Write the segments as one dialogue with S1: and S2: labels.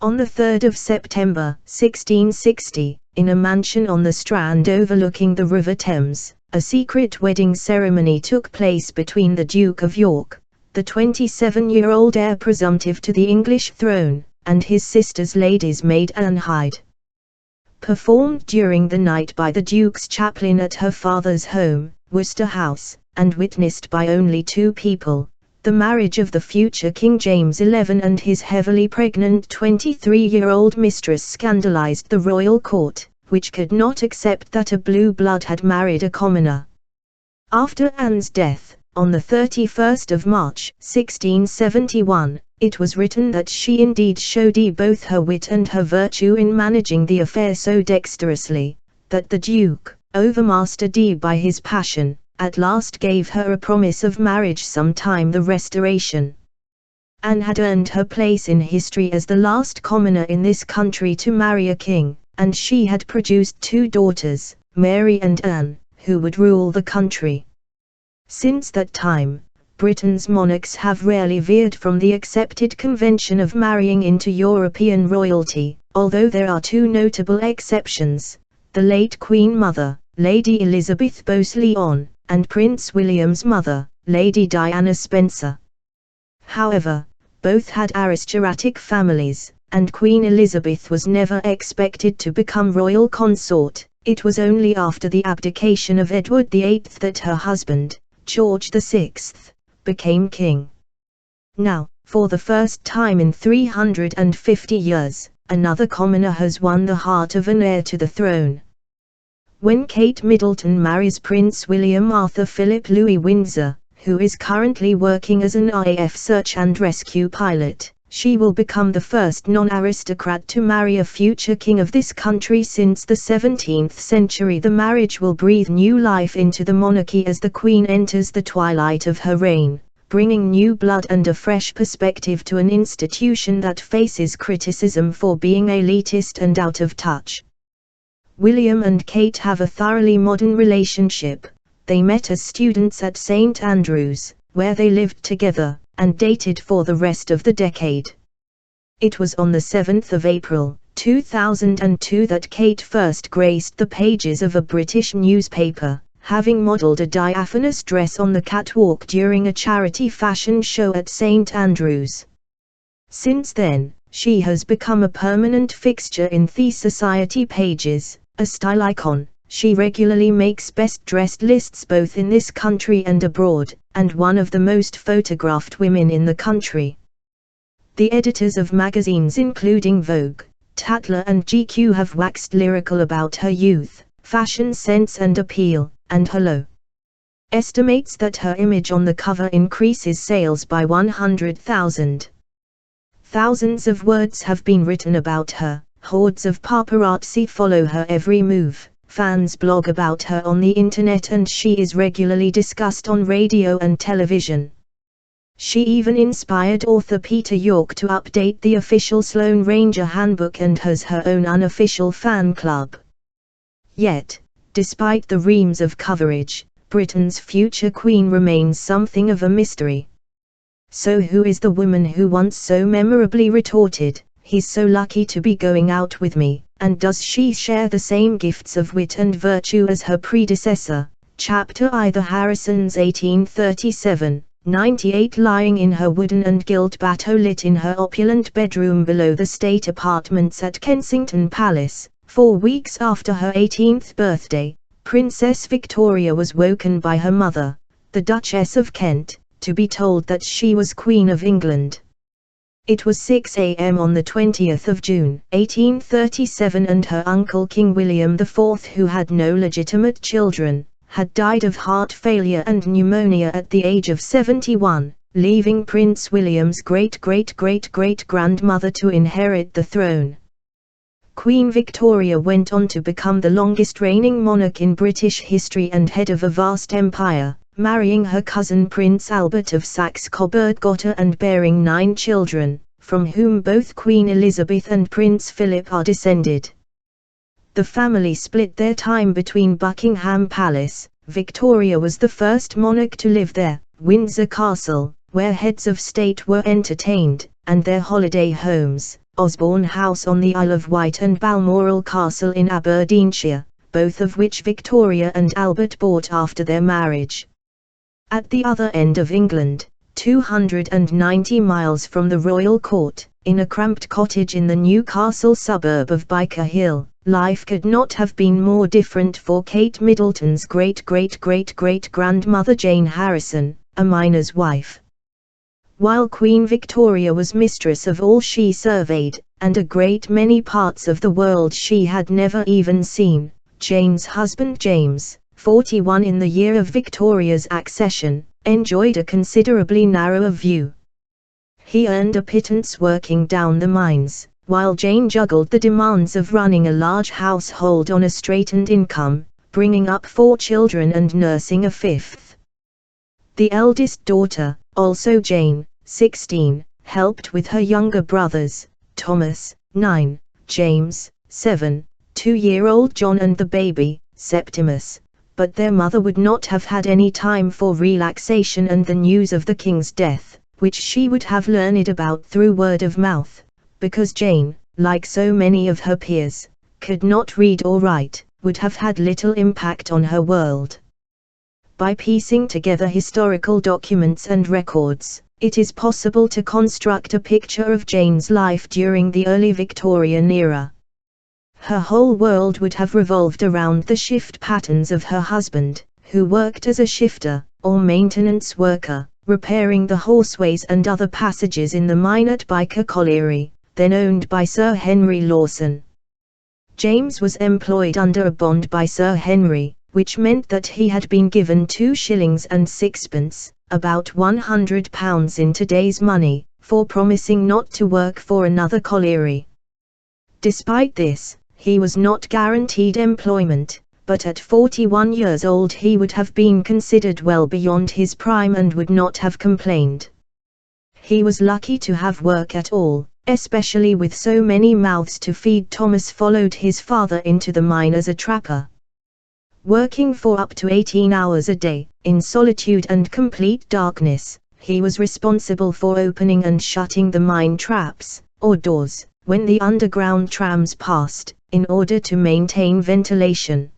S1: On the 3rd of September, 1660, in a mansion on the Strand overlooking the River Thames, a secret wedding ceremony took place between the Duke of York, the 27-year-old heir presumptive to the English throne, and his sister's lady's maid Anne Hyde. Performed during the night by the Duke's chaplain at her father's home, Worcester House, and witnessed by only 2 people, the marriage of the future King James XI and his heavily pregnant 23-year-old mistress scandalized the royal court, which could not accept that a blue blood had married a commoner. After Anne's death, on the 31st of March, 1671, it was written that she indeed showed both her wit and her virtue in managing the affair so dexterously, that the Duke, overmastered by his passion, at last gave her a promise of marriage sometime the Restoration. Anne had earned her place in history as the last commoner in this country to marry a king, and she had produced 2 daughters, Mary and Anne, who would rule the country. Since that time, Britain's monarchs have rarely veered from the accepted convention of marrying into European royalty, although there are 2 notable exceptions: the late Queen Mother, Lady Elizabeth Bowes-Lyon, and Prince William's mother, Lady Diana Spencer. However, both had aristocratic families, and Queen Elizabeth was never expected to become royal consort. It was only after the abdication of Edward VIII that her husband, George VI, became king. Now, for the first time in 350 years, another commoner has won the heart of an heir to the throne. When Kate Middleton marries Prince William Arthur Philip Louis Windsor, who is currently working as an RAF search and rescue pilot, she will become the first non-aristocrat to marry a future king of this country since the 17th century. The marriage will breathe new life into the monarchy as the Queen enters the twilight of her reign, bringing new blood and a fresh perspective to an institution that faces criticism for being elitist and out of touch. William and Kate have a thoroughly modern relationship. They met as students at St Andrews, where they lived together, and dated for the rest of the decade. It was on the 7th of April, 2002 that Kate first graced the pages of a British newspaper, having modelled a diaphanous dress on the catwalk during a charity fashion show at St Andrews. Since then, she has become a permanent fixture in the Society pages. A style icon, she regularly makes best-dressed lists both in this country and abroad, and one of the most photographed women in the country. The editors of magazines including Vogue, Tatler and GQ have waxed lyrical about her youth, fashion sense and appeal, and Hello estimates that her image on the cover increases sales by 100,000. Thousands of words have been written about her. Hordes of paparazzi follow her every move, fans blog about her on the internet, and she is regularly discussed on radio and television. She even inspired author Peter York to update the official Sloane Ranger handbook and has her own unofficial fan club. Yet, despite the reams of coverage, Britain's future queen remains something of a mystery. So who is the woman who once so memorably retorted, "He's so lucky to be going out with me," and does she share the same gifts of wit and virtue as her predecessor? Chapter I. The Harrisons 1837-98. Lying in her wooden and gilt batteau-lit in her opulent bedroom below the state apartments at Kensington Palace, 4 weeks after her 18th birthday, Princess Victoria was woken by her mother, the Duchess of Kent, to be told that she was Queen of England. It was 6 a.m. on the 20th of June, 1837, and her uncle King William IV, who had no legitimate children, had died of heart failure and pneumonia at the age of 71, leaving Prince William's great-great-great-great-grandmother to inherit the throne. Queen Victoria went on to become the longest reigning monarch in British history and head of a vast empire, marrying her cousin Prince Albert of Saxe-Coburg-Gotha and bearing 9 children, from whom both Queen Elizabeth and Prince Philip are descended. The family split their time between Buckingham Palace. Victoria was the first monarch to live there, Windsor Castle, where heads of state were entertained, and their holiday homes, Osborne House on the Isle of Wight and Balmoral Castle in Aberdeenshire, both of which Victoria and Albert bought after their marriage. At the other end of England, 290 miles from the royal court, in a cramped cottage in the Newcastle suburb of Byker Hill, life could not have been more different for Kate Middleton's great-great-great-great-grandmother Jane Harrison, a miner's wife. While Queen Victoria was mistress of all she surveyed, and a great many parts of the world she had never even seen, Jane's husband James, 41 in the year of Victoria's accession, enjoyed a considerably narrower view. He earned a pittance working down the mines, while Jane juggled the demands of running a large household on a straitened income, bringing up 4 children and nursing a 5th. The eldest daughter, also Jane, 16, helped with her younger brothers, Thomas, 9, James, 7, 2-year-old John and the baby, Septimus, but their mother would not have had any time for relaxation and the news of the king's death, which she would have learned about through word of mouth, because Jane, like so many of her peers, could not read or write, would have had little impact on her world. By piecing together historical documents and records, it is possible to construct a picture of Jane's life during the early Victorian era. Her whole world would have revolved around the shift patterns of her husband, who worked as a shifter, or maintenance worker, repairing the horseways and other passages in the mine at Byker Colliery, then owned by Sir Henry Lawson. James was employed under a bond by Sir Henry, which meant that he had been given 2 shillings and 6pence, about £100 in today's money, for promising not to work for another colliery. Despite this, he was not guaranteed employment, but at 41 years old he would have been considered well beyond his prime and would not have complained. He was lucky to have work at all, especially with so many mouths to feed. Thomas followed his father into the mine as a trapper. Working for up to 18 hours a day, in solitude and complete darkness, he was responsible for opening and shutting the mine traps, or doors, when the underground trams passed, in order to maintain ventilation.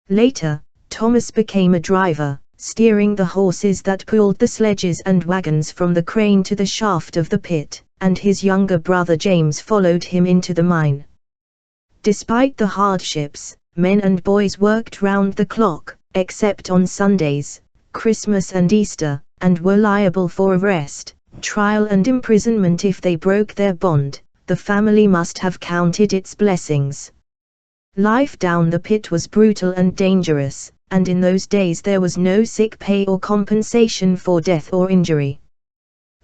S1: Later, Thomas became a driver, steering the horses that pulled the sledges and wagons from the crane to the shaft of the pit, and his younger brother James followed him into the mine. Despite the hardships, men and boys worked round the clock, except on Sundays, Christmas and Easter, and were liable for arrest, trial and imprisonment if they broke their bond. The family must have counted its blessings. Life down the pit was brutal and dangerous, and in those days there was no sick pay or compensation for death or injury.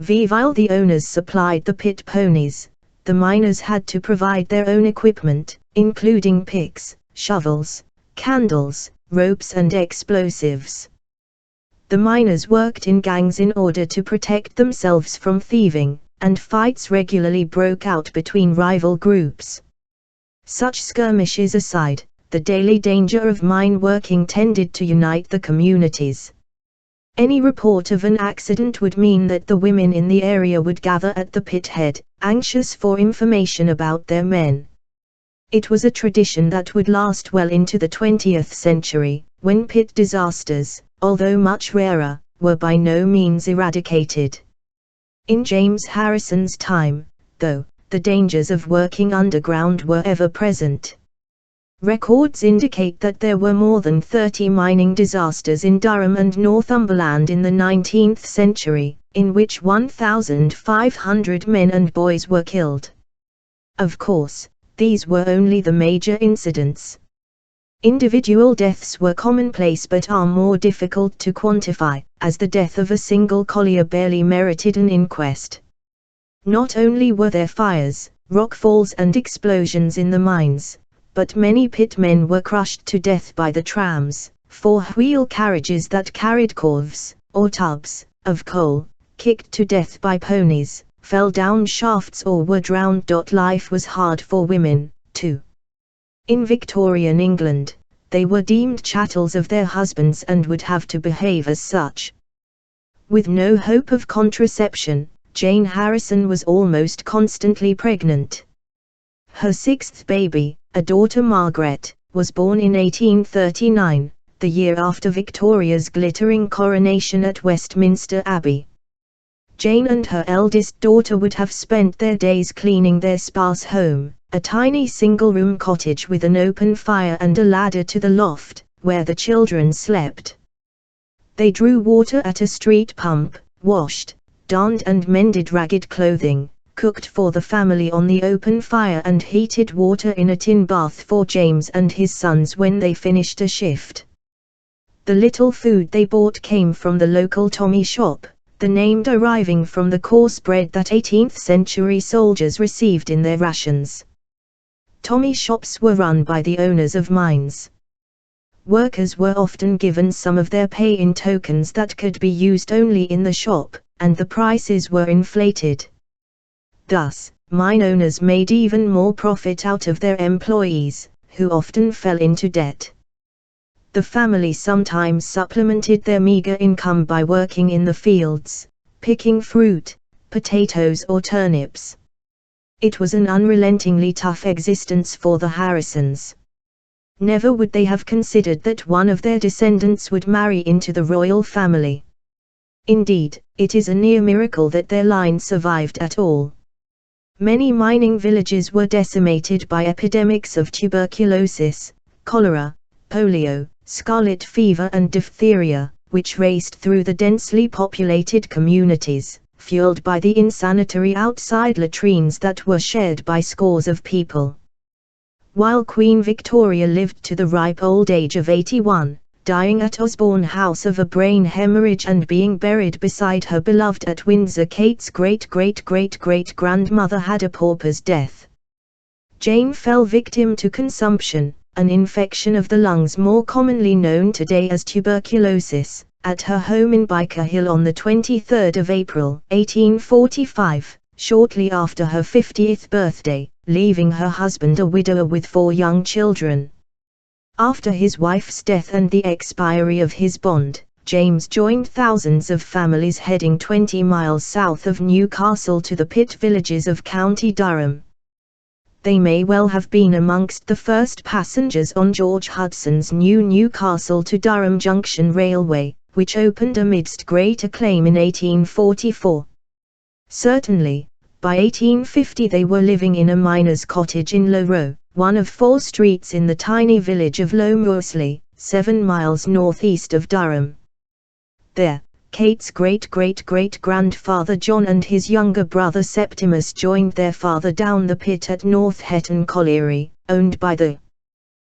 S1: While the owners supplied the pit ponies, the miners had to provide their own equipment, including picks, shovels, candles, ropes and explosives. The miners worked in gangs in order to protect themselves from thieving, and fights regularly broke out between rival groups. Such skirmishes aside, the daily danger of mine working tended to unite the communities. Any report of an accident would mean that the women in the area would gather at the pit head, anxious for information about their men. It was a tradition that would last well into the 20th century, when pit disasters, although much rarer, were by no means eradicated. In James Harrison's time, though, the dangers of working underground were ever present. Records indicate that there were more than 30 mining disasters in Durham and Northumberland in the 19th century, in which 1,500 men and boys were killed. Of course, these were only the major incidents. Individual deaths were commonplace but are more difficult to quantify, as the death of a single collier barely merited an inquest. Not only were there fires, rockfalls and explosions in the mines, but many pitmen were crushed to death by the trams, 4-wheel carriages that carried corves, or tubs, of coal, kicked to death by ponies, fell down shafts or were drowned. Life was hard for women, too. In Victorian England, they were deemed chattels of their husbands and would have to behave as such. With no hope of contraception, Jane Harrison was almost constantly pregnant. Her sixth baby, a daughter Margaret, was born in 1839, the year after Victoria's glittering coronation at Westminster Abbey. Jane and her eldest daughter would have spent their days cleaning their sparse home, a tiny single-room cottage with an open fire and a ladder to the loft, where the children slept. They drew water at a street pump, washed, darned and mended ragged clothing, cooked for the family on the open fire and heated water in a tin bath for James and his sons when they finished a shift. The little food they bought came from the local Tommy shop, the name deriving from the coarse bread that 18th-century soldiers received in their rations. Tommy shops were run by the owners of mines. Workers were often given some of their pay in tokens that could be used only in the shop, and the prices were inflated. Thus, mine owners made even more profit out of their employees, who often fell into debt. The family sometimes supplemented their meager income by working in the fields, picking fruit, potatoes or turnips. It was an unrelentingly tough existence for the Harrisons. Never would they have considered that one of their descendants would marry into the royal family. Indeed, it is a near miracle that their line survived at all. Many mining villages were decimated by epidemics of tuberculosis, cholera, polio, scarlet fever and diphtheria, which raced through the densely populated communities, fueled by the insanitary outside latrines that were shared by scores of people. While Queen Victoria lived to the ripe old age of 81, dying at Osborne House of a brain hemorrhage and being buried beside her beloved at Windsor, Kate's great-great-great-great-grandmother had a pauper's death. Jane fell victim to consumption, an infection of the lungs more commonly known today as tuberculosis, at her home in Byker Hill on the 23rd of April, 1845, shortly after her 50th birthday, leaving her husband a widower with 4 young children. After his wife's death and the expiry of his bond, James joined thousands of families heading 20 miles south of Newcastle to the pit villages of County Durham. They may well have been amongst the first passengers on George Hudson's new Newcastle to Durham Junction Railway, which opened amidst great acclaim in 1844. Certainly, by 1850 they were living in a miner's cottage in Low Row, one of 4 streets in the tiny village of Low Moorsley, 7 miles northeast of Durham. There, Kate's great-great-great-grandfather John and his younger brother Septimus joined their father down the pit at North Hetton Colliery, owned by the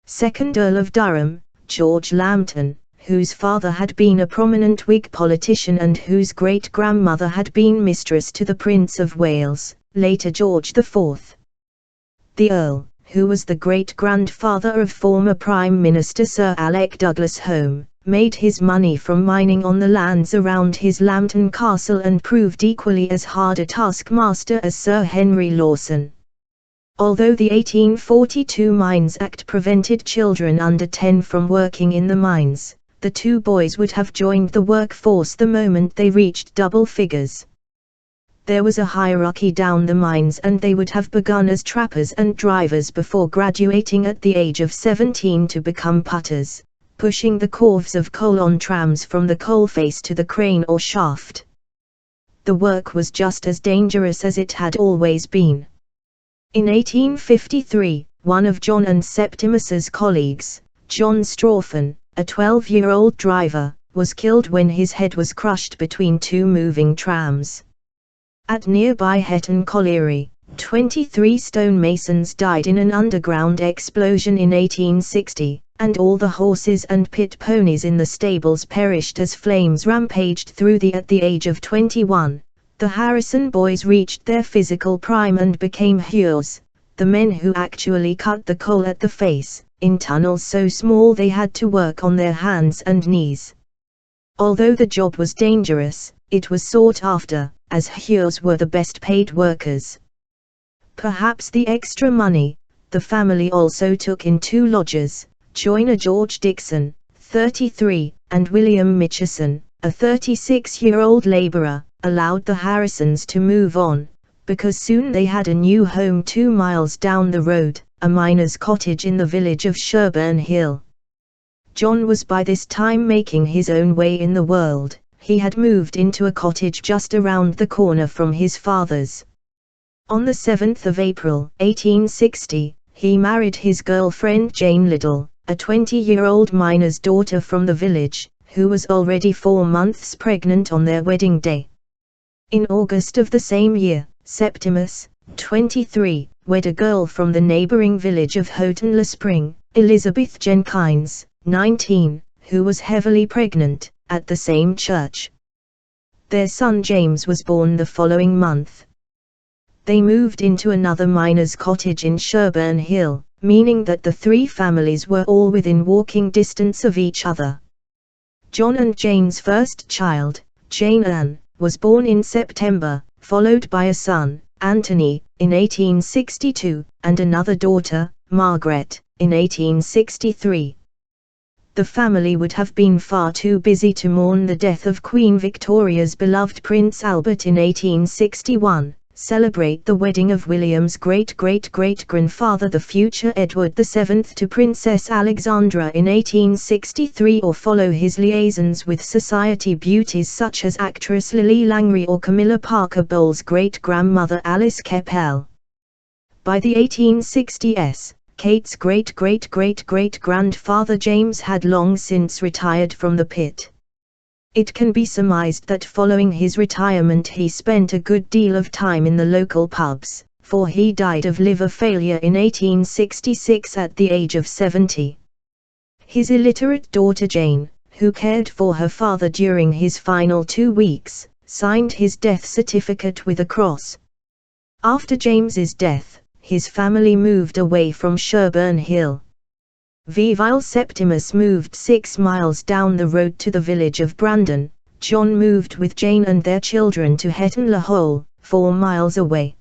S1: 2nd Earl of Durham, George Lambton, whose father had been a prominent Whig politician and whose great-grandmother had been mistress to the Prince of Wales, later George IV. The Earl, who was the great-grandfather of former Prime Minister Sir Alec Douglas Home, made his money from mining on the lands around his Lambton Castle and proved equally as hard a taskmaster as Sir Henry Lawson. Although the 1842 Mines Act prevented children under 10 from working in the mines, the 2 boys would have joined the workforce the moment they reached double figures. There was a hierarchy down the mines and they would have begun as trappers and drivers before graduating at the age of 17 to become putters, pushing the corves of coal on trams from the coalface to the crane or shaft. The work was just as dangerous as it had always been. In 1853, one of John and Septimus's colleagues, John Strawfen, a 12-year-old driver, was killed when his head was crushed between 2 moving trams. At nearby Hetton Colliery, 23 stonemasons died in an underground explosion in 1860, and all the horses and pit ponies in the stables perished as flames rampaged through at the age of 21. The Harrison boys reached their physical prime and became heroes, the men who actually cut the coal at the face, in tunnels so small they had to work on their hands and knees. Although the job was dangerous, it was sought after, as heroes were the best paid workers. Perhaps the extra money, the family also took in 2 lodgers, joiner George Dixon, 33, and William Mitchison, a 36-year-old labourer, allowed the Harrisons to move on, because soon they had a new home 2 miles down the road, a miner's cottage in the village of Sherburn Hill. John was by this time making his own way in the world. He had moved into a cottage just around the corner from his father's. On the 7th of April, 1860, he married his girlfriend Jane Liddell, a 20-year-old miner's daughter from the village, who was already 4 months pregnant on their wedding day. In August of the same year, Septimus, 23, wed a girl from the neighboring village of Houghton-le-Spring, Elizabeth Jenkins, 19, who was heavily pregnant, at the same church. Their son James was born the following month. They moved into another miner's cottage in Sherburn Hill, meaning that the 3 families were all within walking distance of each other. John and Jane's first child, Jane Ann, was born in September, followed by a son, Anthony, in 1862, and another daughter, Margaret, in 1863. The family would have been far too busy to mourn the death of Queen Victoria's beloved Prince Albert in 1861, celebrate the wedding of William's great-great-great-grandfather the future Edward VII to Princess Alexandra in 1863, or follow his liaisons with society beauties such as actress Lily Langry or Camilla Parker Bowles' great-grandmother Alice Keppel. By the 1860s, Kate's great-great-great-great-grandfather James had long since retired from the pit. It can be surmised that following his retirement he spent a good deal of time in the local pubs, for he died of liver failure in 1866 at the age of 70. His illiterate daughter Jane, who cared for her father during his final 2 weeks, signed his death certificate with a cross. After James's death, his family moved away from Sherburn Hill. While Septimus moved 6 miles down the road to the village of Brandon, John moved with Jane and their children to Hetton-le-Hole, 4 miles away.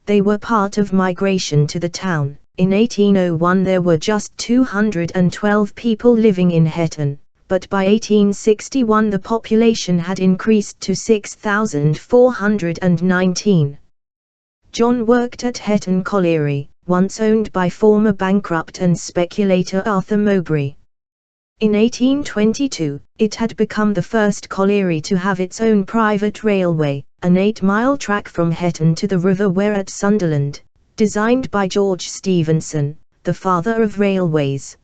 S1: They were part of migration to the town. In 1801 there were just 212 people living in Hetton, but by 1861 the population had increased to 6,419. John worked at Hetton Colliery, once owned by former bankrupt and speculator Arthur Mowbray. In 1822, it had become the first colliery to have its own private railway, an 8-mile track from Hetton to the River Wear at Sunderland, designed by George Stephenson, the father of railways.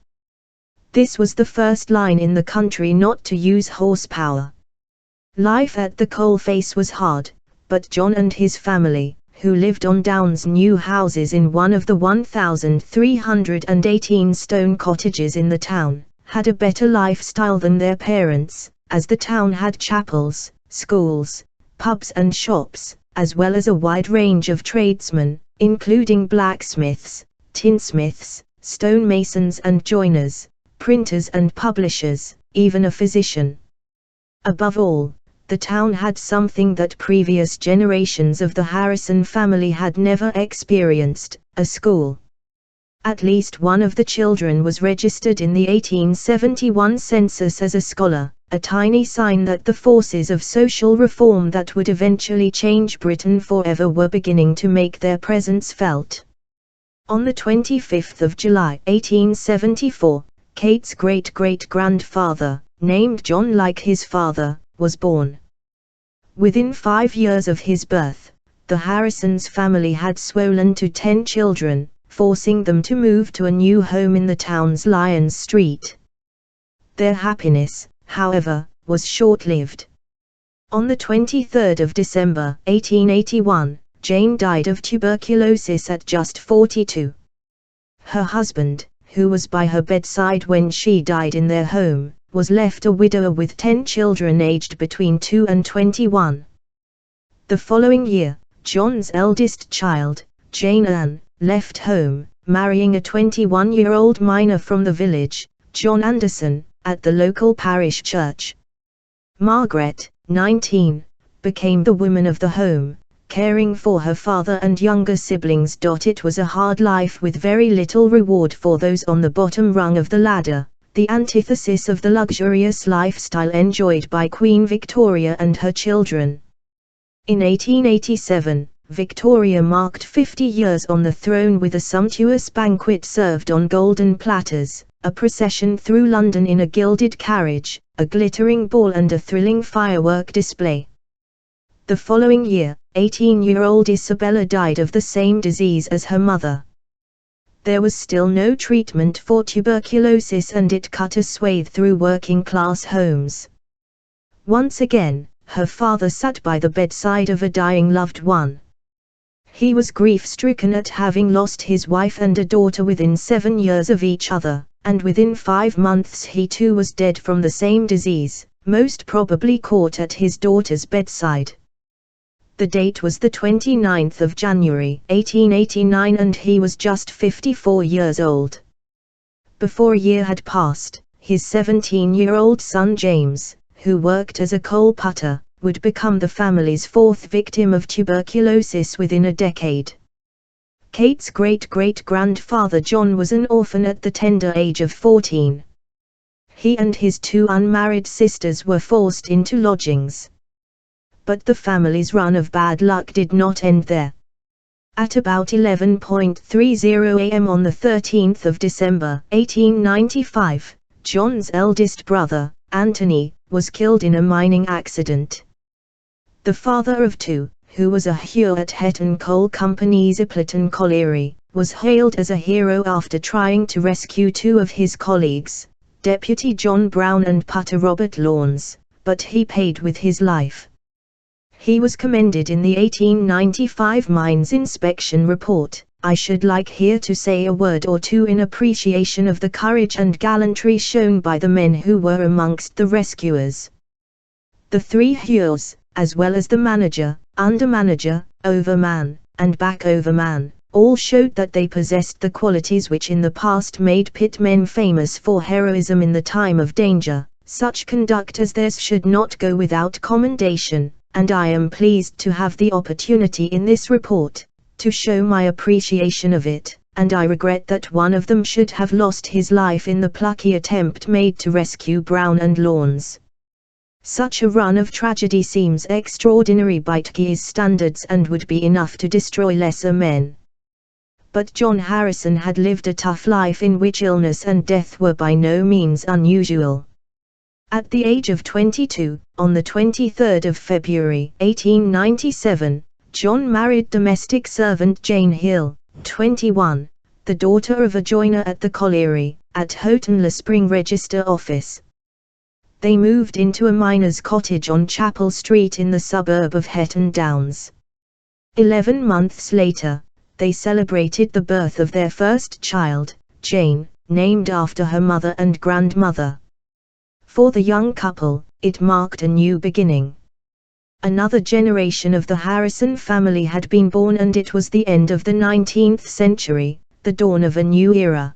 S1: This was the first line in the country not to use horsepower. Life at the coalface was hard, but John and his family, who lived on Downs' new houses in one of the 1,318 stone cottages in the town, had a better lifestyle than their parents, as the town had chapels, schools, pubs and shops, as well as a wide range of tradesmen, including blacksmiths, tinsmiths, stonemasons and joiners, printers and publishers, even a physician. Above all, the town had something that previous generations of the Harrison family had never experienced, a school. At least one of the children was registered in the 1871 census as a scholar, a tiny sign that the forces of social reform that would eventually change Britain forever were beginning to make their presence felt. On the 25th of July 1874, Kate's great-great-grandfather, named John like his father, was born. Within 5 years of his birth, the Harrisons family had swollen to 10 children, forcing them to move to a new home in the town's Lyons Street. Their happiness, however, was short-lived. On the 23rd of December 1881, Jane died of tuberculosis at just 42. Her husband, who was by her bedside when she died in their home, was left a widower with 10 children aged between 2 and 21. The following year, John's eldest child, Jane Ann, left home, marrying a 21-year-old miner from the village, John Anderson, at the local parish church. Margaret, 19, became the woman of the home, caring for her father and younger siblings. It was a hard life with very little reward for those on the bottom rung of the ladder, the antithesis of the luxurious lifestyle enjoyed by Queen Victoria and her children. In 1887, Victoria marked 50 years on the throne with a sumptuous banquet served on golden platters, a procession through London in a gilded carriage, a glittering ball and a thrilling firework display. The following year, 18-year-old Isabella died of the same disease as her mother. There was still no treatment for tuberculosis and it cut a swathe through working-class homes. Once again, her father sat by the bedside of a dying loved one. He was grief-stricken at having lost his wife and a daughter within 7 years of each other, and within 5 months he too was dead from the same disease, most probably caught at his daughter's bedside. The date was the 29th of January, 1889, and he was just 54 years old. Before a year had passed, his 17-year-old son James, who worked as a coal putter, would become the family's 4th victim of tuberculosis within a decade. Kate's great-great-grandfather John was an orphan at the tender age of 14. He and his 2 unmarried sisters were forced into lodgings. But the family's run of bad luck did not end there. At about 11:30 a.m. on the 13th of December, 1895, John's eldest brother, Anthony, was killed in a mining accident. The father of 2, who was a hew at Hetton Coal Company's Appleton Colliery, was hailed as a hero after trying to rescue 2 of his colleagues, Deputy John Brown and putter Robert Lawns, but he paid with his life. He was commended in the 1895 Mines Inspection Report. I should like here to say a word or two in appreciation of the courage and gallantry shown by the men who were amongst the rescuers. The 3 hews, as well as the manager, under-manager, overman, and back-overman, all showed that they possessed the qualities which in the past made pit men famous for heroism in the time of danger. Such conduct as theirs should not go without commendation, and I am pleased to have the opportunity in this report to show my appreciation of it, and I regret that one of them should have lost his life in the plucky attempt made to rescue Brown and Lawns. Such a run of tragedy seems extraordinary by today's standards and would be enough to destroy lesser men. But John Harrison had lived a tough life in which illness and death were by no means unusual. At the age of 22, on the 23rd of February, 1897, John married domestic servant Jane Hill, 21, the daughter of a joiner at the colliery, at Houghton Le Spring Register Office. They moved into a miner's cottage on Chapel Street in the suburb of Hetton Downs. 11 months later, they celebrated the birth of their first child, Jane, named after her mother and grandmother. For the young couple, it marked a new beginning. Another generation of the Harrison family had been born, and it was the end of the 19th century, the dawn of a new era.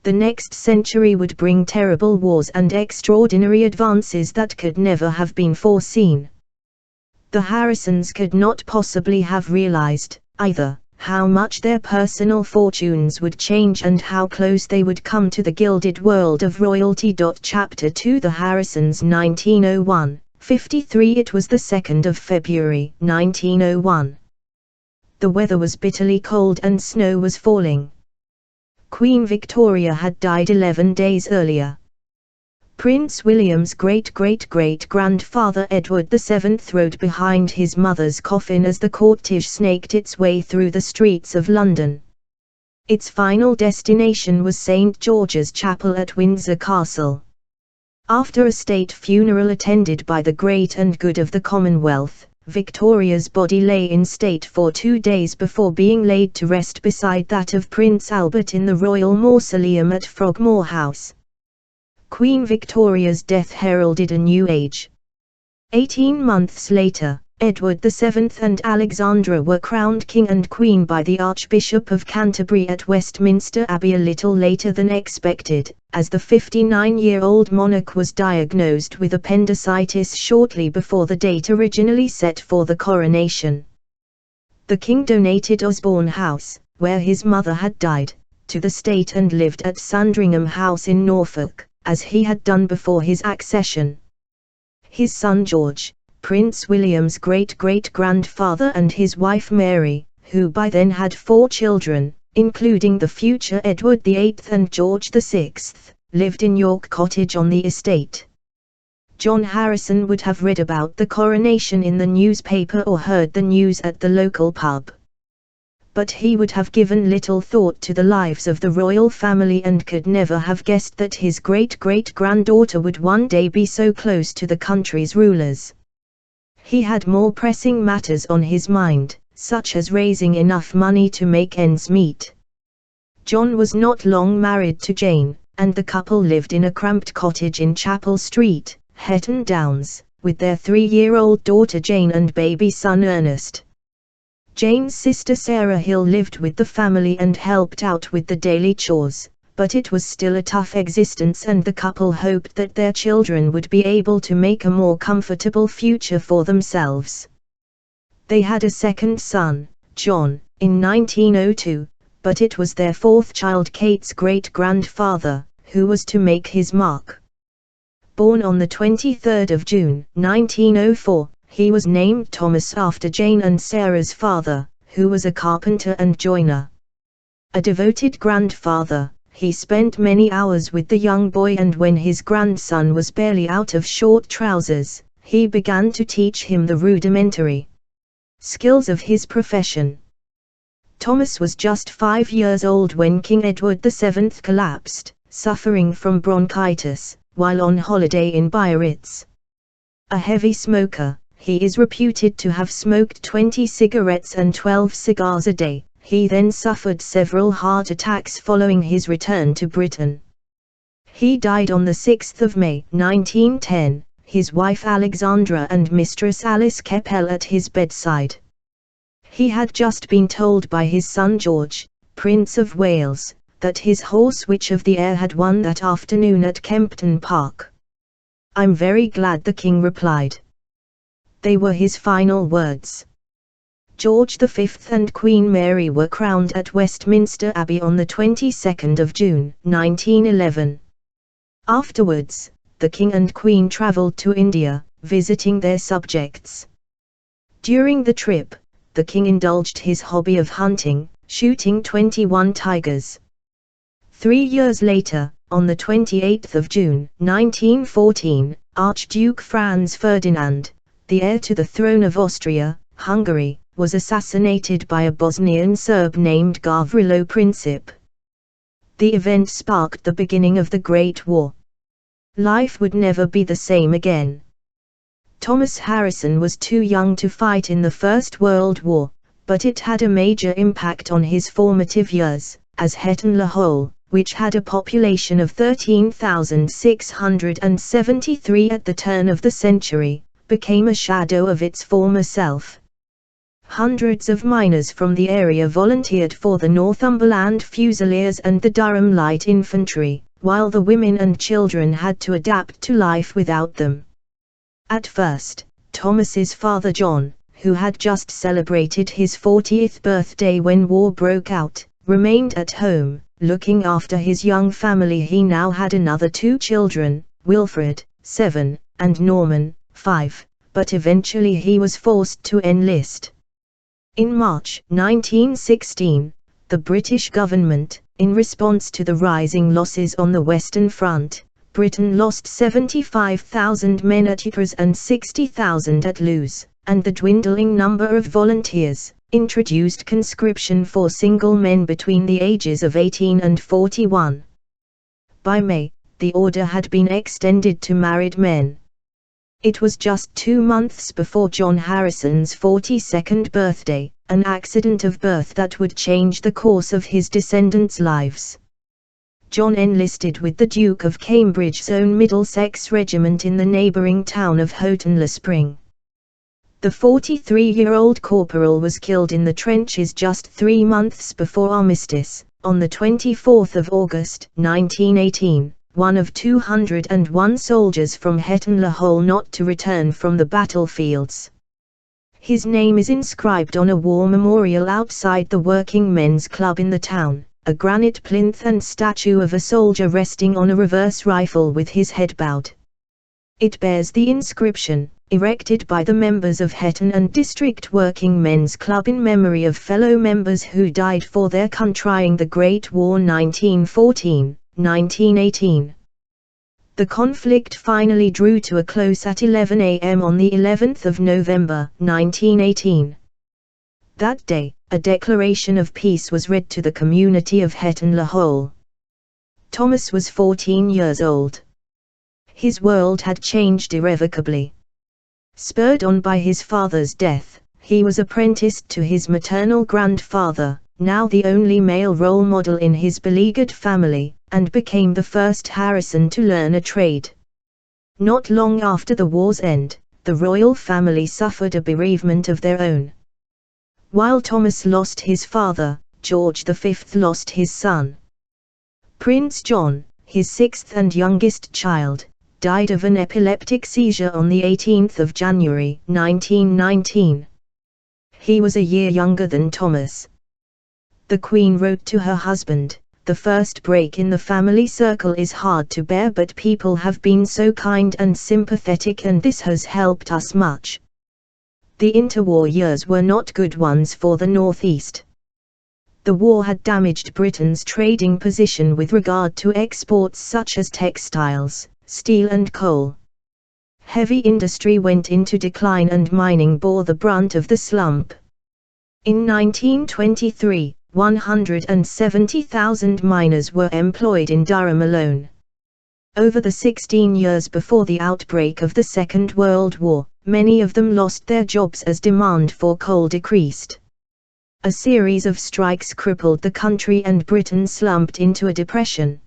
S1: The next century would bring terrible wars and extraordinary advances that could never have been foreseen. The Harrisons could not possibly have realized, either, how much their personal fortunes would change and how close they would come to the gilded world of royalty. Chapter 2 The Harrisons 1901, 53 It was the 2nd of February 1901. The weather was bitterly cold and snow was falling. Queen Victoria had died 11 days earlier. Prince William's great-great-great-grandfather Edward VII rode behind his mother's coffin as the cortege snaked its way through the streets of London. Its final destination was St. George's Chapel at Windsor Castle. After a state funeral attended by the great and good of the Commonwealth, Victoria's body lay in state for 2 days before being laid to rest beside that of Prince Albert in the Royal Mausoleum at Frogmore House. Queen Victoria's death heralded a new age. 18 months later, Edward VII and Alexandra were crowned king and queen by the Archbishop of Canterbury at Westminster Abbey a little later than expected, as the 59-year-old monarch was diagnosed with appendicitis shortly before the date originally set for the coronation. The king donated Osborne House, where his mother had died, to the state and lived at Sandringham House in Norfolk, as he had done before his accession. His son George, Prince William's great-great-grandfather and his wife Mary, who by then had 4 children, including the future Edward VIII and George VI, lived in York Cottage on the estate. John Harrison would have read about the coronation in the newspaper or heard the news at the local pub. But he would have given little thought to the lives of the royal family and could never have guessed that his great-great-granddaughter would one day be so close to the country's rulers. He had more pressing matters on his mind, such as raising enough money to make ends meet. John was not long married to Jane, and the couple lived in a cramped cottage in Chapel Street, Hetton Downs, with their 3-year-old daughter Jane and baby son Ernest. Jane's sister Sarah Hill lived with the family and helped out with the daily chores, but it was still a tough existence and the couple hoped that their children would be able to make a more comfortable future for themselves. They had a second son, John, in 1902, but it was their 4th child, Kate's great-grandfather, who was to make his mark. Born on the 23rd of June, 1904, he was named Thomas after Jane and Sarah's father, who was a carpenter and joiner. A devoted grandfather, he spent many hours with the young boy, and when his grandson was barely out of short trousers, he began to teach him the rudimentary skills of his profession. Thomas was just 5 years old when King Edward VII collapsed, suffering from bronchitis, while on holiday in Biarritz. A heavy smoker, he is reputed to have smoked 20 cigarettes and 12 cigars a day. He then suffered several heart attacks following his return to Britain. He died on the 6th of May, 1910, his wife Alexandra and mistress Alice Keppel at his bedside. He had just been told by his son George, Prince of Wales, that his horse Witch of the Air had won that afternoon at Kempton Park. "I'm very glad," the king replied. They were his final words. George V and Queen Mary were crowned at Westminster Abbey on the 22nd of June, 1911. Afterwards, the king and queen travelled to India, visiting their subjects. During the trip, the king indulged his hobby of hunting, shooting 21 tigers. 3 years later, on the 28th of June, 1914, Archduke Franz Ferdinand, the heir to the throne of Austria-Hungary, was assassinated by a Bosnian Serb named Gavrilo Princip. The event sparked the beginning of the Great War. Life would never be the same again. Thomas Harrison was too young to fight in the First World War, but it had a major impact on his formative years, as Hetton-le-Hole, which had a population of 13,673 at the turn of the century, became a shadow of its former self. Hundreds of miners from the area volunteered for the Northumberland Fusiliers and the Durham Light Infantry, while the women and children had to adapt to life without them. At first, Thomas's father John, who had just celebrated his 40th birthday when war broke out, remained at home, looking after his young family. He now had another 2 children, Wilfred, 7, and Norman, 5, but eventually he was forced to enlist. In March 1916, the British government, in response to the rising losses on the Western Front, Britain lost 75,000 men at Ypres and 60,000 at Loos, and the dwindling number of volunteers, introduced conscription for single men between the ages of 18 and 41. By May, the order had been extended to married men. It was just 2 months before John Harrison's 42nd birthday, an accident of birth that would change the course of his descendants' lives. John enlisted with the Duke of Cambridge's own Middlesex Regiment in the neighbouring town of Houghton-le-Spring. The 43-year-old corporal was killed in the trenches just 3 months before armistice, on the 24th of August, 1918. One of 201 soldiers from Hetton-le-Hole not to return from the battlefields. His name is inscribed on a war memorial outside the Working Men's Club in the town, a granite plinth and statue of a soldier resting on a reverse rifle with his head bowed. It bears the inscription, erected by the members of Hetton and District Working Men's Club in memory of fellow members who died for their country in the Great War 1914-1918. The conflict finally drew to a close at 11 a.m. on the 11th of November 1918. That day, a declaration of peace was read to the community of Hetton-le-Hole. Thomas was 14 years old. His world had changed irrevocably. Spurred on by his father's death, he was apprenticed to his maternal grandfather, now the only male role model in his beleaguered family, and became the first Harrison to learn a trade. Not long after the war's end, the royal family suffered a bereavement of their own. While Thomas lost his father, George V lost his son. Prince John, his sixth and youngest child, died of an epileptic seizure on the 18th of January 1919. He was a year younger than Thomas. The Queen wrote to her husband, "The first break in the family circle is hard to bear, but people have been so kind and sympathetic and this has helped us much." The interwar years were not good ones for the Northeast. The war had damaged Britain's trading position with regard to exports such as textiles, steel and coal. Heavy industry went into decline and mining bore the brunt of the slump. In 1923, 170,000 miners were employed in Durham alone. Over the 16 years before the outbreak of the Second World War, many of them lost their jobs as demand for coal decreased. A series of strikes crippled the country and Britain slumped into a depression.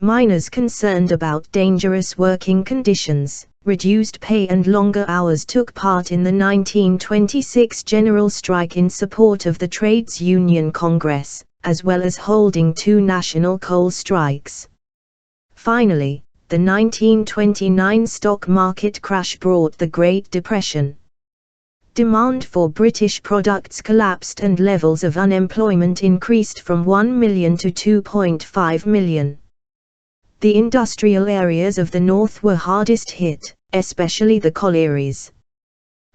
S1: Miners concerned about dangerous working conditions, reduced pay and longer hours took part in the 1926 general strike in support of the Trades Union Congress, as well as holding 2 national coal strikes. Finally, the 1929 stock market crash brought the Great Depression. Demand for British products collapsed and levels of unemployment increased from 1 million to 2.5 million. The industrial areas of the North were hardest hit, especially the collieries.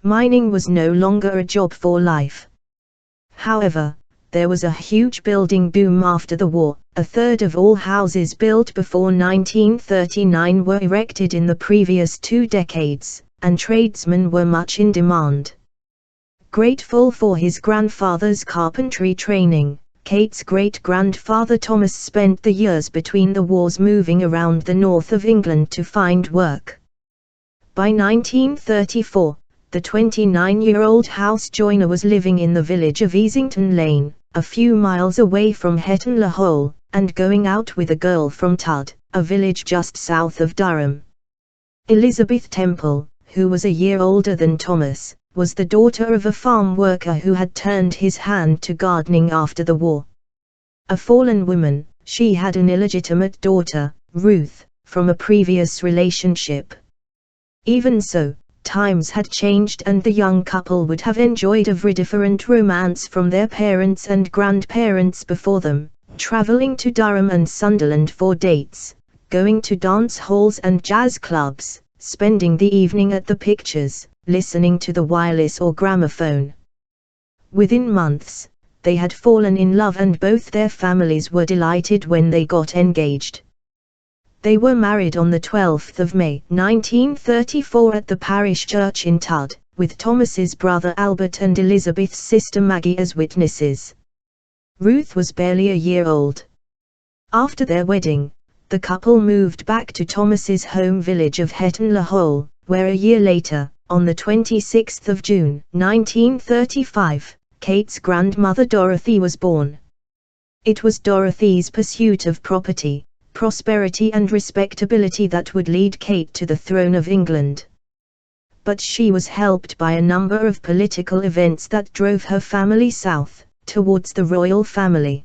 S1: Mining was no longer a job for life. However, there was a huge building boom after the war. A third of all houses built before 1939 were erected in the previous 2 decades, and tradesmen were much in demand. Grateful for his grandfather's carpentry training, Kate's great-grandfather Thomas spent the years between the wars moving around the north of England to find work. By 1934, the 29-year-old house joiner was living in the village of Easington Lane, a few miles away from Hetton-le-Hole, and going out with a girl from Tudd, a village just south of Durham. Elizabeth Temple, who was a year older than Thomas, was the daughter of a farm worker who had turned his hand to gardening after the war. A fallen woman, she had an illegitimate daughter, Ruth, from a previous relationship. Even so, times had changed and the young couple would have enjoyed a very different romance from their parents and grandparents before them, traveling to Durham and Sunderland for dates, going to dance halls and jazz clubs, spending the evening at the pictures, listening to the wireless or gramophone. Within months, they had fallen in love and both their families were delighted when they got engaged. They were married on the 12th of May 1934 at the parish church in Tudd, with Thomas's brother Albert and Elizabeth's sister Maggie as witnesses. Ruth was barely a year old. After their wedding, the couple moved back to Thomas's home village of Hetton-le-Hole, where a year later, on the 26th of June 1935, Kate's grandmother Dorothy was born. It was Dorothy's pursuit of property, prosperity and respectability that would lead Kate to the throne of England. But she was helped by a number of political events that drove her family south, towards the royal family.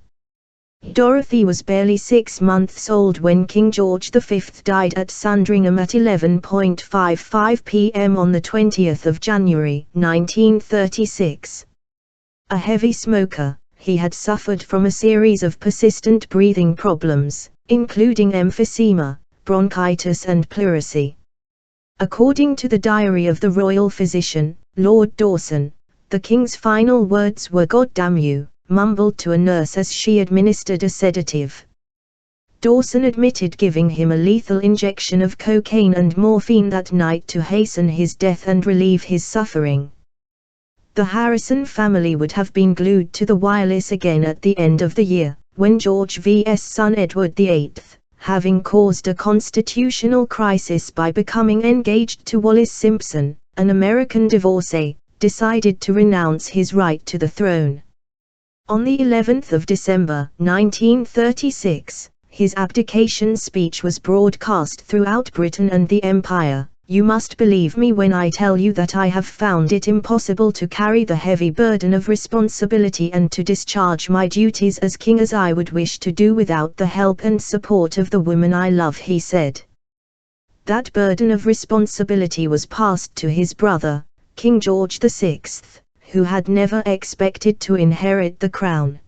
S1: Dorothy was barely 6 months old when King George V died at Sandringham at 11:55 p.m. on the 20th of January 1936. A heavy smoker, he had suffered from a series of persistent breathing problems, including emphysema, bronchitis and pleurisy. According to the diary of the royal physician, Lord Dawson, the king's final words were "God damn you," mumbled to a nurse as she administered a sedative. Dawson admitted giving him a lethal injection of cocaine and morphine that night to hasten his death and relieve his suffering. The Harrison family would have been glued to the wireless again at the end of the year, when George V.'s son Edward VIII, having caused a constitutional crisis by becoming engaged to Wallis Simpson, an American divorcee, decided to renounce his right to the throne. On the 11th of December, 1936, his abdication speech was broadcast throughout Britain and the Empire. "You must believe me when I tell you that I have found it impossible to carry the heavy burden of responsibility and to discharge my duties as king as I would wish to do without the help and support of the woman I love," he said. That burden of responsibility was passed to his brother, King George VI, who had never expected to inherit the crown.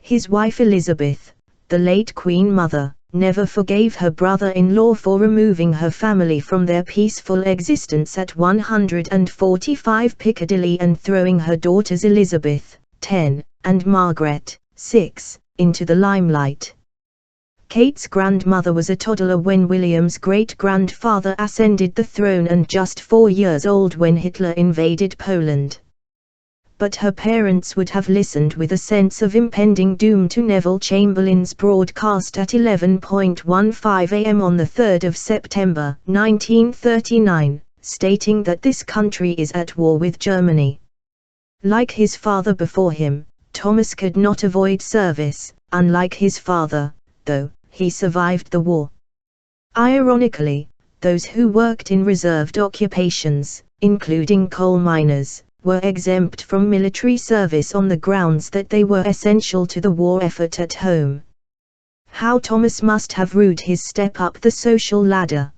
S1: His wife Elizabeth, the late Queen Mother, never forgave her brother-in-law for removing her family from their peaceful existence at 145 Piccadilly and throwing her daughters Elizabeth, 10, and Margaret, 6, into the limelight. Kate's grandmother was a toddler when William's great-grandfather ascended the throne and just 4 years old when Hitler invaded Poland. But her parents would have listened with a sense of impending doom to Neville Chamberlain's broadcast at 11:15 a.m. on the 3rd of September, 1939, stating that this country is at war with Germany. Like his father before him, Thomas could not avoid service. Unlike his father, though, he survived the war. Ironically, those who worked in reserved occupations, including coal miners, were exempt from military service on the grounds that they were essential to the war effort at home. How Thomas must have rued his step up the social ladder.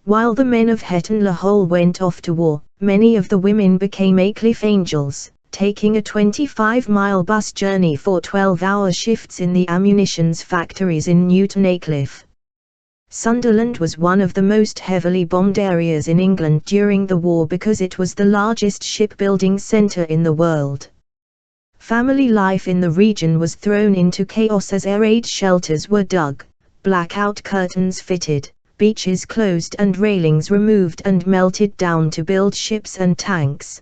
S1: While the men of Hetton Le Hole went off to war, many of the women became Aycliffe Angels, taking a 25-mile bus journey for 12-hour shifts in the ammunitions factories in Newton Aycliffe. Sunderland was one of the most heavily bombed areas in England during the war because it was the largest shipbuilding centre in the world. Family life in the region was thrown into chaos as air raid shelters were dug, blackout curtains fitted, beaches closed and railings removed and melted down to build ships and tanks.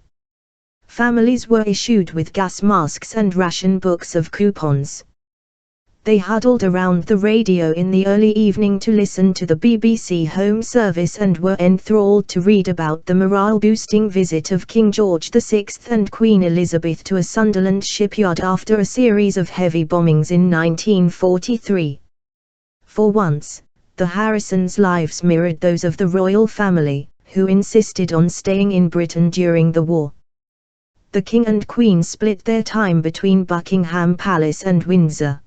S1: Families were issued with gas masks and ration books of coupons. They huddled around the radio in the early evening to listen to the BBC Home Service and were enthralled to read about the morale-boosting visit of King George VI and Queen Elizabeth to a Sunderland shipyard after a series of heavy bombings in 1943. For once, the Harrisons' lives mirrored those of the royal family, who insisted on staying in Britain during the war. The King and Queen split their time between Buckingham Palace and Windsor.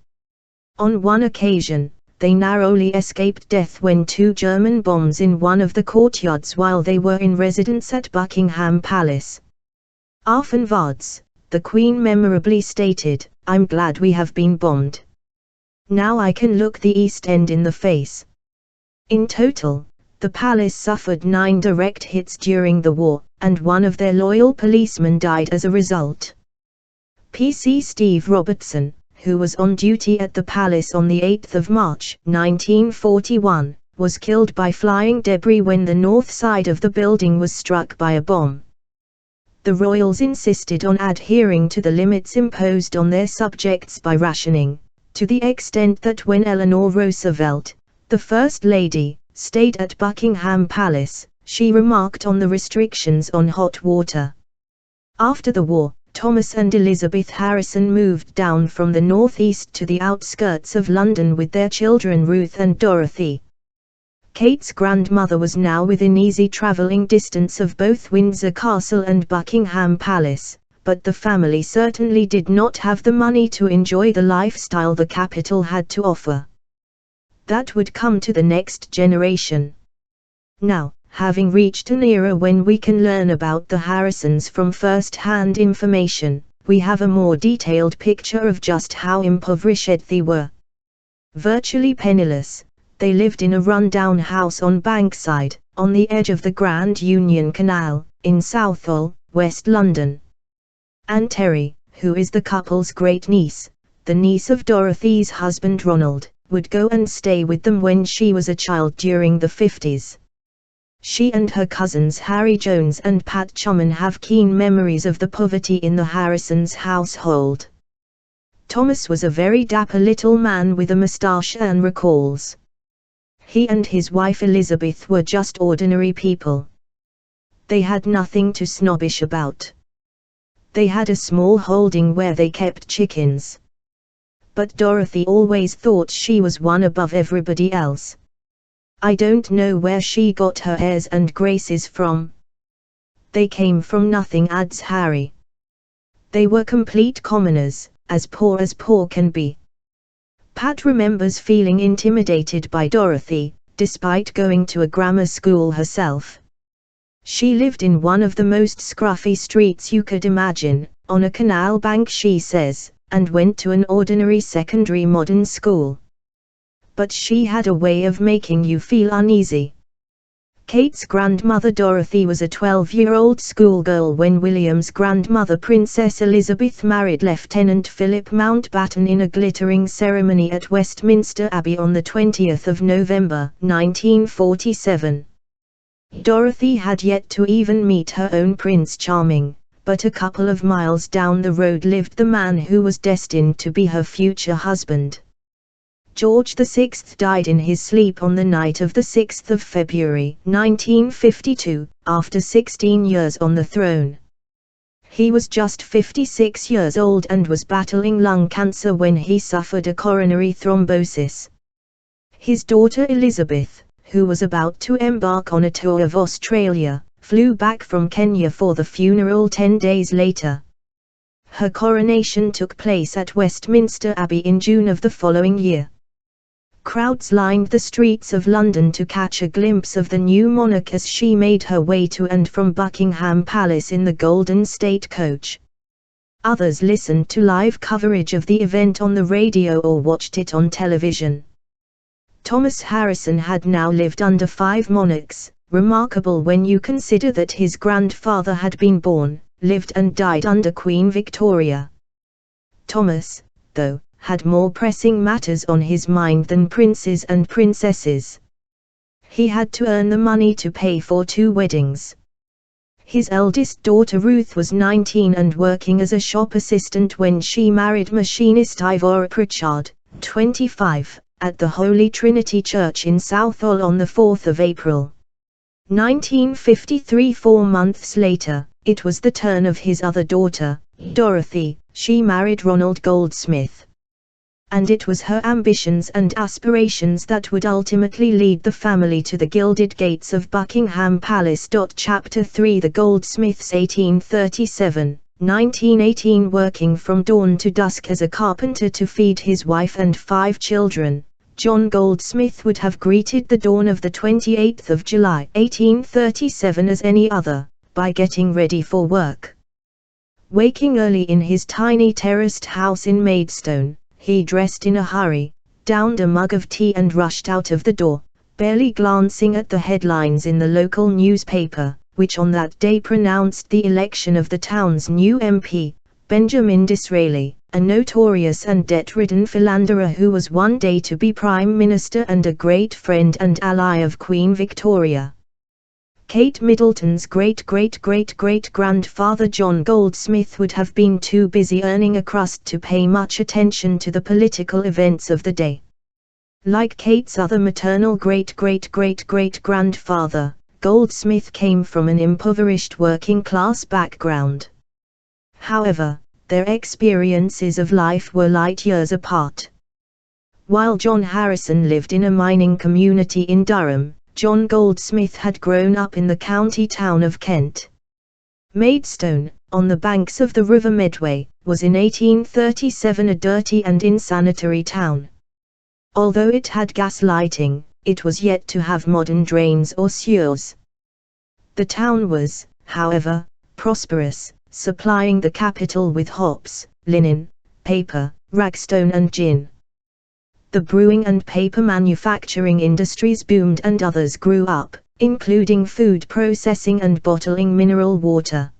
S1: On one occasion, they narrowly escaped death when 2 German bombs in one of the courtyards while they were in residence at Buckingham Palace. Aftenwards, the Queen memorably stated, "I'm glad we have been bombed. Now I can look the East End in the face." In total, the palace suffered 9 direct hits during the war, and one of their loyal policemen died as a result. PC Steve Robertson, who was on duty at the palace on the 8th of March, 1941, was killed by flying debris when the north side of the building was struck by a bomb. The royals insisted on adhering to the limits imposed on their subjects by rationing, to the extent that when Eleanor Roosevelt, the First Lady, stayed at Buckingham Palace, she remarked on the restrictions on hot water. After the war, Thomas and Elizabeth Harrison moved down from the northeast to the outskirts of London with their children Ruth and Dorothy. Kate's grandmother was now within easy travelling distance of both Windsor Castle and Buckingham Palace, but the family certainly did not have the money to enjoy the lifestyle the capital had to offer. That would come to the next generation. Now, having reached an era when we can learn about the Harrisons from first-hand information, we have a more detailed picture of just how impoverished they were. Virtually penniless, they lived in a run-down house on Bankside, on the edge of the Grand Union Canal, in Southall, West London. Anne Terry, who is the couple's great-niece, the niece of Dorothy's husband Ronald, would go and stay with them when she was a child during the 50s. She and her cousins Harry Jones and Pat Chuman have keen memories of the poverty in the Harrisons' household. Thomas was a very dapper little man with a moustache, Anne recalls. He and his wife Elizabeth were just ordinary people. They had nothing to snobbish about. They had a small holding where they kept chickens. But Dorothy always thought she was one above everybody else. I don't know where she got her airs and graces from. They came from nothing, adds Harry. They were complete commoners, as poor can be. Pat remembers feeling intimidated by Dorothy, despite going to a grammar school herself. She lived in one of the most scruffy streets you could imagine, on a canal bank, she says, and went to an ordinary secondary modern school. But she had a way of making you feel uneasy. Kate's grandmother Dorothy was a 12-year-old schoolgirl when William's grandmother Princess Elizabeth married Lieutenant Philip Mountbatten in a glittering ceremony at Westminster Abbey on the 20th of November, 1947. Dorothy had yet to even meet her own Prince Charming, but a couple of miles down the road lived the man who was destined to be her future husband. George VI died in his sleep on the night of the 6th of February, 1952, after 16 years on the throne. He was just 56 years old and was battling lung cancer when he suffered a coronary thrombosis. His daughter Elizabeth, who was about to embark on a tour of Australia, flew back from Kenya for the funeral 10 days later. Her coronation took place at Westminster Abbey in June of the following year. Crowds lined the streets of London to catch a glimpse of the new monarch as she made her way to and from Buckingham Palace in the Golden State Coach. Others listened to live coverage of the event on the radio or watched it on television. Thomas Harrison had now lived under 5 monarchs, remarkable when you consider that his grandfather had been born, lived and died under Queen Victoria. Thomas, though, had more pressing matters on his mind than princes and princesses. He had to earn the money to pay for 2 weddings. His eldest daughter Ruth was 19 and working as a shop assistant when she married machinist Ivor Pritchard, 25, at the Holy Trinity Church in Southall on the 4th of April. 1953. 4 months later, it was the turn of his other daughter, Dorothy. She married Ronald Goldsmith. And it was her ambitions and aspirations that would ultimately lead the family to the gilded gates of Buckingham Palace. Chapter 3 The Goldsmiths 1837-1918 Working from dawn to dusk as a carpenter to feed his wife and 5 children, John Goldsmith would have greeted the dawn of the 28th of July 1837 as any other, by getting ready for work. Waking early in his tiny terraced house in Maidstone, he dressed in a hurry, downed a mug of tea and rushed out of the door, barely glancing at the headlines in the local newspaper, which on that day pronounced the election of the town's new MP, Benjamin Disraeli, a notorious and debt-ridden philanderer who was one day to be Prime Minister and a great friend and ally of Queen Victoria. Kate Middleton's great-great-great-great-grandfather John Goldsmith would have been too busy earning a crust to pay much attention to the political events of the day. Like Kate's other maternal great-great-great-great-grandfather, Goldsmith came from an impoverished working-class background. However, their experiences of life were light years apart. While John Harrison lived in a mining community in Durham, John Goldsmith had grown up in the county town of Kent. Maidstone, on the banks of the River Medway, was in 1837 a dirty and insanitary town. Although it had gas lighting, it was yet to have modern drains or sewers. The town was, however, prosperous, supplying the capital with hops, linen, paper, ragstone and gin. The brewing and paper manufacturing industries boomed and others grew up, including food processing and bottling mineral water.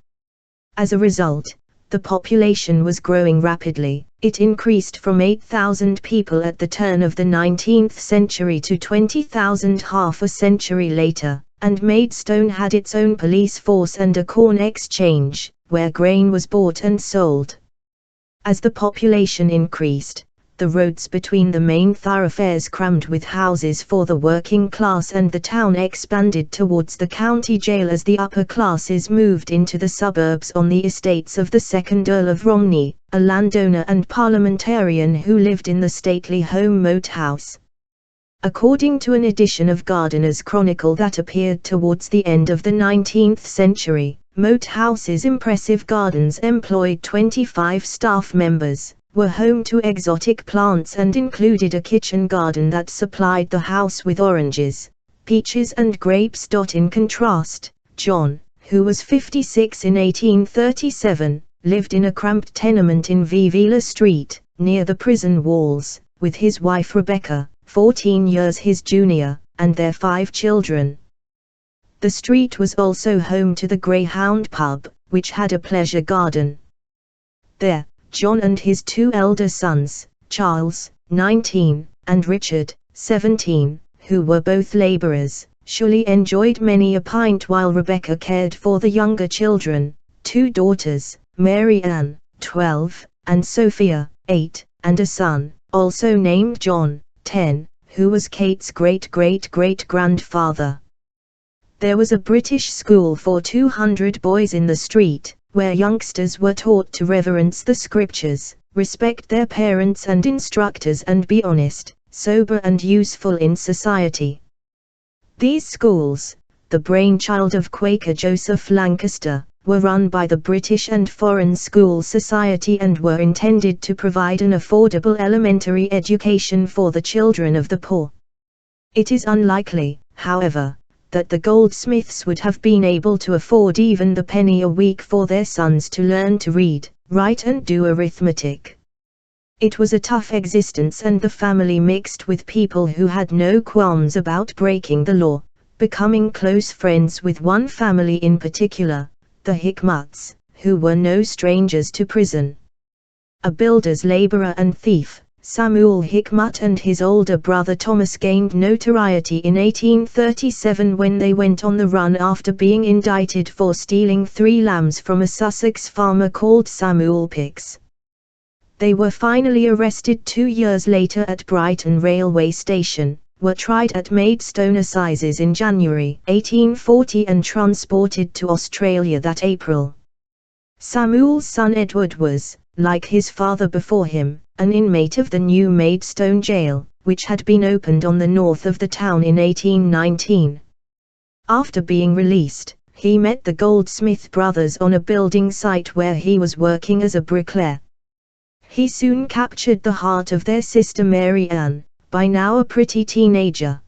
S1: As a result, the population was growing rapidly. It increased from 8,000 people at the turn of the 19th century to 20,000 half a century later, and Maidstone had its own police force and a corn exchange, where grain was bought and sold. As the population increased, the roads between the main thoroughfares crammed with houses for the working class, and the town expanded towards the county jail as the upper classes moved into the suburbs on the estates of the second Earl of Romney, a landowner and parliamentarian who lived in the stately home Moat House. According to an edition of Gardiner's Chronicle that appeared towards the end of the 19th century, Moat House's impressive gardens employed 25 staff members, were home to exotic plants, and included a kitchen garden that supplied the house with oranges, peaches and grapes. In contrast, John, who was 56 in 1837, lived in a cramped tenement in Vivilla Street, near the prison walls, with his wife Rebecca, 14 years his junior, and their 5 children. The street was also home to the Greyhound pub, which had a pleasure garden. There, John and his 2 elder sons, Charles, 19, and Richard, 17, who were both labourers, surely enjoyed many a pint while Rebecca cared for the younger children, 2 daughters, Mary Ann, 12, and Sophia, 8, and a son, also named John, 10, who was Kate's great-great-great-grandfather. There was a British school for 200 boys in the street, where youngsters were taught to reverence the scriptures, respect their parents and instructors, and be honest, sober and useful in society. These schools, the brainchild of Quaker Joseph Lancaster, were run by the British and Foreign School Society and were intended to provide an affordable elementary education for the children of the poor. It is unlikely, however, that the Goldsmiths would have been able to afford even the penny a week for their sons to learn to read, write and do arithmetic. It was a tough existence, and the family mixed with people who had no qualms about breaking the law, becoming close friends with one family in particular, the Hickmutts, who were no strangers to prison. A builder's laborer and thief, Samuel Hickmut, and his older brother Thomas gained notoriety in 1837 when they went on the run after being indicted for stealing 3 lambs from a Sussex farmer called Samuel Picks. They were finally arrested 2 years later at Brighton railway station, were tried at Maidstone Assizes in January 1840 and transported to Australia that April. Samuel's son Edward was, like his father before him, an inmate of the new Maidstone jail, which had been opened on the north of the town in 1819. After being released, he met the Goldsmith brothers on a building site where he was working as a bricklayer. He soon captured the heart of their sister Mary Ann, by now a pretty teenager.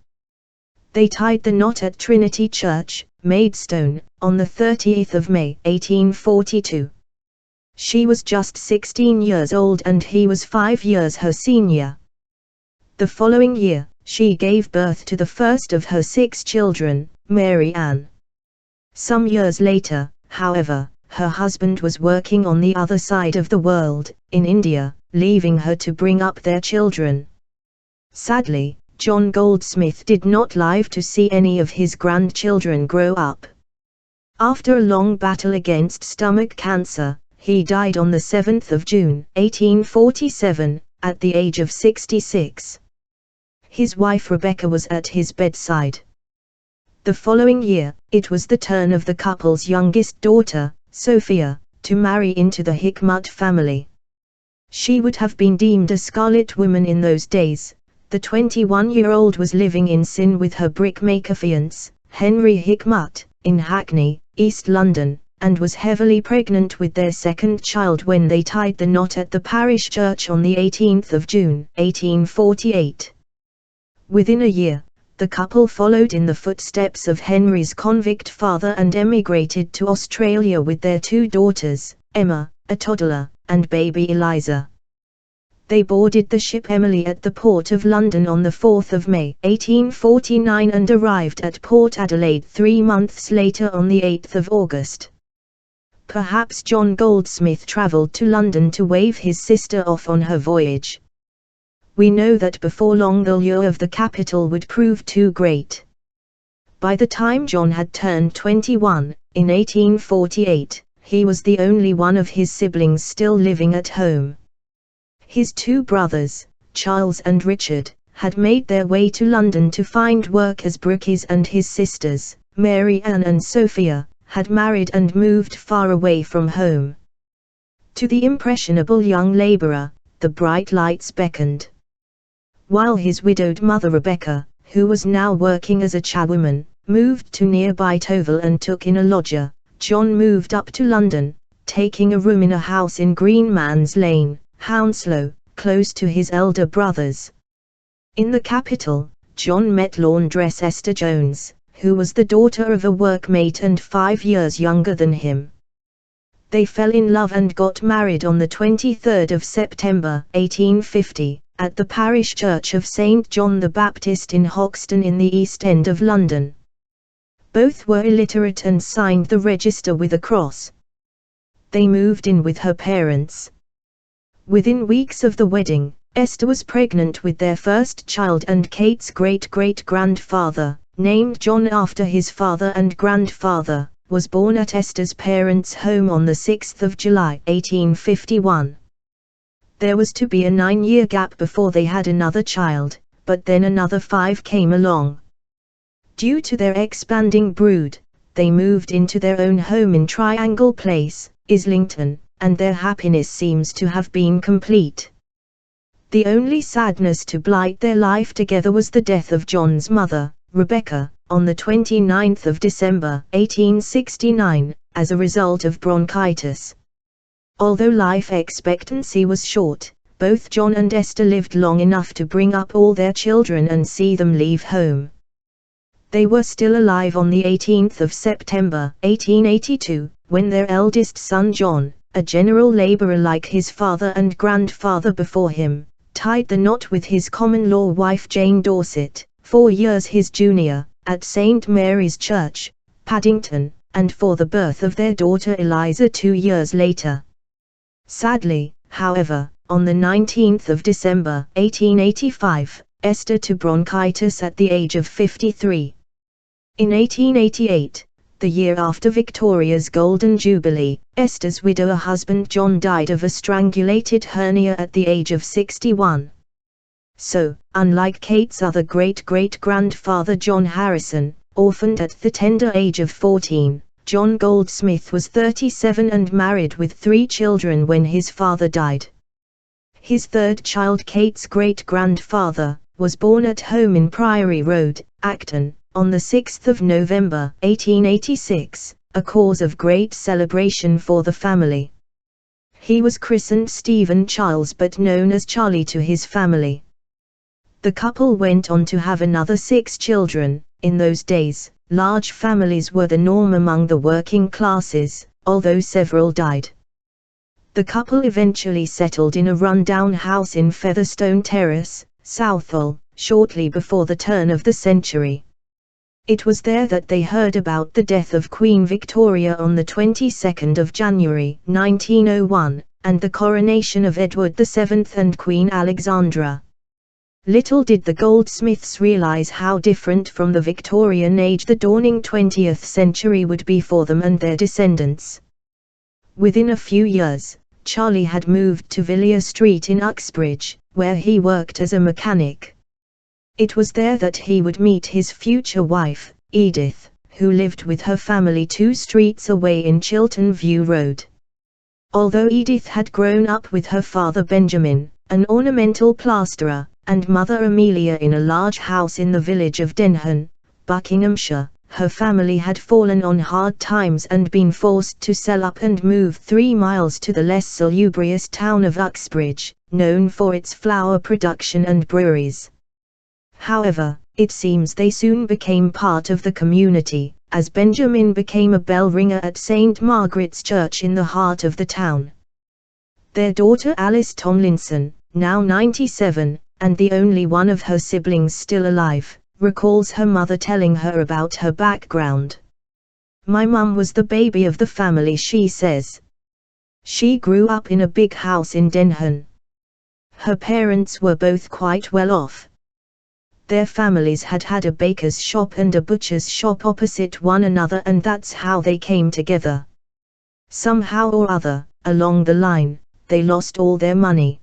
S1: They tied the knot at Trinity Church, Maidstone, on the 30th of May 1842. She was just 16 years old and he was 5 years her senior. The following year, she gave birth to the first of her 6 children, Mary Ann. Some years later, however, her husband was working on the other side of the world, in India, leaving her to bring up their children. Sadly, John Goldsmith did not live to see any of his grandchildren grow up. After a long battle against stomach cancer, he died on the 7th of June, 1847, at the age of 66. His wife Rebecca was at his bedside. The following year, it was the turn of the couple's youngest daughter, Sophia, to marry into the Hickmut family. She would have been deemed a scarlet woman in those days. The 21-year-old was living in sin with her brickmaker fiance, Henry Hickmut, in Hackney, East London, and was heavily pregnant with their second child when they tied the knot at the parish church on the 18th of June, 1848. Within a year, the couple followed in the footsteps of Henry's convict father and emigrated to Australia with their 2 daughters, Emma, a toddler, and baby Eliza. They boarded the ship Emily at the port of London on the 4th of May 1849 and arrived at Port Adelaide 3 months later on the 8th of August. Perhaps John Goldsmith travelled to London to wave his sister off on her voyage. We know that before long the lure of the capital would prove too great. By the time John had turned 21, in 1848, he was the only one of his siblings still living at home. His two brothers, Charles and Richard, had made their way to London to find work as brookies, and his sisters, Mary Ann and Sophia, had married and moved far away from home. To the impressionable young labourer, the bright lights beckoned. While his widowed mother Rebecca, who was now working as a charwoman, moved to nearby Toval and took in a lodger, John moved up to London, taking a room in a house in Greenman's Lane, Hounslow, close to his elder brothers. In the capital, John met laundress Esther Jones, who was the daughter of a workmate and 5 years younger than him. They fell in love and got married on the 23rd of September 1850, at the parish church of St. John the Baptist in Hoxton in the East End of London. Both were illiterate and signed the register with a cross. They moved in with her parents. Within weeks of the wedding, Esther was pregnant with their first child, and Kate's great-great-grandfather, named John after his father and grandfather, was born at Esther's parents' home on the 6th of July 1851. There was to be a 9-year gap before they had another child, but then another 5 came along. Due to their expanding brood, they moved into their own home in Triangle Place, Islington, and their happiness seems to have been complete. The only sadness to blight their life together was the death of John's mother, Rebecca, on the 29th of December 1869, as a result of bronchitis. Although life expectancy was short, both John and Esther lived long enough to bring up all their children and see them leave home. They were still alive on the 18th of September 1882, when their eldest son John, a general labourer like his father and grandfather before him, tied the knot with his common-law wife Jane Dorset, 4 years his junior, at St. Mary's Church, Paddington, and for the birth of their daughter Eliza 2 years later. Sadly, however, on the 19th of December 1885, Esther to bronchitis at the age of 53. In 1888, the year after Victoria's Golden Jubilee, Esther's widower husband John died of a strangulated hernia at the age of 61. So, unlike Kate's other great-great-grandfather John Harrison, orphaned at the tender age of 14, John Goldsmith was 37 and married with 3 children when his father died. His third child, Kate's great-grandfather, was born at home in Priory Road, Acton, on the 6th of November 1886, a cause of great celebration for the family. He was christened Stephen Charles but known as Charlie to his family. The couple went on to have another 6 children. In those days, large families were the norm among the working classes, although several died. The couple eventually settled in a run-down house in Featherstone Terrace, Southall, shortly before the turn of the century. It was there that they heard about the death of Queen Victoria on the 22nd of January 1901, and the coronation of Edward VII and Queen Alexandra. Little did the Goldsmiths realize how different from the Victorian age the dawning 20th century would be for them and their descendants. Within a few years, Charlie had moved to Villiers Street in Uxbridge, where he worked as a mechanic. It was there that he would meet his future wife, Edith, who lived with her family 2 streets away in Chiltern View Road. Although Edith had grown up with her father Benjamin, an ornamental plasterer, and mother Amelia in a large house in the village of Denham, Buckinghamshire, her family had fallen on hard times and been forced to sell up and move 3 miles to the less salubrious town of Uxbridge, known for its flour production and breweries. However, it seems they soon became part of the community, as Benjamin became a bell ringer at St. Margaret's Church in the heart of the town. Their daughter Alice Tomlinson, now 97, and the only one of her siblings still alive, recalls her mother telling her about her background. "My mum was the baby of the family," she says. She grew up in a big house in Denham. Her parents were both quite well off. Their families had had a baker's shop and a butcher's shop opposite one another, and that's how they came together. Somehow or other, along the line, they lost all their money.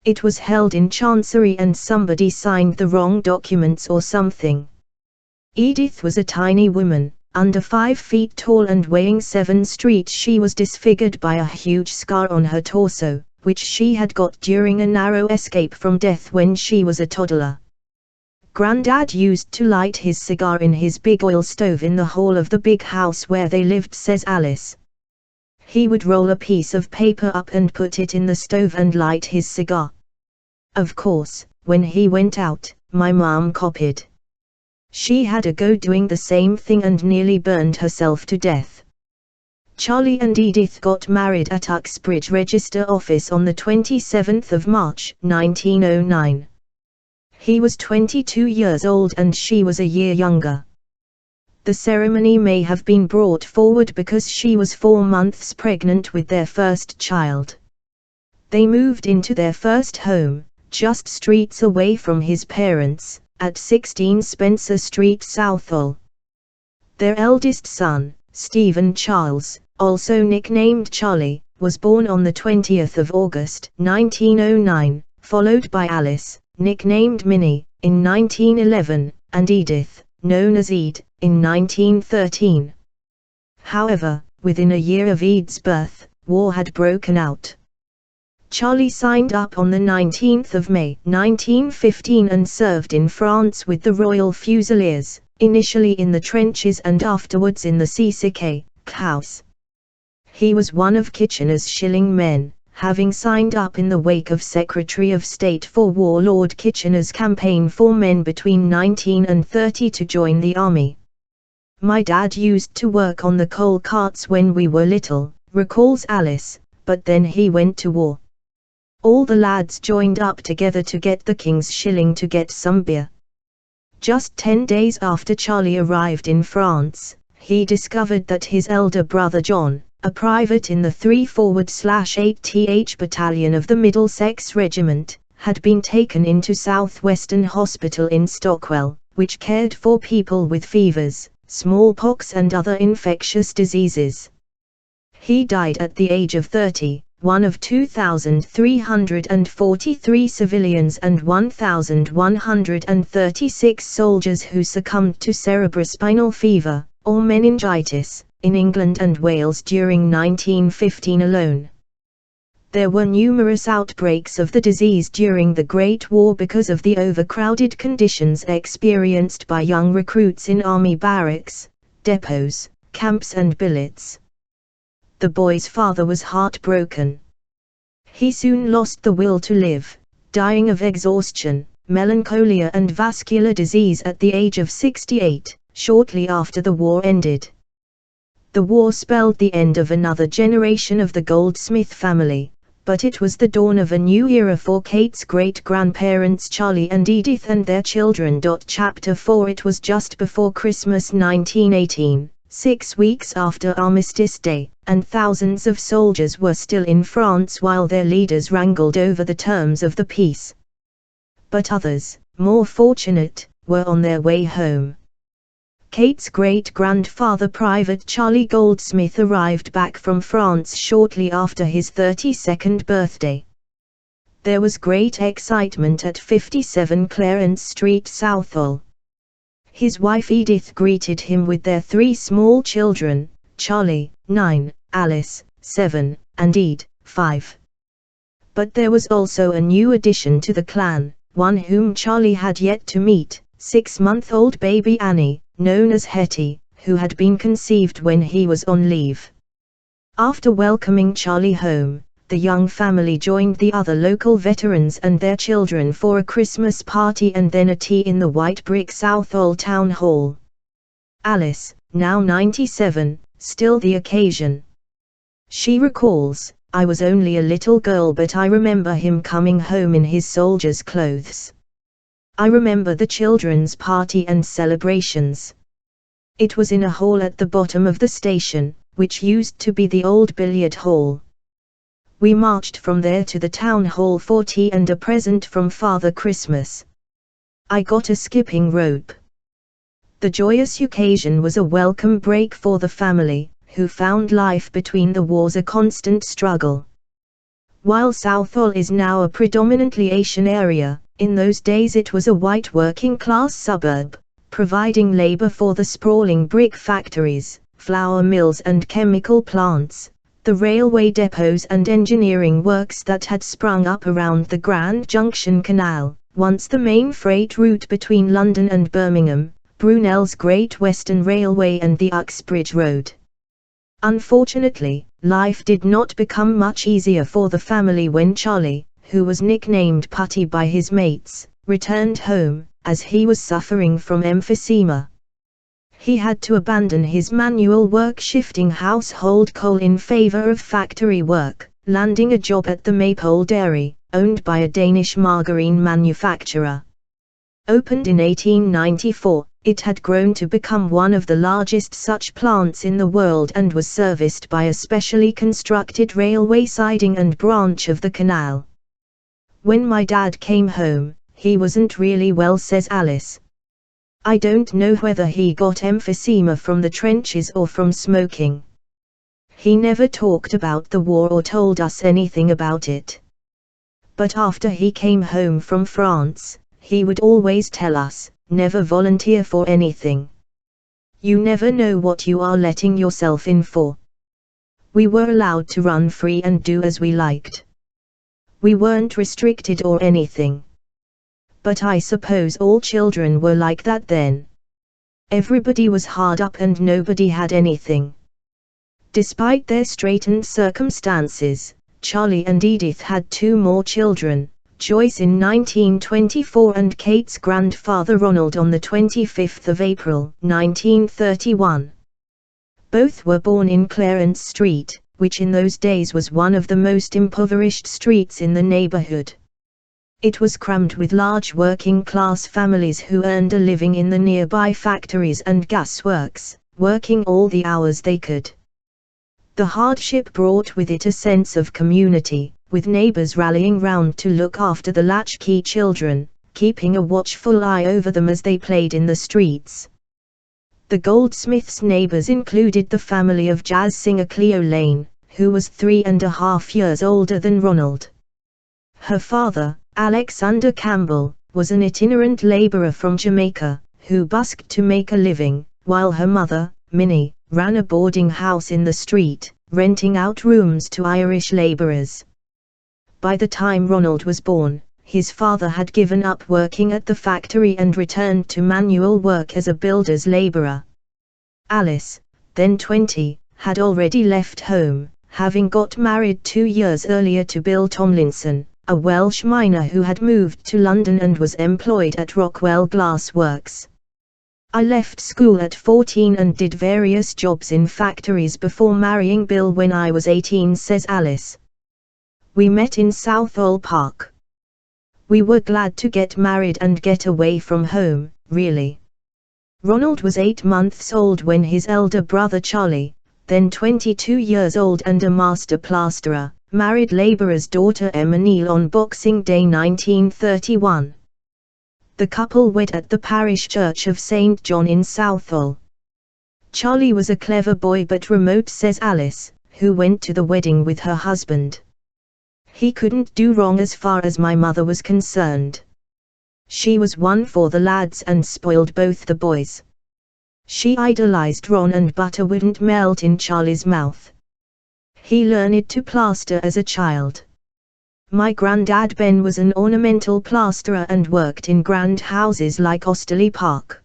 S1: It was held in Chancery and somebody signed the wrong documents or something. Edith was a tiny woman, under 5 feet tall and weighing 7 st. She was disfigured by a huge scar on her torso, which she had got during a narrow escape from death when she was a toddler. Grandad used to light his cigar in his big oil stove in the hall of the big house where they lived, says Alice. He would roll a piece of paper up and put it in the stove and light his cigar. Of course, when he went out, my mom copied. She had a go doing the same thing and nearly burned herself to death. Charlie and Edith got married at Uxbridge Register Office on the 27th of March, 1909. He was 22 years old and she was a year younger. The ceremony may have been brought forward because she was 4 months pregnant with their first child. They moved into their first home, just streets away from his parents, at 16 Spencer Street, Southall. Their eldest son, Stephen Charles, also nicknamed Charlie, was born on the 20th of August, 1909, followed by Alice, nicknamed Minnie, in 1911, and Edith, known as Ed, in 1913. However, within a year of Ed's birth, war had broken out. Charlie signed up on the 19th of May, 1915 and served in France with the Royal Fusiliers, initially in the trenches and afterwards in the CCK house. He was one of Kitchener's shilling men, having signed up in the wake of Secretary of State for War Lord Kitchener's campaign for men between 19 and 30 to join the army. "My dad used to work on the coal carts when we were little," recalls Alice, "but then he went to war. All the lads joined up together to get the King's shilling to get some beer." Just 10 days after Charlie arrived in France, he discovered that his elder brother John, a private in the 3/8th Battalion of the Middlesex Regiment, had been taken into Southwestern Hospital in Stockwell, which cared for people with fevers, smallpox and other infectious diseases. He died at the age of 30, one of 2,343 civilians and 1,136 soldiers who succumbed to cerebrospinal fever, or meningitis, in England and Wales during 1915 alone. There were numerous outbreaks of the disease during the Great War because of the overcrowded conditions experienced by young recruits in army barracks, depots, camps and billets. The boy's father was heartbroken. He soon lost the will to live, dying of exhaustion, melancholia and vascular disease at the age of 68, shortly after the war ended. The war spelled the end of another generation of the Goldsmith family, but it was the dawn of a new era for Kate's great-grandparents Charlie and Edith and their children. Chapter 4 It was just before Christmas 1918, 6 weeks after Armistice Day, and thousands of soldiers were still in France while their leaders wrangled over the terms of the peace. But others, more fortunate, were on their way home. Kate's great-grandfather Private Charlie Goldsmith arrived back from France shortly after his 32nd birthday. There was great excitement at 57 Clarence Street, Southall. His wife Edith greeted him with their 3 small children, Charlie, 9, Alice, 7, and Ed, 5. But there was also a new addition to the clan, one whom Charlie had yet to meet, 6-month-old baby Annie, known as Hetty, who had been conceived when he was on leave. After welcoming Charlie home, the young family joined the other local veterans and their children for a Christmas party and then a tea in the white brick Southall Town Hall. Alice, now 97, still the occasion. She recalls, I was only a little girl, but I remember him coming home in his soldier's clothes. I remember the children's party and celebrations. It was in a hall at the bottom of the station, which used to be the old billiard hall. We marched from there to the town hall for tea and a present from Father Christmas. I got a skipping rope. The joyous occasion was a welcome break for the family, who found life between the wars a constant struggle. While Southall is now a predominantly Asian area, in those days it was a white working-class suburb, providing labor for the sprawling brick factories, flour mills and chemical plants, the railway depots and engineering works that had sprung up around the Grand Junction Canal, once the main freight route between London and Birmingham, Brunel's Great Western Railway and the Uxbridge Road. Unfortunately, life did not become much easier for the family when Charlie, who was nicknamed Putty by his mates, returned home, as he was suffering from emphysema. He had to abandon his manual work shifting household coal in favor of factory work, landing a job at the Maypole Dairy, owned by a Danish margarine manufacturer. Opened in 1894, it had grown to become one of the largest such plants in the world and was serviced by a specially constructed railway siding and branch of the canal. When my dad came home, he wasn't really well, says Alice. I don't know whether he got emphysema from the trenches or from smoking. He never talked about the war or told us anything about it. But after he came home from France, he would always tell us, never volunteer for anything. You never know what you are letting yourself in for. We were allowed to run free and do as we liked. We weren't restricted or anything. But I suppose all children were like that then. Everybody was hard up and nobody had anything. Despite their straitened circumstances, Charlie and Edith had 2 more children, Joyce in 1924 and Kate's grandfather Ronald on the 25th of April, 1931. Both were born in Clarence Street, which in those days was one of the most impoverished streets in the neighborhood. It was crammed with large working-class families who earned a living in the nearby factories and gasworks, working all the hours they could. The hardship brought with it a sense of community, with neighbors rallying round to look after the latchkey children, keeping a watchful eye over them as they played in the streets. The Goldsmiths' neighbors included the family of jazz singer Cleo Lane, who was 3.5 years older than Ronald. Her father, Alexander Campbell, was an itinerant laborer from Jamaica, who busked to make a living, while her mother, Minnie, ran a boarding house in the street, renting out rooms to Irish laborers. By the time Ronald was born, his father had given up working at the factory and returned to manual work as a builder's laborer. Alice, then 20, had already left home, having got married 2 years earlier to Bill Tomlinson, a Welsh miner who had moved to London and was employed at Rockwell Glass Works. I left school at 14 and did various jobs in factories before marrying Bill when I was 18, says Alice. We met in Southall Park. We were glad to get married and get away from home, really. Ronald was 8 months old when his elder brother Charlie, then 22 years old and a master plasterer, married laborer's daughter Emma Neal on Boxing Day 1931. The couple wed at the parish church of St. John in Southall. Charlie was a clever boy but remote, says Alice, who went to the wedding with her husband. He couldn't do wrong as far as my mother was concerned. She was one for the lads and spoiled both the boys. She idolized Ron and butter wouldn't melt in Charlie's mouth. He learned to plaster as a child. My granddad Ben was an ornamental plasterer and worked in grand houses like Osterley Park.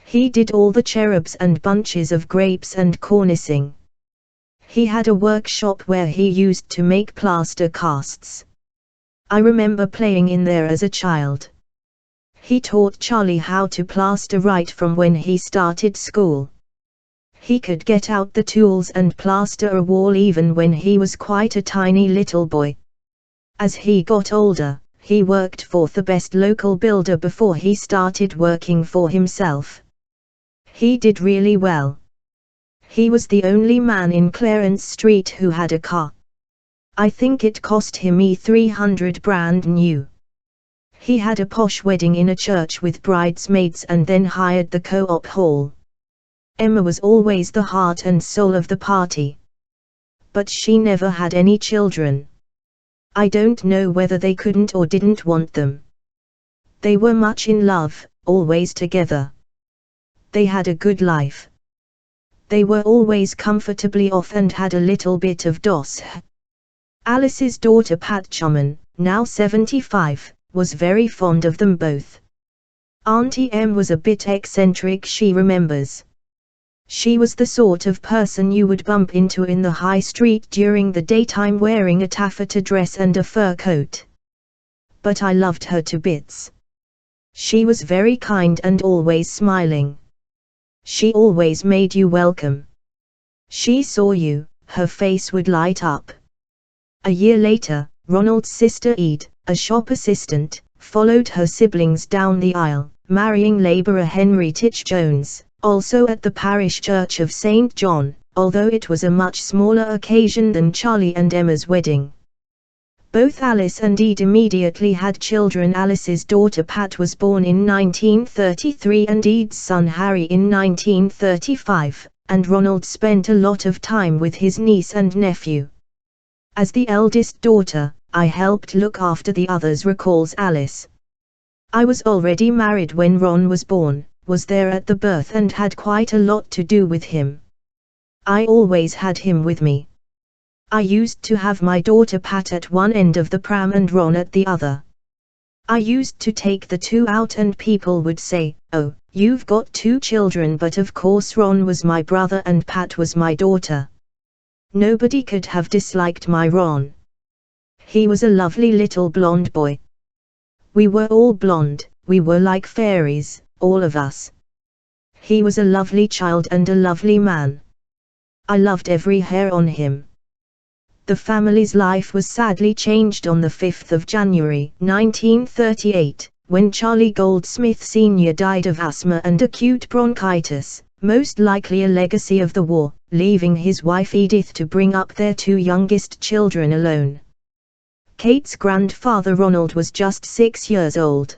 S1: He did all the cherubs and bunches of grapes and cornicing. He had a workshop where he used to make plaster casts. I remember playing in there as a child. He taught Charlie how to plaster right from when he started school. He could get out the tools and plaster a wall even when he was quite a tiny little boy. As he got older, he worked for the best local builder before he started working for himself. He did really well. He was the only man in Clarence Street who had a car. I think it cost him $300 brand new. He had a posh wedding in a church with bridesmaids and then hired the Co-op hall. Emma was always the heart and soul of the party. But she never had any children. I don't know whether they couldn't or didn't want them. They were much in love, always together. They had a good life. They were always comfortably off and had a little bit of dos. Alice's daughter Pat Chuman, now 75, was very fond of them both. Auntie Em was a bit eccentric, she remembers. She was the sort of person you would bump into in the high street during the daytime wearing a taffeta dress and a fur coat. But I loved her to bits. She was very kind and always smiling. She always made you welcome. She saw you, her face would light up. A year later, Ronald's sister Ede, a shop assistant, followed her siblings down the aisle, marrying labourer Henry Titch Jones, also at the parish church of St. John, although it was a much smaller occasion than Charlie and Emma's wedding. Both Alice and Ede immediately had children. Alice's daughter Pat was born in 1933 and Ede's son Harry in 1935, and Ronald spent a lot of time with his niece and nephew. As the eldest daughter, I helped look after the others, recalls Alice. I was already married when Ron was born, was there at the birth and had quite a lot to do with him. I always had him with me. I used to have my daughter Pat at one end of the pram and Ron at the other. I used to take the two out and people would say, "Oh, you've got two children," but of course Ron was my brother and Pat was my daughter. Nobody could have disliked my Ron. He was a lovely little blonde boy. We were all blonde, we were like fairies, all of us. He was a lovely child and a lovely man. I loved every hair on him. The family's life was sadly changed on the 5th of January, 1938, when Charlie Goldsmith Sr. died of asthma and acute bronchitis, most likely a legacy of the war, leaving his wife Edith to bring up their two youngest children alone. Kate's grandfather Ronald was just 6 years old.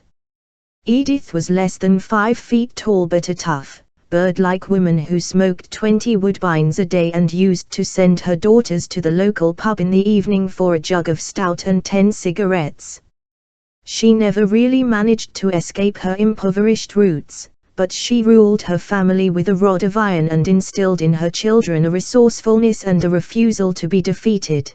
S1: Edith was less than 5 feet tall but a tough, bird-like woman who smoked 20 woodbines a day and used to send her daughters to the local pub in the evening for a jug of stout and 10 cigarettes. She never really managed to escape her impoverished roots, but she ruled her family with a rod of iron and instilled in her children a resourcefulness and a refusal to be defeated.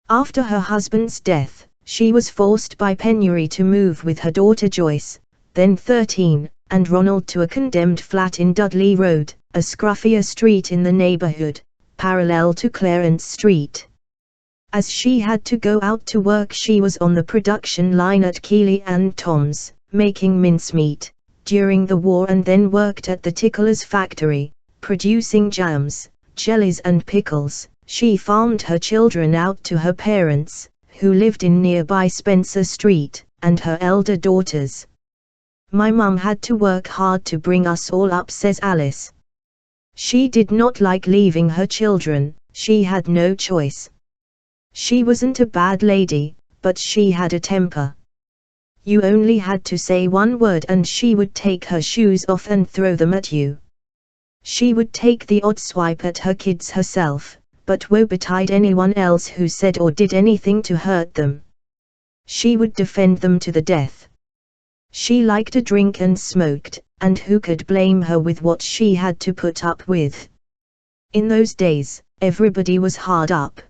S1: After her husband's death, she was forced by penury to move with her daughter Joyce, then 13, and Ronald to a condemned flat in Dudley Road, a scruffier street in the neighborhood, parallel to Clarence Street. As she had to go out to work, she was on the production line at Keeley and Tom's, making mincemeat, during the war, and then worked at the Tickler's factory, producing jams, jellies and pickles. She farmed her children out to her parents, who lived in nearby Spencer Street, and her elder daughters. "My mum had to work hard to bring us all up," says Alice. She did not like leaving her children, she had no choice. She wasn't a bad lady, but she had a temper. You only had to say one word and she would take her shoes off and throw them at you. She would take the odd swipe at her kids herself, but woe betide anyone else who said or did anything to hurt them. She would defend them to the death. She liked to drink and smoked, and who could blame her with what she had to put up with? In those days, everybody was hard up.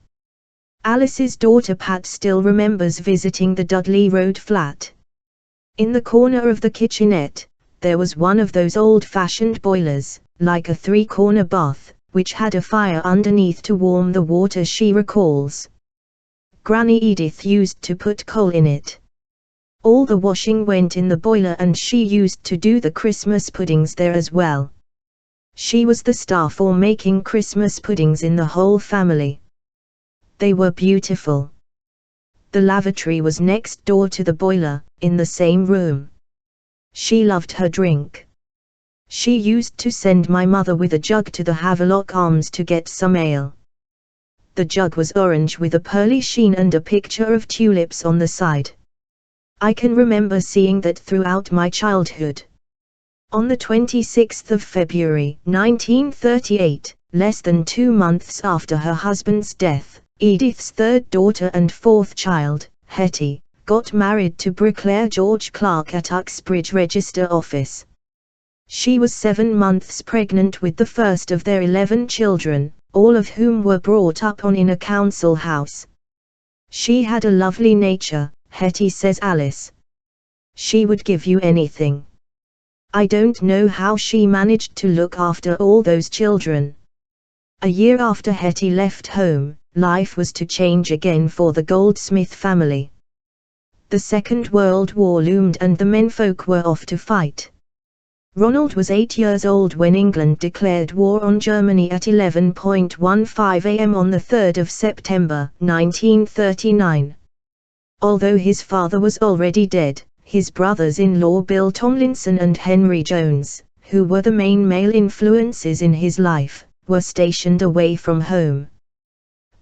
S1: Alice's daughter Pat still remembers visiting the Dudley Road flat. In the corner of the kitchenette, there was one of those old-fashioned boilers, like a three-corner bath, which had a fire underneath to warm the water, she recalls. Granny Edith used to put coal in it. All the washing went in the boiler and she used to do the Christmas puddings there as well. She was the star for making Christmas puddings in the whole family. They were beautiful. The lavatory was next door to the boiler, in the same room. She loved her drink. She used to send my mother with a jug to the Havelock Arms to get some ale. The jug was orange with a pearly sheen and a picture of tulips on the side. I can remember seeing that throughout my childhood. On the 26th of February 1938, less than 2 months after her husband's death, Edith's third daughter and fourth child, Hetty, got married to Bricklayer George Clark at Uxbridge Register Office. She was 7 months pregnant with the first of their 11 children, all of whom were brought up in a council house. She had a lovely nature, Hetty says Alice. She would give you anything. I don't know how she managed to look after all those children. A year after Hetty left home, life was to change again for the Goldsmith family. The Second World War loomed and the menfolk were off to fight. Ronald was 8 years old when England declared war on Germany at 11:15 am on the 3rd of September 1939. Although his father was already dead, his brothers-in-law Bill Tomlinson and Henry Jones, who were the main male influences in his life, were stationed away from home.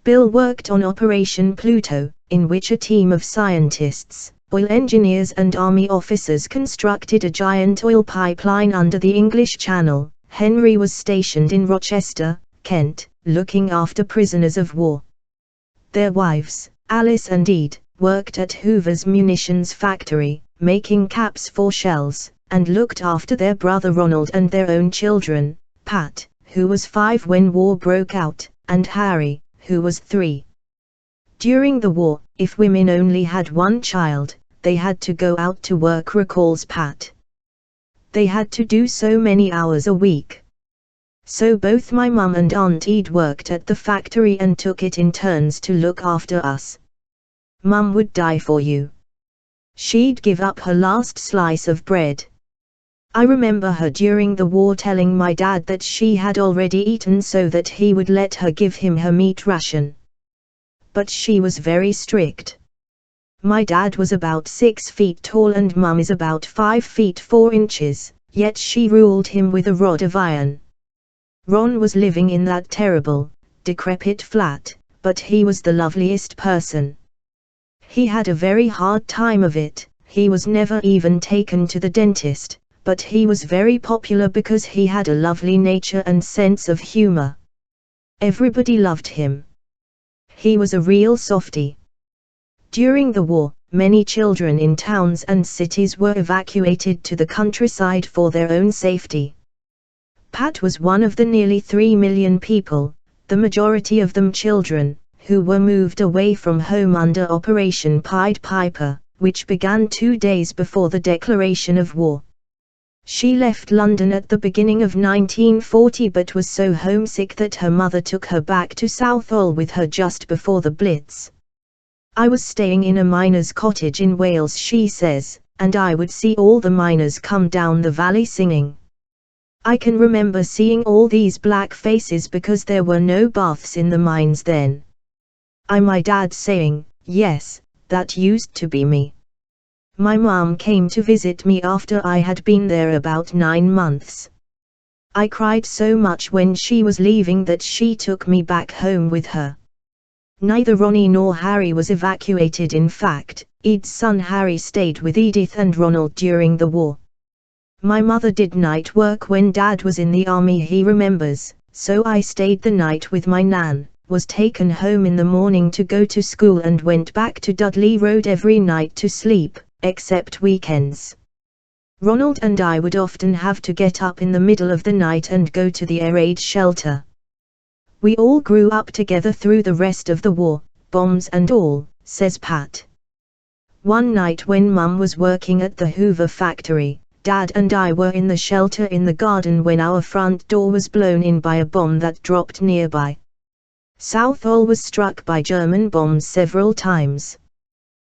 S1: Bill worked on Operation Pluto, in which a team of scientists, oil engineers and army officers constructed a giant oil pipeline under the English Channel. Henry was stationed in Rochester, Kent, looking after prisoners of war. Their wives, Alice and Ede, worked at Hoover's munitions factory, making caps for shells, and looked after their brother Ronald and their own children, Pat, who was 5 when war broke out, and Harry, who was 3. During the war, if women only had one child, they had to go out to work, recalls Pat. They had to do so many hours a week. So both my mum and Aunt Ede worked at the factory and took it in turns to look after us. Mum would die for you. She'd give up her last slice of bread. I remember her during the war telling my dad that she had already eaten so that he would let her give him her meat ration. But she was very strict. My dad was about 6 feet tall and Mum is about 5 feet 4 inches, yet she ruled him with a rod of iron. Ron was living in that terrible, decrepit flat, but he was the loveliest person. He had a very hard time of it. He was never even taken to the dentist, but he was very popular because he had a lovely nature and sense of humor. Everybody loved him. He was a real softie. During the war, many children in towns and cities were evacuated to the countryside for their own safety. Pat was one of the nearly 3 million people, the majority of them children, who were moved away from home under Operation Pied Piper, which began 2 days before the declaration of war. She left London at the beginning of 1940 but was so homesick that her mother took her back to Southall with her just before the Blitz. I was staying in a miner's cottage in Wales, she says, and I would see all the miners come down the valley singing. I can remember seeing all these black faces because there were no baths in the mines then. My dad saying, yes, that used to be me. My mom came to visit me after I had been there about 9 months. I cried so much when she was leaving that she took me back home with her. Neither Ronnie nor Harry was evacuated. In fact, Ede's son Harry stayed with Edith and Ronald during the war. My mother did night work when Dad was in the army, he remembers, so I stayed the night with my nan, was taken home in the morning to go to school and went back to Dudley Road every night to sleep, except weekends. Ronald and I would often have to get up in the middle of the night and go to the air raid shelter. We all grew up together through the rest of the war, bombs and all, says Pat. One night when Mum was working at the Hoover factory, Dad and I were in the shelter in the garden when our front door was blown in by a bomb that dropped nearby. Southall was struck by German bombs several times.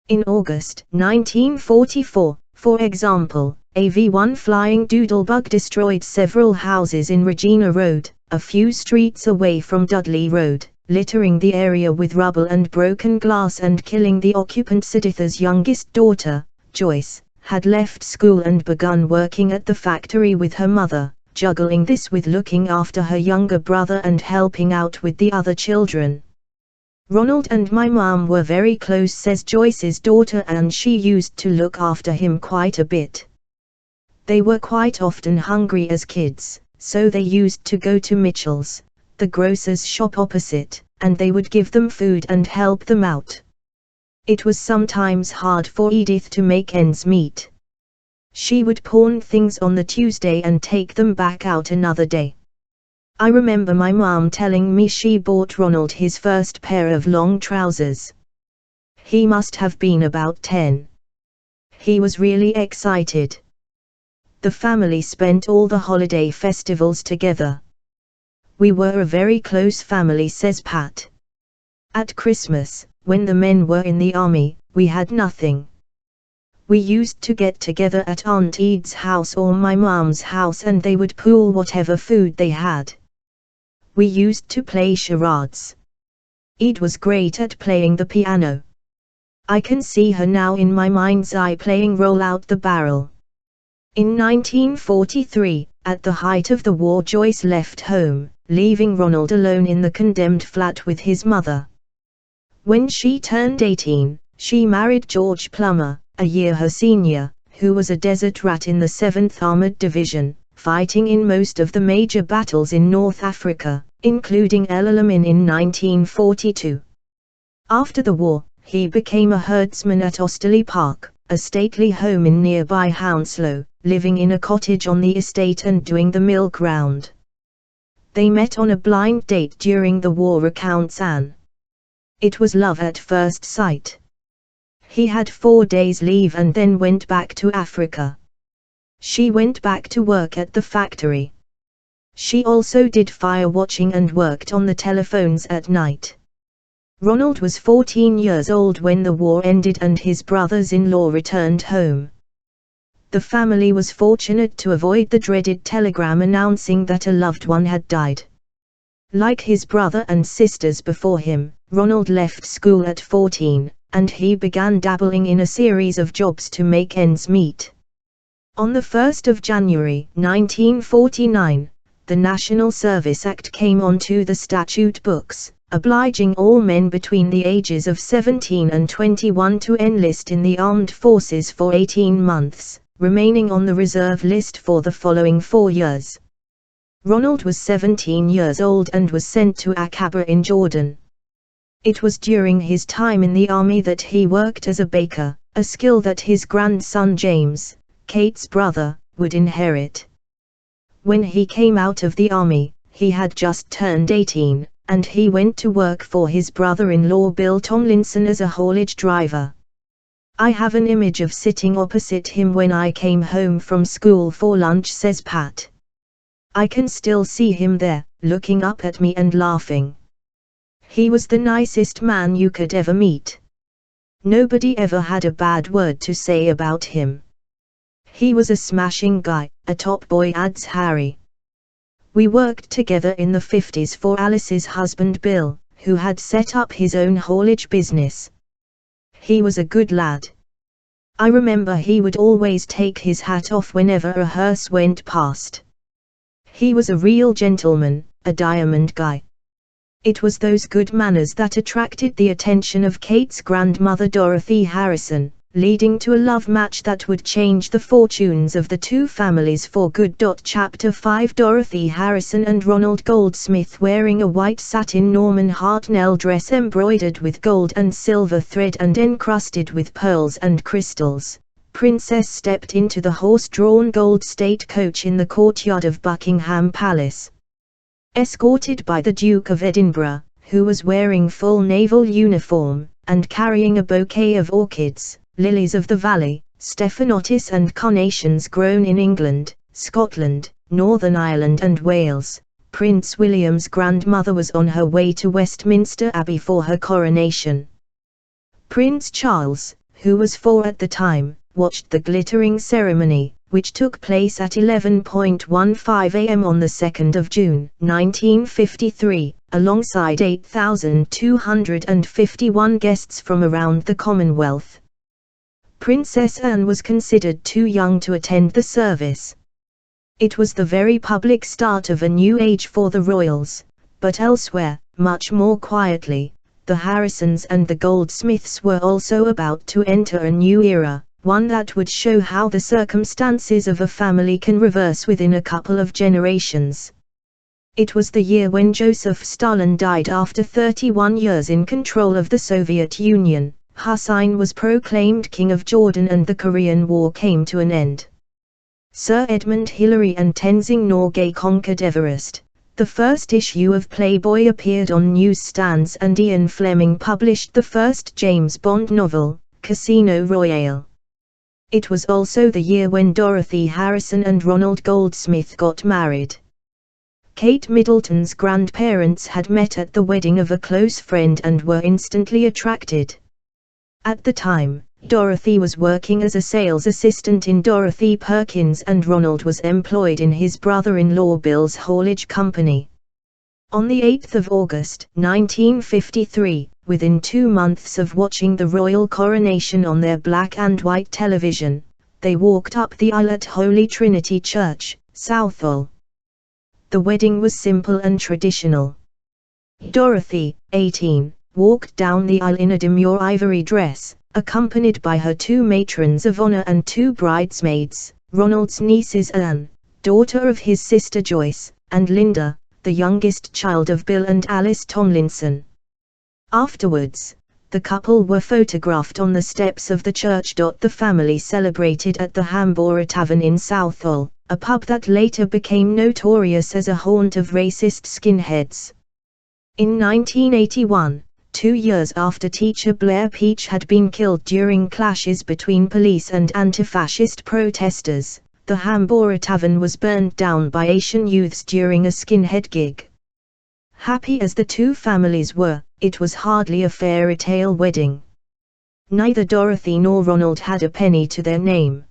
S1: In August 1944, for example, AV1 flying doodlebug destroyed several houses in Regina Road, a few streets away from Dudley Road, littering the area with rubble and broken glass and killing the occupant. Siditha's youngest daughter, Joyce, had left school and begun working at the factory with her mother, juggling this with looking after her younger brother and helping out with the other children. Ronald and my mom were very close, says Joyce's daughter, and she used to look after him quite a bit. They were quite often hungry as kids, so they used to go to Mitchell's, the grocer's shop opposite, and they would give them food and help them out. It was sometimes hard for Edith to make ends meet. She would pawn things on the Tuesday and take them back out another day. I remember my mom telling me she bought Ronald his first pair of long trousers. He must have been about 10. He was really excited. The family spent all the holiday festivals together. We were a very close family, says Pat. At Christmas, when the men were in the army, we had nothing. We used to get together at Aunt Ed's house or my mom's house and they would pool whatever food they had. We used to play charades. Ed was great at playing the piano. I can see her now in my mind's eye playing Roll Out the Barrel. In 1943, at the height of the war, Joyce left home, leaving Ronald alone in the condemned flat with his mother. When she turned 18, she married George Plummer, a year her senior, who was a desert rat in the 7th Armored Division, fighting in most of the major battles in North Africa, including El Alamein in 1942. After the war, he became a herdsman at Osterley Park, a stately home in nearby Hounslow, living in a cottage on the estate and doing the milk round. They met on a blind date during the war, recounts Anne. It was love at first sight. He had 4 days leave and then went back to Africa. She went back to work at the factory. She also did fire watching and worked on the telephones at night. Ronald was 14 years old when the war ended and his brothers-in-law returned home. The family was fortunate to avoid the dreaded telegram announcing that a loved one had died. Like his brother and sisters before him, Ronald left school at 14, and he began dabbling in a series of jobs to make ends meet. On the 1st of January 1949, the National Service Act came onto the statute books, obliging all men between the ages of 17 and 21 to enlist in the armed forces for 18 months, remaining on the reserve list for the following 4 years. Ronald was 17 years old and was sent to Aqaba in Jordan. It was during his time in the army that he worked as a baker, a skill that his grandson James, Kate's brother, would inherit. When he came out of the army, he had just turned 18, and he went to work for his brother-in-law Bill Tomlinson as a haulage driver. I have an image of sitting opposite him when I came home from school for lunch, says Pat. I can still see him there, looking up at me and laughing. He was the nicest man you could ever meet. Nobody ever had a bad word to say about him. He was a smashing guy, a top boy, adds Harry. We worked together in the 50s for Alice's husband Bill, who had set up his own haulage business. He was a good lad. I remember he would always take his hat off whenever a hearse went past. He was a real gentleman, a diamond guy. It was those good manners that attracted the attention of Kate's grandmother Dorothy Harrison, leading to a love match that would change the fortunes of the two families for good. Chapter 5 Dorothy Harrison and Ronald Goldsmith, wearing a white satin Norman Hartnell dress embroidered with gold and silver thread and encrusted with pearls and crystals, Princess stepped into the horse-drawn gold state coach in the courtyard of Buckingham Palace. Escorted by the Duke of Edinburgh, who was wearing full naval uniform, and carrying a bouquet of orchids, lilies of the valley, stephanotis and carnations grown in England, Scotland, Northern Ireland and Wales, Prince William's grandmother was on her way to Westminster Abbey for her coronation. Prince Charles, who was 4 at the time, watched the glittering ceremony, which took place at 11:15 a.m. on the 2nd of June, 1953, alongside 8,251 guests from around the Commonwealth. Princess Anne was considered too young to attend the service. It was the very public start of a new age for the royals, but elsewhere, much more quietly, the Harrisons and the Goldsmiths were also about to enter a new era, one that would show how the circumstances of a family can reverse within a couple of generations. It was the year when Joseph Stalin died after 31 years in control of the Soviet Union. Hussein was proclaimed King of Jordan and the Korean War came to an end. Sir Edmund Hillary and Tenzing Norgay conquered Everest. The first issue of Playboy appeared on newsstands and Ian Fleming published the first James Bond novel, Casino Royale. It was also the year when Dorothy Harrison and Ronald Goldsmith got married. Kate Middleton's grandparents had met at the wedding of a close friend and were instantly attracted. At the time, Dorothy was working as a sales assistant in Dorothy Perkins and Ronald was employed in his brother-in-law Bill's haulage company. On the 8th of August, 1953, within 2 months of watching the royal coronation on their black and white television, they walked up the aisle at Holy Trinity Church, Southall. The wedding was simple and traditional. Dorothy, 18, walked down the aisle in a demure ivory dress, accompanied by her 2 matrons of honor and 2 bridesmaids, Ronald's nieces Anne, daughter of his sister Joyce, and Linda, the youngest child of Bill and Alice Tomlinson. Afterwards, the couple were photographed on the steps of the church. The family celebrated at the Hamborough Tavern in Southall, a pub that later became notorious as a haunt of racist skinheads. In 1981, 2 years after teacher Blair Peach had been killed during clashes between police and anti-fascist protesters, the Hamborough Tavern was burned down by Asian youths during a skinhead gig. Happy as the 2 families were, it was hardly a fairy tale wedding. Neither Dorothy nor Ronald had a penny to their name.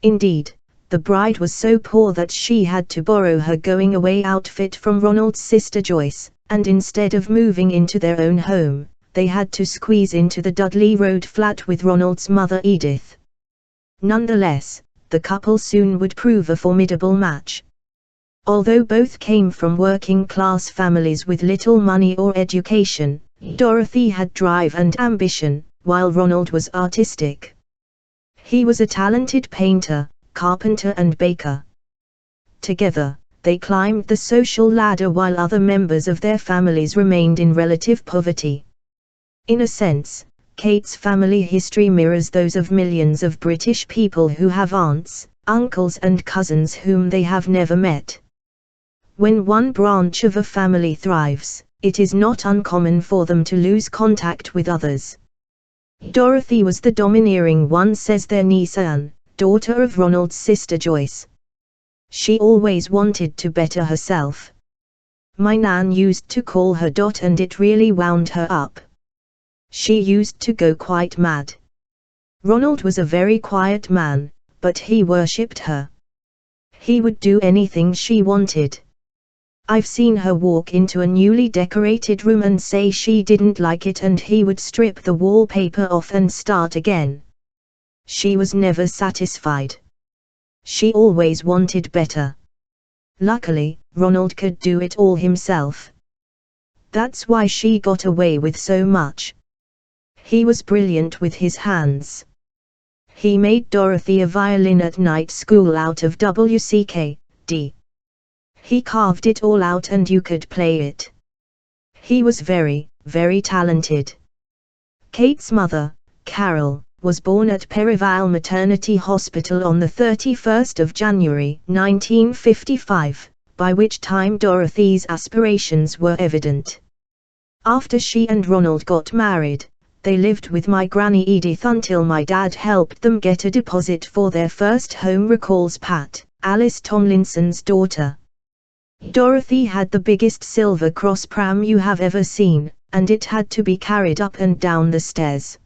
S1: Indeed, the bride was so poor that she had to borrow her going-away outfit from Ronald's sister Joyce, and instead of moving into their own home, they had to squeeze into the Dudley Road flat with Ronald's mother Edith. Nonetheless, the couple soon would prove a formidable match. Although both came from working-class families with little money or education, Dorothy had drive and ambition, while Ronald was artistic. He was a talented painter, carpenter and baker. Together, they climbed the social ladder while other members of their families remained in relative poverty. In a sense, Kate's family history mirrors those of millions of British people who have aunts, uncles and cousins whom they have never met. When one branch of a family thrives, it is not uncommon for them to lose contact with others. Dorothy was the domineering one, says their niece Anne, daughter of Ronald's sister Joyce. She always wanted to better herself. My nan used to call her Dot and it really wound her up. She used to go quite mad. Ronald was a very quiet man, but he worshipped her. He would do anything she wanted. I've seen her walk into a newly decorated room and say she didn't like it and he would strip the wallpaper off and start again. She was never satisfied. She always wanted better. Luckily, Ronald could do it all himself. That's why she got away with so much. He was brilliant with his hands. He made Dorothy a violin at night school out of WCK-D. He carved it all out and you could play it. He was very, very talented. Kate's mother, Carol, was born at Perivale Maternity Hospital on the 31st of January, 1955, by which time Dorothy's aspirations were evident. After she and Ronald got married, they lived with my granny Edith until my dad helped them get a deposit for their first home, recalls Pat, Alice Tomlinson's daughter. Dorothy had the biggest Silver Cross pram you have ever seen, and it had to be carried up and down the stairs.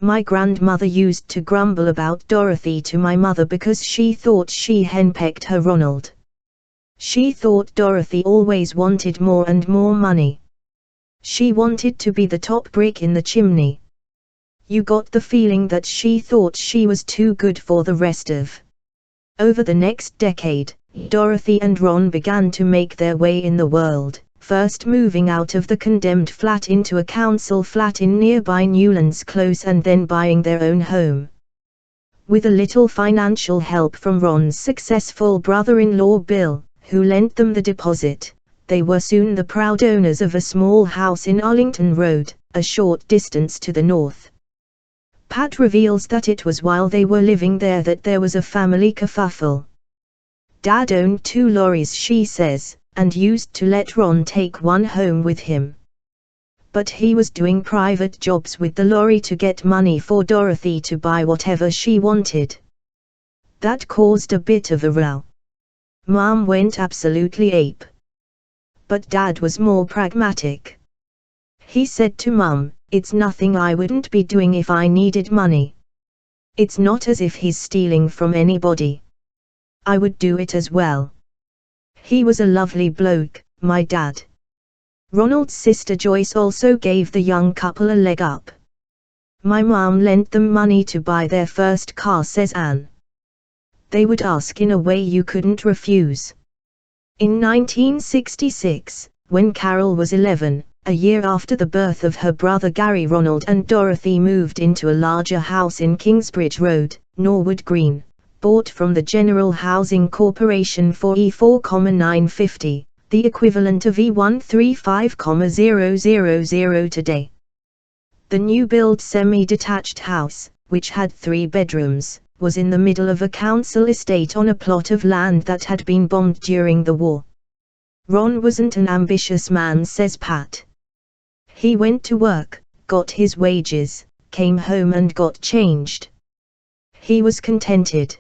S1: My grandmother used to grumble about Dorothy to my mother because she thought she henpecked her Ronald. She thought Dorothy always wanted more and more money. She wanted to be the top brick in the chimney. You got the feeling that she thought she was too good for the rest of. Over the next decade, Dorothy and Ron began to make their way in the world, first moving out of the condemned flat into a council flat in nearby Newlands Close and then buying their own home. With a little financial help from Ron's successful brother-in-law Bill, who lent them the deposit, they were soon the proud owners of a small house in Arlington Road, a short distance to the north. Pat reveals that it was while they were living there that there was a family kerfuffle. Dad owned 2 lorries, she says, and used to let Ron take one home with him. But he was doing private jobs with the lorry to get money for Dorothy to buy whatever she wanted. That caused a bit of a row. Mom went absolutely ape. But Dad was more pragmatic. He said to Mum, "It's nothing I wouldn't be doing if I needed money. It's not as if he's stealing from anybody. I would do it as well." He was a lovely bloke, my dad. Ronald's sister Joyce also gave the young couple a leg up. My mom lent them money to buy their first car, says Anne. They would ask in a way you couldn't refuse. In 1966, when Carol was 11, a year after the birth of her brother Gary, Ronald and Dorothy moved into a larger house in Kingsbridge Road, Norwood Green, bought from the General Housing Corporation for E4,950, the equivalent of E135,000 today. The new-built semi-detached house, which had 3 bedrooms, was in the middle of a council estate on a plot of land that had been bombed during the war. Ron wasn't an ambitious man, says Pat. He went to work, got his wages, came home and got changed. He was contented.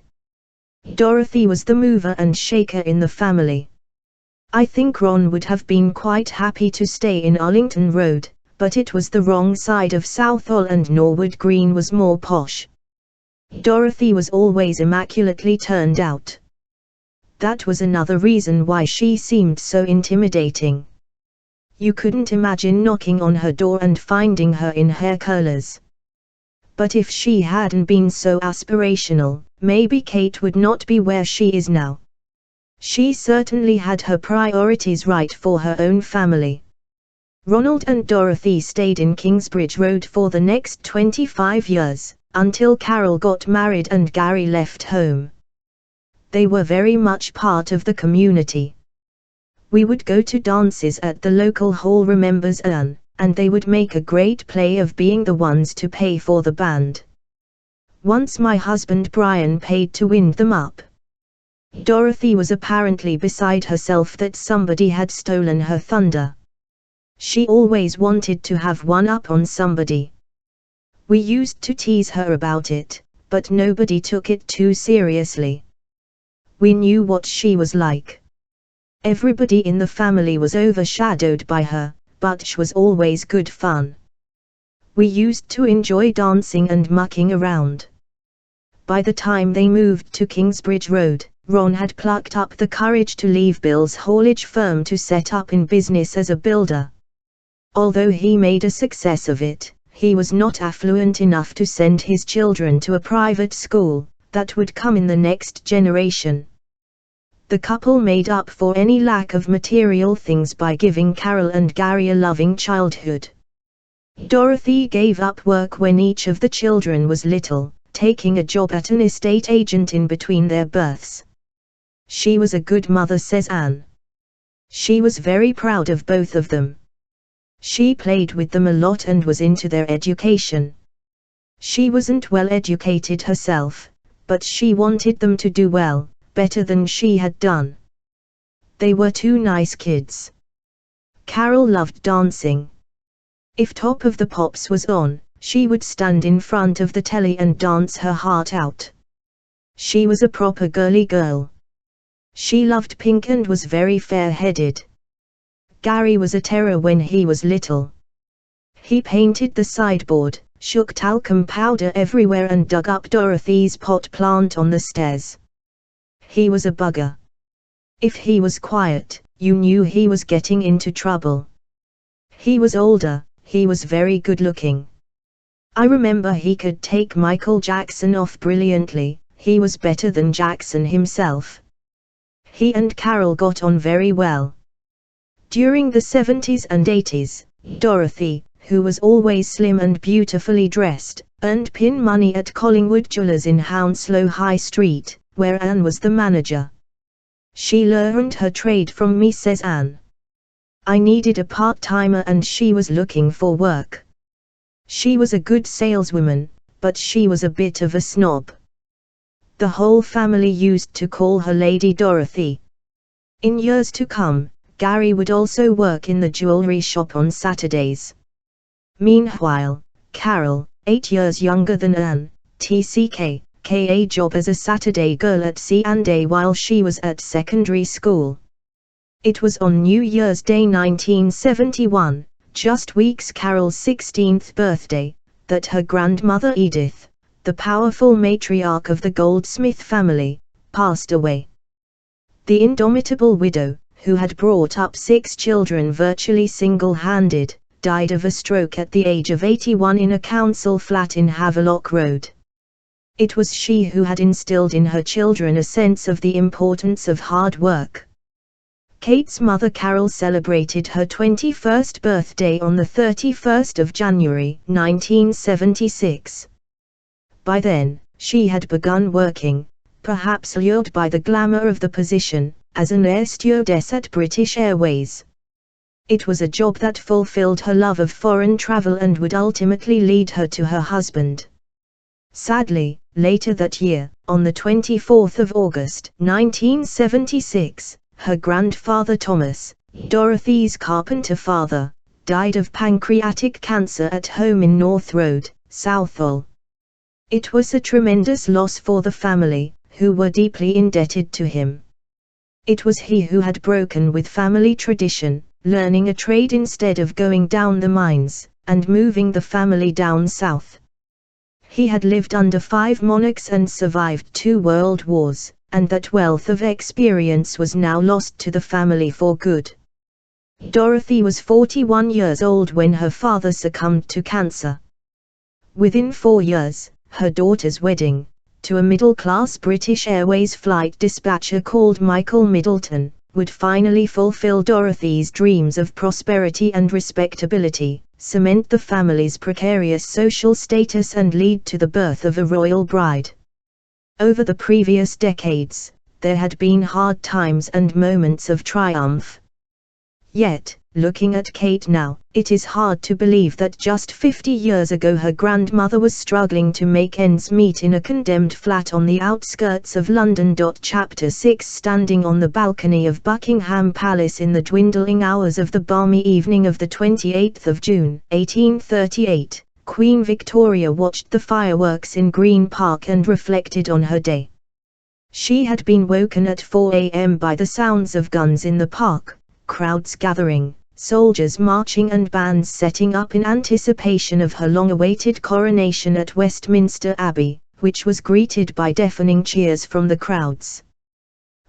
S1: Dorothy was the mover and shaker in the family. I think Ron would have been quite happy to stay in Arlington Road, but it was the wrong side of Southall and Norwood Green was more posh. Dorothy was always immaculately turned out. That was another reason why she seemed so intimidating. You couldn't imagine knocking on her door and finding her in hair curlers. But if she hadn't been so aspirational, maybe Kate would not be where she is now. She certainly had her priorities right for her own family. Ronald and Dorothy stayed in Kingsbridge Road for the next 25 years, until Carol got married and Gary left home. They were very much part of the community. We would go to dances at the local hall, remembers Anne, and they would make a great play of being the ones to pay for the band. Once my husband Brian paid to wind them up. Dorothy was apparently beside herself that somebody had stolen her thunder. She always wanted to have one up on somebody. We used to tease her about it, but nobody took it too seriously. We knew what she was like. Everybody in the family was overshadowed by her, but she was always good fun. We used to enjoy dancing and mucking around. By the time they moved to Kingsbridge Road, Ron had plucked up the courage to leave Bill's haulage firm to set up in business as a builder. Although he made a success of it, he was not affluent enough to send his children to a private school that would come in the next generation. The couple made up for any lack of material things by giving Carol and Gary a loving childhood. Dorothy gave up work when each of the children was little, taking a job at an estate agent in between their births. She was a good mother, says Anne. She was very proud of both of them. She played with them a lot and was into their education. She wasn't well educated herself, but she wanted them to do well, better than she had done. They were 2 nice kids. Carol loved dancing. If Top of the Pops was on, she would stand in front of the telly and dance her heart out. She was a proper girly girl. She loved pink and was very fair-headed. Gary was a terror when he was little. He painted the sideboard, shook talcum powder everywhere and dug up Dorothy's pot plant on the stairs. He was a bugger. If he was quiet, you knew he was getting into trouble. He was older, he was very good looking. I remember he could take Michael Jackson off brilliantly, he was better than Jackson himself. He and Carol got on very well. During the 70s and 80s, Dorothy, who was always slim and beautifully dressed, earned pin money at Collingwood Jewellers in Hounslow High Street, where Anne was the manager. She learned her trade from me, says Anne. I needed a part-timer and she was looking for work. She was a good saleswoman, but she was a bit of a snob. The whole family used to call her Lady Dorothy. In years to come, Gary would also work in the jewelry shop on Saturdays. Meanwhile, Carol, 8 years younger than Anne, took a job as a Saturday girl at C&A while she was at secondary school. It was on New Year's Day 1971, just weeks Carol's 16th birthday, that her grandmother Edith, the powerful matriarch of the Goldsmith family, passed away. The indomitable widow, who had brought up 6 children virtually single-handed, died of a stroke at the age of 81 in a council flat in Havelock Road. It was she who had instilled in her children a sense of the importance of hard work. Kate's mother Carol celebrated her 21st birthday on the 31st of January, 1976. By then, she had begun working, perhaps lured by the glamour of the position, as an air stewardess at British Airways. It was a job that fulfilled her love of foreign travel and would ultimately lead her to her husband. Sadly, later that year, on the 24th of August, 1976, her grandfather Thomas, Dorothy's carpenter father, died of pancreatic cancer at home in North Road, Southall. It was a tremendous loss for the family, who were deeply indebted to him. It was he who had broken with family tradition, learning a trade instead of going down the mines, and moving the family down south. He had lived under 5 monarchs and survived 2 world wars, and that wealth of experience was now lost to the family for good. Dorothy was 41 years old when her father succumbed to cancer. Within 4 years, her daughter's wedding, to a middle-class British Airways flight dispatcher called Michael Middleton, would finally fulfill Dorothy's dreams of prosperity and respectability, cement the family's precarious social status and lead to the birth of a royal bride. Over the previous decades, there had been hard times and moments of triumph. Yet, looking at Kate now, it is hard to believe that just 50 years ago her grandmother was struggling to make ends meet in a condemned flat on the outskirts of London. Chapter 6 Standing on the balcony of Buckingham Palace in the dwindling hours of the balmy evening of the 28th of June, 1838, Queen Victoria watched the fireworks in Green Park and reflected on her day. She had been woken at 4 a.m. by the sounds of guns in the park, crowds gathering, soldiers marching and bands setting up in anticipation of her long-awaited coronation at Westminster Abbey, which was greeted by deafening cheers from the crowds.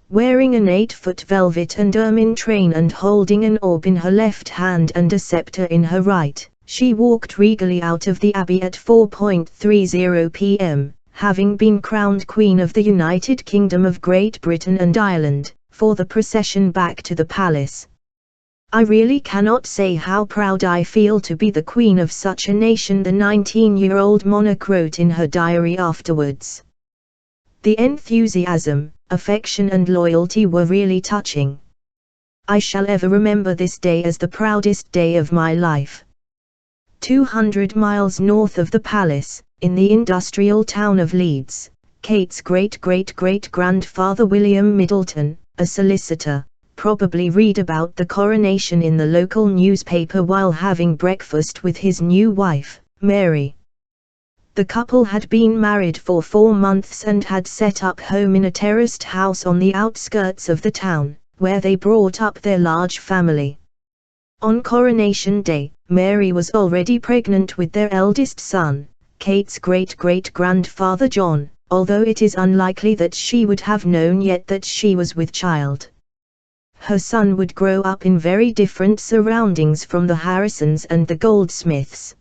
S1: Wearing an 8-foot velvet and ermine train and holding an orb in her left hand and a scepter in her right, she walked regally out of the Abbey at 4:30 p.m., having been crowned Queen of the United Kingdom of Great Britain and Ireland, for the procession back to the palace. I really cannot say how proud I feel to be the queen of such a nation, the 19-year-old monarch wrote in her diary afterwards. The enthusiasm, affection and loyalty were really touching. I shall ever remember this day as the proudest day of my life. 200 miles north of the palace, in the industrial town of Leeds, Kate's great-great-great-grandfather William Middleton, a solicitor, probably read about the coronation in the local newspaper while having breakfast with his new wife, Mary. The couple had been married for 4 months and had set up home in a terraced house on the outskirts of the town, where they brought up their large family. On Coronation Day, Mary was already pregnant with their eldest son, Kate's great-great-grandfather John, although it is unlikely that she would have known yet that she was with child. Her son would grow up in very different surroundings from the Harrisons and the Goldsmiths.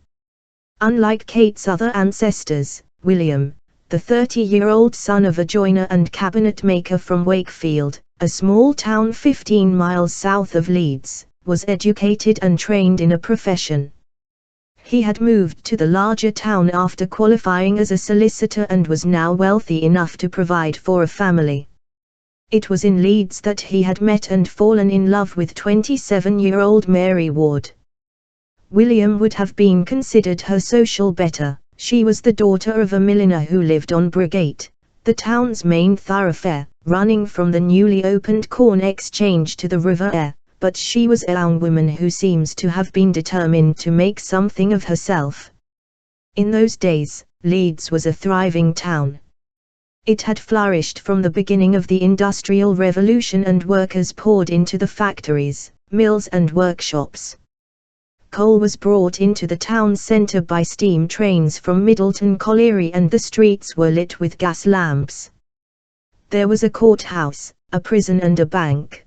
S1: Unlike Kate's other ancestors, William, the 30-year-old son of a joiner and cabinet maker from Wakefield, a small town 15 miles south of Leeds, was educated and trained in a profession. He had moved to the larger town after qualifying as a solicitor and was now wealthy enough to provide for a family. It was in Leeds that he had met and fallen in love with 27-year-old Mary Ward. William would have been considered her social better. She was the daughter of a milliner who lived on Brigate, the town's main thoroughfare, running from the newly opened Corn Exchange to the River Aire, but she was a young woman who seems to have been determined to make something of herself. In those days, Leeds was a thriving town. It had flourished from the beginning of the Industrial Revolution and workers poured into the factories, mills and workshops. Coal was brought into the town centre by steam trains from Middleton Colliery and the streets were lit with gas lamps. There was a courthouse, a prison and a bank.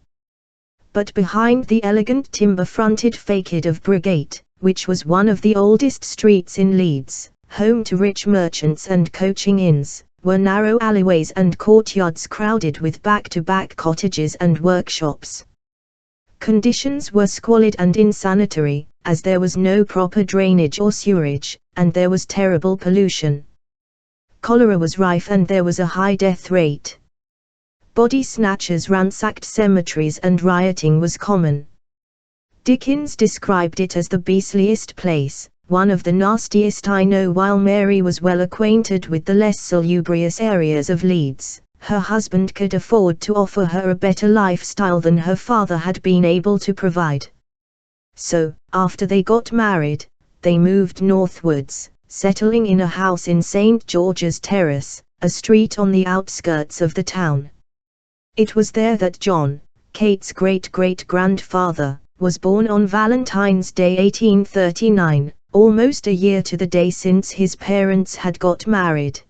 S1: But behind the elegant timber-fronted facade of Brigate, which was one of the oldest streets in Leeds, home to rich merchants and coaching inns, were narrow alleyways and courtyards crowded with back-to-back cottages and workshops. Conditions were squalid and insanitary, as there was no proper drainage or sewerage, and there was terrible pollution. Cholera was rife and there was a high death rate. Body snatchers ransacked cemeteries and rioting was common. Dickens described it as the beastliest place, one of the nastiest I know. While Mary was well acquainted with the less salubrious areas of Leeds, her husband could afford to offer her a better lifestyle than her father had been able to provide. So, after they got married, they moved northwards, settling in a house in St. George's Terrace, a street on the outskirts of the town. It was there that John, Kate's great-great-grandfather, was born on Valentine's Day 1839, almost a year to the day since his parents had got married.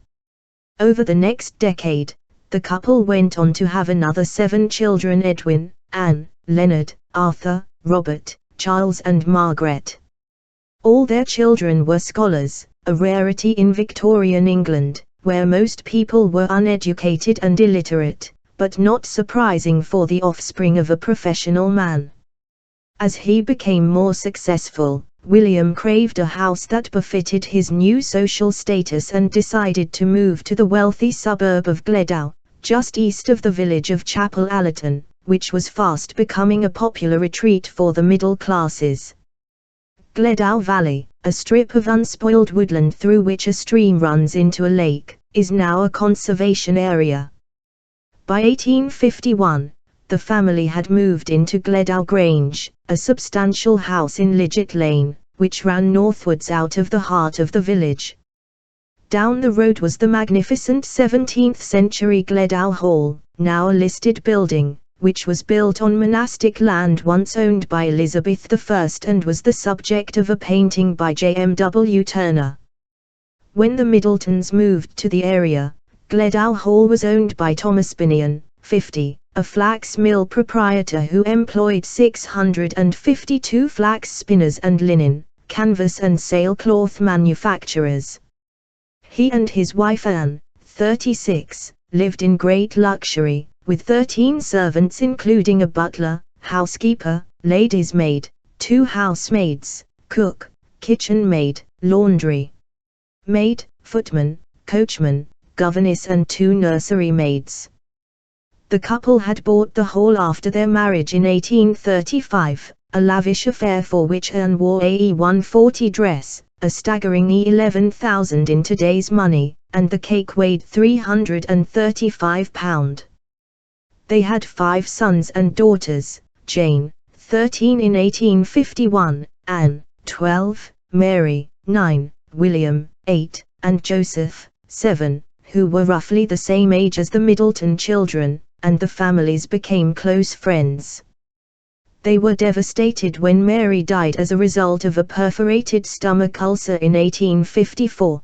S1: Over the next decade, the couple went on to have another 7 children: Edwin, Anne, Leonard, Arthur, Robert, Charles and Margaret. All their children were scholars, a rarity in Victorian England, where most people were uneducated and illiterate, but not surprising for the offspring of a professional man. As he became more successful, William craved a house that befitted his new social status and decided to move to the wealthy suburb of Gledow, just east of the village of Chapel Allerton, which was fast becoming a popular retreat for the middle classes. Gledow Valley, a strip of unspoiled woodland through which a stream runs into a lake, is now a conservation area. By 1851, the family had moved into Gledow Grange, a substantial house in Lidgett Lane, which ran northwards out of the heart of the village. Down the road was the magnificent 17th-century Gledow Hall, now a listed building, which was built on monastic land once owned by Elizabeth I and was the subject of a painting by J.M.W. Turner. When the Middletons moved to the area, Gledow Hall was owned by Thomas Binion, 50, a flax mill proprietor who employed 652 flax spinners and linen, canvas and sailcloth manufacturers. He and his wife Anne, 36, lived in great luxury, with 13 servants including a butler, housekeeper, lady's maid, 2 housemaids, cook, kitchen maid, laundry maid, footman, coachman, governess and 2 nursery maids. The couple had bought the hall after their marriage in 1835, a lavish affair for which Anne wore a 140 dress, a staggering £11,000 in today's money, and the cake weighed 335 pounds. They had 5 sons and daughters: Jane, 13 in 1851, Anne, 12, Mary, 9, William, 8, and Joseph, 7, who were roughly the same age as the Middleton children, and the families became close friends. They were devastated when Mary died as a result of a perforated stomach ulcer in 1854.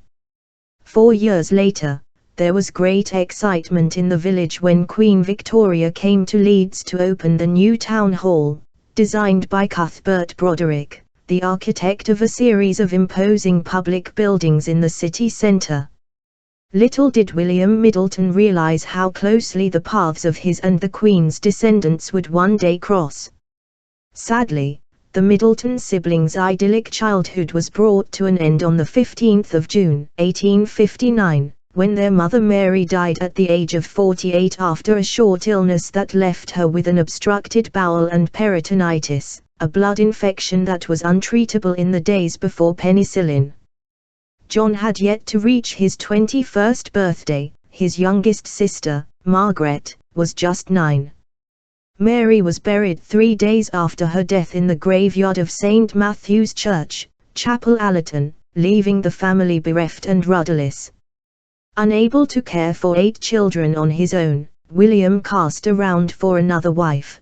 S1: 4 years later, there was great excitement in the village when Queen Victoria came to Leeds to open the new town hall, designed by Cuthbert Broderick, the architect of a series of imposing public buildings in the city centre. Little did William Middleton realise how closely the paths of his and the Queen's descendants would one day cross. Sadly, the Middleton siblings' idyllic childhood was brought to an end on the 15th of June, 1859, when their mother Mary died at the age of 48 after a short illness that left her with an obstructed bowel and peritonitis, a blood infection that was untreatable in the days before penicillin. John had yet to reach his 21st birthday. His youngest sister, Margaret, was just 9. Mary was buried 3 days after her death in the graveyard of St. Matthew's Church, Chapel Allerton, leaving the family bereft and rudderless. Unable to care for 8 children on his own, William cast around for another wife.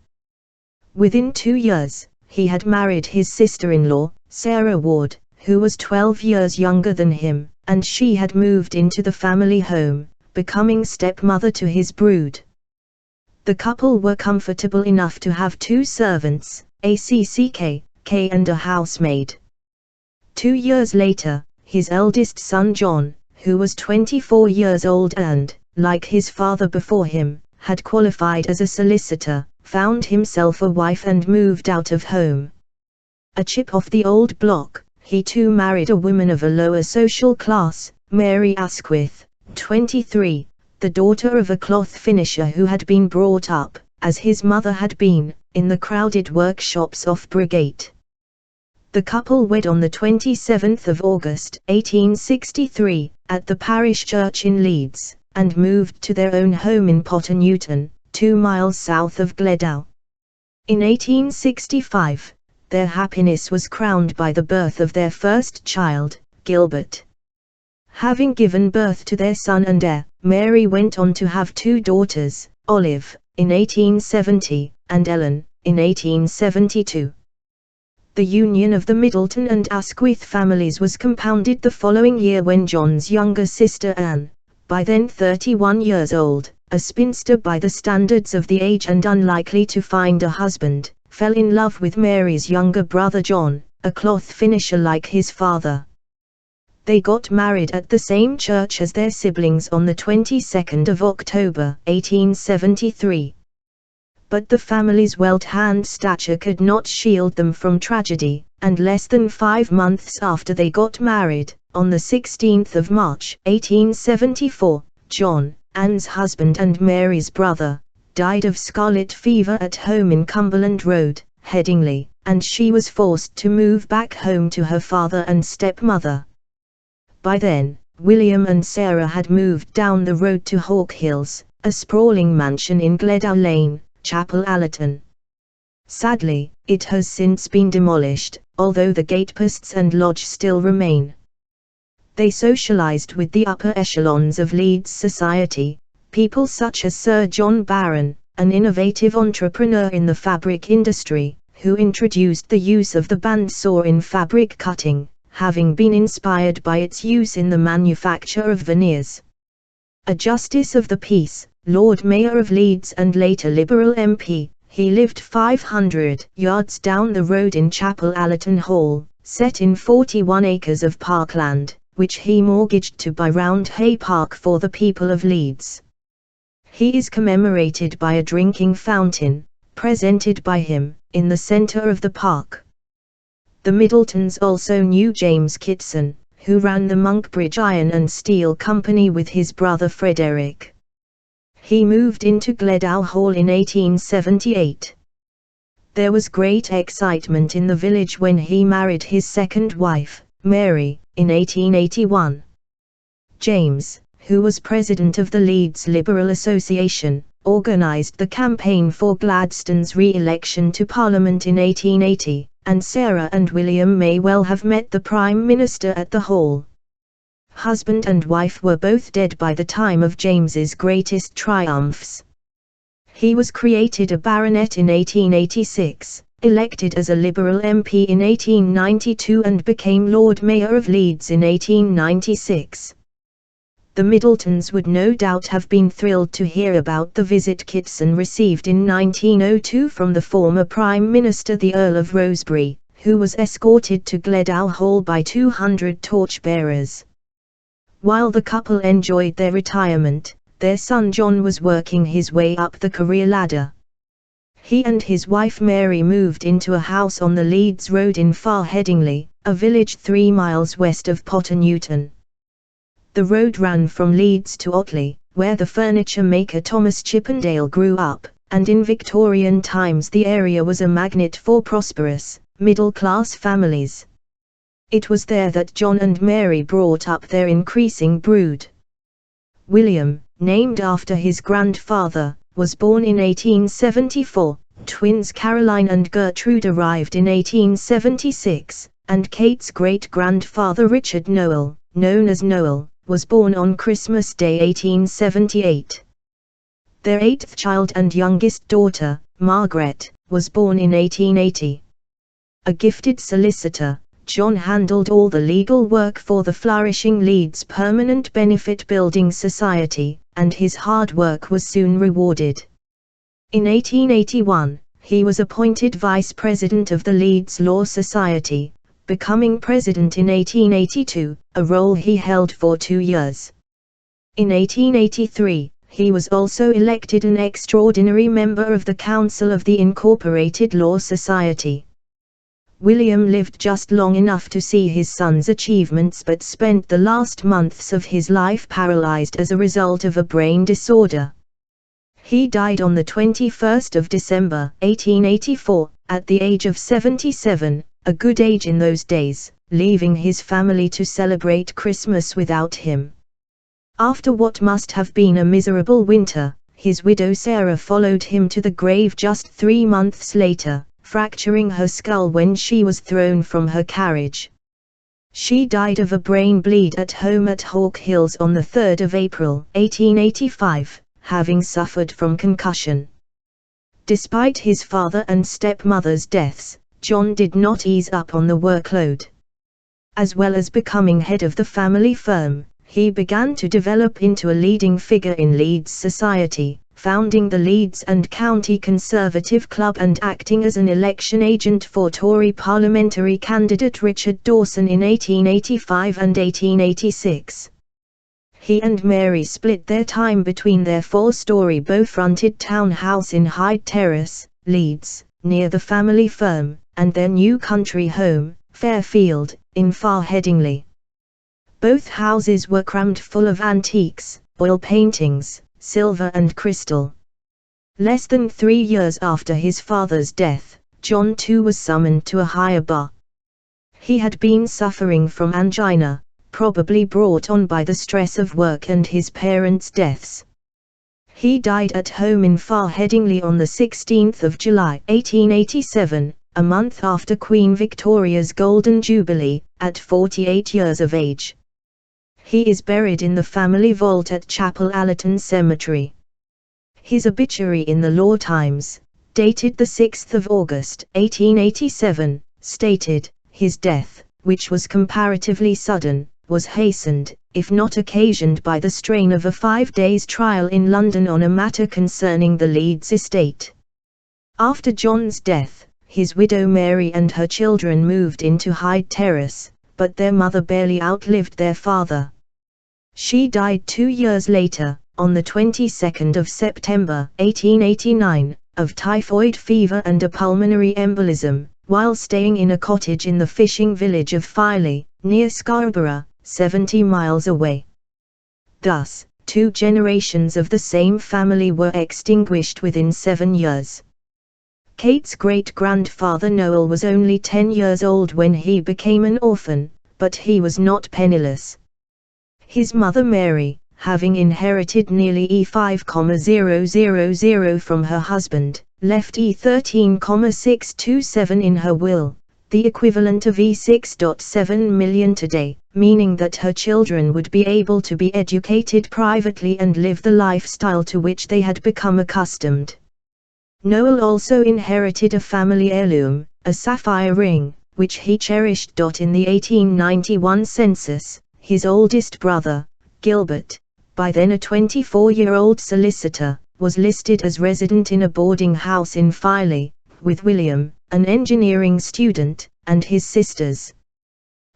S1: Within 2 years, he had married his sister-in-law, Sarah Ward, who was 12 years younger than him, and she had moved into the family home, becoming stepmother to his brood. The couple were comfortable enough to have 2 servants, a CCK, and a housemaid. 2 years later, his eldest son John, who was 24 years old and, like his father before him, had qualified as a solicitor, found himself a wife and moved out of home. A chip off the old block, he too married a woman of a lower social class, Mary Asquith, 23, the daughter of a cloth finisher who had been brought up, as his mother had been, in the crowded workshops off Brigate. The couple wed on the 27th of August, 1863, at the parish church in Leeds, and moved to their own home in Potter Newton, 2 miles south of Gledow. In 1865, their happiness was crowned by the birth of their first child, Gilbert. Having given birth to their son and heir, Mary went on to have 2 daughters, Olive, in 1870, and Ellen, in 1872. The union of the Middleton and Asquith families was compounded the following year when John's younger sister Anne, by then 31 years old, a spinster by the standards of the age and unlikely to find a husband, fell in love with Mary's younger brother John, a cloth finisher like his father. They got married at the same church as their siblings on the 22nd of October, 1873. But the family's wealth and stature could not shield them from tragedy, and less than 5 months after they got married, on the 16th of March, 1874, John, Anne's husband and Mary's brother, died of scarlet fever at home in Cumberland Road, Headingley, and she was forced to move back home to her father and stepmother. By then, William and Sarah had moved down the road to Hawk Hills, a sprawling mansion in Gledow Lane, Chapel Allerton. Sadly, it has since been demolished, although the gateposts and lodge still remain. They socialized with the upper echelons of Leeds society, people such as Sir John Barron, an innovative entrepreneur in the fabric industry, who introduced the use of the bandsaw in fabric cutting, having been inspired by its use in the manufacture of veneers. A Justice of the Peace, Lord Mayor of Leeds and later Liberal MP, he lived 500 yards down the road in Chapel Allerton Hall, set in 41 acres of parkland, which he mortgaged to buy Roundhay Park for the people of Leeds. He is commemorated by a drinking fountain, presented by him, in the centre of the park. The Middletons also knew James Kitson, who ran the Monkbridge Iron and Steel Company with his brother Frederick. He moved into Gledow Hall in 1878. There was great excitement in the village when he married his second wife, Mary, in 1881. James, who was president of the Leeds Liberal Association, organised the campaign for Gladstone's re-election to Parliament in 1880, and Sarah and William may well have met the Prime Minister at the Hall. Husband and wife were both dead by the time of James's greatest triumphs. He was created a baronet in 1886, elected as a Liberal MP in 1892 and became Lord Mayor of Leeds in 1896. The Middletons would no doubt have been thrilled to hear about the visit Kitson received in 1902 from the former Prime Minister the Earl of Rosebery, who was escorted to Gledall Hall by 200 torchbearers. While the couple enjoyed their retirement, their son John was working his way up the career ladder. He and his wife Mary moved into a house on the Leeds Road in Far Headingley, a village 3 miles west of Potter Newton. The road ran from Leeds to Otley, where the furniture maker Thomas Chippendale grew up, and in Victorian times the area was a magnet for prosperous, middle-class families. It was there that John and Mary brought up their increasing brood. William, named after his grandfather, was born in 1874, twins Caroline and Gertrude arrived in 1876, and Kate's great-grandfather Richard Noel, known as Noel, was born on Christmas Day 1878. Their 8th child and youngest daughter, Margaret, was born in 1880. A gifted solicitor, John handled all the legal work for the flourishing Leeds Permanent Benefit Building Society, and his hard work was soon rewarded. In 1881, he was appointed Vice President of the Leeds Law Society, becoming President in 1882, a role he held for 2 years. In 1883, he was also elected an extraordinary member of the Council of the Incorporated Law Society. William lived just long enough to see his son's achievements but spent the last months of his life paralyzed as a result of a brain disorder. He died on the 21st of December, 1884, at the age of 77, a good age in those days, leaving his family to celebrate Christmas without him. After what must have been a miserable winter, his widow Sarah followed him to the grave just 3 months later, fracturing her skull when she was thrown from her carriage. She died of a brain bleed at home at Hawk Hills on the 3rd of April, 1885, having suffered from concussion. Despite his father and stepmother's deaths, John did not ease up on the workload. As well as becoming head of the family firm, he began to develop into a leading figure in Leeds society, founding the Leeds and County Conservative Club and acting as an election agent for Tory parliamentary candidate Richard Dawson in 1885 and 1886. He and Mary split their time between their 4-storey bow-fronted townhouse in Hyde Terrace, Leeds, near the family firm, and their new country home, Fairfield, in Far Headingley. Both houses were crammed full of antiques, oil paintings, silver and crystal. Less than 3 years after his father's death, John too was summoned to a higher bar. He had been suffering from angina, probably brought on by the stress of work and his parents' deaths. He died at home in Far Headingley on the 16th of July, 1887, a month after Queen Victoria's Golden Jubilee, at 48 years of age. He is buried in the family vault at Chapel Allerton Cemetery. His obituary in the Law Times, dated the 6th of August, 1887, stated, "His death, which was comparatively sudden, was hastened, if not occasioned by the strain of a 5 days' trial in London on a matter concerning the Leeds estate." After John's death, his widow Mary and her children moved into Hyde Terrace, but their mother barely outlived their father. She died 2 years later, on the 22nd of September, 1889, of typhoid fever and a pulmonary embolism, while staying in a cottage in the fishing village of Filey, near Scarborough, 70 miles away. Thus, 2 generations of the same family were extinguished within 7 years. Kate's great-grandfather Noel was only 10 years old when he became an orphan, but he was not penniless. His mother Mary, having inherited nearly E5,000 from her husband, left E13,627 in her will, the equivalent of E6.7 million today, meaning that her children would be able to be educated privately and live the lifestyle to which they had become accustomed. Noel also inherited a family heirloom, a sapphire ring, which he cherished. In the 1891 census, his oldest brother, Gilbert, by then a 24-year-old solicitor, was listed as resident in a boarding house in Filey, with William, an engineering student, and his sisters.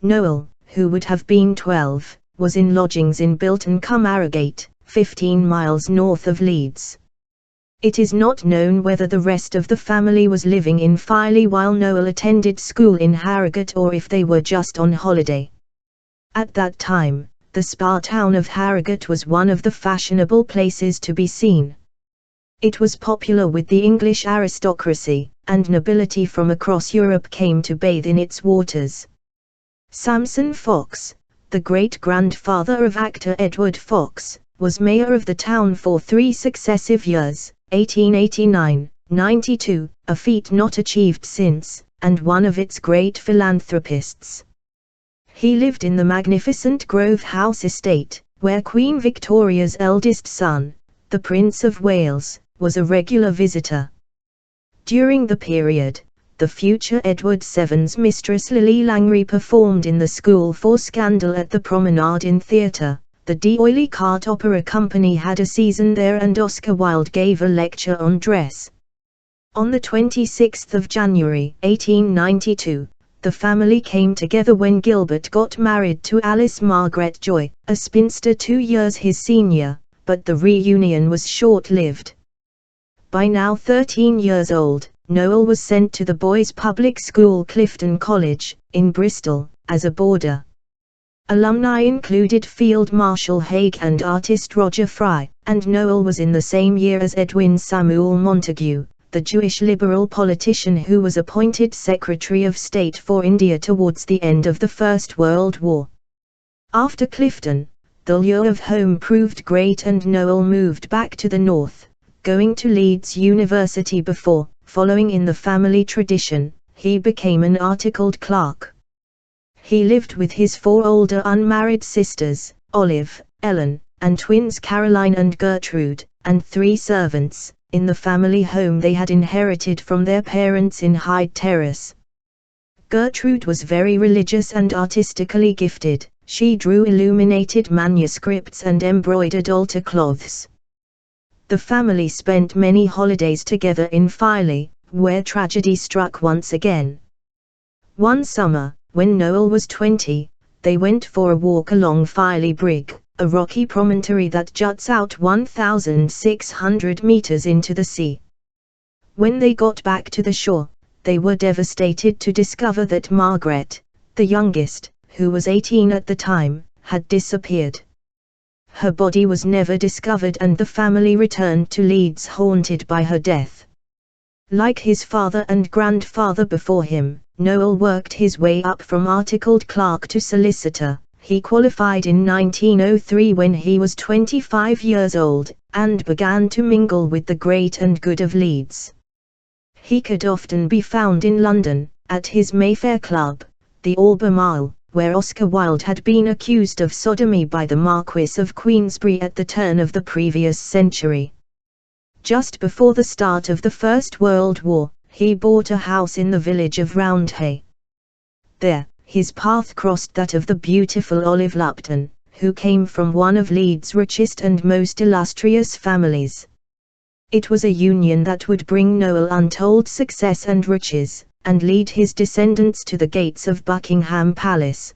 S1: Noel, who would have been 12, was in lodgings in Bilton-cum-Harrogate, 15 miles north of Leeds. It is not known whether the rest of the family was living in Filey while Noel attended school in Harrogate or if they were just on holiday. At that time, the spa town of Harrogate was one of the fashionable places to be seen. It was popular with the English aristocracy, and nobility from across Europe came to bathe in its waters. Sampson Fox, the great-grandfather of actor Edward Fox, was mayor of the town for 3 successive years, 1889, 92, a feat not achieved since, and one of its great philanthropists. He lived in the magnificent Grove House estate, where Queen Victoria's eldest son, the Prince of Wales, was a regular visitor. During the period, the future Edward VII's mistress Lily Langrye performed in the School for Scandal at the Promenade Inn Theatre. The D'Oyly Carte Opera Company had a season there and Oscar Wilde gave a lecture on dress. On the 26th of January 1892, the family came together when Gilbert got married to Alice Margaret Joy, a spinster 2 years his senior, but the reunion was short-lived. By now 13 years old, Noel was sent to the boys' public school Clifton College, in Bristol, as a boarder. Alumni included Field Marshal Haig and artist Roger Fry, and Noel was in the same year as Edwin Samuel Montagu, the Jewish liberal politician who was appointed Secretary of State for India towards the end of the First World War. After Clifton, the lure of home proved great and Noel moved back to the north, going to Leeds University before, following in the family tradition, he became an articled clerk. He lived with his 4 older unmarried sisters, Olive, Ellen, and twins Caroline and Gertrude, and 3 servants, in the family home they had inherited from their parents in Hyde Terrace. Gertrude was very religious and artistically gifted. She drew illuminated manuscripts and embroidered altar cloths. The family spent many holidays together in Filey, where tragedy struck once again. One summer, when Noel was 20, they went for a walk along Filey Brig, a rocky promontory that juts out 1,600 meters into the sea. When they got back to the shore, they were devastated to discover that Margaret, the youngest, who was 18 at the time, had disappeared. Her body was never discovered and the family returned to Leeds haunted by her death. Like his father and grandfather before him, Noel worked his way up from articled clerk to solicitor. He qualified in 1903 when he was 25 years old, and began to mingle with the great and good of Leeds. He could often be found in London, at his Mayfair Club, the Albemarle, where Oscar Wilde had been accused of sodomy by the Marquis of Queensberry at the turn of the previous century. Just before the start of the First World War, he bought a house in the village of Roundhay. There, his path crossed that of the beautiful Olive Lupton, who came from one of Leeds' richest and most illustrious families. It was a union that would bring Noel untold success and riches, and lead his descendants to the gates of Buckingham Palace.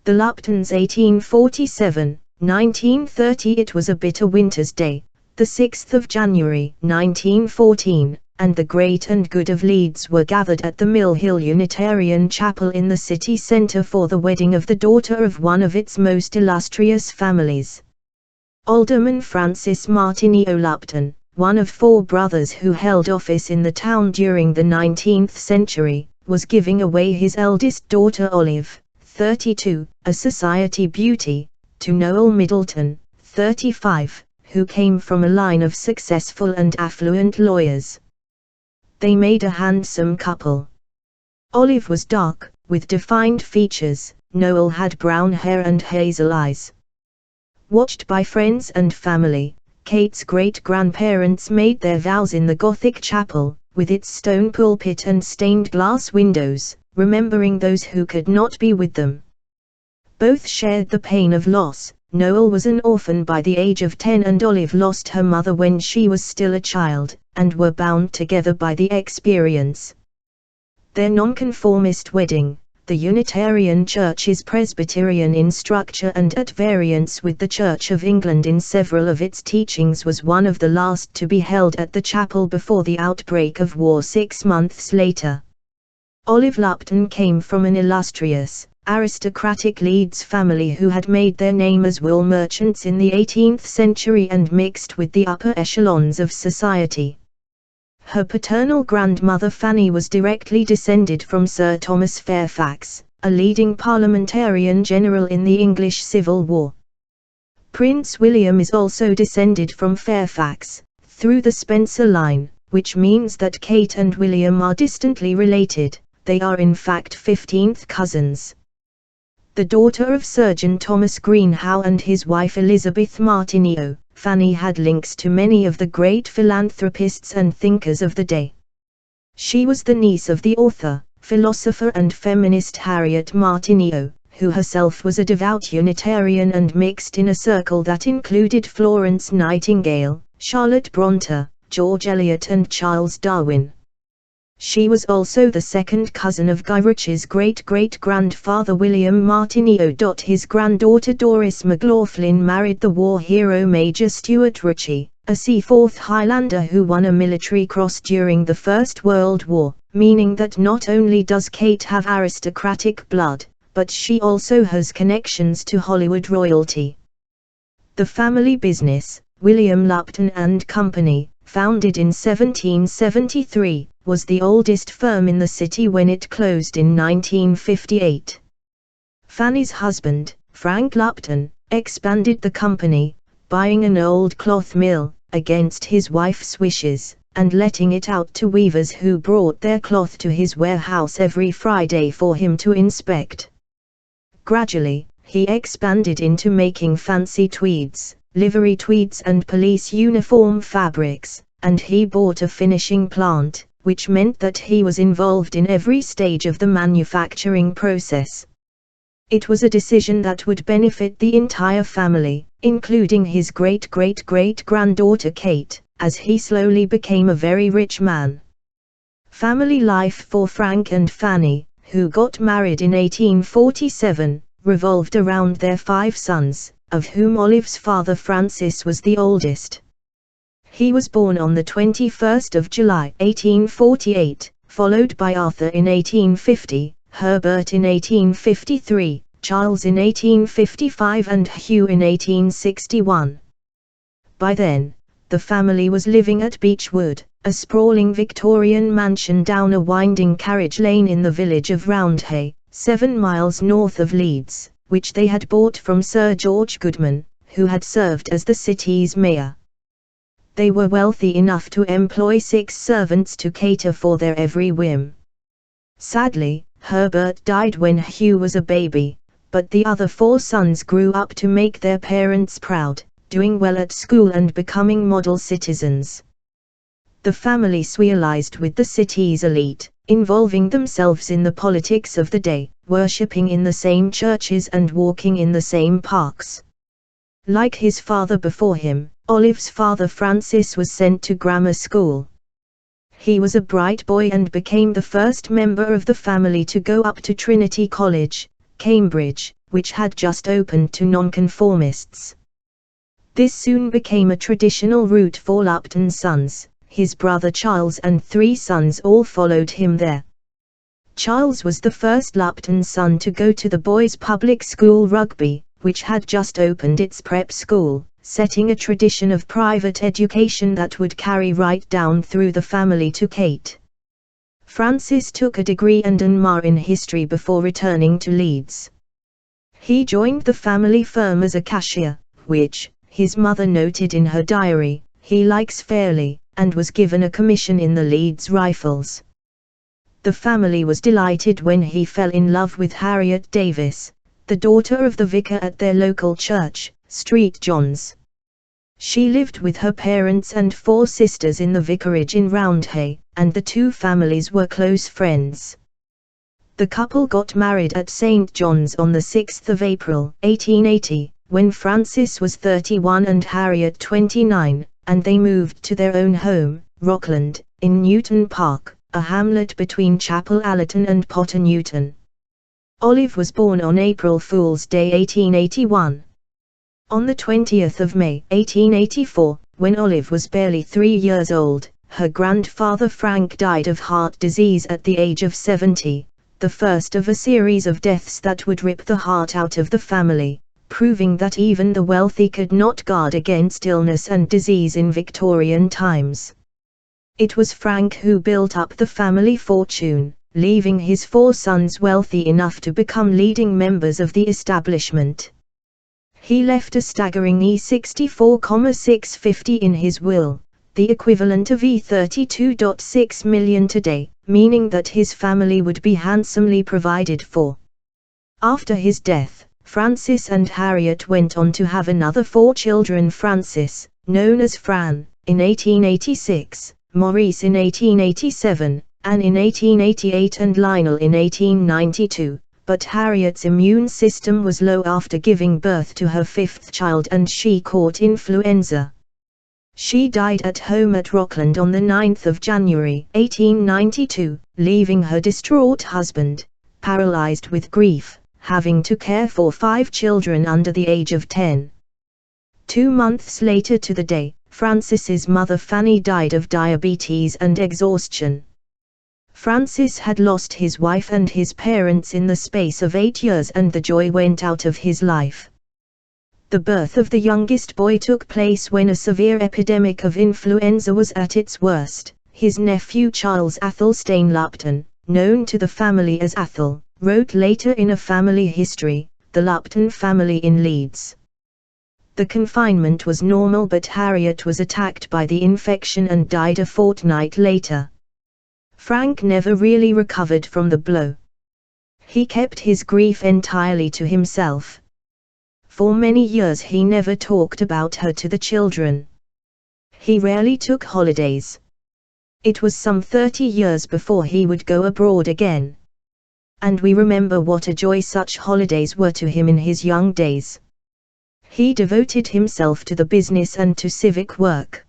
S1: The Luptons 1847, 1930. It was a bitter winter's day, the 6th of January 1914, and the great and good of Leeds were gathered at the Mill Hill Unitarian Chapel in the city centre for the wedding of the daughter of one of its most illustrious families. Alderman Francis Martineau Lupton, one of 4 brothers who held office in the town during the 19th century, was giving away his eldest daughter Olive, 32, a society beauty, to Noel Middleton, 35, who came from a line of successful and affluent lawyers. They made a handsome couple. Olive was dark, with defined features. Noel had brown hair and hazel eyes. Watched by friends and family, Kate's great-grandparents made their vows in the Gothic chapel, with its stone pulpit and stained glass windows, remembering those who could not be with them. Both shared the pain of loss. Noel was an orphan by the age of 10 and Olive lost her mother when she was still a child, and were bound together by the experience. Their nonconformist wedding, the Unitarian Church is Presbyterian in structure and at variance with the Church of England in several of its teachings, was one of the last to be held at the chapel before the outbreak of war 6 months later. Olive Lupton came from an illustrious, aristocratic Leeds family who had made their name as wool merchants in the 18th century and mixed with the upper echelons of society. Her paternal grandmother Fanny was directly descended from Sir Thomas Fairfax, a leading parliamentarian general in the English Civil War. Prince William is also descended from Fairfax, through the Spencer line, which means that Kate and William are distantly related. They are in fact 15th cousins. The daughter of Surgeon Thomas Greenhow and his wife Elizabeth Martineau, Fanny had links to many of the great philanthropists and thinkers of the day. She was the niece of the author, philosopher and feminist Harriet Martineau, who herself was a devout Unitarian and mixed in a circle that included Florence Nightingale, Charlotte Brontë, George Eliot and Charles Darwin. She was also the second cousin of Guy Ritchie's great-great-grandfather William Martineau. His granddaughter Doris McLaughlin married the war hero Major Stuart Ritchie, a Seaforth Highlander who won a military cross during the First World War, meaning that not only does Kate have aristocratic blood, but she also has connections to Hollywood royalty. The family business, William Lupton and Company, founded in 1773, was the oldest firm in the city when it closed in 1958. Fanny's husband, Frank Lupton, expanded the company, buying an old cloth mill, against his wife's wishes, and letting it out to weavers who brought their cloth to his warehouse every Friday for him to inspect. Gradually, he expanded into making fancy tweeds, livery tweeds and police uniform fabrics, and he bought a finishing plant, which meant that he was involved in every stage of the manufacturing process. It was a decision that would benefit the entire family, including his great-great-great-granddaughter Kate, as he slowly became a very rich man. Family life for Frank and Fanny, who got married in 1847, revolved around their 5 sons, of whom Olive's father Francis was the oldest. He was born on the 21st of July 1848, followed by Arthur in 1850, Herbert in 1853, Charles in 1855 and Hugh in 1861. By then, the family was living at Beechwood, a sprawling Victorian mansion down a winding carriage lane in the village of Roundhay, 7 miles north of Leeds, which they had bought from Sir George Goodman, who had served as the city's mayor. They were wealthy enough to employ 6 servants to cater for their every whim. Sadly, Herbert died when Hugh was a baby, but the other 4 sons grew up to make their parents proud, doing well at school and becoming model citizens. The family swirled with the city's elite, involving themselves in the politics of the day, worshipping in the same churches and walking in the same parks. Like his father before him, Olive's father Francis was sent to grammar school. He was a bright boy and became the first member of the family to go up to Trinity College, Cambridge, which had just opened to nonconformists. This soon became a traditional route for Lupton's sons. His brother Charles and 3 sons all followed him there. Charles was the first Lupton son to go to the boys' public school Rugby, which had just opened its prep school, setting a tradition of private education that would carry right down through the family to Kate. Francis took a degree and an MA in history before returning to Leeds. He joined the family firm as a cashier, which, his mother noted in her diary, he likes fairly, and was given a commission in the Leeds Rifles. The family was delighted when he fell in love with Harriet Davis, the daughter of the vicar at their local church, St. John's. She lived with her parents and 4 sisters in the vicarage in Roundhay, and the 2 families were close friends. The couple got married at St. John's on the 6th of April, 1880, when Francis was 31 and Harriet 29, and they moved to their own home, Rockland, in Newton Park, a hamlet between Chapel Allerton and Potter Newton. Olive was born on April Fool's Day 1881. On the 20th of May 1884, when Olive was barely 3 years old, her grandfather Frank died of heart disease at the age of 70, the first of a series of deaths that would rip the heart out of the family, proving that even the wealthy could not guard against illness and disease in Victorian times. It was Frank who built up the family fortune, leaving his 4 sons wealthy enough to become leading members of the establishment. He left a staggering £64,650 in his will, the equivalent of £32.6 million today, meaning that his family would be handsomely provided for. After his death, Francis and Harriet went on to have another 4 children: Francis, known as Fran, in 1886, Maurice in 1887, Anne in 1888 and Lionel in 1892. But Harriet's immune system was low after giving birth to her 5th child and she caught influenza. She died at home at Rockland on the 9th of January 1892, leaving her distraught husband, paralyzed with grief, having to care for 5 children under the age of 10. 2 months later to the day, Francis's mother Fanny died of diabetes and exhaustion. Francis had lost his wife and his parents in the space of 8 years and the joy went out of his life. The birth of the youngest boy took place when a severe epidemic of influenza was at its worst. His nephew Charles Athelstane Lupton, known to the family as Athel, wrote later in a family history, The Lupton Family in Leeds. The confinement was normal but Harriet was attacked by the infection and died a fortnight later. Frank never really recovered from the blow. He kept his grief entirely to himself. For many years he never talked about her to the children. He rarely took holidays. It was some 30 years before he would go abroad again. And we remember what a joy such holidays were to him in his young days. He devoted himself to the business and to civic work.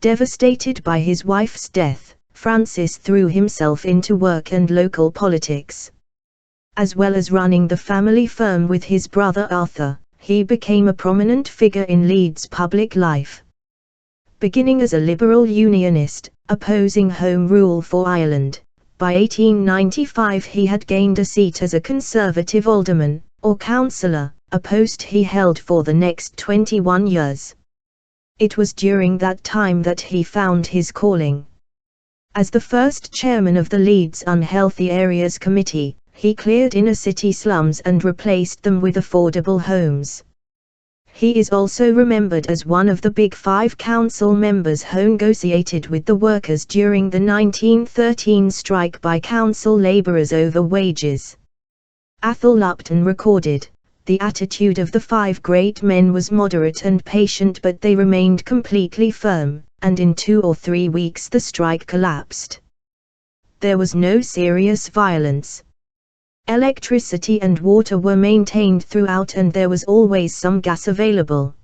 S1: Devastated by his wife's death, Francis threw himself into work and local politics. As well as running the family firm with his brother Arthur, he became a prominent figure in Leeds' public life. Beginning as a liberal unionist, opposing Home Rule for Ireland, by 1895 he had gained a seat as a Conservative alderman, or councillor, a post he held for the next 21 years. It was during that time that he found his calling. As the first chairman of the Leeds Unhealthy Areas Committee, he cleared inner city slums and replaced them with affordable homes. He is also remembered as one of the Big Five council members who negotiated with the workers during the 1913 strike by council labourers over wages. Athel Lupton recorded, "The attitude of the 5 great men was moderate and patient but they remained completely firm, and in 2 or 3 weeks the strike collapsed. There was no serious violence. Electricity and water were maintained throughout and there was always some gas available."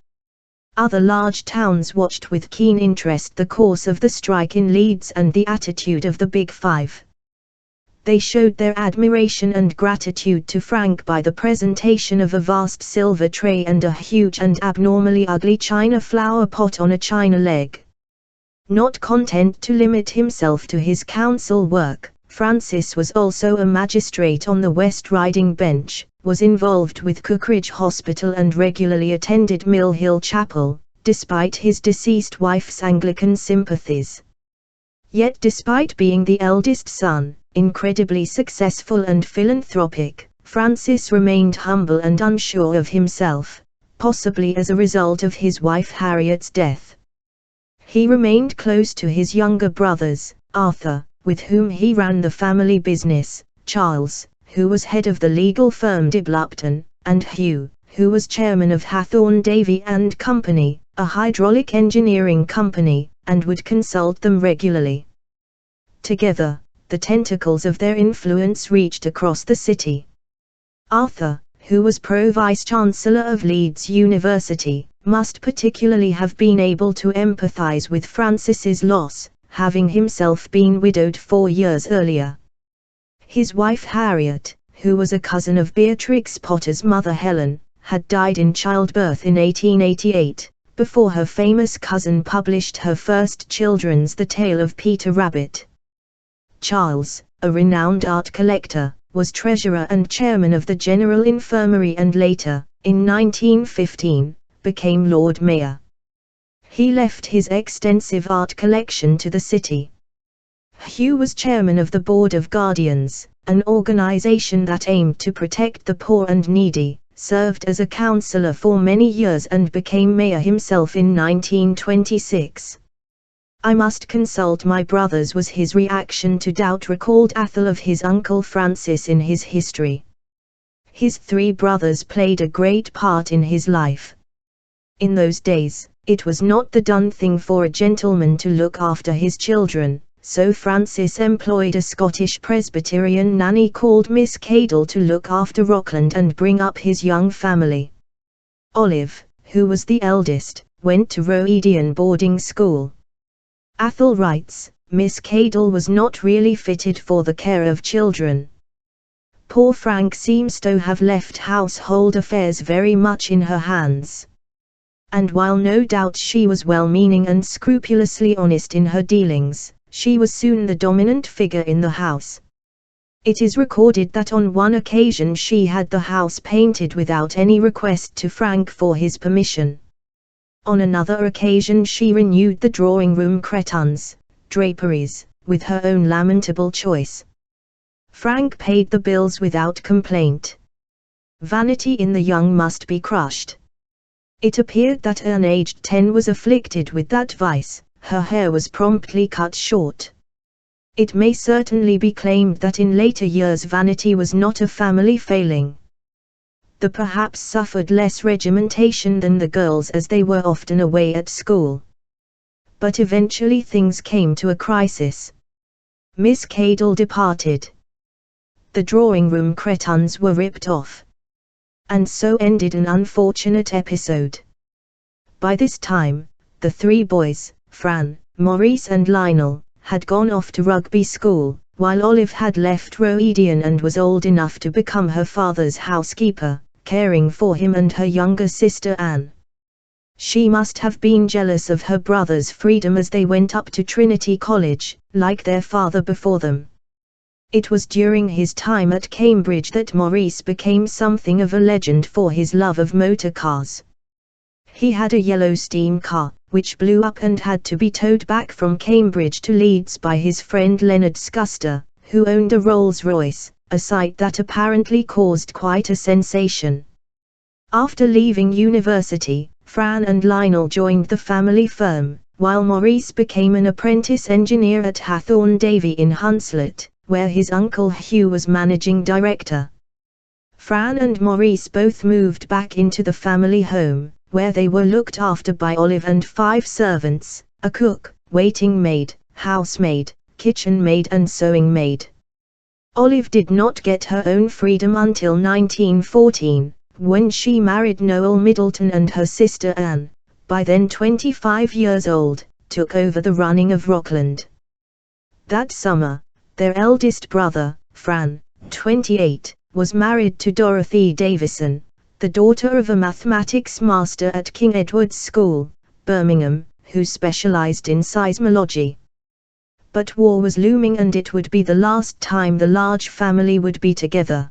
S1: Other large towns watched with keen interest the course of the strike in Leeds and the attitude of the Big Five. They showed their admiration and gratitude to Frank by the presentation of a vast silver tray and a huge and abnormally ugly china flower pot on a china leg. Not content to limit himself to his council work, Francis was also a magistrate on the West Riding bench, was involved with Cookridge Hospital and regularly attended Mill Hill Chapel, despite his deceased wife's Anglican sympathies. Yet despite being the eldest son, incredibly successful and philanthropic, Francis remained humble and unsure of himself, possibly as a result of his wife Harriet's death. He remained close to his younger brothers, Arthur, with whom he ran the family business, Charles, who was head of the legal firm Dibb Lupton, and Hugh, who was chairman of Hathorne Davy and Company, a hydraulic engineering company, and would consult them regularly. Together, the tentacles of their influence reached across the city. Arthur, who was Pro-Vice-Chancellor of Leeds University, must particularly have been able to empathize with Francis's loss, having himself been widowed 4 years earlier. His wife Harriet, who was a cousin of Beatrix Potter's mother Helen, had died in childbirth in 1888, before her famous cousin published her first children's The Tale of Peter Rabbit. Charles, a renowned art collector, was treasurer and chairman of the General Infirmary and later, in 1915, became Lord Mayor. He left his extensive art collection to the city. Hugh was chairman of the Board of Guardians, an organization that aimed to protect the poor and needy, served as a councillor for many years and became mayor himself in 1926. "I must consult my brothers," was his reaction to doubt, recalled Athol of his uncle Francis in his history. His 3 brothers played a great part in his life. In those days, it was not the done thing for a gentleman to look after his children, so Francis employed a Scottish Presbyterian nanny called Miss Cadell to look after Rockland and bring up his young family. Olive, who was the eldest, went to Roedian boarding school. Athol writes, "Miss Cadell was not really fitted for the care of children. Poor Frank seems to have left household affairs very much in her hands." And while no doubt she was well-meaning and scrupulously honest in her dealings, she was soon the dominant figure in the house. It is recorded that on one occasion she had the house painted without any request to Frank for his permission. On another occasion she renewed the drawing-room cretonnes, draperies, with her own lamentable choice. Frank paid the bills without complaint. Vanity in the young must be crushed. It appeared that Anne, aged 10, was afflicted with that vice. Her hair was promptly cut short. It may certainly be claimed that in later years vanity was not a family failing. The perhaps suffered less regimentation than the girls, as they were often away at school. But eventually things came to a crisis. Miss Cadell departed. The drawing-room cretonnes were ripped off. And so ended an unfortunate episode. By this time, the 3 boys, Fran, Maurice and Lionel, had gone off to rugby school, while Olive had left Roedian and was old enough to become her father's housekeeper, caring for him and her younger sister Anne. She must have been jealous of her brothers' freedom as they went up to Trinity College, like their father before them. It was during his time at Cambridge that Maurice became something of a legend for his love of motor cars. He had a yellow steam car, which blew up and had to be towed back from Cambridge to Leeds by his friend Leonard Scuster, who owned a Rolls-Royce, a sight that apparently caused quite a sensation. After leaving university, Fran and Lionel joined the family firm, while Maurice became an apprentice engineer at Hathorne Davy in Hunslet, where his uncle Hugh was managing director. Fran and Maurice both moved back into the family home, where they were looked after by Olive and 5 servants, a cook, waiting maid, housemaid, kitchen maid and sewing maid. Olive did not get her own freedom until 1914, when she married Noel Middleton, and her sister Anne, by then 25 years old, took over the running of Rockland. That summer, their eldest brother, Fran, 28, was married to Dorothy Davison, the daughter of a mathematics master at King Edward's School, Birmingham, who specialized in seismology. But war was looming and it would be the last time the large family would be together.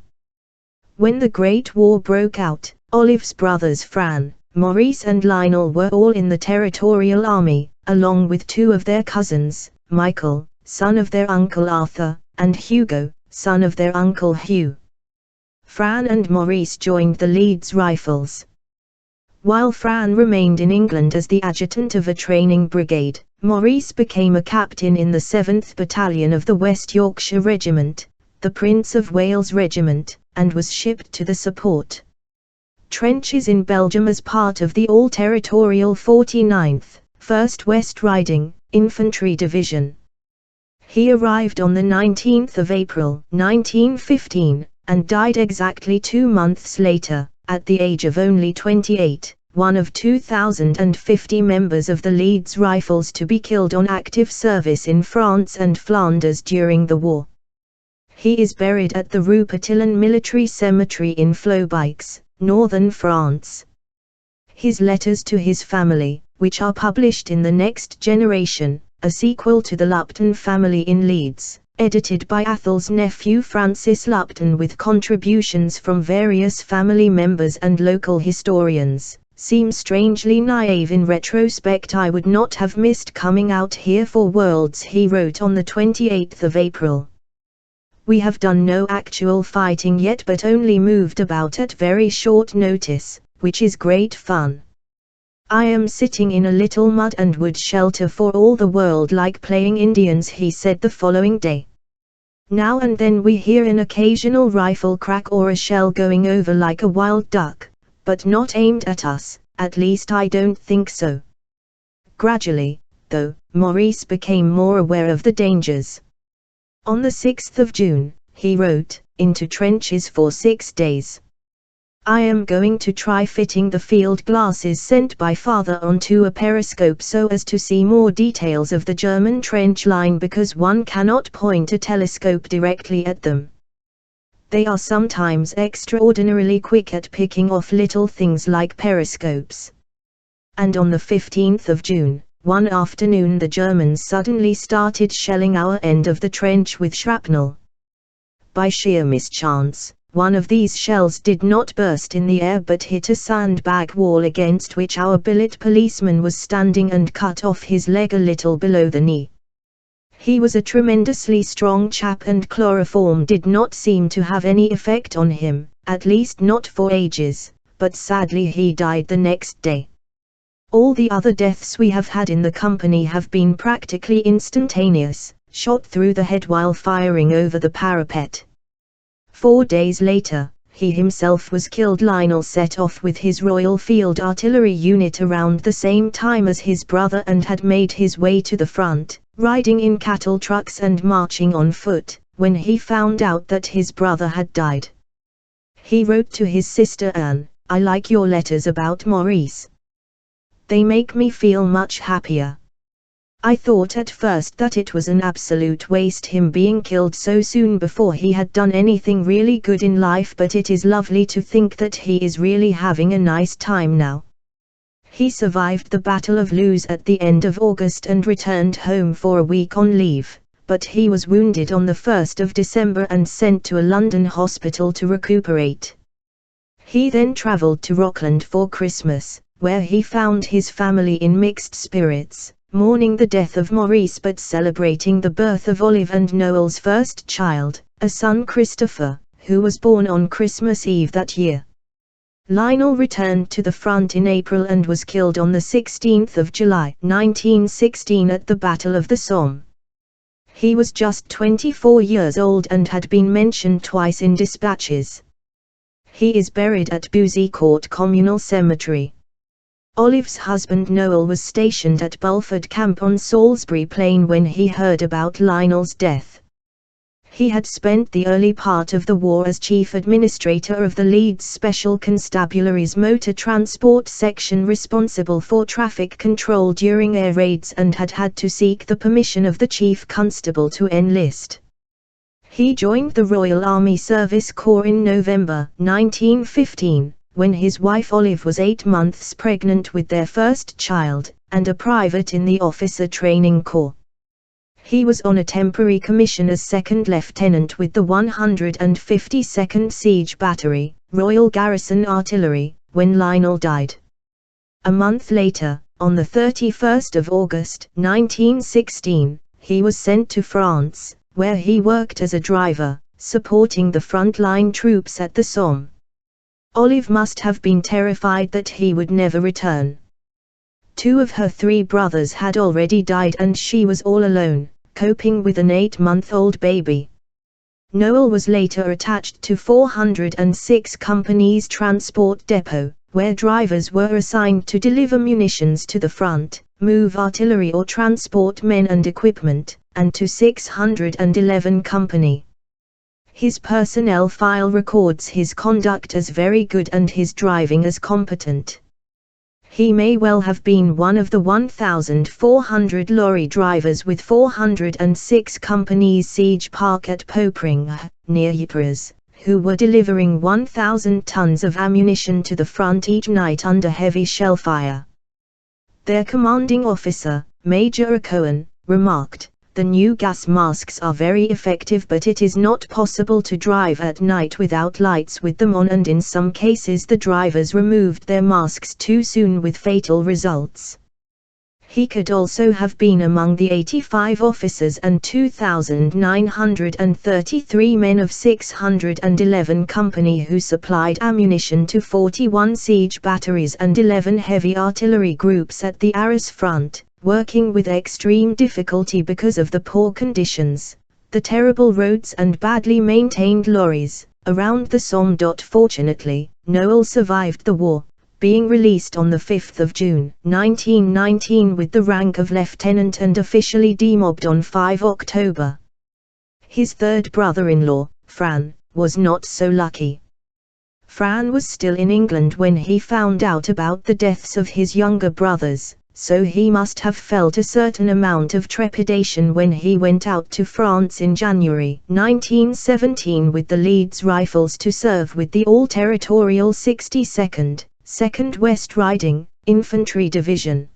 S1: When the Great War broke out, Olive's brothers Fran, Maurice and Lionel were all in the Territorial Army, along with 2 of their cousins, Michael, son of their uncle Arthur, and Hugo, son of their uncle Hugh. Fran and Maurice joined the Leeds Rifles. While Fran remained in England as the adjutant of a training brigade, Maurice became a captain in the 7th Battalion of the West Yorkshire Regiment, the Prince of Wales Regiment, and was shipped to the support. trenches in Belgium as part of the all-territorial 49th, 1st West Riding, Infantry Division. He arrived on the 19th of April, 1915, and died exactly 2 months later, at the age of only 28, one of 2,050 members of the Leeds Rifles to be killed on active service in France and Flanders during the war. He is buried at the Rue Petillon Military Cemetery in Flobeix, northern France. His letters to his family, which are published in The Next Generation, a sequel to The Lupton Family in Leeds, edited by Athol's nephew Francis Lupton with contributions from various family members and local historians, seem strangely naive in retrospect. I would not have missed coming out here for worlds, he wrote on the 28th of April. We have done no actual fighting yet but only moved about at very short notice, which is great fun. I am sitting in a little mud and wood shelter for all the world like playing Indians, he said the following day. Now and then we hear an occasional rifle crack or a shell going over like a wild duck, but not aimed at us, at least I don't think so. Gradually, though, Maurice became more aware of the dangers. On the 6th of June, he wrote, "Into trenches for 6 days. I am going to try fitting the field glasses sent by father onto a periscope so as to see more details of the German trench line because one cannot point a telescope directly at them. They are sometimes extraordinarily quick at picking off little things like periscopes." And on the 15th of June, one afternoon the Germans suddenly started shelling our end of the trench with shrapnel. By sheer mischance, one of these shells did not burst in the air but hit a sandbag wall against which our billet policeman was standing and cut off his leg a little below the knee. He was a tremendously strong chap and chloroform did not seem to have any effect on him, at least not for ages, but sadly he died the next day. All the other deaths we have had in the company have been practically instantaneous, shot through the head while firing over the parapet. 4 days later, he himself was killed. Lionel set off with his Royal Field Artillery unit around the same time as his brother and had made his way to the front, riding in cattle trucks and marching on foot, when he found out that his brother had died. He wrote to his sister Anne, "I like your letters about Maurice. They make me feel much happier. I thought at first that it was an absolute waste him being killed so soon before he had done anything really good in life, but it is lovely to think that he is really having a nice time now." He survived the Battle of Loos at the end of August and returned home for a week on leave, but he was wounded on the 1st of December and sent to a London hospital to recuperate. He then travelled to Rockland for Christmas, where he found his family in mixed spirits, mourning the death of Maurice but celebrating the birth of Olive and Noel's first child, a son Christopher, who was born on Christmas Eve that year. Lionel returned to the front in April and was killed on the 16th of July 1916 at the Battle of the Somme. He was just 24 years old and had been mentioned twice in dispatches. He is buried at Bouzicourt Communal Cemetery. Olive's husband Noel was stationed at Bulford Camp on Salisbury Plain when he heard about Lionel's death. He had spent the early part of the war as chief administrator of the Leeds Special Constabulary's motor transport section responsible for traffic control during air raids and had had to seek the permission of the chief constable to enlist. He joined the Royal Army Service Corps in November 1915. When his wife Olive was 8 months pregnant with their first child, and a private in the Officer Training Corps. He was on a temporary commission as second lieutenant with the 152nd Siege Battery, Royal Garrison Artillery, when Lionel died. A month later, on the 31st of August 1916, he was sent to France, where he worked as a driver, supporting the front-line troops at the Somme. Olive must have been terrified that he would never return. 2 of her 3 brothers had already died and she was all alone, coping with an 8-month-old baby. Noel was later attached to 406 Company's transport depot, where drivers were assigned to deliver munitions to the front, move artillery or transport men and equipment, and to 611 Company. His personnel file records his conduct as very good and his driving as competent. He may well have been one of the 1,400 lorry drivers with 406 Company's Siege Park at Popering, near Ypres, who were delivering 1,000 tons of ammunition to the front each night under heavy shell fire. Their commanding officer, Major Cohen, remarked, "The new gas masks are very effective, but it is not possible to drive at night without lights with them on, and in some cases the drivers removed their masks too soon with fatal results." He could also have been among the 85 officers and 2,933 men of 611 Company who supplied ammunition to 41 siege batteries and 11 heavy artillery groups at the Arras front, working with extreme difficulty because of the poor conditions, the terrible roads and badly maintained lorries, around the Somme. Fortunately, Noel survived the war, being released on 5 June 1919 with the rank of lieutenant and officially demobbed on 5 October. His third brother-in-law, Fran, was not so lucky. Fran was still in England when he found out about the deaths of his younger brothers, so he must have felt a certain amount of trepidation when he went out to France in January 1917 with the Leeds Rifles to serve with the all-territorial 62nd, 2nd West Riding, Infantry Division.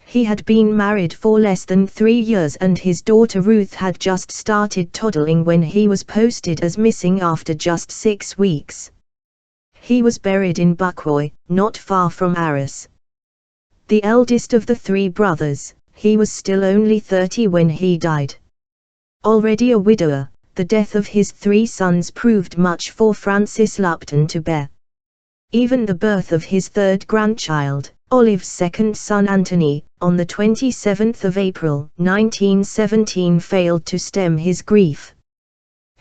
S1: He had been married for less than 3 years and his daughter Ruth had just started toddling when he was posted as missing after just 6 weeks. He was buried in Bucquoy, not far from Arras. The eldest of the 3 brothers, he was still only 30 when he died. Already a widower, the death of his 3 sons proved much for Francis Lupton to bear. Even the birth of his 3rd grandchild, Olive's 2nd son Anthony, on the 27th of April 1917 failed to stem his grief.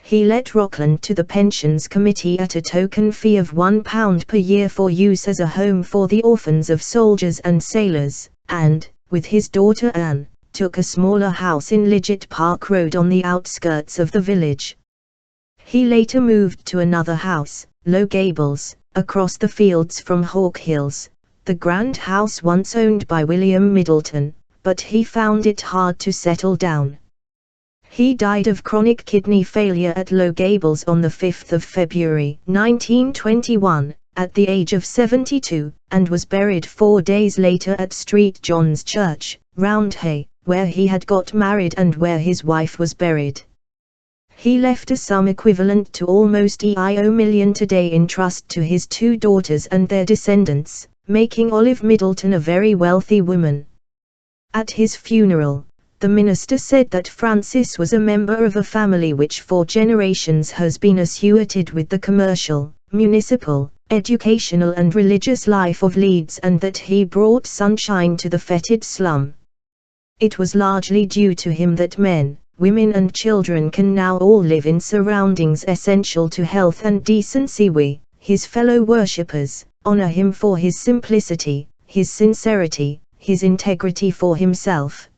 S1: He let Rockland to the Pensions Committee at a token fee of £1 per year for use as a home for the orphans of soldiers and sailors, and, with his daughter Anne, took a smaller house in Lidgett Park Road on the outskirts of the village. He later moved to another house, Low Gables, across the fields from Hawk Hills, the grand house once owned by William Middleton, but he found it hard to settle down. He died of chronic kidney failure at Low Gables on 5 February 1921, at the age of 72, and was buried 4 days later at St. John's Church, Roundhay, where he had got married and where his wife was buried. He left a sum equivalent to almost €1 million today in trust to his 2 daughters and their descendants, making Olive Middleton a very wealthy woman. At his funeral, the minister said that Francis was a member of a family which for generations has been associated with the commercial, municipal, educational and religious life of Leeds and that he brought sunshine to the fetid slum. It was largely due to him that men, women and children can now all live in surroundings essential to health and decency. We, his fellow worshippers, honor him for his simplicity, his sincerity, his integrity for himself.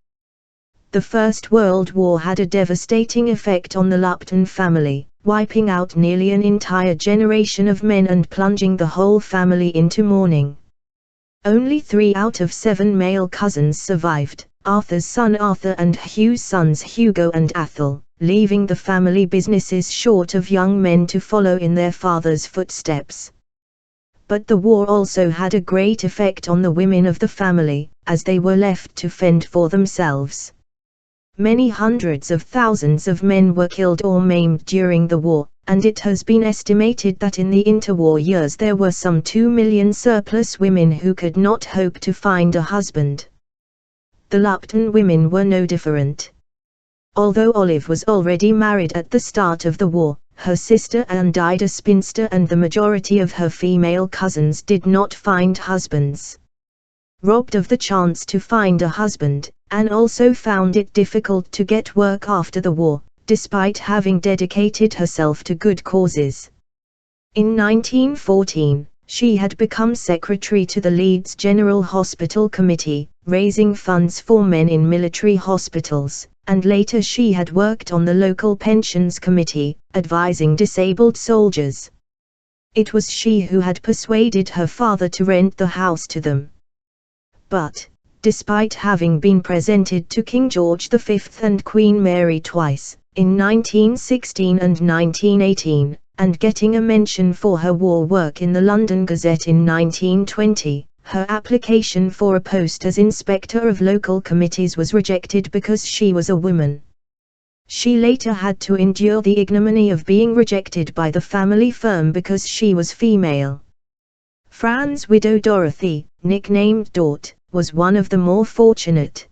S1: The First World War had a devastating effect on the Lupton family, wiping out nearly an entire generation of men and plunging the whole family into mourning. Only 3 out of 7 male cousins survived, Arthur's son Arthur and Hugh's sons Hugo and Athol, leaving the family businesses short of young men to follow in their father's footsteps. But the war also had a great effect on the women of the family, as they were left to fend for themselves. Many hundreds of thousands of men were killed or maimed during the war, and it has been estimated that in the interwar years there were some 2 million surplus women who could not hope to find a husband. The Lupton women were no different. Although Olive was already married at the start of the war, her sister Anne died a spinster and the majority of her female cousins did not find husbands. Robbed of the chance to find a husband, Anne also found it difficult to get work after the war, despite having dedicated herself to good causes. In 1914, she had become secretary to the Leeds General Hospital Committee, raising funds for men in military hospitals, and later she had worked on the local pensions committee, advising disabled soldiers. It was she who had persuaded her father to rent the house to them. But, despite having been presented to King George V and Queen Mary twice, in 1916 and 1918, and getting a mention for her war work in the London Gazette in 1920, her application for a post as inspector of local committees was rejected because she was a woman. She later had to endure the ignominy of being rejected by the family firm because she was female. Fran's widow Dorothy, nicknamed Dort, was one of the more fortunate.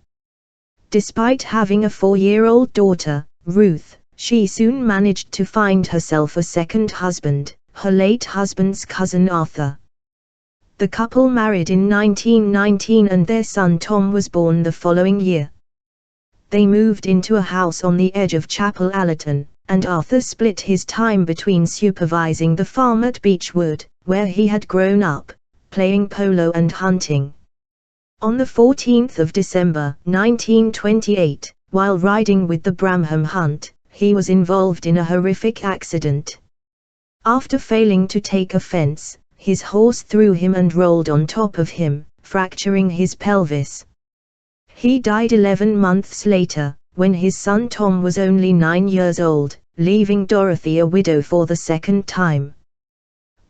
S1: Despite having a 4-year-old daughter, Ruth, she soon managed to find herself a second husband, her late husband's cousin Arthur. The couple married in 1919 and their son Tom was born the following year. They moved into a house on the edge of Chapel Allerton, and Arthur split his time between supervising the farm at Beechwood, where he had grown up, playing polo and hunting. On the 14th of December 1928, while riding with the Bramham Hunt, he was involved in a horrific accident. After failing to take a fence, his horse threw him and rolled on top of him, fracturing his pelvis. He died 11 months later, when his son Tom was only 9 years old, leaving Dorothy a widow for the second time.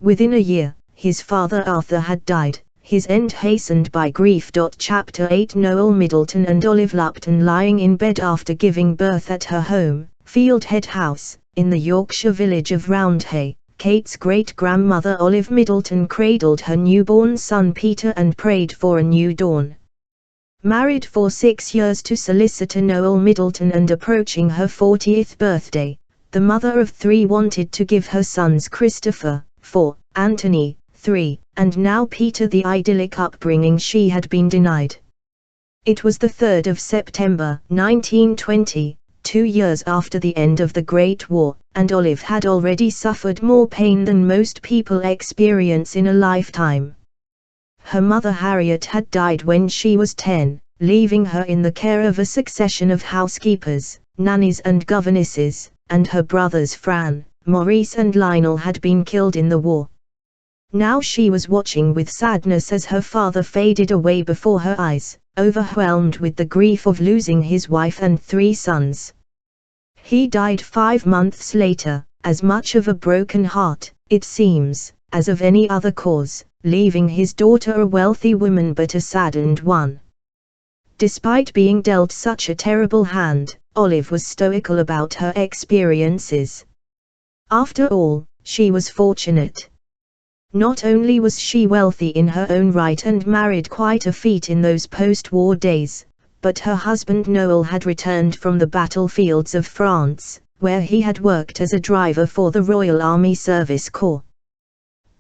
S1: Within a year, his father Arthur had died, his end hastened by grief. Chapter 8 Noel Middleton and Olive Lupton lying in bed after giving birth at her home, Fieldhead House, in the Yorkshire village of Roundhay. Kate's great-grandmother Olive Middleton cradled her newborn son Peter and prayed for a new dawn. Married for 6 years to solicitor Noel Middleton and approaching her 40th birthday, the mother of 3 wanted to give her sons Christopher, 4, Anthony, 3, and now Peter the idyllic upbringing she had been denied. It was the 3rd of September 1920, 2 years after the end of the Great War, and Olive had already suffered more pain than most people experience in a lifetime. Her mother Harriet had died when she was 10, leaving her in the care of a succession of housekeepers, nannies and governesses, and her brothers Fran, Maurice and Lionel had been killed in the war. Now she was watching with sadness as her father faded away before her eyes, overwhelmed with the grief of losing his wife and 3 sons. He died 5 months later, as much of a broken heart, it seems, as of any other cause, leaving his daughter a wealthy woman but a saddened one. Despite being dealt such a terrible hand, Olive was stoical about her experiences. After all, she was fortunate. Not only was she wealthy in her own right and married quite a feat in those post-war days, but her husband Noel had returned from the battlefields of France, where he had worked as a driver for the Royal Army Service Corps.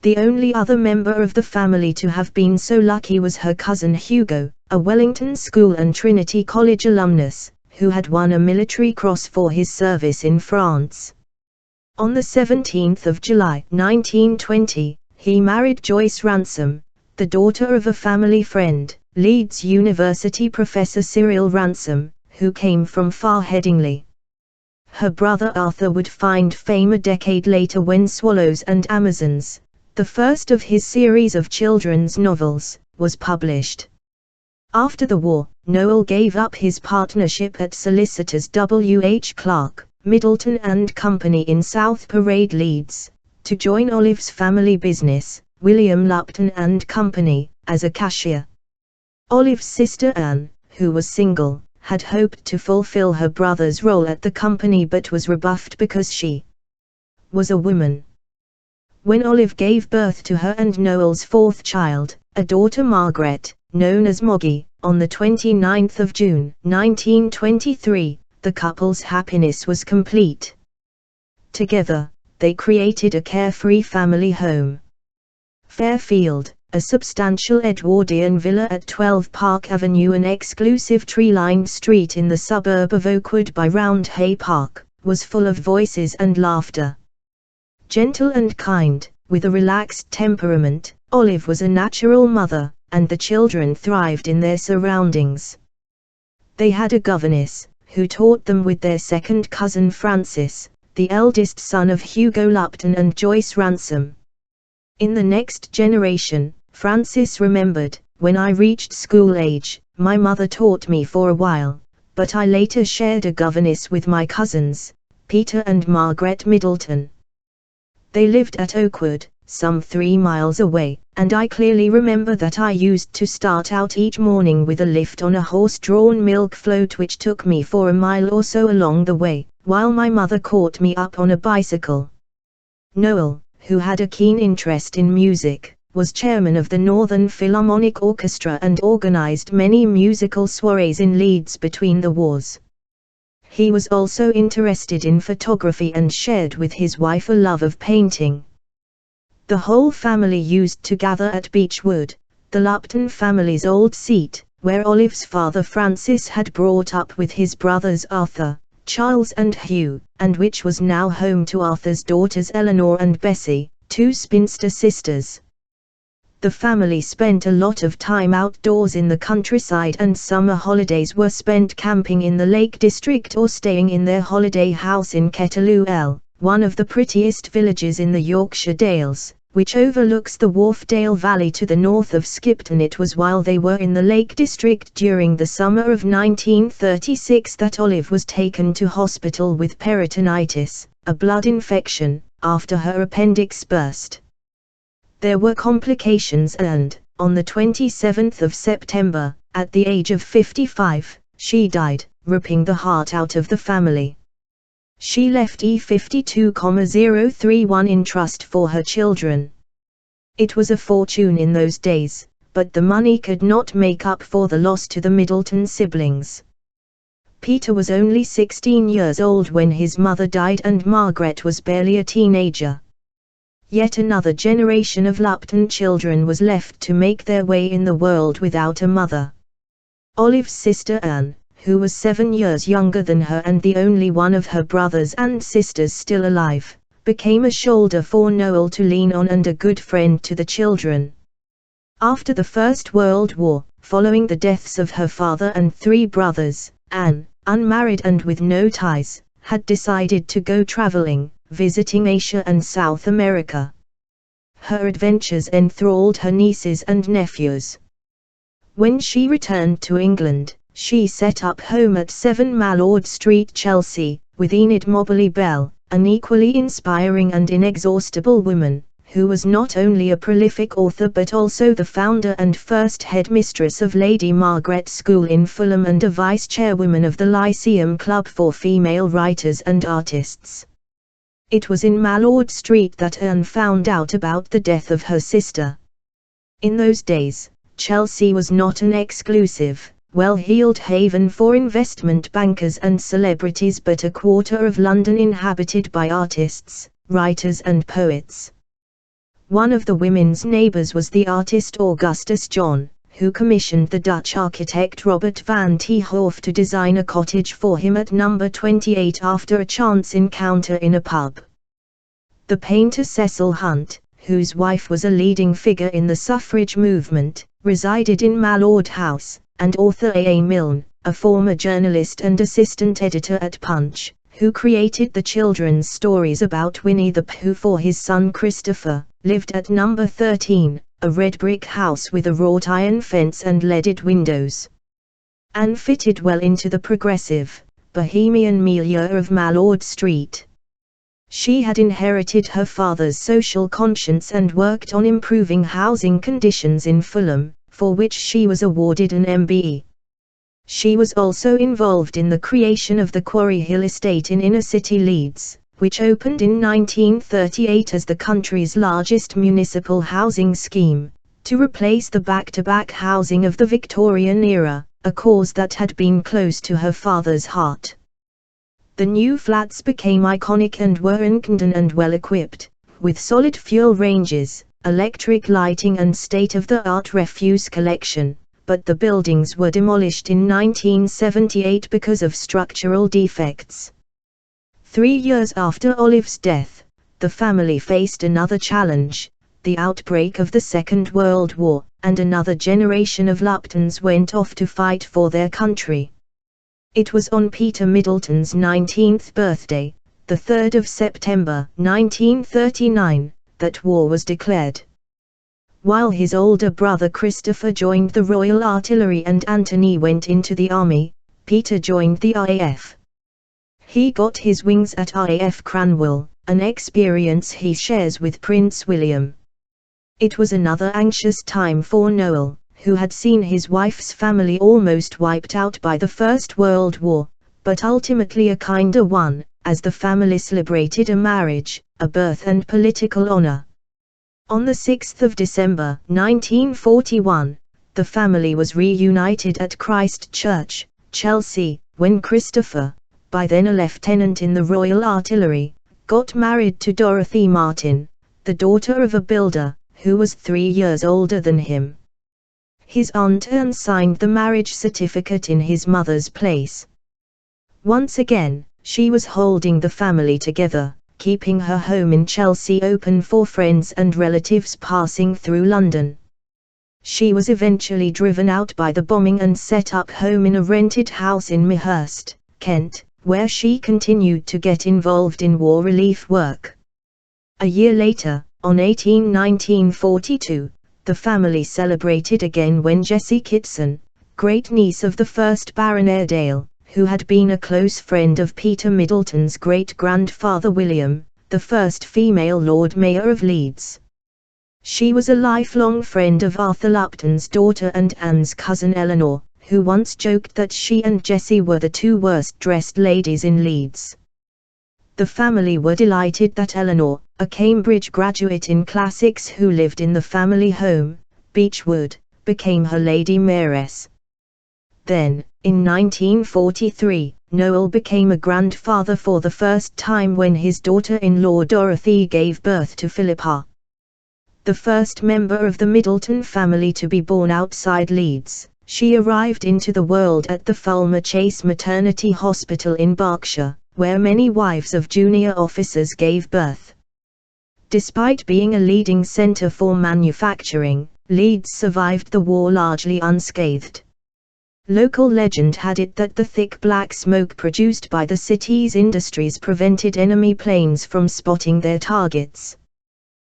S1: The only other member of the family to have been so lucky was her cousin Hugo, a Wellington School and Trinity College alumnus, who had won a military cross for his service in France. On the 17th of July 1920, he married Joyce Ransom, the daughter of a family friend, Leeds University Professor Cyril Ransom, who came from far Headingley. Her brother Arthur would find fame a decade later when Swallows and Amazons, the first of his series of children's novels, was published. After the war, Noel gave up his partnership at solicitors W. H. Clark, Middleton and Company in South Parade, Leeds, to join Olive's family business, William Lupton and Company, as a cashier. Olive's sister Anne, who was single, had hoped to fulfill her brother's role at the company but was rebuffed because she was a woman. When Olive gave birth to her and Noel's 4th child, a daughter Margaret, known as Moggy, on the 29th of June 1923, the couple's happiness was complete. Together, they created a carefree family home. Fairfield, a substantial Edwardian villa at 12 Park Avenue, an exclusive tree-lined street in the suburb of Oakwood by Roundhay Park, was full of voices and laughter. Gentle and kind, with a relaxed temperament, Olive was a natural mother, and the children thrived in their surroundings. They had a governess, who taught them with their second cousin Francis, the eldest son of Hugo Lupton and Joyce Ransom. In the next generation, Francis remembered, when I reached school age, my mother taught me for a while, but I later shared a governess with my cousins, Peter and Margaret Middleton. They lived at Oakwood, some 3 miles away, and I clearly remember that I used to start out each morning with a lift on a horse-drawn milk float which took me for a mile or so along the way, while my mother caught me up on a bicycle. Noel, who had a keen interest in music, was chairman of the Northern Philharmonic Orchestra and organized many musical soirees in Leeds between the wars. He was also interested in photography and shared with his wife a love of painting. The whole family used to gather at Beechwood, the Lupton family's old seat, where Olive's father Francis had brought up with his brothers Arthur, Charles and Hugh, and which was now home to Arthur's daughters Eleanor and Bessie, 2 spinster sisters. The family spent a lot of time outdoors in the countryside, and summer holidays were spent camping in the Lake District or staying in their holiday house in Kettlewell, one of the prettiest villages in the Yorkshire Dales, which overlooks the Wharfedale Valley to the north of Skipton. It was while they were in the Lake District during the summer of 1936 that Olive was taken to hospital with peritonitis, a blood infection, after her appendix burst. There were complications and, on the 27th of September, at the age of 55, she died, ripping the heart out of the family. She left E52,031 in trust for her children. It was a fortune in those days, but the money could not make up for the loss to the Middleton siblings. Peter was only 16 years old when his mother died, and Margaret was barely a teenager. Yet another generation of Lupton children was left to make their way in the world without a mother. Olive's sister Anne, who was 7 years younger than her and the only one of her brothers and sisters still alive, became a shoulder for Noel to lean on and a good friend to the children. After the First World War, following the deaths of her father and 3 brothers, Anne, unmarried and with no ties, had decided to go traveling, visiting Asia and South America. Her adventures enthralled her nieces and nephews. When she returned to England, she set up home at 7 Mallord Street, Chelsea, with Enid Moberly Bell, an equally inspiring and inexhaustible woman, who was not only a prolific author but also the founder and first headmistress of Lady Margaret School in Fulham and a vice-chairwoman of the Lyceum Club for Female Writers and Artists. It was in Mallord Street that Anne found out about the death of her sister. In those days, Chelsea was not an exclusive, well-heeled haven for investment bankers and celebrities but a quarter of London inhabited by artists, writers and poets. One of the women's neighbours was the artist Augustus John, who commissioned the Dutch architect Robert van 't Hoof to design a cottage for him at number 28 after a chance encounter in a pub. The painter Cecil Hunt, whose wife was a leading figure in the suffrage movement, resided in Mallord House, and author A. A. Milne, a former journalist and assistant editor at Punch, who created the children's stories about Winnie the Pooh for his son Christopher, lived at number 13, a red brick house with a wrought iron fence and leaded windows. Anne fitted well into the progressive, bohemian milieu of Mallord Street. She had inherited her father's social conscience and worked on improving housing conditions in Fulham, for which she was awarded an MBE. She was also involved in the creation of the Quarry Hill estate in inner-city Leeds, which opened in 1938 as the country's largest municipal housing scheme, to replace the back-to-back housing of the Victorian era, a cause that had been close to her father's heart. The new flats became iconic and were Incandon and well-equipped, with solid fuel ranges, electric lighting and state-of-the-art refuse collection, but the buildings were demolished in 1978 because of structural defects. 3 years after Olive's death, the family faced another challenge, the outbreak of the Second World War, and another generation of Luptons went off to fight for their country. It was on Peter Middleton's 19th birthday, the 3rd of September, 1939, that war was declared. While his older brother Christopher joined the Royal Artillery and Anthony went into the army, Peter joined the RAF. He got his wings at RAF Cranwell, an experience he shares with Prince William. It was another anxious time for Noel, who had seen his wife's family almost wiped out by the First World War, but ultimately a kinder one, as the family celebrated a marriage, a birth and political honor. On the 6th of December, 1941, the family was reunited at Christ Church, Chelsea, when Christopher, by then a lieutenant in the Royal Artillery, got married to Dorothy Martin, the daughter of a builder, who was 3 years older than him. His aunt Anne signed the marriage certificate in his mother's place. Once again, she was holding the family together, keeping her home in Chelsea open for friends and relatives passing through London. She was eventually driven out by the bombing and set up home in a rented house in Mehurst, Kent, where she continued to get involved in war relief work. A year later, on 1942, the family celebrated again when Jessie Kitson, great-niece of the first Baron Airedale, who had been a close friend of Peter Middleton's great-grandfather William, the first female Lord Mayor of Leeds. She was a lifelong friend of Arthur Lupton's daughter and Anne's cousin Eleanor, who once joked that she and Jessie were the two worst-dressed ladies in Leeds. The family were delighted that Eleanor, a Cambridge graduate in classics who lived in the family home, Beechwood, became her Lady Mayoress. Then, in 1943, Noel became a grandfather for the first time when his daughter-in-law Dorothy gave birth to Philippa, the first member of the Middleton family to be born outside Leeds. She arrived into the world at the Fulmer Chase Maternity Hospital in Berkshire, where many wives of junior officers gave birth. Despite being a leading centre for manufacturing, Leeds survived the war largely unscathed. Local legend had it that the thick black smoke produced by the city's industries prevented enemy planes from spotting their targets.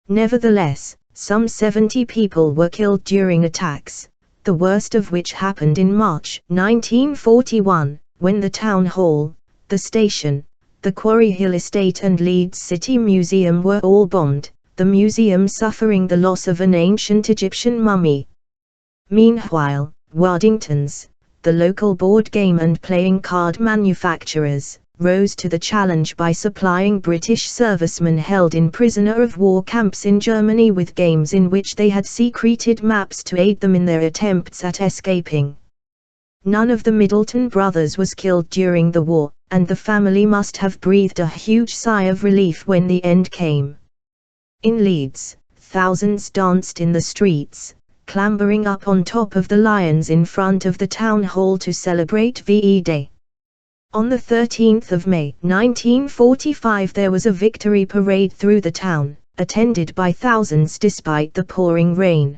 S1: Nevertheless, some 70 people were killed during attacks, the worst of which happened in March 1941, when the town hall, the station, the Quarry Hill Estate and Leeds City Museum were all bombed, the museum suffering the loss of an ancient Egyptian mummy. Meanwhile, Waddington's, the local board game and playing card manufacturers, rose to the challenge by supplying British servicemen held in prisoner-of-war camps in Germany with games in which they had secreted maps to aid them in their attempts at escaping. None of the Middleton brothers was killed during the war, and the family must have breathed a huge sigh of relief when the end came. In Leeds, thousands danced in the streets, clambering up on top of the lions in front of the town hall to celebrate VE Day. On the 13th of May 1945 there was a victory parade through the town, attended by thousands despite the pouring rain.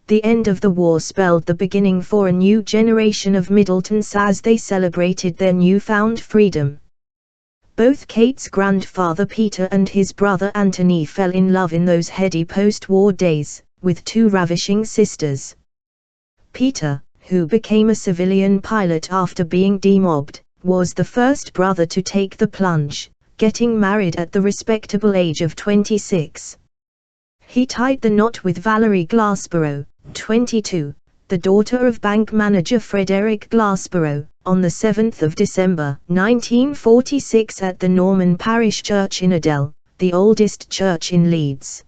S1: The end of the war spelled the beginning for a new generation of Middletons as they celebrated their newfound freedom. Both Kate's grandfather Peter and his brother Anthony fell in love in those heady post-war days, with two ravishing sisters. Peter, who became a civilian pilot after being demobbed, was the first brother to take the plunge, getting married at the respectable age of 26. He tied the knot with Valerie Glassborough, 22, the daughter of bank manager Frederick Glassborough, on the 7th of December 1946 at the Norman Parish Church in Adel, the oldest church in Leeds.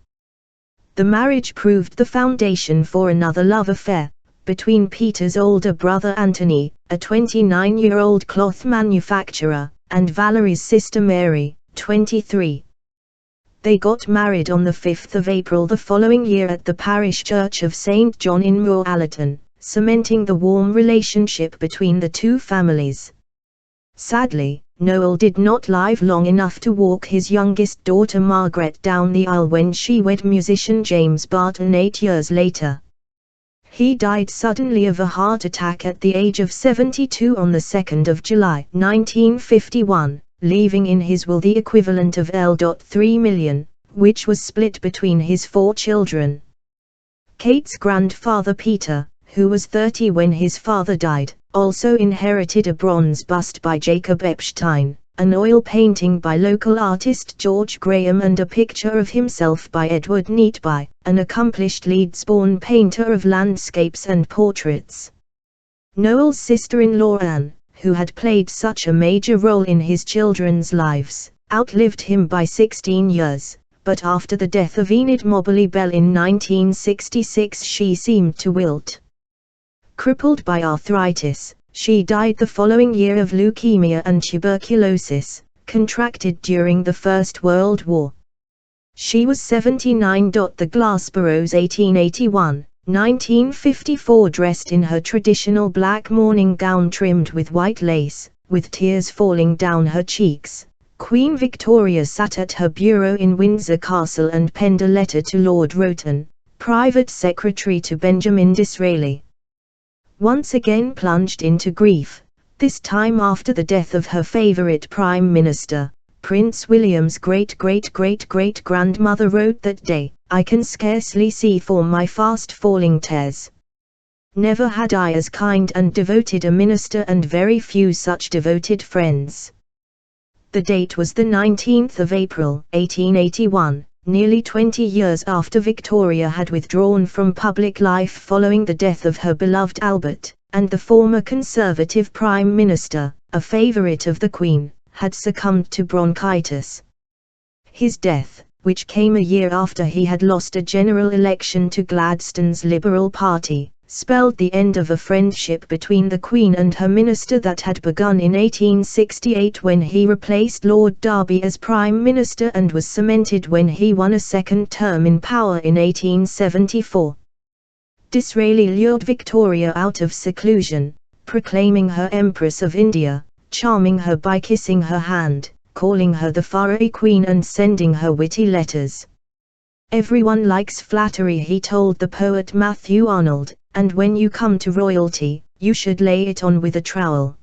S1: The marriage proved the foundation for another love affair, between Peter's older brother Anthony, a 29-year-old cloth manufacturer, and Valerie's sister Mary, 23. They got married on the 5th of April the following year at the parish church of St. John in Moor Allerton, cementing the warm relationship between the two families. Sadly, Noel did not live long enough to walk his youngest daughter Margaret down the aisle when she wed musician James Barton 8 years later. He died suddenly of a heart attack at the age of 72 on the 2nd of July 1951, leaving in his will the equivalent of L.3 million, which was split between his 4 children. Kate's grandfather Peter, who was 30 when his father died, also inherited a bronze bust by Jacob Epstein, an oil painting by local artist George Graham and a picture of himself by Edward Neatby, an accomplished Leeds-born painter of landscapes and portraits. Noel's sister-in-law Anne, who had played such a major role in his children's lives, outlived him by 16 years, but after the death of Enid Moberly Bell in 1966 she seemed to wilt. Crippled by arthritis, she died the following year of leukemia and tuberculosis, contracted during the First World War. She was 79. The Glassboroughs 1881-1954 dressed in her traditional black mourning gown trimmed with white lace, with tears falling down her cheeks, Queen Victoria sat at her bureau in Windsor Castle and penned a letter to Lord Rowton, private secretary to Benjamin Disraeli. Once again plunged into grief, this time after the death of her favourite Prime Minister, Prince William's great-great-great-great-grandmother wrote that day, "I can scarcely see for my fast-falling tears. Never had I as kind and devoted a minister and very few such devoted friends." The date was the 19th of April, 1881. Nearly 20 years after Victoria had withdrawn from public life following the death of her beloved Albert, and the former Conservative Prime Minister, a favourite of the Queen, had succumbed to bronchitis. His death, which came a year after he had lost a general election to Gladstone's Liberal Party, spelled the end of a friendship between the Queen and her minister that had begun in 1868 when he replaced Lord Derby as Prime Minister and was cemented when he won a second term in power in 1874. Disraeli lured Victoria out of seclusion, proclaiming her Empress of India, charming her by kissing her hand, calling her the Furry Queen and sending her witty letters. "Everyone likes flattery," he told the poet Matthew Arnold, "and when you come to royalty, you should lay it on with a trowel."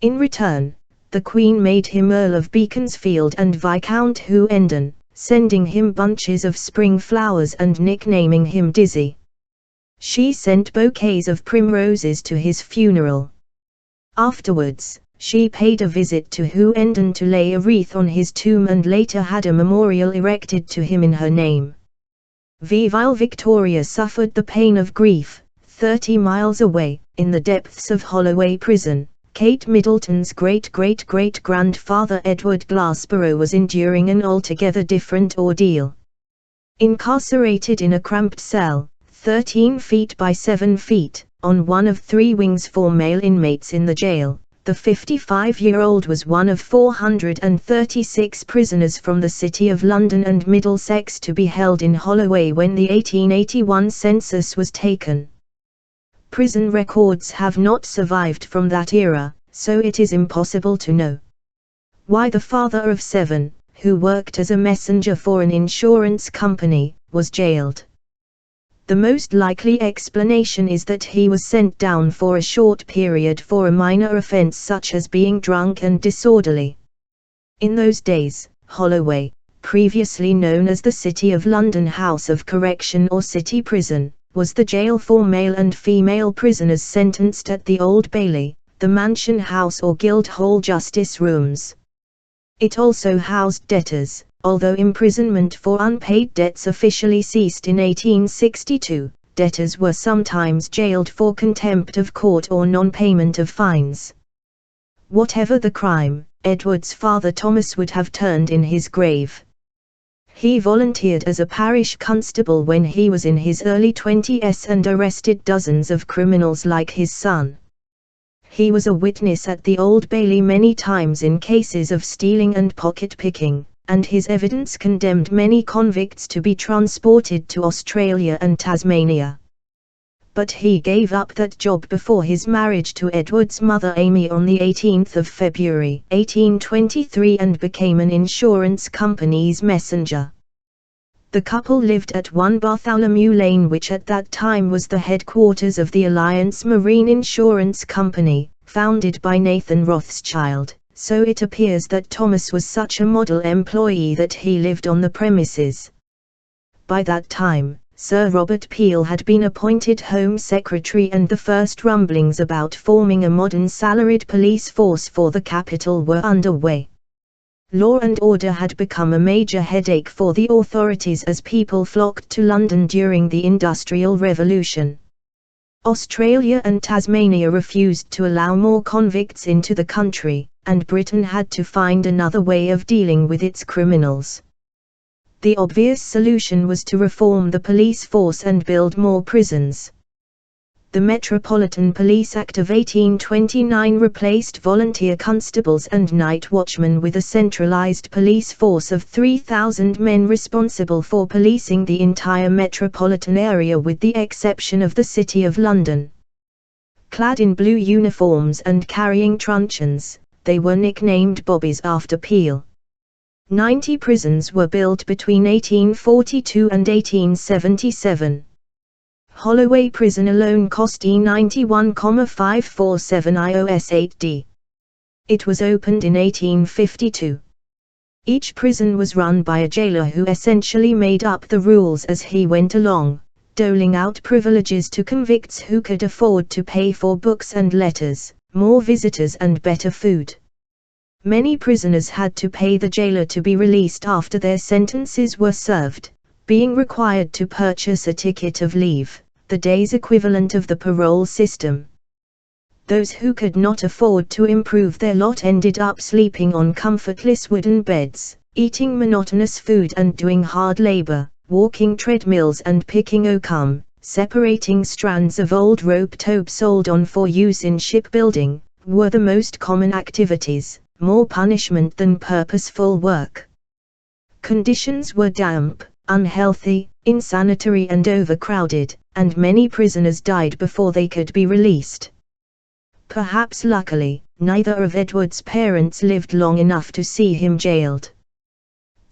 S1: In return, the Queen made him Earl of Beaconsfield and Viscount Hughenden, sending him bunches of spring flowers and nicknaming him Dizzy. She sent bouquets of primroses to his funeral. Afterwards, she paid a visit to Hughenden to lay a wreath on his tomb and later had a memorial erected to him in her name. While Victoria suffered the pain of grief, 30 miles away, in the depths of Holloway Prison, Kate Middleton's great-great-great-grandfather Edward Glassborough was enduring an altogether different ordeal. Incarcerated in a cramped cell, 13 feet by 7 feet, on one of 3 wings for male inmates in the jail, the 55-year-old was one of 436 prisoners from the City of London and Middlesex to be held in Holloway when the 1881 census was taken. Prison records have not survived from that era, so it is impossible to know why the father of 7, who worked as a messenger for an insurance company, was jailed. The most likely explanation is that he was sent down for a short period for a minor offence such as being drunk and disorderly. In those days, Holloway, previously known as the City of London House of Correction or City Prison, was the jail for male and female prisoners sentenced at the Old Bailey, the Mansion House or Guildhall Justice Rooms. It also housed debtors. Although imprisonment for unpaid debts officially ceased in 1862, debtors were sometimes jailed for contempt of court or non-payment of fines. Whatever the crime, Edward's father Thomas would have turned in his grave. He volunteered as a parish constable when he was in his early 20s and arrested dozens of criminals like his son. He was a witness at the Old Bailey many times in cases of stealing and pocket-picking, and his evidence condemned many convicts to be transported to Australia and Tasmania. but he gave up that job before his marriage to Edward's mother Amy on the 18th of February 1823 and became an insurance company's messenger. The couple lived at 1 Bartholomew Lane, which at that time was the headquarters of the Alliance Marine Insurance Company, founded by Nathan Rothschild, so it appears that Thomas was such a model employee that he lived on the premises. By that time, Sir Robert Peel had been appointed Home Secretary, and the first rumblings about forming a modern salaried police force for the capital were underway. Law and order had become a major headache for the authorities as people flocked to London during the Industrial Revolution. Australia and Tasmania refused to allow more convicts into the country, and Britain had to find another way of dealing with its criminals. The obvious solution was to reform the police force and build more prisons. The Metropolitan Police Act of 1829 replaced volunteer constables and night watchmen with a centralised police force of 3,000 men responsible for policing the entire metropolitan area with the exception of the City of London. Clad in blue uniforms and carrying truncheons, they were nicknamed Bobbies after Peel. 90 prisons were built between 1842 and 1877. Holloway Prison alone cost £91,547 IOS 8d. It was opened in 1852. Each prison was run by a jailer who essentially made up the rules as he went along, doling out privileges to convicts who could afford to pay for books and letters, more visitors and better food. Many prisoners had to pay the jailer to be released after their sentences were served, being required to purchase a ticket of leave, the day's equivalent of the parole system. Those who could not afford to improve their lot ended up sleeping on comfortless wooden beds, eating monotonous food and doing hard labor, walking treadmills and picking oakum, separating strands of old rope tow sold on for use in shipbuilding, were the most common activities. More punishment than purposeful work. Conditions were damp, unhealthy, insanitary and overcrowded, and many prisoners died before they could be released. Perhaps luckily, neither of Edward's parents lived long enough to see him jailed.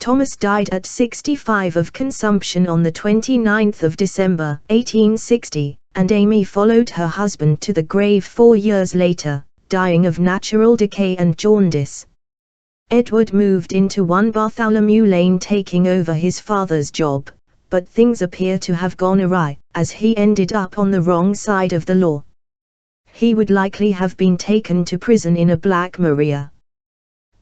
S1: Thomas died at 65 of consumption on the 29th of December 1860, and Amy followed her husband to the grave 4 years later, dying of natural decay and jaundice. Edward moved into 1 Bartholomew Lane, taking over his father's job, but things appear to have gone awry, as he ended up on the wrong side of the law. He would likely have been taken to prison in a Black Maria.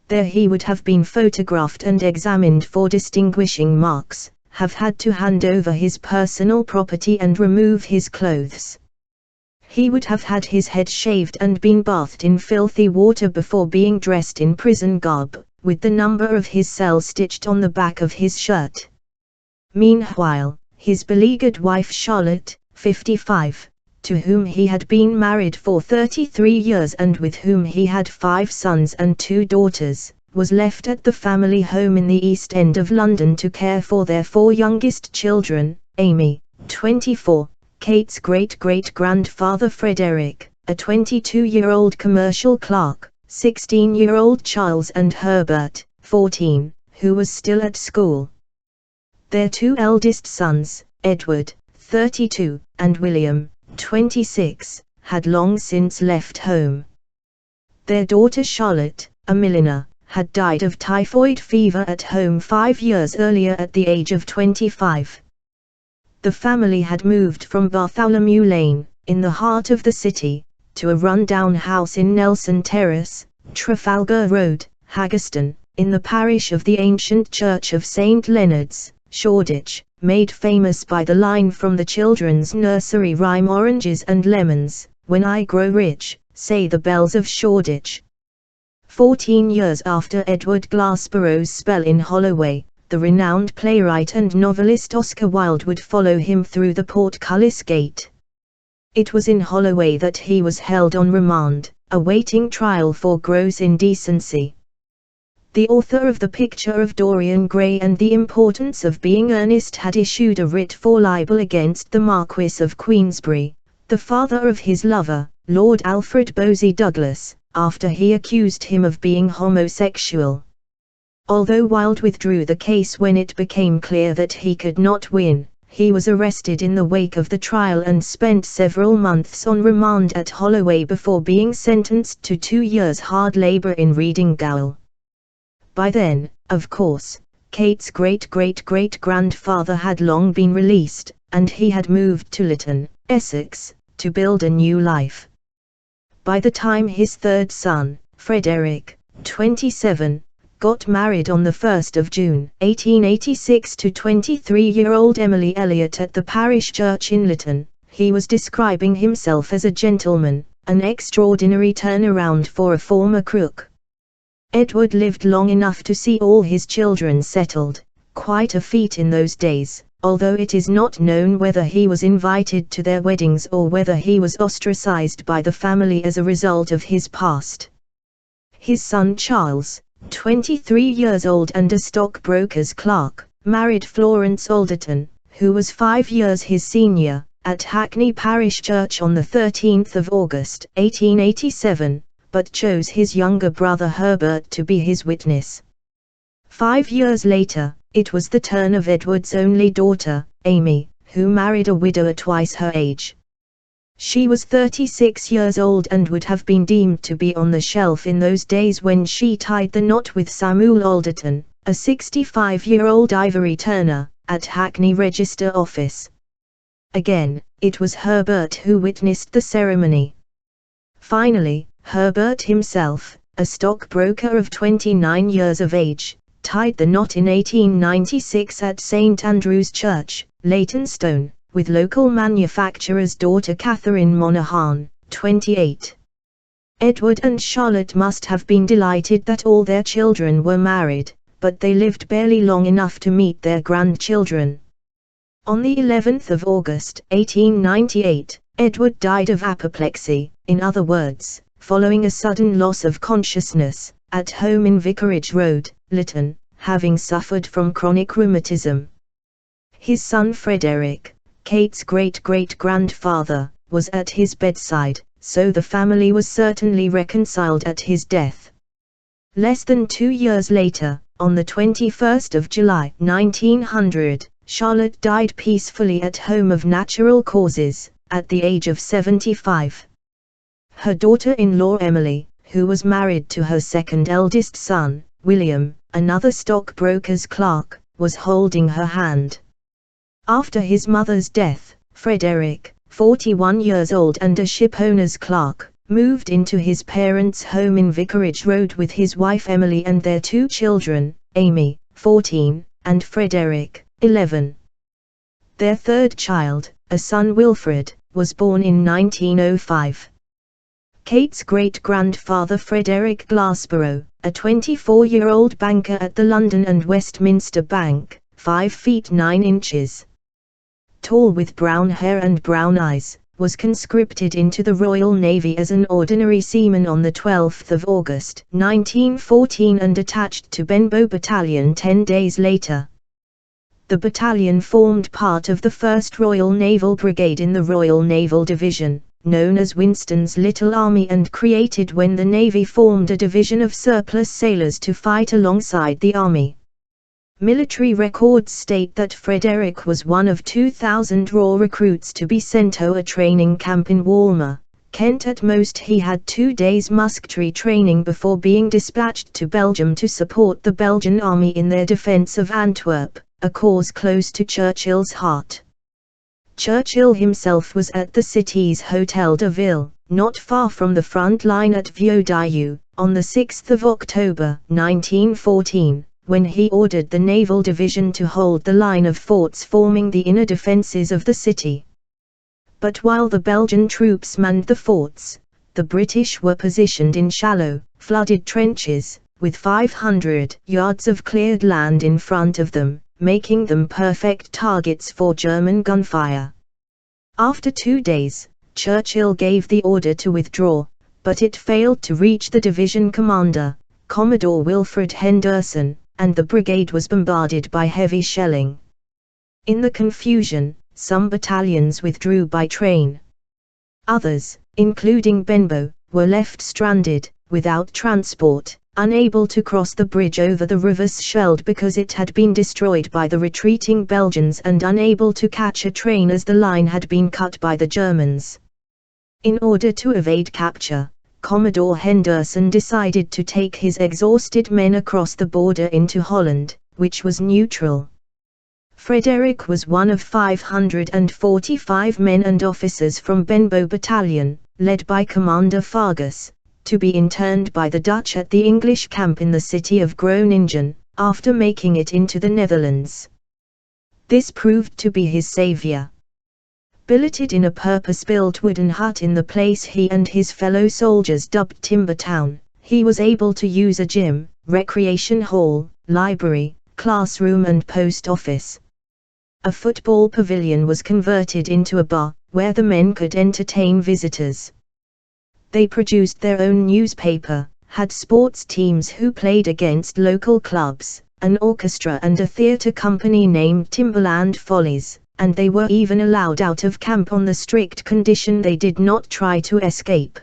S1: There he would have been photographed and examined for distinguishing marks, have had to hand over his personal property and remove his clothes. He would have had his head shaved and been bathed in filthy water before being dressed in prison garb, with the number of his cell stitched on the back of his shirt. Meanwhile, his beleaguered wife Charlotte, 55, to whom he had been married for 33 years and with whom he had 5 sons and 2 daughters, was left at the family home in the East End of London to care for their 4 youngest children, Amy, 24, Kate's great-great-grandfather Frederick, a 22-year-old commercial clerk, 16-year-old Charles and Herbert, 14, who was still at school. Their 2 eldest sons, Edward, 32, and William, 26, had long since left home. Their daughter Charlotte, a milliner, had died of typhoid fever at home 5 years earlier at the age of 25. The family had moved from Bartholomew Lane, in the heart of the city, to a run-down house in Nelson Terrace, Trafalgar Road, Haggerston, in the parish of the ancient church of St. Leonard's, Shoreditch, made famous by the line from the children's nursery rhyme Oranges and Lemons, when I grow rich, say the bells of Shoreditch. 14 years after Edward Glasborough's spell in Holloway, the renowned playwright and novelist Oscar Wilde would follow him through the Portcullis Gate. It was in Holloway that he was held on remand, awaiting trial for gross indecency. The author of The Picture of Dorian Gray and the Importance of Being Earnest had issued a writ for libel against the Marquis of Queensberry, the father of his lover, Lord Alfred Bosie Douglas, after he accused him of being homosexual. Although Wilde withdrew the case when it became clear that he could not win, he was arrested in the wake of the trial and spent several months on remand at Holloway before being sentenced to 2 years hard labor in Reading Gaol. By then, of course, Kate's great-great-great-grandfather had long been released, and he had moved to Lytton, Essex, to build a new life. By the time his third son, Frederick, 27, got married on the 1st of June 1886 to 23-year-old Emily Elliot at the parish church in Lytton, he was describing himself as a gentleman, an extraordinary turnaround for a former crook. Edward lived long enough to see all his children settled, quite a feat in those days, although it is not known whether he was invited to their weddings or whether he was ostracized by the family as a result of his past. His son Charles, 23 years old and a stockbroker's clerk, married Florence Alderton, who was 5 years his senior, at Hackney Parish Church on the 13th of August 1887, but chose his younger brother Herbert to be his witness. 5 years later, it was the turn of Edward's only daughter, Amy, who married a widower twice her age. She was 36 years old and would have been deemed to be on the shelf in those days when she tied the knot with Samuel Alderton, a 65-year-old ivory turner, at Hackney Register Office. Again, it was Herbert who witnessed the ceremony. Finally, Herbert himself, a stockbroker of 29 years of age, tied the knot in 1896 at St Andrew's Church, Leytonstone, with local manufacturer's daughter Catherine Monaghan, 28. Edward and Charlotte must have been delighted that all their children were married, but they lived barely long enough to meet their grandchildren. On the 11th of August 1898, Edward died of apoplexy, in other words, following a sudden loss of consciousness, at home in Vicarage Road, Lytton, having suffered from chronic rheumatism. His son Frederick, Kate's great-great-grandfather, was at his bedside, so the family was certainly reconciled at his death. Less than 2 years later, on the 21st of July 1900, Charlotte died peacefully at home of natural causes, at the age of 75. Her daughter-in-law Emily, who was married to her second eldest son, William, another stockbroker's clerk, was holding her hand. After his mother's death, Frederick, 41 years old and a shipowner's clerk, moved into his parents' home in Vicarage Road with his wife Emily and their 2 children, Amy, 14, and Frederick, 11. Their third child, a son Wilfred, was born in 1905. Kate's great-grandfather Frederick Glassborough, a 24-year-old banker at the London and Westminster Bank, 5 feet 9 inches tall with brown hair and brown eyes, was conscripted into the Royal Navy as an ordinary seaman on the 12th of August 1914 and attached to Benbow Battalion 10 days later. The battalion formed part of the 1st Royal Naval Brigade in the Royal Naval Division, known as Winston's Little Army, and created when the Navy formed a division of surplus sailors to fight alongside the Army. Military records state that Frederick was one of 2,000 raw recruits to be sent to a training camp in Walmer, Kent. At most he had 2 days musketry training before being dispatched to Belgium to support the Belgian army in their defence of Antwerp, a cause close to Churchill's heart. Churchill himself was at the city's Hôtel de Ville, not far from the front line at Vieux-Dieu, on the 6th of October 1914. When he ordered the Naval Division to hold the line of forts forming the inner defences of the city. But while the Belgian troops manned the forts, the British were positioned in shallow, flooded trenches, with 500 yards of cleared land in front of them, making them perfect targets for German gunfire. After 2 days, Churchill gave the order to withdraw, but it failed to reach the division commander, Commodore Wilfred Henderson, and the brigade was bombarded by heavy shelling. In the confusion, some battalions withdrew by train. Others, including Benbow, were left stranded, without transport, unable to cross the bridge over the River Scheldt because it had been destroyed by the retreating Belgians, and unable to catch a train as the line had been cut by the Germans. In order to evade capture, Commodore Henderson decided to take his exhausted men across the border into Holland, which was neutral. Frederick was one of 545 men and officers from Benbow Battalion, led by Commander Fargus, to be interned by the Dutch at the English camp in the city of Groningen, after making it into the Netherlands. This proved to be his savior. Billeted in a purpose-built wooden hut in the place he and his fellow soldiers dubbed Timber Town, he was able to use a gym, recreation hall, library, classroom and post office. A football pavilion was converted into a bar, where the men could entertain visitors. They produced their own newspaper, had sports teams who played against local clubs, an orchestra and a theatre company named Timberland Follies, and they were even allowed out of camp on the strict condition they did not try to escape.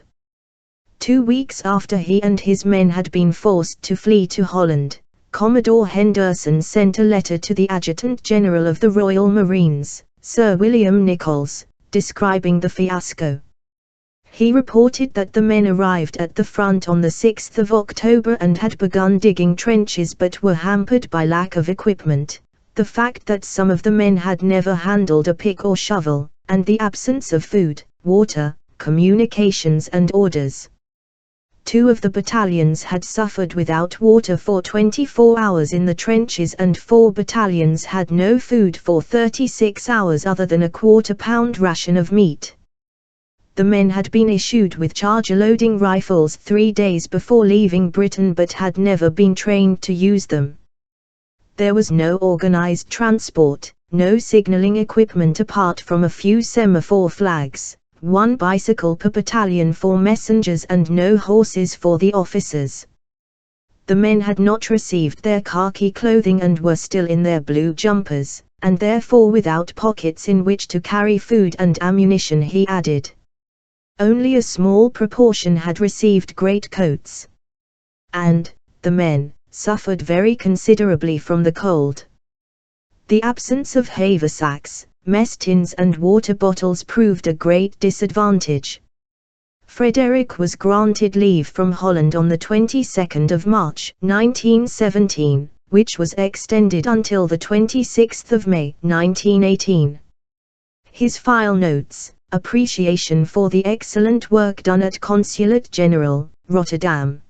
S1: 2 weeks after he and his men had been forced to flee to Holland, Commodore Henderson sent a letter to the Adjutant General of the Royal Marines, Sir William Nichols, describing the fiasco. He reported that the men arrived at the front on the 6th of October and had begun digging trenches but were hampered by lack of equipment, the fact that some of the men had never handled a pick or shovel, and the absence of food, water, communications and orders. 2 of the battalions had suffered without water for 24 hours in the trenches, and 4 battalions had no food for 36 hours other than a quarter-pound ration of meat. The men had been issued with charge-loading rifles 3 days before leaving Britain but had never been trained to use them. There was no organized transport, no signaling equipment apart from a few semaphore flags, 1 bicycle per battalion for messengers and no horses for the officers. The men had not received their khaki clothing and were still in their blue jumpers, and therefore without pockets in which to carry food and ammunition, he added. Only a small proportion had received greatcoats. And, the men, suffered very considerably from the cold. The absence of haversacks, mess tins and water bottles proved a great disadvantage. Frederick was granted leave from Holland on the 22nd of March 1917, which was extended until the 26th of May 1918. His file notes, appreciation for the excellent work done at Consulate General, Rotterdam.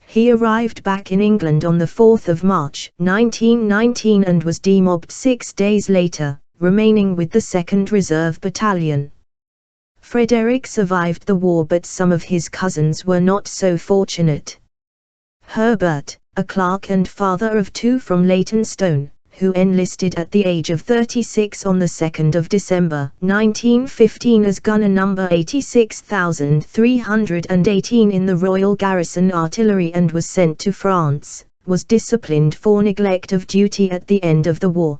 S1: He arrived back in England on the 4th of March 1919 and was demobbed 6 days later, remaining with the 2nd Reserve Battalion. Frederick survived the war, but some of his cousins were not so fortunate. Herbert, a clerk and father of 2 from Leytonstone, who enlisted at the age of 36 on the 2nd of December 1915 as gunner number 86,318 in the Royal Garrison Artillery and was sent to France, was disciplined for neglect of duty at the end of the war.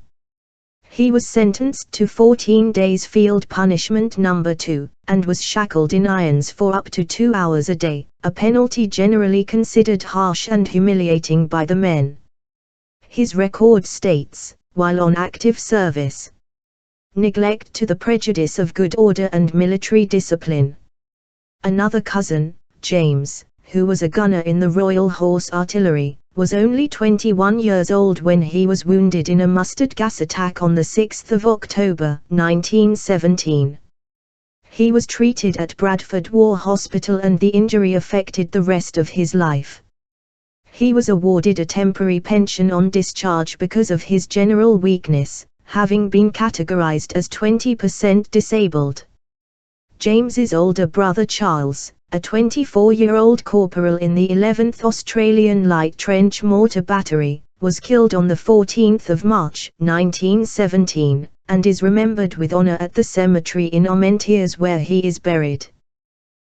S1: He was sentenced to 14 days field punishment number 2, and was shackled in irons for up to 2 hours a day, a penalty generally considered harsh and humiliating by the men. His record states, while on active service, neglect to the prejudice of good order and military discipline. Another cousin, James, who was a gunner in the Royal Horse Artillery, was only 21 years old when he was wounded in a mustard gas attack on the 6th of October 1917. He was treated at Bradford War Hospital and the injury affected the rest of his life. He was awarded a temporary pension on discharge because of his general weakness, having been categorized as 20% disabled. James's older brother Charles, a 24-year-old corporal in the 11th Australian Light Trench Mortar Battery, was killed on the 14th of March 1917, and is remembered with honor at the cemetery in Armentières where he is buried.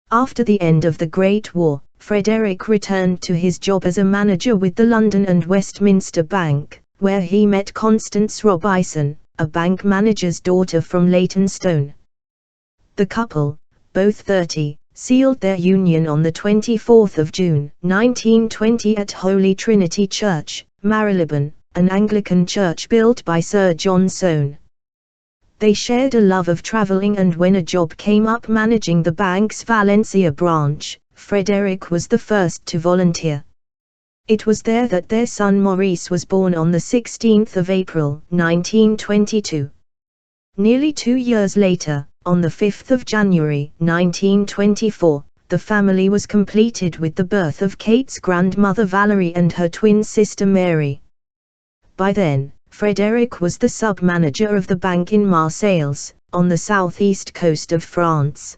S1: After the end of the Great War, Frederick returned to his job as a manager with the London and Westminster Bank, where he met Constance Robison, a bank manager's daughter from Leytonstone. The couple, both 30, sealed their union on the 24th of June, 1920 at Holy Trinity Church, Marylebone, an Anglican church built by Sir John Soane. They shared a love of travelling, and when a job came up managing the bank's Valencia branch, Frederick was the first to volunteer. It was there that their son Maurice was born on the 16th of April, 1922. Nearly 2 years later, on the 5th of January, 1924, the family was completed with the birth of Kate's grandmother Valerie and her twin sister Mary. By then, Frederick was the sub-manager of the bank in Marseilles, on the southeast coast of France.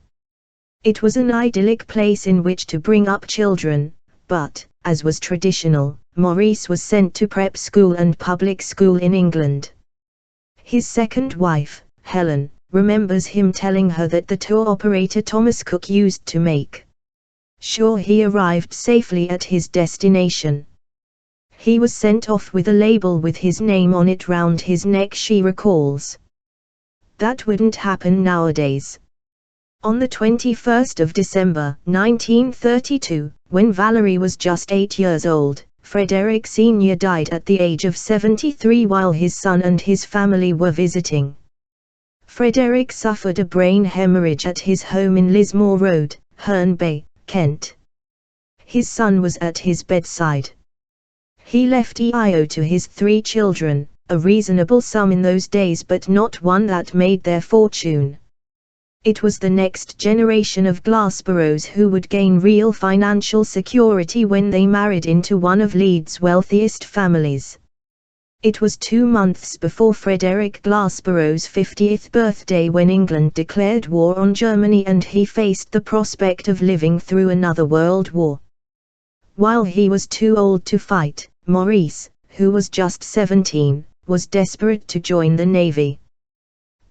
S1: It was an idyllic place in which to bring up children, but, as was traditional, Maurice was sent to prep school and public school in England. His second wife, Helen, remembers him telling her that the tour operator Thomas Cook used to make sure he arrived safely at his destination. He was sent off with a label with his name on it round his neck, she recalls. That wouldn't happen nowadays. On the 21st of December, 1932, when Valerie was just 8 years old, Frederick Sr. died at the age of 73 while his son and his family were visiting. Frederick suffered a brain hemorrhage at his home in Lismore Road, Herne Bay, Kent. His son was at his bedside. He left EIO to his 3 children, a reasonable sum in those days but not one that made their fortune. It was the next generation of Glassboroughs who would gain real financial security when they married into one of Leeds' wealthiest families. It was 2 months before Frederick Glassborough's 50th birthday when England declared war on Germany and he faced the prospect of living through another world war. While he was too old to fight, Maurice, who was just 17, was desperate to join the Navy.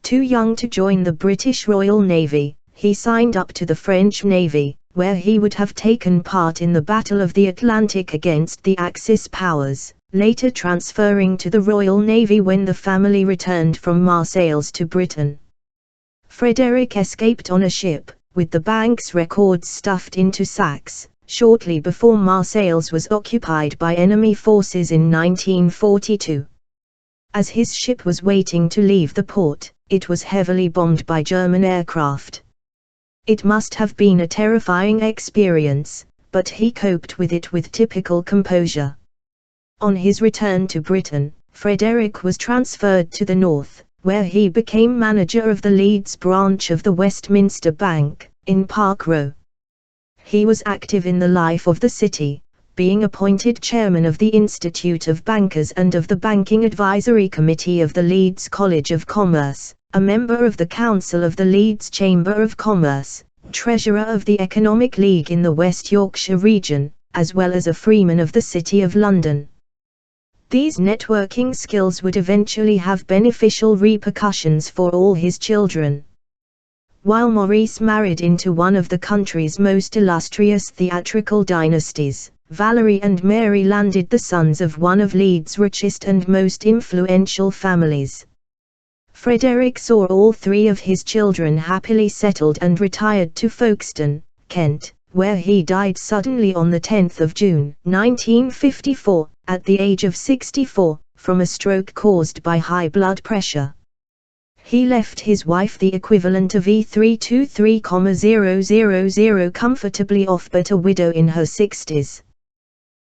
S1: Too young to join the British Royal Navy, he signed up to the French Navy, where he would have taken part in the Battle of the Atlantic against the Axis powers, later transferring to the Royal Navy when the family returned from Marseilles to Britain. Frederick escaped on a ship, with the bank's records stuffed into sacks, shortly before Marseilles was occupied by enemy forces in 1942. As his ship was waiting to leave the port, it was heavily bombed by German aircraft. It must have been a terrifying experience, but he coped with it with typical composure. On his return to Britain, Frederick was transferred to the north, where he became manager of the Leeds branch of the Westminster Bank, in Park Row. He was active in the life of the city, being appointed chairman of the Institute of Bankers and of the Banking Advisory Committee of the Leeds College of Commerce, a member of the Council of the Leeds Chamber of Commerce, treasurer of the Economic League in the West Yorkshire region, as well as a freeman of the City of London. These networking skills would eventually have beneficial repercussions for all his children. While Maurice married into one of the country's most illustrious theatrical dynasties, Valerie and Mary landed the sons of one of Leeds' richest and most influential families. Frederick saw all 3 of his children happily settled and retired to Folkestone, Kent, where he died suddenly on the 10th of June, 1954, at the age of 64, from a stroke caused by high blood pressure. He left his wife the equivalent of E323,000 comfortably off but a widow in her 60s.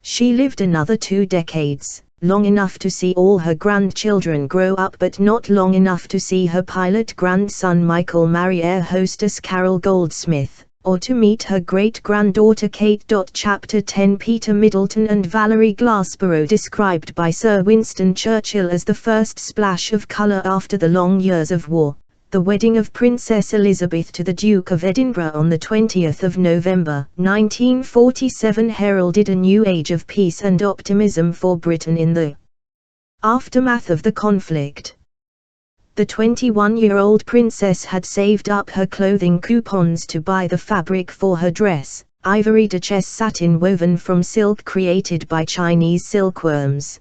S1: She lived another 2 decades, long enough to see all her grandchildren grow up but not long enough to see her pilot grandson Michael marry air hostess Carol Goldsmith, or to meet her great-granddaughter Kate. Chapter 10 Peter Middleton and Valerie Glassborough, described by Sir Winston Churchill as the first splash of colour after the long years of war. The wedding of Princess Elizabeth to the Duke of Edinburgh on the 20th of November, 1947 heralded a new age of peace and optimism for Britain in the aftermath of the conflict. The 21-year-old princess had saved up her clothing coupons to buy the fabric for her dress, ivory duchesse satin woven from silk created by Chinese silkworms.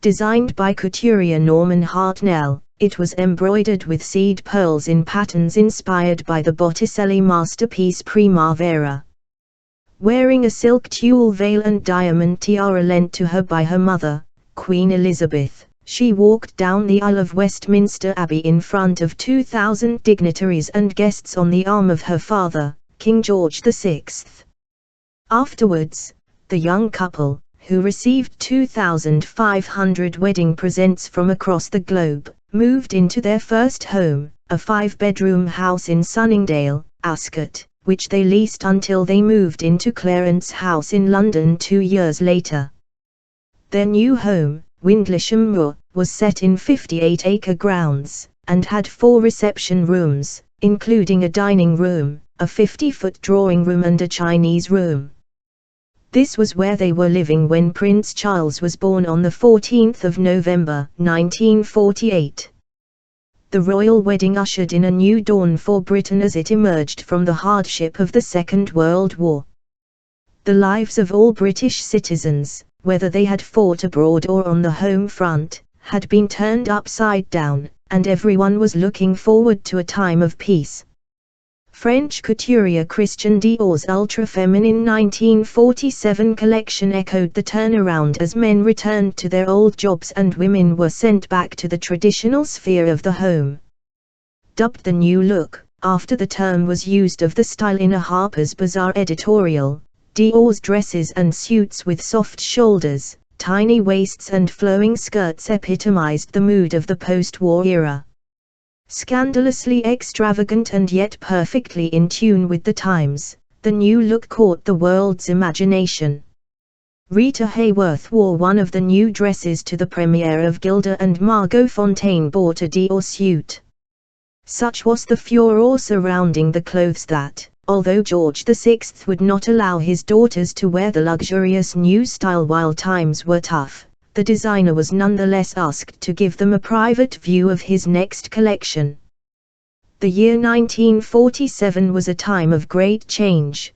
S1: Designed by couturier Norman Hartnell, It was embroidered with seed pearls in patterns inspired by the Botticelli masterpiece Primavera. Wearing a silk tulle veil and diamond tiara lent to her by her mother, Queen Elizabeth, she walked down the aisle of Westminster Abbey in front of 2,000 dignitaries and guests on the arm of her father, King George VI. Afterwards, the young couple, who received 2,500 wedding presents from across the globe, moved into their first home, a 5-bedroom house in Sunningdale, Ascot, which they leased until they moved into Clarence House in London 2 years later. Their new home, Windlesham Moor, was set in 58-acre grounds, and had 4 reception rooms, including a dining room, a 50-foot drawing room and a Chinese room. This was where they were living when Prince Charles was born on the 14th of November, 1948. The royal wedding ushered in a new dawn for Britain as it emerged from the hardship of the Second World War. The lives of all British citizens, whether they had fought abroad or on the home front, had been turned upside down, and everyone was looking forward to a time of peace. French couturier Christian Dior's ultra-feminine 1947 collection echoed the turnaround as men returned to their old jobs and women were sent back to the traditional sphere of the home. Dubbed the New Look, after the term was used of the style in a Harper's Bazaar editorial, Dior's dresses and suits with soft shoulders, tiny waists and flowing skirts epitomized the mood of the post-war era. Scandalously extravagant and yet perfectly in tune with the times, the new look caught the world's imagination. Rita Hayworth wore one of the new dresses to the premiere of Gilda and Margot Fonteyn bought a Dior suit. Such was the furore surrounding the clothes that, although George VI would not allow his daughters to wear the luxurious new style while times were tough, the designer was nonetheless asked to give them a private view of his next collection. The year 1947 was a time of great change.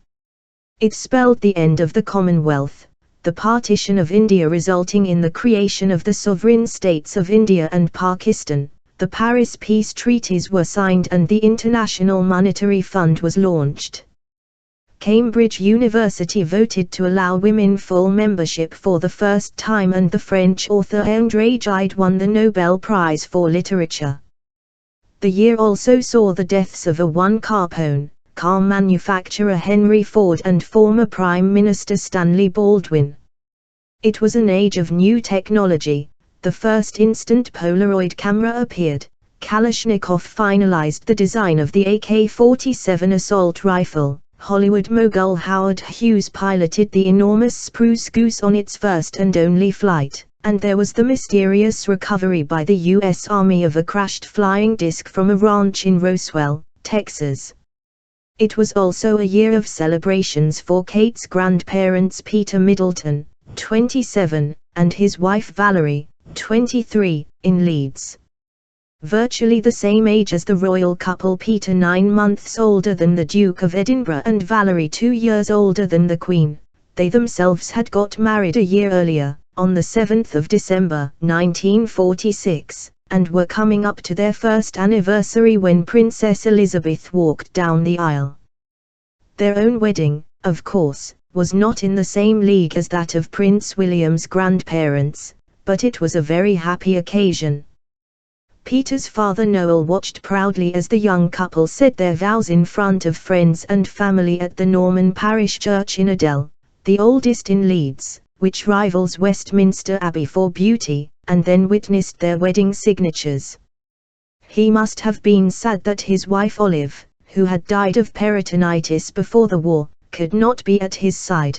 S1: It spelled the end of the Commonwealth, the partition of India resulting in the creation of the sovereign states of India and Pakistan. The Paris peace treaties were signed and the International Monetary Fund was launched. Cambridge University voted to allow women full membership for the first time and the French author André Gide won the Nobel Prize for Literature. The year also saw the deaths of Owen Carpone, car manufacturer Henry Ford and former Prime Minister Stanley Baldwin. It was an age of new technology. The first instant Polaroid camera appeared. Kalashnikov finalized the design of the AK-47 assault rifle. Hollywood mogul Howard Hughes piloted the enormous Spruce Goose on its first and only flight, and there was the mysterious recovery by the U.S. Army of a crashed flying disc from a ranch in Roswell, Texas. It was also a year of celebrations for Kate's grandparents Peter Middleton, 27, and his wife Valerie, 23, in Leeds. Virtually the same age as the royal couple, Peter 9 months older than the Duke of Edinburgh and Valerie 2 years older than the Queen, they themselves had got married a year earlier, on the 7th of December 1946, and were coming up to their first anniversary when Princess Elizabeth walked down the aisle. Their own wedding, of course, was not in the same league as that of Prince William's grandparents, but it was a very happy occasion. Peter's father Noel watched proudly as the young couple said their vows in front of friends and family at the Norman Parish Church in Adel, the oldest in Leeds, which rivals Westminster Abbey for beauty, and then witnessed their wedding signatures. He must have been sad that his wife Olive, who had died of peritonitis before the war, could not be at his side.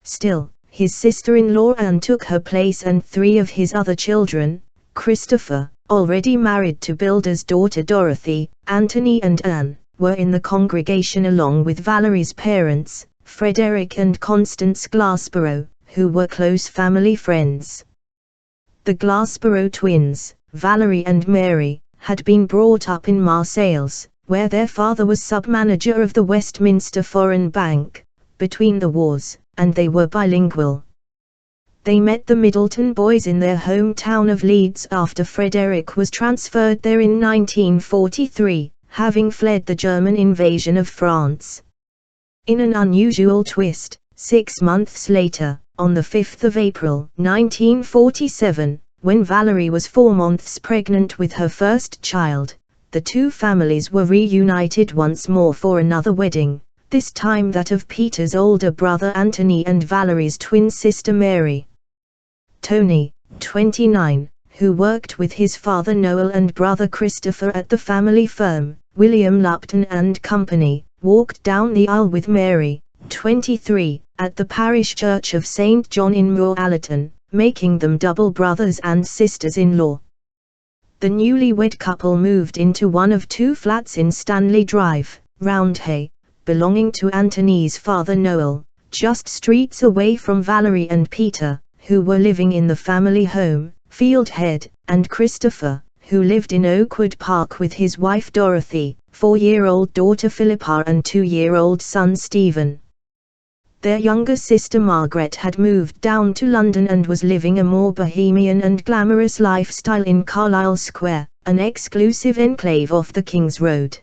S1: Still, his sister-in-law Anne took her place and 3 of his other children, Christopher, already married to Builder's daughter Dorothy, Anthony and Anne, were in the congregation along with Valerie's parents, Frederick and Constance Glassborough, who were close family friends. The Glassborough twins, Valerie and Mary, had been brought up in Marseilles, where their father was sub-manager of the Westminster Foreign Bank, between the wars, and they were bilingual. They met the Middleton boys in their hometown of Leeds after Frederick was transferred there in 1943, having fled the German invasion of France. In an unusual twist, 6 months later, on the 5th of April 1947, when Valerie was 4 months pregnant with her first child, the two families were reunited once more for another wedding, this time that of Peter's older brother Anthony and Valerie's twin sister Mary. Tony, 29, who worked with his father Noel and brother Christopher at the family firm, William Lupton and Company, walked down the aisle with Mary, 23, at the parish church of St. John in Moorallerton, making them double brothers and sisters-in-law. The newlywed couple moved into one of 2 flats in Stanley Drive, Roundhay, belonging to Anthony's father Noel, just streets away from Valerie and Peter, who were living in the family home, Fieldhead, and Christopher, who lived in Oakwood Park with his wife Dorothy, 4-year-old daughter Philippa and 2-year-old son Stephen. Their younger sister Margaret had moved down to London and was living a more bohemian and glamorous lifestyle in Carlisle Square, an exclusive enclave off the King's Road.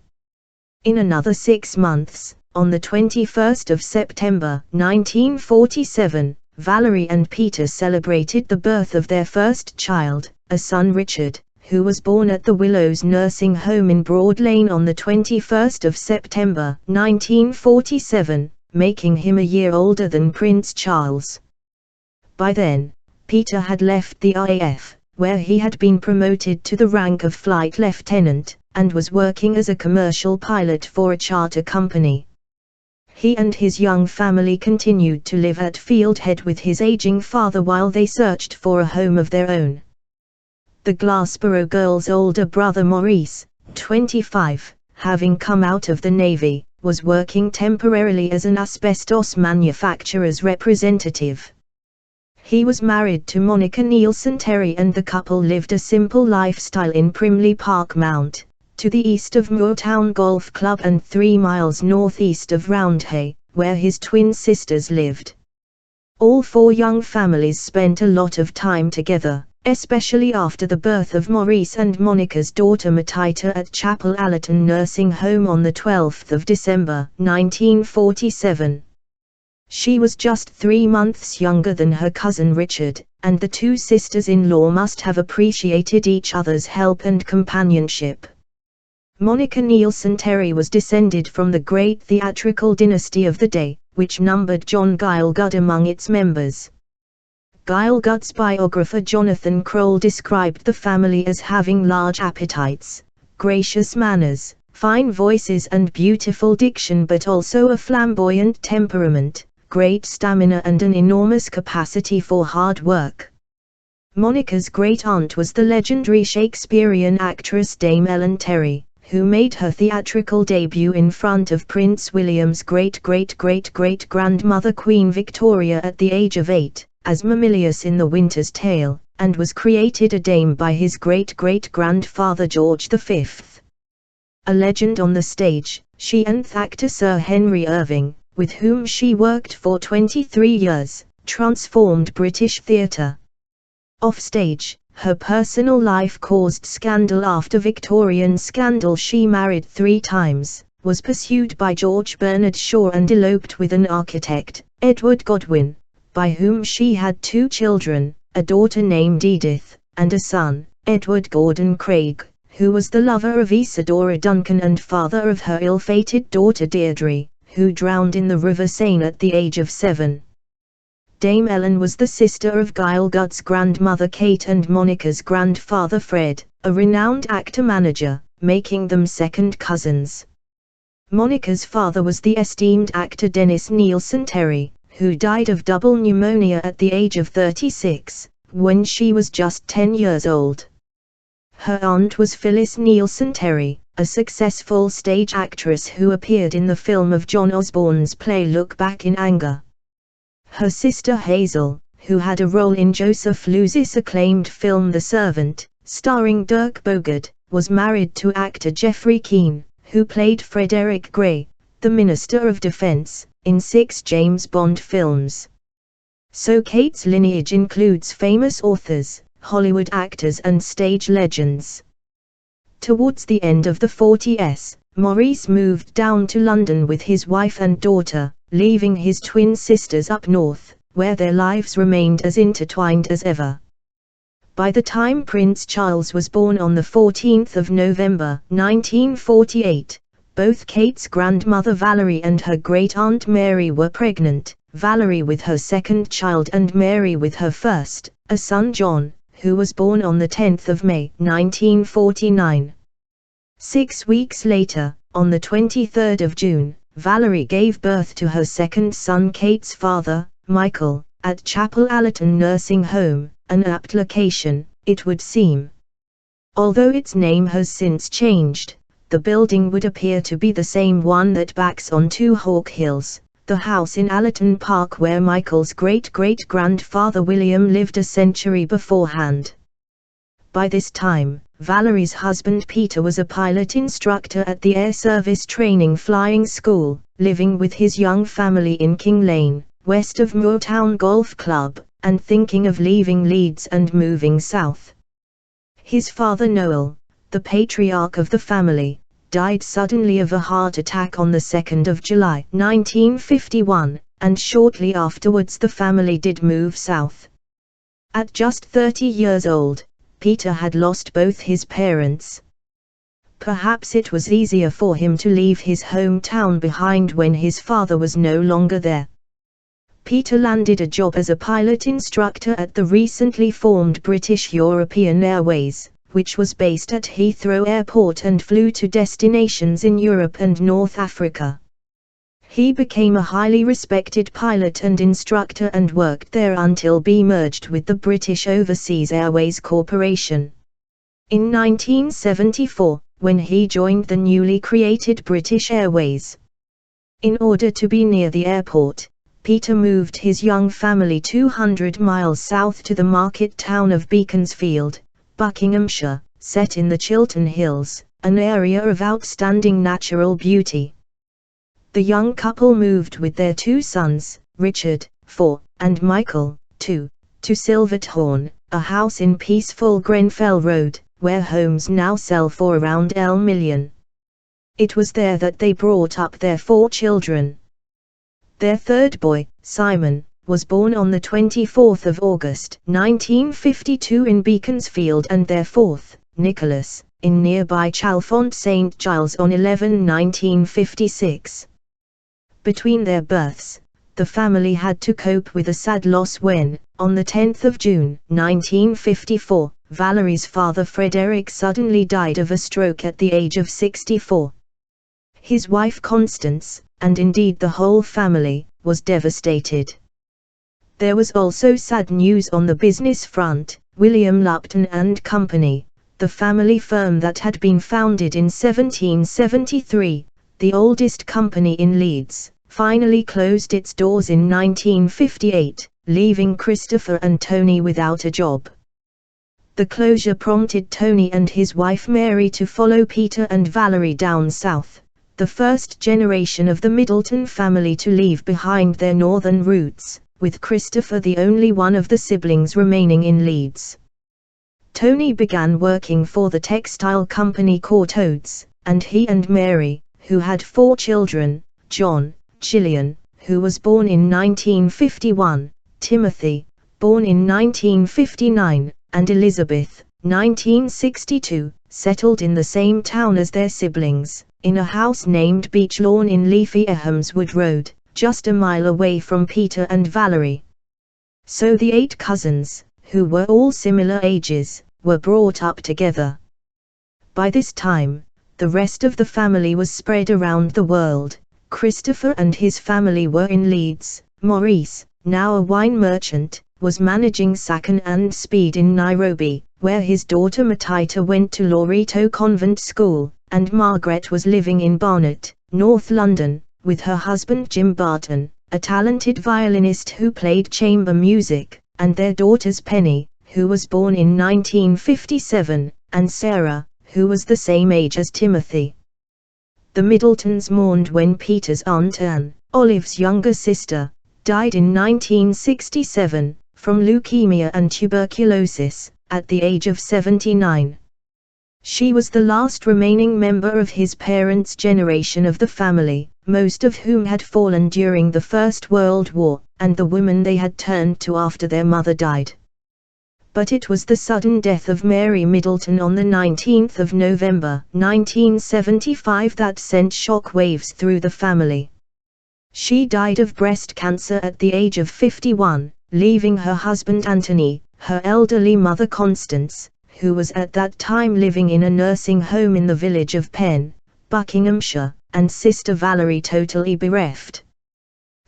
S1: In another 6 months, on the 21st of September 1947, Valerie and Peter celebrated the birth of their first child, a son Richard, who was born at the Willows Nursing Home in Broad Lane on the 21st of September 1947, making him a year older than Prince Charles. By then, Peter had left the RAF, where he had been promoted to the rank of flight lieutenant, and was working as a commercial pilot for a charter company. He and his young family continued to live at Fieldhead with his aging father while they searched for a home of their own. The Glassborough girls' older brother Maurice, 25, having come out of the Navy, was working temporarily as an asbestos manufacturer's representative. He was married to Monica Nielsen Terry and the couple lived a simple lifestyle in Primley Park Mount, to the east of Moortown Golf Club and 3 miles northeast of Roundhay, where his twin sisters lived. All 4 young families spent a lot of time together, especially after the birth of Maurice and Monica's daughter Matita at Chapel Allerton Nursing Home on the 12th of December 1947. She was just 3 months younger than her cousin Richard, and the 2 sisters-in-law must have appreciated each other's help and companionship. Monica Nielsen Terry was descended from the great theatrical dynasty of the day, which numbered John Gielgud among its members. Gielgud's biographer Jonathan Kroll described the family as having large appetites, gracious manners, fine voices and beautiful diction, but also a flamboyant temperament, great stamina and an enormous capacity for hard work. Monica's great-aunt was the legendary Shakespearean actress Dame Ellen Terry, who made her theatrical debut in front of Prince William's great-great-great-great-grandmother Queen Victoria at the age of 8, as Mamillius in The Winter's Tale, and was created a dame by his great-great-grandfather George V. A legend on the stage, she and actor Sir Henry Irving, with whom she worked for 23 years, transformed British theatre. Offstage, her personal life caused scandal after Victorian scandal. She married 3 times, was pursued by George Bernard Shaw and eloped with an architect, Edward Godwin, by whom she had 2 children, a daughter named Edith, and a son, Edward Gordon Craig, who was the lover of Isadora Duncan and father of her ill-fated daughter Deirdre, who drowned in the River Seine at the age of 7. Dame Ellen was the sister of Gielgud's grandmother Kate and Monica's grandfather Fred, a renowned actor-manager, making them second cousins. Monica's father was the esteemed actor Dennis Nielsen Terry, who died of double pneumonia at the age of 36, when she was just 10 years old. Her aunt was Phyllis Nielsen Terry, a successful stage actress who appeared in the film of John Osborne's play Look Back in Anger. Her sister Hazel, who had a role in Joseph Losey's acclaimed film The Servant, starring Dirk Bogarde, was married to actor Geoffrey Keane, who played Frederick Grey, the Minister of Defense, in 6 James Bond films. So Kate's lineage includes famous authors, Hollywood actors and stage legends. Towards the end of the 40s, Maurice moved down to London with his wife and daughter, leaving his twin sisters up north, where their lives remained as intertwined as ever. By the time Prince Charles was born on the 14th of November, 1948, both Kate's grandmother Valerie and her great-aunt Mary were pregnant, Valerie with her second child and Mary with her first, a son John, who was born on the 10th of May, 1949. 6 weeks later, on the 23rd of June, Valerie gave birth to her second son Kate's father, Michael, at Chapel Allerton Nursing Home, an apt location, it would seem. Although its name has since changed, the building would appear to be the same one that backs onto Hawk Hills, the house in Allerton Park where Michael's great-great-grandfather William lived a century beforehand. By this time, Valerie's husband Peter was a pilot instructor at the Air Service Training Flying School, living with his young family in King Lane, west of Moortown Golf Club, and thinking of leaving Leeds and moving south. His father Noel, the patriarch of the family, died suddenly of a heart attack on the 2nd of July, 1951, and shortly afterwards the family did move south. At just 30 years old, Peter had lost both his parents. Perhaps it was easier for him to leave his hometown behind when his father was no longer there. Peter landed a job as a pilot instructor at the recently formed British European Airways, which was based at Heathrow Airport and flew to destinations in Europe and North Africa. He became a highly respected pilot and instructor and worked there until being merged with the British Overseas Airways Corporation. In 1974, when he joined the newly created British Airways. In order to be near the airport, Peter moved his young family 200 miles south to the market town of Beaconsfield, Buckinghamshire, set in the Chiltern Hills, an area of outstanding natural beauty. The young couple moved with their two sons, Richard, 4, and Michael, 2, to Silverthorne, a house in peaceful Grenfell Road, where homes now sell for around £1 million. It was there that they brought up their 4 children. Their third boy, Simon, was born on the 24th of August, 1952 in Beaconsfield, and their fourth, Nicholas, in nearby Chalfont St Giles on 11/1956. Between their births, the family had to cope with a sad loss when, on the 10th of June, 1954, Valerie's father Frederick suddenly died of a stroke at the age of 64. His wife Constance, and indeed the whole family, was devastated. There was also sad news on the business front. William Lupton and Company, the family firm that had been founded in 1773, the oldest company in Leeds, finally closed its doors in 1958, leaving Christopher and Tony without a job. The closure prompted Tony and his wife Mary to follow Peter and Valerie down south, the first generation of the Middleton family to leave behind their northern roots, with Christopher the only one of the siblings remaining in Leeds. Tony began working for the textile company Courtaulds, and he and Mary, who had 4 children, John, Gillian, who was born in 1951, Timothy, born in 1959, and Elizabeth, 1962, settled in the same town as their siblings, in a house named Beech Lawn in leafy Ehamswood Road, just a mile away from Peter and Valerie. So the 8 cousins, who were all similar ages, were brought up together. By this time, the rest of the family was spread around the world. Christopher and his family were in Leeds. Maurice, now a wine merchant, was managing Second and Speed in Nairobi, where his daughter Matita went to Loreto Convent School, and Margaret was living in Barnet, North London, with her husband Jim Barton, a talented violinist who played chamber music, and their daughters Penny, who was born in 1957, and Sarah, who was the same age as Timothy. The Middletons mourned when Peter's aunt Anne, Olive's younger sister, died in 1967, from leukemia and tuberculosis, at the age of 79. She was the last remaining member of his parents' generation of the family, most of whom had fallen during the First World War, and the woman they had turned to after their mother died. But it was the sudden death of Mary Middleton on the 19th of November, 1975 that sent shock waves through the family. She died of breast cancer at the age of 51, leaving her husband Anthony, her elderly mother Constance, who was at that time living in a nursing home in the village of Penn, Buckinghamshire, and sister Valerie totally bereft.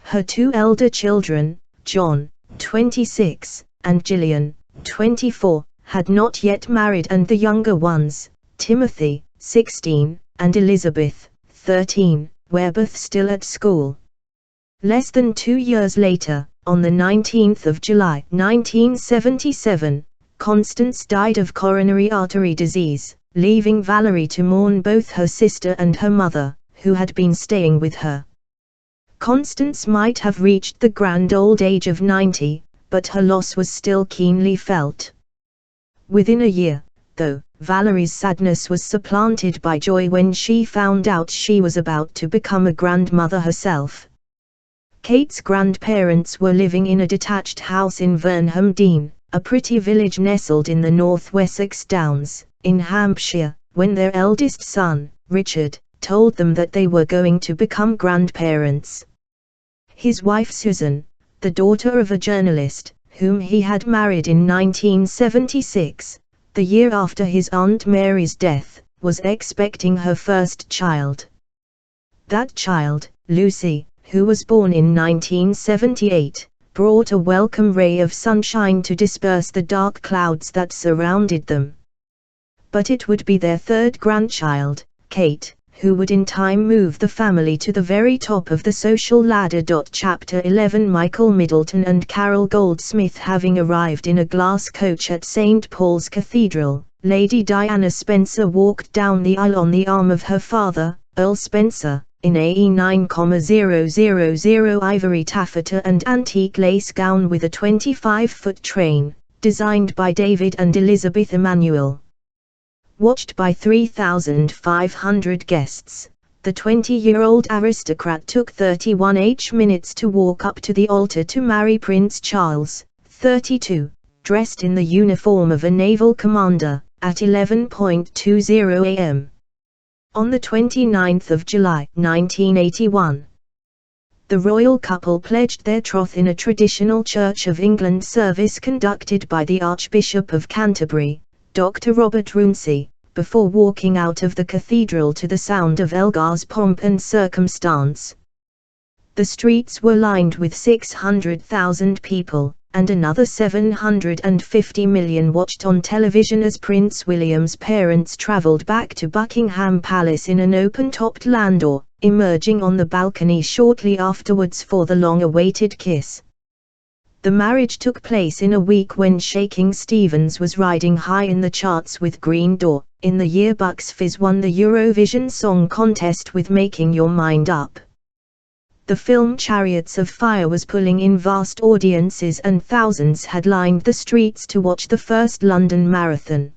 S1: Her two elder children, John, 26, and Gillian, 24, had not yet married, and the younger ones, Timothy, 16, and Elizabeth, 13, were both still at school. Less than 2 years later, on the 19th of July, 1977, Constance died of coronary artery disease, leaving Valerie to mourn both her sister and her mother, who had been staying with her. Constance might have reached the grand old age of 90, but her loss was still keenly felt. Within a year, though, Valerie's sadness was supplanted by joy when she found out she was about to become a grandmother herself. Kate's grandparents were living in a detached house in Vernham Dean, a pretty village nestled in the North Wessex Downs, in Hampshire, when their eldest son, Richard, told them that they were going to become grandparents. His wife Susan, the daughter of a journalist, whom he had married in 1976, the year after his Aunt Mary's death, was expecting her first child. That child, Lucy, who was born in 1978, brought a welcome ray of sunshine to disperse the dark clouds that surrounded them. But it would be their third grandchild, Kate, who would in time move the family to the very top of the social ladder. Chapter 11 Michael Middleton and Carol Goldsmith having arrived in a glass coach at St. Paul's Cathedral, Lady Diana Spencer walked down the aisle on the arm of her father, Earl Spencer, in a 9,000 ivory taffeta and antique lace gown with a 25-foot train, designed by David and Elizabeth Emanuel. Watched by 3,500 guests, the 20-year-old aristocrat took 31 minutes to walk up to the altar to marry Prince Charles, 32, dressed in the uniform of a naval commander, at 11:20 a.m. on the 29th of July, 1981. The royal couple pledged their troth in a traditional Church of England service conducted by the Archbishop of Canterbury, Dr. Robert Runcie, before walking out of the cathedral to the sound of Elgar's pomp and circumstance. The streets were lined with 600,000 people, and another 750 million watched on television as Prince William's parents travelled back to Buckingham Palace in an open-topped landau, emerging on the balcony shortly afterwards for the long-awaited kiss. The marriage took place in a week when Shaking Stevens was riding high in the charts with Green Door, in the year Bucks Fizz won the Eurovision Song Contest with Making Your Mind Up. The film Chariots of Fire was pulling in vast audiences, and thousands had lined the streets to watch the first London Marathon.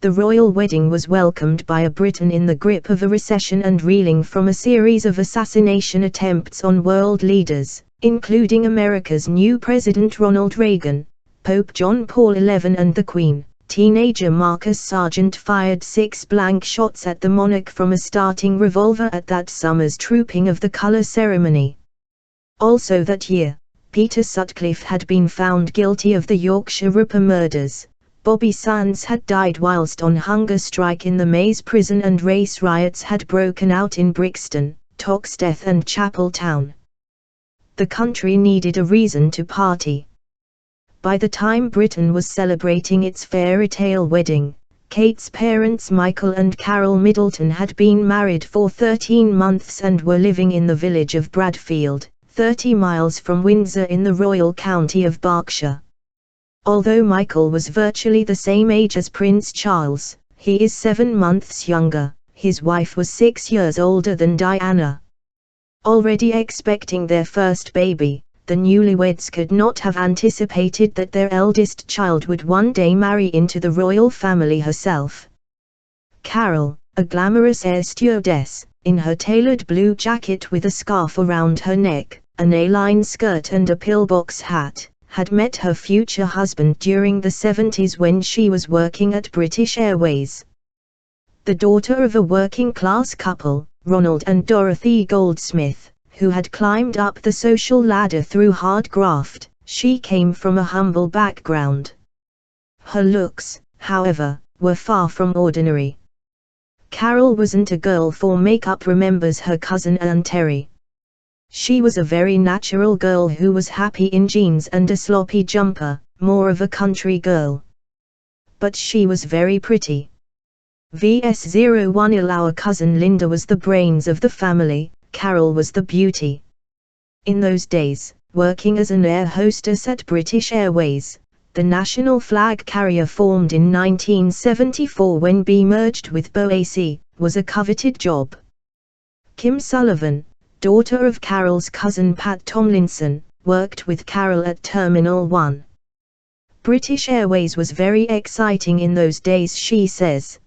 S1: The royal wedding was welcomed by a Britain in the grip of a recession and reeling from a series of assassination attempts on world leaders, including America's new President Ronald Reagan, Pope John Paul XI and the Queen. Teenager Marcus Sargent fired 6 blank shots at the monarch from a starting revolver at that summer's Trooping of the Colour ceremony. Also that year, Peter Sutcliffe had been found guilty of the Yorkshire Ripper murders. Bobby Sands had died whilst on hunger strike in the Maze prison, and race riots had broken out in Brixton, Toxteth and Chapel Town. The country needed a reason to party. By the time Britain was celebrating its fairy tale wedding, Kate's parents Michael and Carol Middleton had been married for 13 months and were living in the village of Bradfield, 30 miles from Windsor in the Royal County of Berkshire. Although Michael was virtually the same age as Prince Charles, he is 7 months younger. His wife was 6 years older than Diana. Already expecting their first baby, the newlyweds could not have anticipated that their eldest child would one day marry into the royal family herself. Carol, a glamorous air stewardess, in her tailored blue jacket with a scarf around her neck, an A-line skirt and a pillbox hat, had met her future husband during the 70s when she was working at British Airways. The daughter of a working-class couple, Ronald and Dorothy Goldsmith, who had climbed up the social ladder through hard graft, she came from a humble background. Her looks, however, were far from ordinary. Carol wasn't a girl for makeup, remembers her cousin Anne Terry. She was a very natural girl who was happy in jeans and a sloppy jumper, more of a country girl. But she was very pretty. VS01 Our cousin Linda was the brains of the family, Carol was the beauty. In those days, working as an air hostess at British Airways, the national flag carrier formed in 1974 when B merged with BOAC, was a coveted job. Kim Sullivan, daughter of Carol's cousin Pat Tomlinson, worked with Carol at Terminal 1. British Airways was very exciting in those days, she says.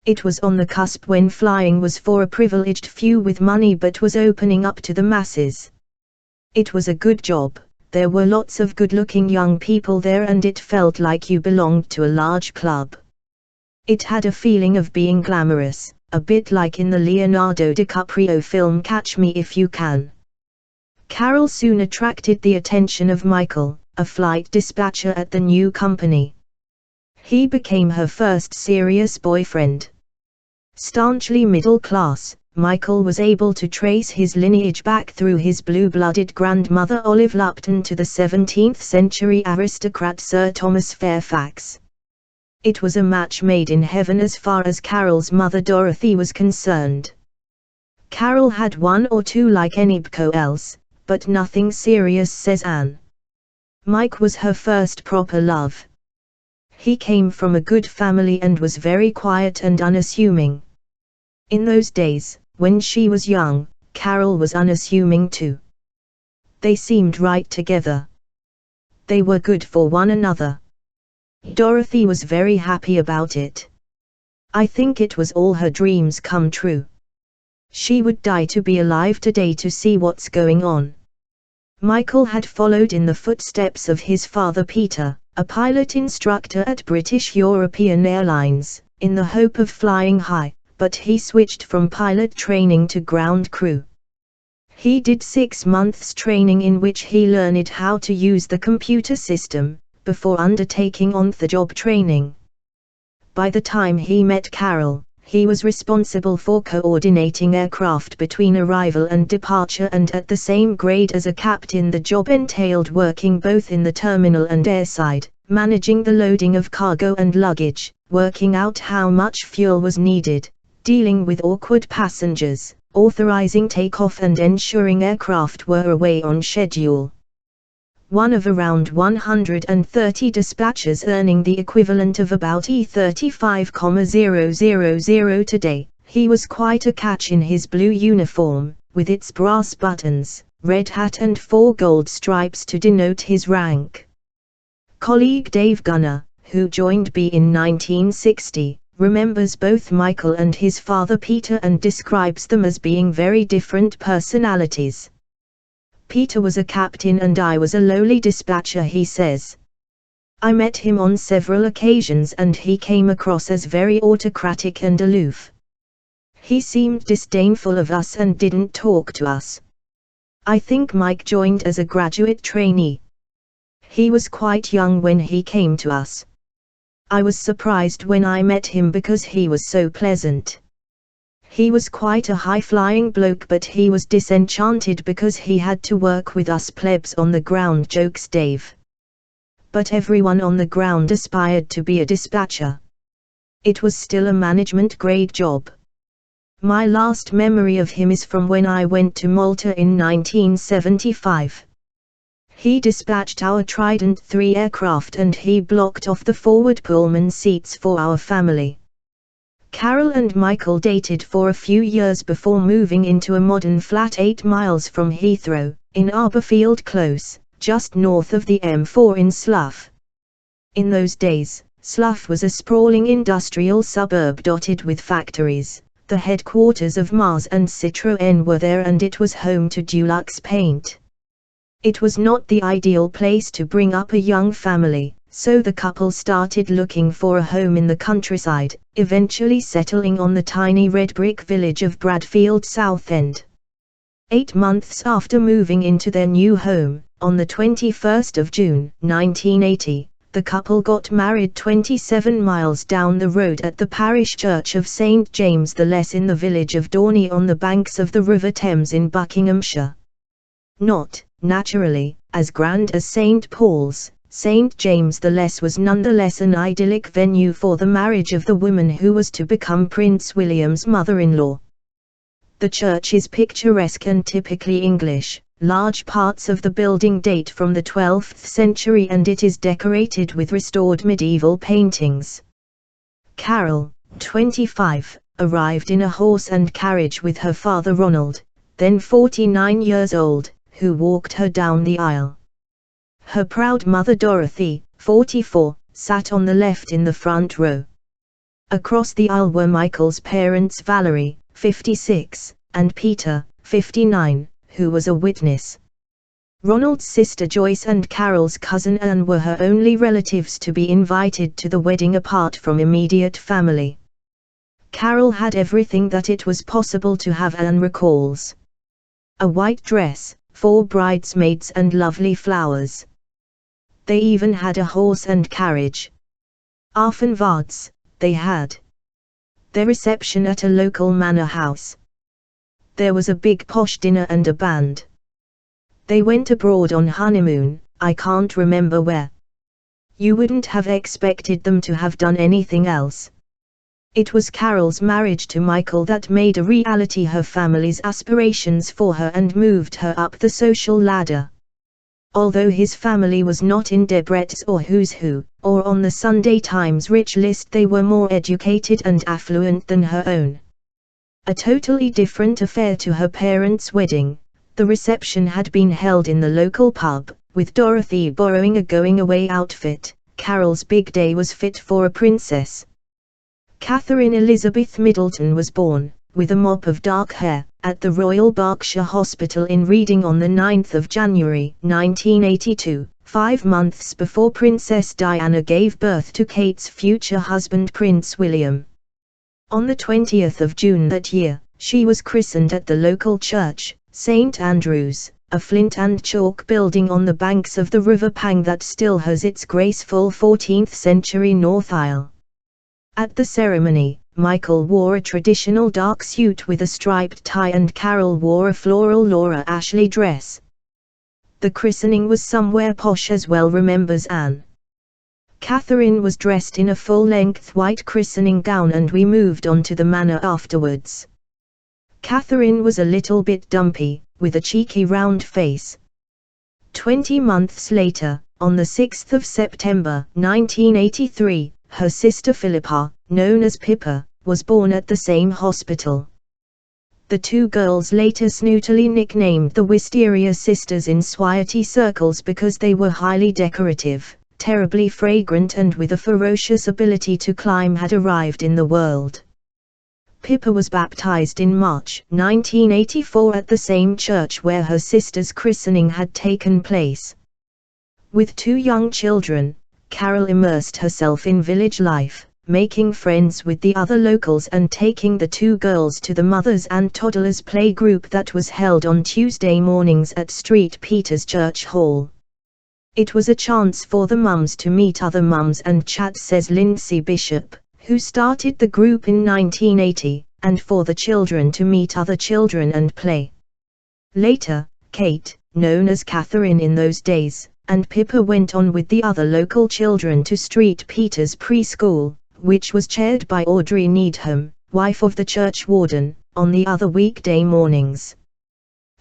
S1: It was on the cusp when flying was for a privileged few with money but was opening up to the masses. It was a good job, there were lots of good-looking young people there and it felt like you belonged to a large club. It had a feeling of being glamorous, a bit like in the Leonardo DiCaprio film Catch Me If You Can. Carol soon attracted the attention of Michael, a flight dispatcher at the new company. He became her first serious boyfriend. Staunchly middle class, Michael was able to trace his lineage back through his blue-blooded grandmother Olive Lupton to the 17th century aristocrat Sir Thomas Fairfax. It was a match made in heaven as far as Carol's mother Dorothy was concerned. Carol had one or two like anybody else, but nothing serious, says Anne. Mike was her first proper love. He came from a good family and was very quiet and unassuming. In those days, when she was young, Carol was unassuming too. They seemed right together. They were good for one another. Dorothy was very happy about it. I think it was all her dreams come true. She would die to be alive today to see what's going on. Michael had followed in the footsteps of his father Peter, a pilot instructor at British European Airlines, in the hope of flying high, but he switched from pilot training to ground crew. He did 6 months training in which he learned how to use the computer system, before undertaking on-the-job training. By the time he met Carol, he was responsible for coordinating aircraft between arrival and departure, and at the same grade as a captain the job entailed working both in the terminal and airside, managing the loading of cargo and luggage, working out how much fuel was needed, dealing with awkward passengers, authorizing takeoff and ensuring aircraft were away on schedule. One of around 130 dispatchers, earning the equivalent of about E35,000 today, he was quite a catch in his blue uniform, with its brass buttons, red hat and 4 gold stripes to denote his rank. Colleague Dave Gunner, who joined B in 1960, remembers both Michael and his father Peter and describes them as being very different personalities. Peter was a captain and I was a lowly dispatcher, he says. I met him on several occasions and he came across as very autocratic and aloof. He seemed disdainful of us and didn't talk to us. I think Mike joined as a graduate trainee. He was quite young when he came to us. I was surprised when I met him because he was so pleasant. He was quite a high-flying bloke, but he was disenchanted because he had to work with us plebs on the ground, jokes Dave. But everyone on the ground aspired to be a dispatcher. It was still a management grade job. My last memory of him is from when I went to Malta in 1975. He dispatched our Trident III aircraft and he blocked off the forward Pullman seats for our family. Carol and Michael dated for a few years before moving into a modern flat 8 miles from Heathrow, in Arborfield Close, just north of the M4 in Slough. In those days, Slough was a sprawling industrial suburb dotted with factories. The headquarters of Mars and Citroën were there, and it was home to Dulux Paint. It was not the ideal place to bring up a young family, so the couple started looking for a home in the countryside, eventually settling on the tiny red brick village of Bradfield Southend. 8 months after moving into their new home, on the 21st of June, 1980, the couple got married 27 miles down the road at the parish church of St James the Less in the village of Dorney on the banks of the River Thames in Buckinghamshire. Not, naturally, as grand as St Paul's, St James the Less was nonetheless an idyllic venue for the marriage of the woman who was to become Prince William's mother-in-law. The church is picturesque and typically English. Large parts of the building date from the 12th century, and it is decorated with restored medieval paintings. Carol, 25, arrived in a horse and carriage with her father Ronald, then 49 years old, who walked her down the aisle. Her proud mother Dorothy, 44, sat on the left in the front row. Across the aisle were Michael's parents Valerie, 56, and Peter, 59. Who was a witness. Ronald's sister Joyce and Carol's cousin Anne were her only relatives to be invited to the wedding apart from immediate family. Carol had everything that it was possible to have, Anne recalls. A white dress, 4 bridesmaids and lovely flowers. They even had a horse and carriage. Affenvaarts, they had. Their reception at a local manor house. There was a big posh dinner and a band. They went abroad on honeymoon, I can't remember where. You wouldn't have expected them to have done anything else. It was Carol's marriage to Michael that made a reality her family's aspirations for her and moved her up the social ladder. Although his family was not in Debrett's or Who's Who, or on the Sunday Times rich list, they were more educated and affluent than her own. A totally different affair to her parents' wedding. The reception had been held in the local pub, with Dorothy borrowing a going-away outfit. Carol's big day was fit for a princess. Catherine Elizabeth Middleton was born, with a mop of dark hair, at the Royal Berkshire Hospital in Reading on the 9th of January, 1982, 5 months before Princess Diana gave birth to Kate's future husband Prince William. On the 20th of June that year, she was christened at the local church, St Andrew's, a flint and chalk building on the banks of the River Pang that still has its graceful 14th-century north aisle. At the ceremony, Michael wore a traditional dark suit with a striped tie and Carol wore a floral Laura Ashley dress. The christening was somewhere posh as well, remembers Anne. Catherine was dressed in a full-length white christening gown and we moved on to the manor afterwards. Catherine was a little bit dumpy, with a cheeky round face. 20 months later, on the 6th of September, 1983, her sister Philippa, known as Pippa, was born at the same hospital. The two girls later snootily nicknamed the Wisteria Sisters in Swiety circles because they were highly decorative, terribly fragrant and with a ferocious ability to climb had arrived in the world. Pippa was baptized in March 1984 at the same church where her sister's christening had taken place. With 2 young children, Carol immersed herself in village life, making friends with the other locals and taking the 2 girls to the mothers and toddlers play group that was held on Tuesday mornings at St. Peter's Church Hall. It was a chance for the mums to meet other mums and chat, says Lindsay Bishop, who started the group in 1980, and for the children to meet other children and play. Later, Kate, known as Catherine in those days, and Pippa went on with the other local children to St. Peter's Preschool, which was chaired by Audrey Needham, wife of the church warden, on the other weekday mornings.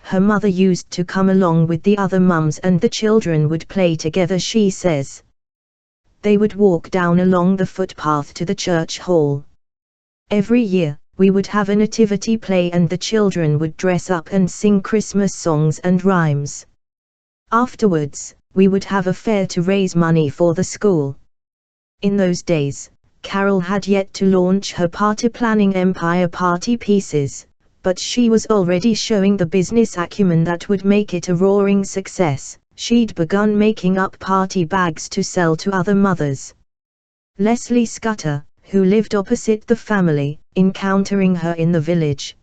S1: Her mother used to come along with the other mums and the children would play together, she says. They would walk down along the footpath to the church hall. Every year, we would have a nativity play and the children would dress up and sing Christmas songs and rhymes. Afterwards, we would have a fair to raise money for the school. In those days, Carol had yet to launch her party planning empire Party Pieces, but she was already showing the business acumen that would make it a roaring success. She'd begun making up party bags to sell to other mothers. Leslie Scudder, who lived opposite the family, encountering her in the village.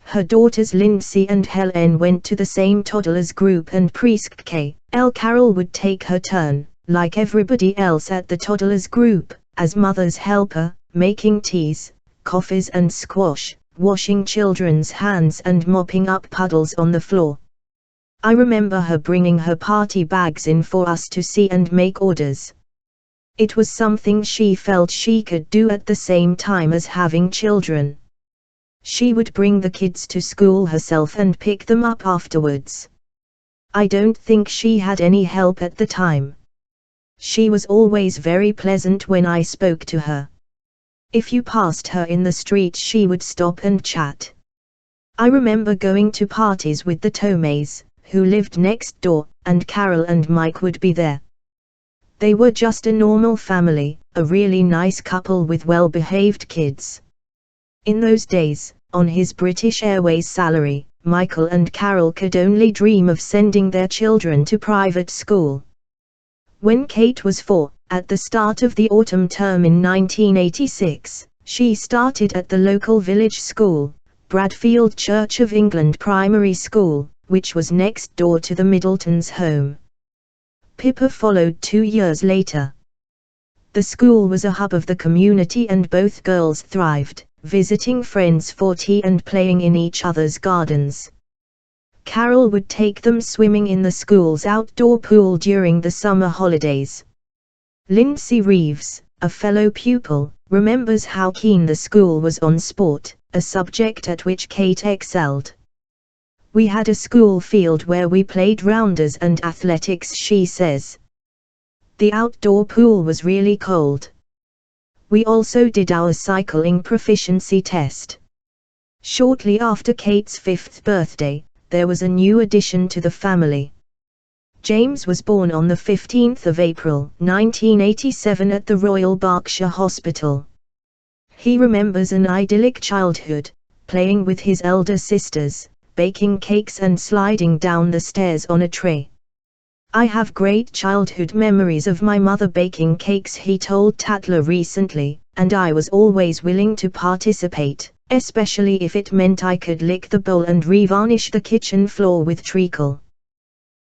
S1: Her daughters Lindsay and Helen went to the same toddlers group and Presque Carol would take her turn, like everybody else at the toddlers group, as mother's helper, making teas, coffees and squash, washing children's hands and mopping up puddles on the floor. I remember her bringing her party bags in for us to see and make orders. It was something she felt she could do at the same time as having children. She would bring the kids to school herself and pick them up afterwards. I don't think she had any help at the time. She was always very pleasant when I spoke to her. If you passed her in the street she would stop and chat. I remember going to parties with the Tomays, who lived next door, and Carol and Mike would be there. They were just a normal family, a really nice couple with well-behaved kids. In those days, on his British Airways salary, Michael and Carol could only dream of sending their children to private school. When Kate was 4, at the start of the autumn term in 1986, she started at the local village school, Bradfield Church of England Primary School, which was next door to the Middletons' home. Pippa followed 2 years later. The school was a hub of the community and both girls thrived, visiting friends for tea and playing in each other's gardens. Carol would take them swimming in the school's outdoor pool during the summer holidays. Lindsay Reeves, a fellow pupil, remembers how keen the school was on sport, a subject at which Kate excelled. We had a school field where we played rounders and athletics, she says. The outdoor pool was really cold. We also did our cycling proficiency test. Shortly after Kate's 5th birthday, there was a new addition to the family. James was born on the 15th of April, 1987 at the Royal Berkshire Hospital. He remembers an idyllic childhood, playing with his elder sisters, baking cakes and sliding down the stairs on a tray. I have great childhood memories of my mother baking cakes, he told Tatler recently, and I was always willing to participate, especially if it meant I could lick the bowl and revarnish the kitchen floor with treacle.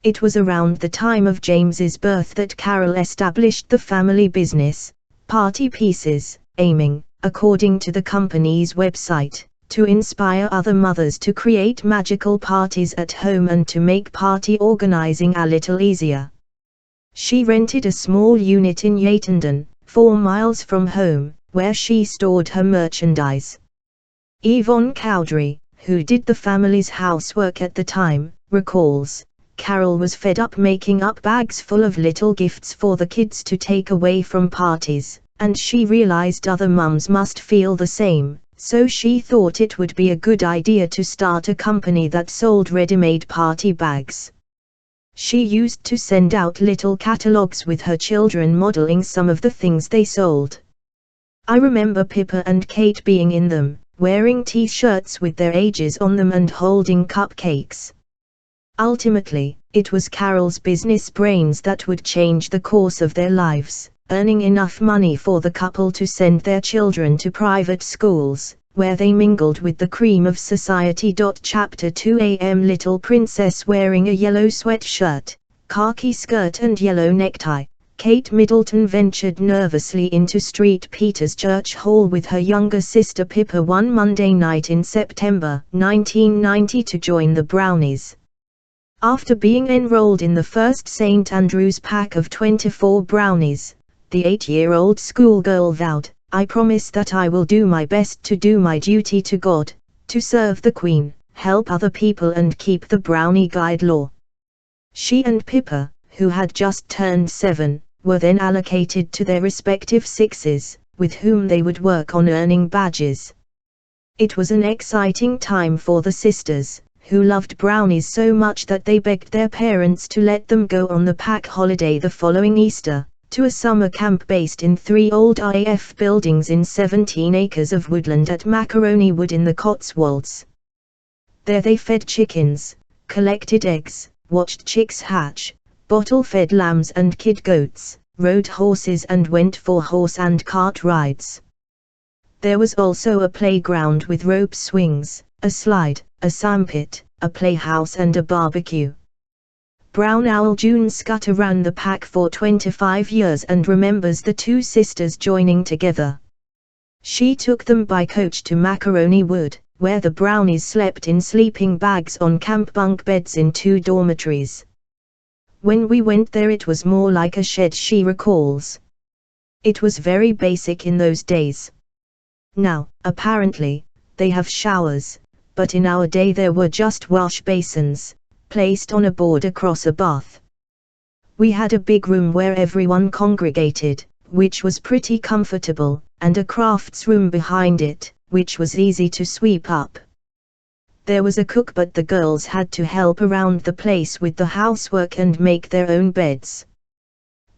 S1: It was around the time of James's birth that Carol established the family business, Party Pieces, aiming, according to the company's website, to inspire other mothers to create magical parties at home and to make party organizing a little easier. She rented a small unit in Yattendon, 4 miles from home, where she stored her merchandise. Yvonne Cowdery, who did the family's housework at the time, recalls, Carol was fed up making up bags full of little gifts for the kids to take away from parties, and she realized other mums must feel the same. So she thought it would be a good idea to start a company that sold ready-made party bags. She used to send out little catalogs with her children modeling some of the things they sold. I remember Pippa and Kate being in them, wearing t-shirts with their ages on them and holding cupcakes. Ultimately, it was Carol's business brains that would change the course of their lives, earning enough money for the couple to send their children to private schools, where they mingled with the cream of society. Chapter 2 A.M. Little princess wearing a yellow sweatshirt, khaki skirt and yellow necktie, Kate Middleton ventured nervously into St. Peter's Church Hall with her younger sister Pippa one Monday night in September 1990 to join the Brownies. After being enrolled in the first St. Andrew's pack of 24 Brownies, the 8-year-old schoolgirl vowed, "I promise that I will do my best to do my duty to God, to serve the Queen, help other people and keep the Brownie Guide law." She and Pippa, who had just turned 7, were then allocated to their respective sixes, with whom they would work on earning badges. It was an exciting time for the sisters, who loved brownies so much that they begged their parents to let them go on the pack holiday the following Easter, to a summer camp based in 3 old IAF buildings in 17 acres of woodland at Macaroni Wood in the Cotswolds. There they fed chickens, collected eggs, watched chicks hatch, bottle-fed lambs and kid goats, rode horses and went for horse and cart rides. There was also a playground with rope swings, a slide, a sandpit, a playhouse and a barbecue. Brown Owl June Scudder ran the pack for 25 years and remembers the two sisters joining together. She took them by coach to Macaroni Wood, where the brownies slept in sleeping bags on camp bunk beds in 2 dormitories. When we went there it was more like a shed, she recalls. It was very basic in those days. Now, apparently, they have showers, but in our day there were just wash basins, placed on a board across a bath. We had a big room where everyone congregated, which was pretty comfortable, and a crafts room behind it, which was easy to sweep up. There was a cook, but the girls had to help around the place with the housework and make their own beds.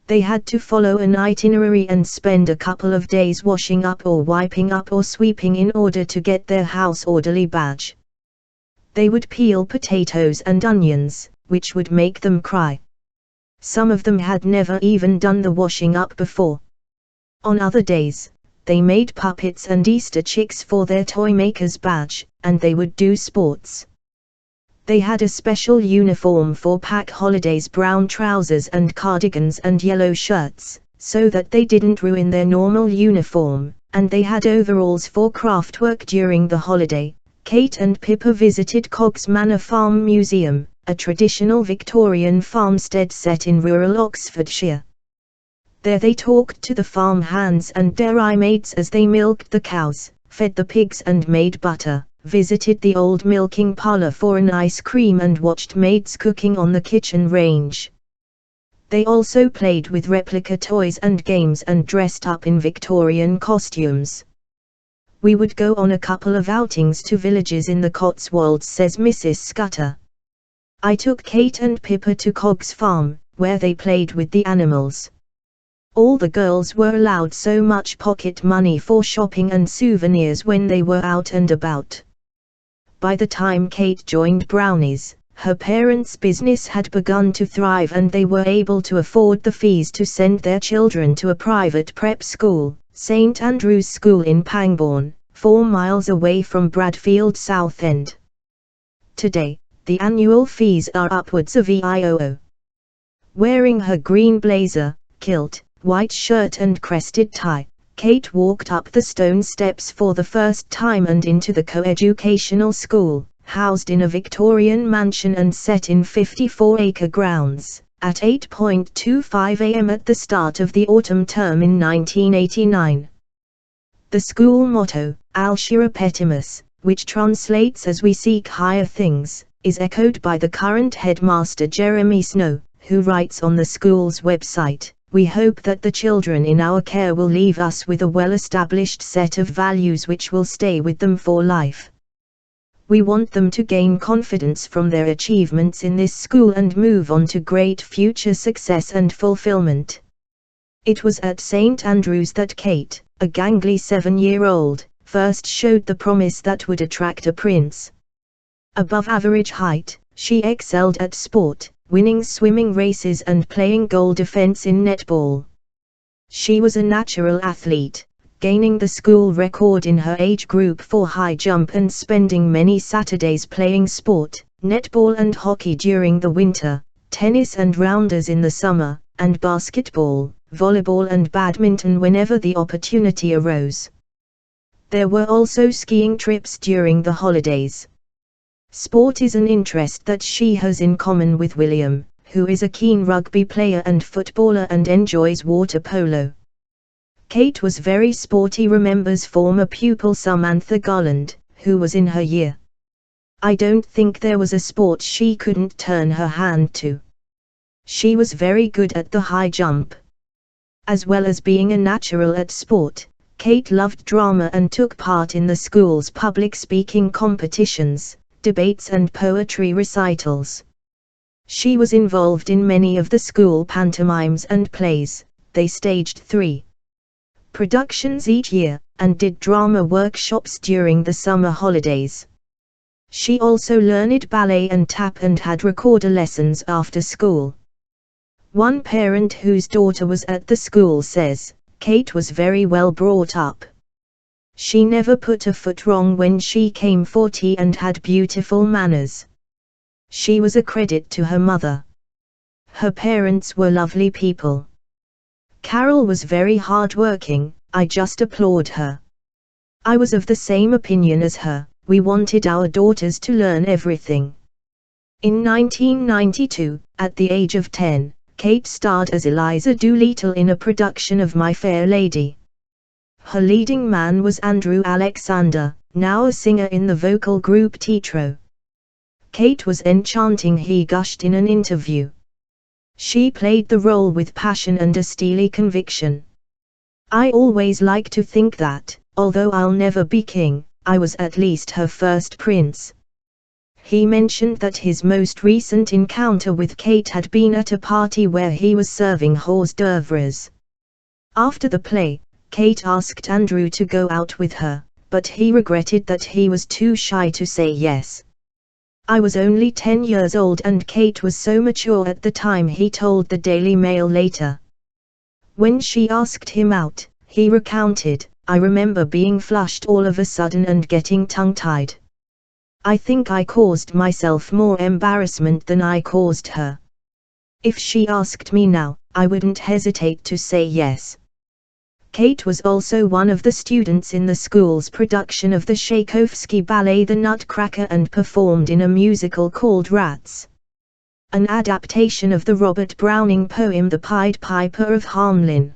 S1: They had to follow an itinerary and spend a couple of days washing up or wiping up or sweeping in order to get their house orderly badge. They would peel potatoes and onions, which would make them cry. Some of them had never even done the washing up before. On other days, they made puppets and Easter chicks for their toy maker's badge, and they would do sports. They had a special uniform for pack holidays, brown trousers and cardigans and yellow shirts, so that they didn't ruin their normal uniform, and they had overalls for craft work during the holiday. Kate and Pippa visited Cogs Manor Farm Museum, a traditional Victorian farmstead set in rural Oxfordshire. There they talked to the farm hands and dairy maids as they milked the cows, fed the pigs and made butter, visited the old milking parlour for an ice cream and watched maids cooking on the kitchen range. They also played with replica toys and games and dressed up in Victorian costumes. We would go on a couple of outings to villages in the Cotswolds, says Mrs. Scudder. I took Kate and Pippa to Cogs Farm, where they played with the animals. All the girls were allowed so much pocket money for shopping and souvenirs when they were out and about. By the time Kate joined Brownies, her parents' business had begun to thrive and they were able to afford the fees to send their children to a private prep school, St Andrew's School in Pangbourne, 4 miles away from Bradfield Southend. Today, the annual fees are upwards of €100. Wearing her green blazer, kilt, white shirt and crested tie, Kate walked up the stone steps for the first time and into the coeducational school, housed in a Victorian mansion and set in 54-acre grounds, at 8:25 a.m. at the start of the autumn term in 1989. The school motto, Alshira Petimus, which translates as "We seek higher things," is echoed by the current headmaster Jeremy Snow, who writes on the school's website, "We hope that the children in our care will leave us with a well-established set of values which will stay with them for life. We want them to gain confidence from their achievements in this school and move on to great future success and fulfillment." It was at St Andrews that Kate, a gangly 7-year-old, first showed the promise that would attract a prince. Above average height, she excelled at sport, winning swimming races and playing goal defense in netball. She was a natural athlete, gaining the school record in her age group for high jump and spending many Saturdays playing sport, netball and hockey during the winter, tennis and rounders in the summer, and basketball, volleyball and badminton whenever the opportunity arose. There were also skiing trips during the holidays. Sport is an interest that she has in common with William, who is a keen rugby player and footballer and enjoys water polo. Kate was very sporty, remembers former pupil Samantha Garland, who was in her year. I don't think there was a sport she couldn't turn her hand to. She was very good at the high jump. As well as being a natural at sport, Kate loved drama and took part in the school's public speaking competitions, debates and poetry recitals. She was involved in many of the school pantomimes and plays. They staged 3 productions each year, and did drama workshops during the summer holidays. She also learned ballet and tap and had recorder lessons after school. One parent whose daughter was at the school says, Kate was very well brought up. She never put a foot wrong when she came for tea and had beautiful manners. She was a credit to her mother. Her parents were lovely people. Carol was very hard-working. I just applaud her. I was of the same opinion as her. We wanted our daughters to learn everything. In 1992, at the age of 10, Kate starred as Eliza Doolittle in a production of My Fair Lady. Her leading man was Andrew Alexander, now a singer in the vocal group Tetro. Kate was enchanting, he gushed in an interview. She played the role with passion and a steely conviction. I always like to think that, although I'll never be king, I was at least her first prince. He mentioned that his most recent encounter with Kate had been at a party where he was serving hors d'oeuvres. After the play, Kate asked Andrew to go out with her, but he regretted that he was too shy to say yes. I was only 10 years old and Kate was so mature at the time, he told the Daily Mail later. When she asked him out, he recounted, I remember being flushed all of a sudden and getting tongue-tied. I think I caused myself more embarrassment than I caused her. If she asked me now, I wouldn't hesitate to say yes. Kate was also one of the students in the school's production of the Tchaikovsky ballet The Nutcracker and performed in a musical called Rats, an adaptation of the Robert Browning poem The Pied Piper of Hamelin.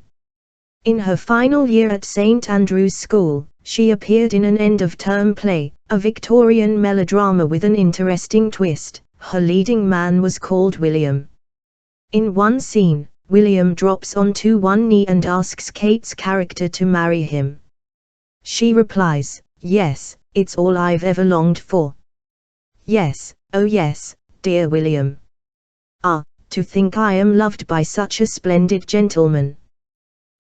S1: In her final year at St. Andrew's School, she appeared in an end-of-term play, a Victorian melodrama with an interesting twist. Her leading man was called William. In one scene, William drops onto one knee and asks Kate's character to marry him. She replies, yes, it's all I've ever longed for. Yes, oh yes, dear William. Ah, to think I am loved by such a splendid gentleman.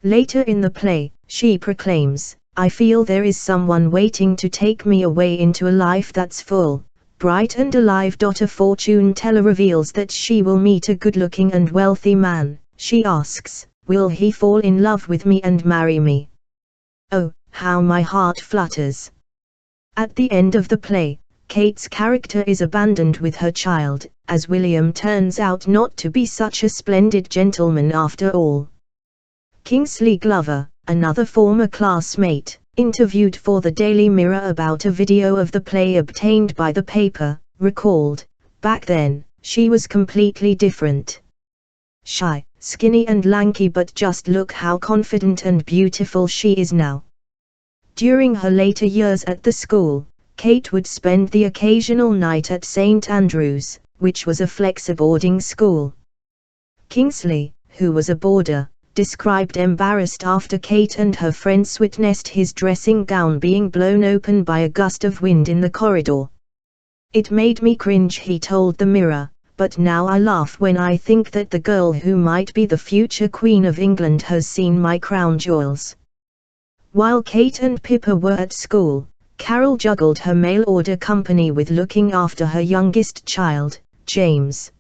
S1: Later in the play, she proclaims, I feel there is someone waiting to take me away into a life that's full, bright and alive. A fortune teller reveals that she will meet a good-looking and wealthy man. She asks, will he fall in love with me and marry me? Oh, how my heart flutters. At the end of the play, Kate's character is abandoned with her child, as William turns out not to be such a splendid gentleman after all. Kingsley Glover, another former classmate, interviewed for the Daily Mirror about a video of the play obtained by the paper, recalled, back then, she was completely different. Shy, skinny and lanky, but just look how confident and beautiful she is now. During her later years at the school, Kate would spend the occasional night at St. Andrews, which was a flexi-boarding school. Kingsley, who was a boarder, described embarrassed after Kate and her friends witnessed his dressing gown being blown open by a gust of wind in the corridor. It made me cringe, he told the Mirror, but now I laugh when I think that the girl who might be the future Queen of England has seen my crown jewels. While Kate and Pippa were at school, Carol juggled her mail-order company with looking after her youngest child, James.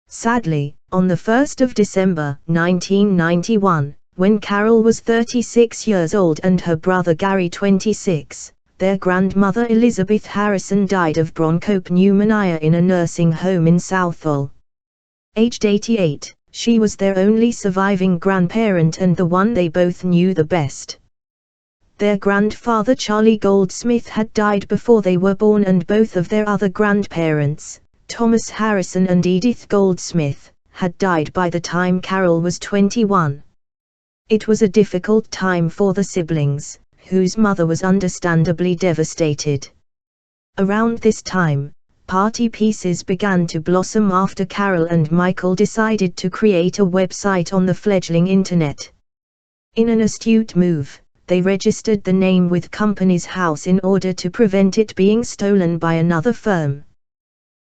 S1: Sadly, on the 1st of December 1991, when Carol was 36 years old and her brother Gary 26, their grandmother Elizabeth Harrison died of bronchopneumonia in a nursing home in Southall. Aged 88, she was their only surviving grandparent and the one they both knew the best. Their grandfather Charlie Goldsmith had died before they were born, and both of their other grandparents, Thomas Harrison and Edith Goldsmith, had died by the time Carol was 21. It was a difficult time for the siblings, whose mother was understandably devastated. Around this time, party pieces began to blossom after Carol and Michael decided to create a website on the fledgling internet. In an astute move, they registered the name with Companies House in order to prevent it being stolen by another firm.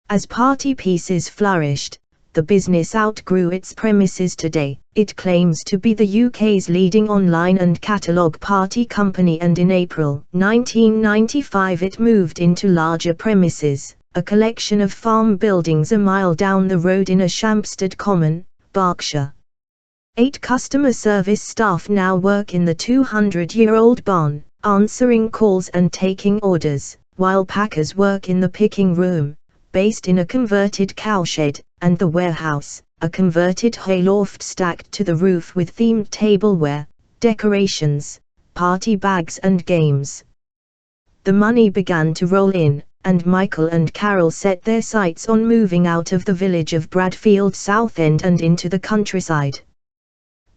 S1: As party pieces flourished, the business outgrew its premises. Today, it claims to be the UK's leading online and catalogue party company, and in April 1995 it moved into larger premises, a collection of farm buildings a mile down the road in Ashampstead Common, Berkshire. 8 customer service staff now work in the 200-year-old barn, answering calls and taking orders, while packers work in the picking room, based in a converted cowshed, and the warehouse, a converted hayloft stacked to the roof with themed tableware, decorations, party bags and games. The money began to roll in, and Michael and Carol set their sights on moving out of the village of Bradfield Southend and into the countryside.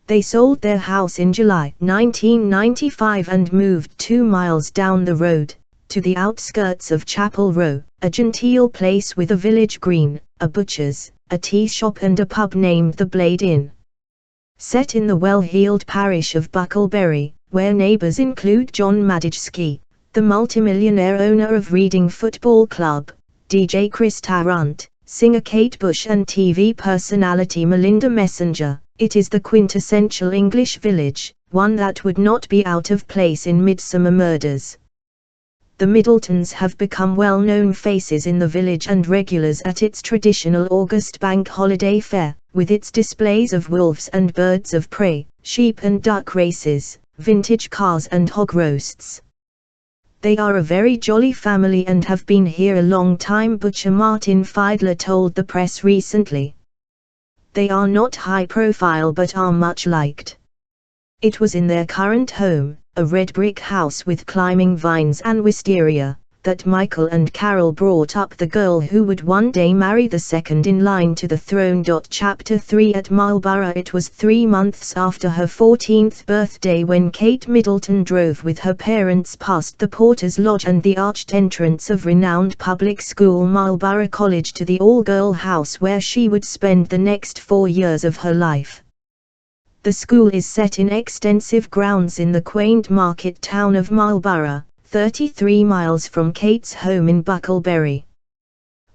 S1: They sold their house in July 1995 and moved 2 miles down the road, to the outskirts of Chapel Row, a genteel place with a village green, a butcher's, a tea shop and a pub named the Blade Inn. Set in the well-heeled parish of Bucklebury, where neighbours include John Madejski, the multimillionaire owner of Reading Football Club, DJ Chris Tarrant, singer Kate Bush and TV personality Melinda Messenger, it is the quintessential English village, one that would not be out of place in Midsummer Murders. The Middletons have become well-known faces in the village and regulars at its traditional August bank holiday fair, with its displays of wolves and birds of prey, sheep and duck races, vintage cars and hog roasts. They are a very jolly family and have been here a long time, butcher Martin Fiedler told the press recently. They are not high profile but are much liked. It was in their current home, a red brick house with climbing vines and wisteria, that Michael and Carol brought up the girl who would one day marry the second in line to the throne. Chapter 3 At Marlborough. It was 3 months after her 14th birthday when Kate Middleton drove with her parents past the Porter's Lodge and the arched entrance of renowned public school Marlborough College to the all-girl house where she would spend the next 4 years of her life. The school is set in extensive grounds in the quaint market town of Marlborough, 33 miles from Kate's home in Bucklebury.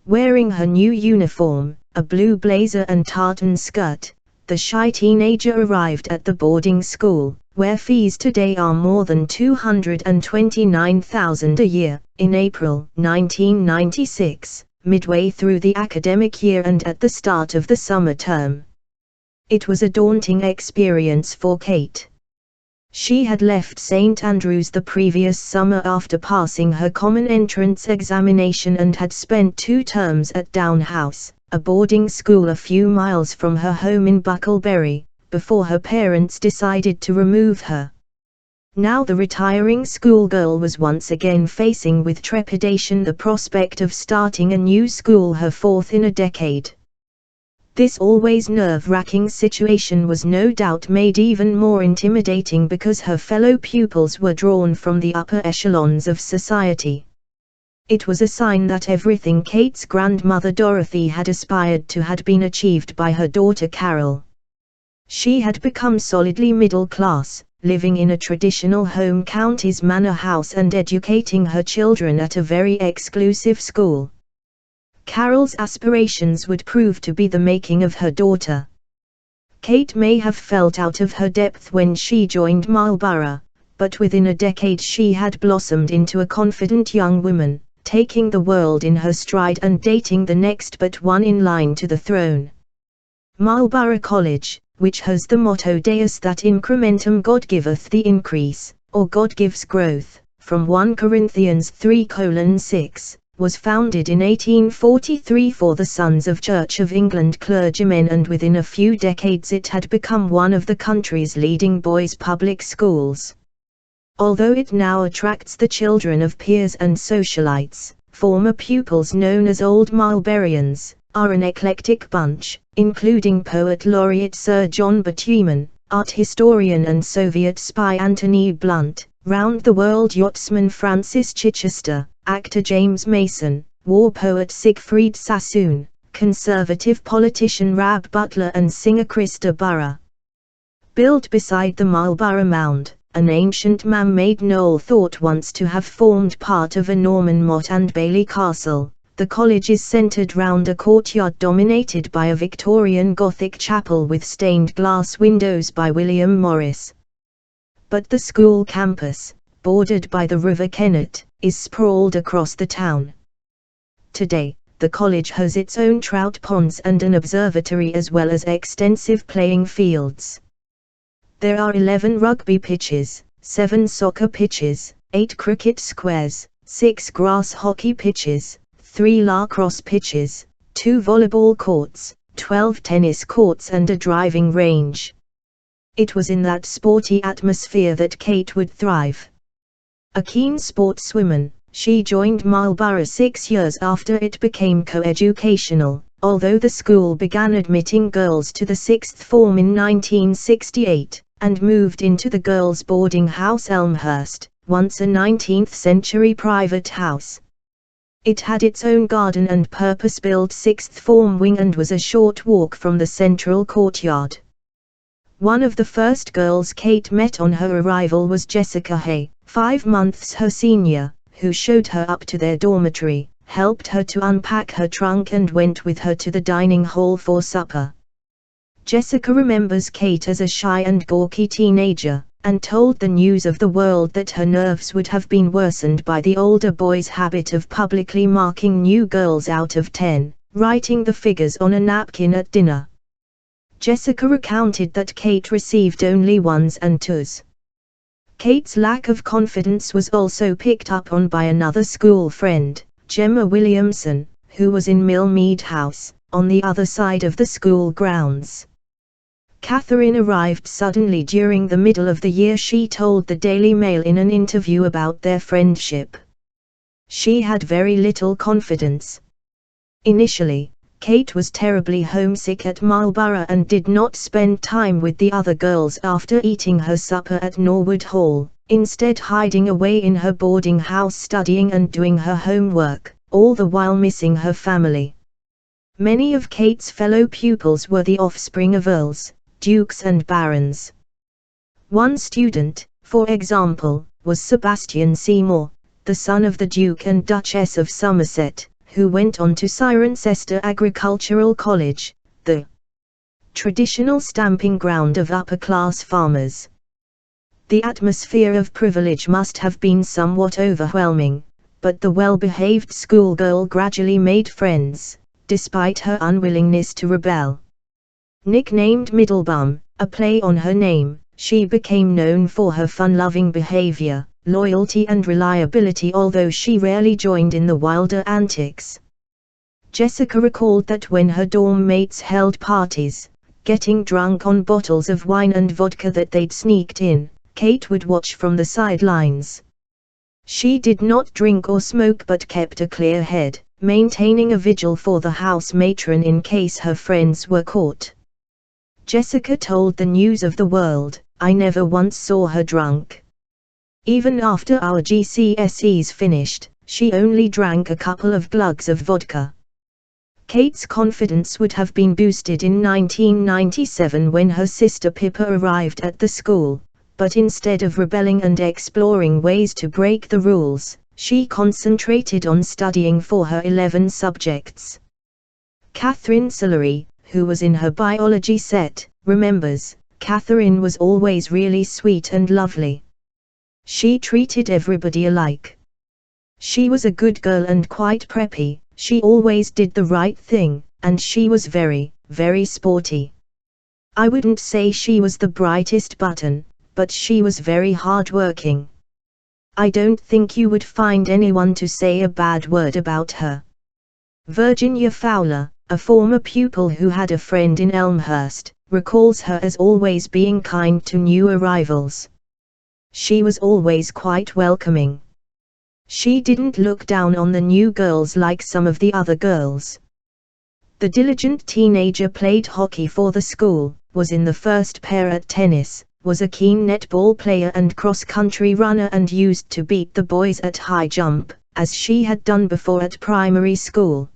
S1: Wearing her new uniform, a blue blazer and tartan skirt, the shy teenager arrived at the boarding school, where fees today are more than $229,000 a year, in April 1996, midway through the academic year and at the start of the summer term. It was a daunting experience for Kate. She had left St Andrews the previous summer after passing her common entrance examination and had spent 2 terms at Down House, a boarding school a few miles from her home in Bucklebury, before her parents decided to remove her. Now the retiring schoolgirl was once again facing with trepidation the prospect of starting a new school, her 4th in a decade. This always nerve-wracking situation was no doubt made even more intimidating because her fellow pupils were drawn from the upper echelons of society. It was a sign that everything Kate's grandmother Dorothy had aspired to had been achieved by her daughter Carol. She had become solidly middle class, living in a traditional home counties manor house and educating her children at a very exclusive school. Carol's aspirations would prove to be the making of her daughter. Kate may have felt out of her depth when she joined Marlborough, but within a decade she had blossomed into a confident young woman, taking the world in her stride and dating the next but one in line to the throne. Marlborough College, which has the motto Deus that incrementum God giveth the increase, or God gives growth, from 1 Corinthians 3:6, was founded in 1843 for the sons of Church of England clergymen, and within a few decades it had become one of the country's leading boys' public schools. Although it now attracts the children of peers and socialites, former pupils known as Old Marlburians are an eclectic bunch, including poet laureate Sir John Batuman, art historian and Soviet spy Anthony Blunt, round-the-world yachtsman Francis Chichester, actor James Mason, war poet Siegfried Sassoon, conservative politician Rab Butler and singer Chris de Burgh. Built beside the Marlborough Mound, an ancient man-made knoll thought once to have formed part of a Norman motte and bailey castle. The college is centered round a courtyard dominated by a Victorian Gothic chapel with stained glass windows by William Morris. But the school campus, bordered by the River Kennet, is sprawled across the town. Today, the college has its own trout ponds and an observatory as well as extensive playing fields. There are 11 rugby pitches, 7 soccer pitches, 8 cricket squares, 6 grass hockey pitches, 3 lacrosse pitches, 2 volleyball courts, 12 tennis courts and a driving range. It was in that sporty atmosphere that Kate would thrive. A keen sportswoman, she joined Marlborough 6 years after it became coeducational, although the school began admitting girls to the 6th form in 1968, and moved into the girls' boarding house Elmhurst, once a 19th-century private house. It had its own garden and purpose-built 6th form wing and was a short walk from the central courtyard. One of the first girls Kate met on her arrival was Jessica Hay, 5 months her senior, who showed her up to their dormitory, helped her to unpack her trunk and went with her to the dining hall for supper. Jessica remembers Kate as a shy and gawky teenager, and told the News of the World that her nerves would have been worsened by the older boys' habit of publicly marking new girls out of 10, writing the figures on a napkin at dinner. Jessica recounted that Kate received only 1s and 2s. Kate's lack of confidence was also picked up on by another school friend, Gemma Williamson, who was in Millmead House, on the other side of the school grounds. Catherine arrived suddenly during the middle of the year, she told the Daily Mail in an interview about their friendship. She had very little confidence. Initially, Kate was terribly homesick at Marlborough and did not spend time with the other girls after eating her supper at Norwood Hall, instead hiding away in her boarding house studying and doing her homework, all the while missing her family. Many of Kate's fellow pupils were the offspring of earls, dukes and barons. One student, for example, was Sebastian Seymour, the son of the Duke and Duchess of Somerset, who went on to Cirencester Agricultural College, the traditional stamping ground of upper-class farmers. The atmosphere of privilege must have been somewhat overwhelming, but the well-behaved schoolgirl gradually made friends, despite her unwillingness to rebel. Nicknamed Middlebum, a play on her name, she became known for her fun-loving behavior, loyalty and reliability, although she rarely joined in the wilder antics. Jessica recalled that when her dorm mates held parties, getting drunk on bottles of wine and vodka that they'd sneaked in, Kate would watch from the sidelines. She did not drink or smoke but kept a clear head, maintaining a vigil for the house matron in case her friends were caught. Jessica told the News of the World, "I never once saw her drunk. Even after our GCSEs finished, she only drank a couple of glugs of vodka." Kate's confidence would have been boosted in 1997 when her sister Pippa arrived at the school, but instead of rebelling and exploring ways to break the rules, she concentrated on studying for her 11 subjects. Catherine Sillery, who was in her biology set, remembers, "Catherine was always really sweet and lovely. She treated everybody alike. She was a good girl and quite preppy, she always did the right thing, and she was very, very sporty. I wouldn't say she was the brightest button, but she was very hard-working. I don't think you would find anyone to say a bad word about her." Virginia Fowler, a former pupil who had a friend in Elmhurst, recalls her as always being kind to new arrivals. She was always quite welcoming. She didn't look down on the new girls like some of the other girls. The diligent teenager played hockey for the school, was in the first pair at tennis, was a keen netball player and cross-country runner and used to beat the boys at high jump, as she had done before at primary school.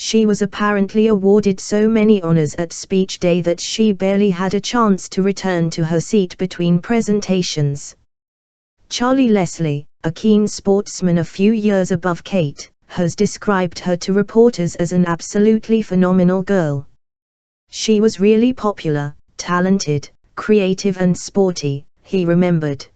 S1: She was apparently awarded so many honors at speech day that she barely had a chance to return to her seat between presentations. Charlie Leslie, a keen sportsman a few years above Kate, has described her to reporters as an absolutely phenomenal girl. She was really popular, talented, creative and sporty, he remembered.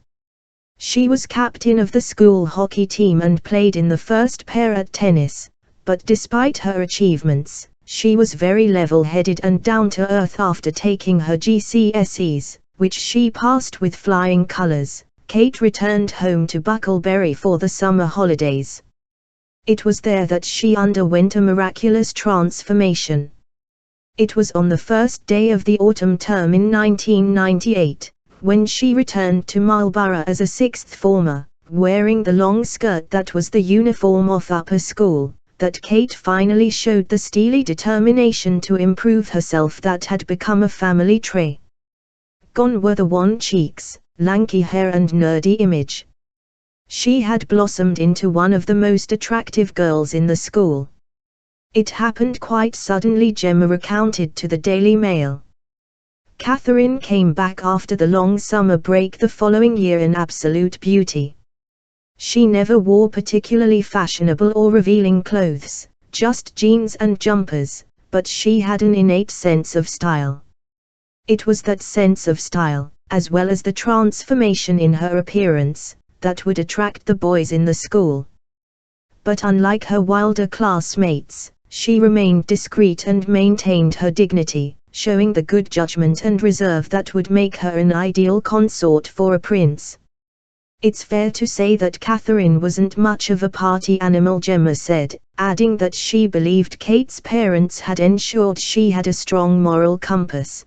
S1: She was captain of the school hockey team and played in the first pair at tennis, but despite her achievements, she was very level-headed and down-to-earth after taking her GCSEs, which she passed with flying colors. Kate returned home to Bucklebury for the summer holidays. It was there that she underwent a miraculous transformation. It was on the first day of the autumn term in 1998, when she returned to Marlborough as a sixth former, wearing the long skirt that was the uniform of upper school, that Kate finally showed the steely determination to improve herself that had become a family trait. Gone were the wan cheeks, lanky hair and nerdy image. She had blossomed into one of the most attractive girls in the school. It happened quite suddenly, Gemma recounted to the Daily Mail. Catherine came back after the long summer break the following year in absolute beauty. She never wore particularly fashionable or revealing clothes, just jeans and jumpers, but she had an innate sense of style. It was that sense of style, as well as the transformation in her appearance, that would attract the boys in the school. But unlike her wilder classmates, she remained discreet and maintained her dignity, showing the good judgment and reserve that would make her an ideal consort for a prince. It's fair to say that Catherine wasn't much of a party animal, Gemma said, adding that she believed Kate's parents had ensured she had a strong moral compass.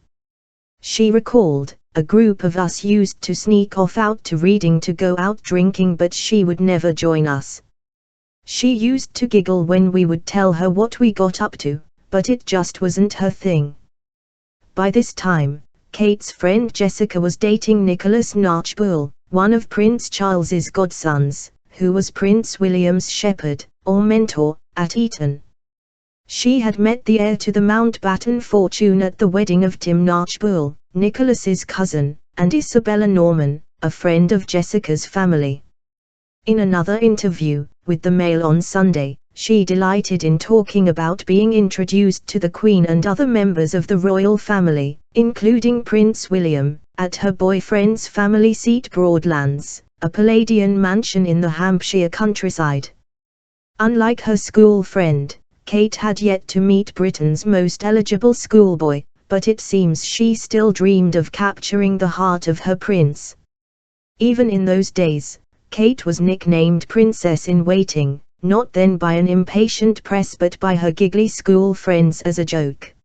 S1: She recalled, "A group of us used to sneak off out to Reading to go out drinking, but she would never join us. She used to giggle when we would tell her what we got up to, but it just wasn't her thing." By this time, Kate's friend Jessica was dating Nicholas Knatchbull, one of Prince Charles's godsons, who was Prince William's shepherd, or mentor, at Eton. She had met the heir to the Mountbatten fortune at the wedding of Tim Knatchbull, Nicholas's cousin, and Isabella Norman, a friend of Jessica's family. In another interview, with the Mail on Sunday, she delighted in talking about being introduced to the Queen and other members of the royal family, including Prince William, at her boyfriend's family seat Broadlands, a Palladian mansion in the Hampshire countryside. Unlike her school friend, Kate had yet to meet Britain's most eligible schoolboy, but it seems she still dreamed of capturing the heart of her prince. Even in those days, Kate was nicknamed Princess in Waiting, not then by an impatient press but by her giggly school friends as a joke.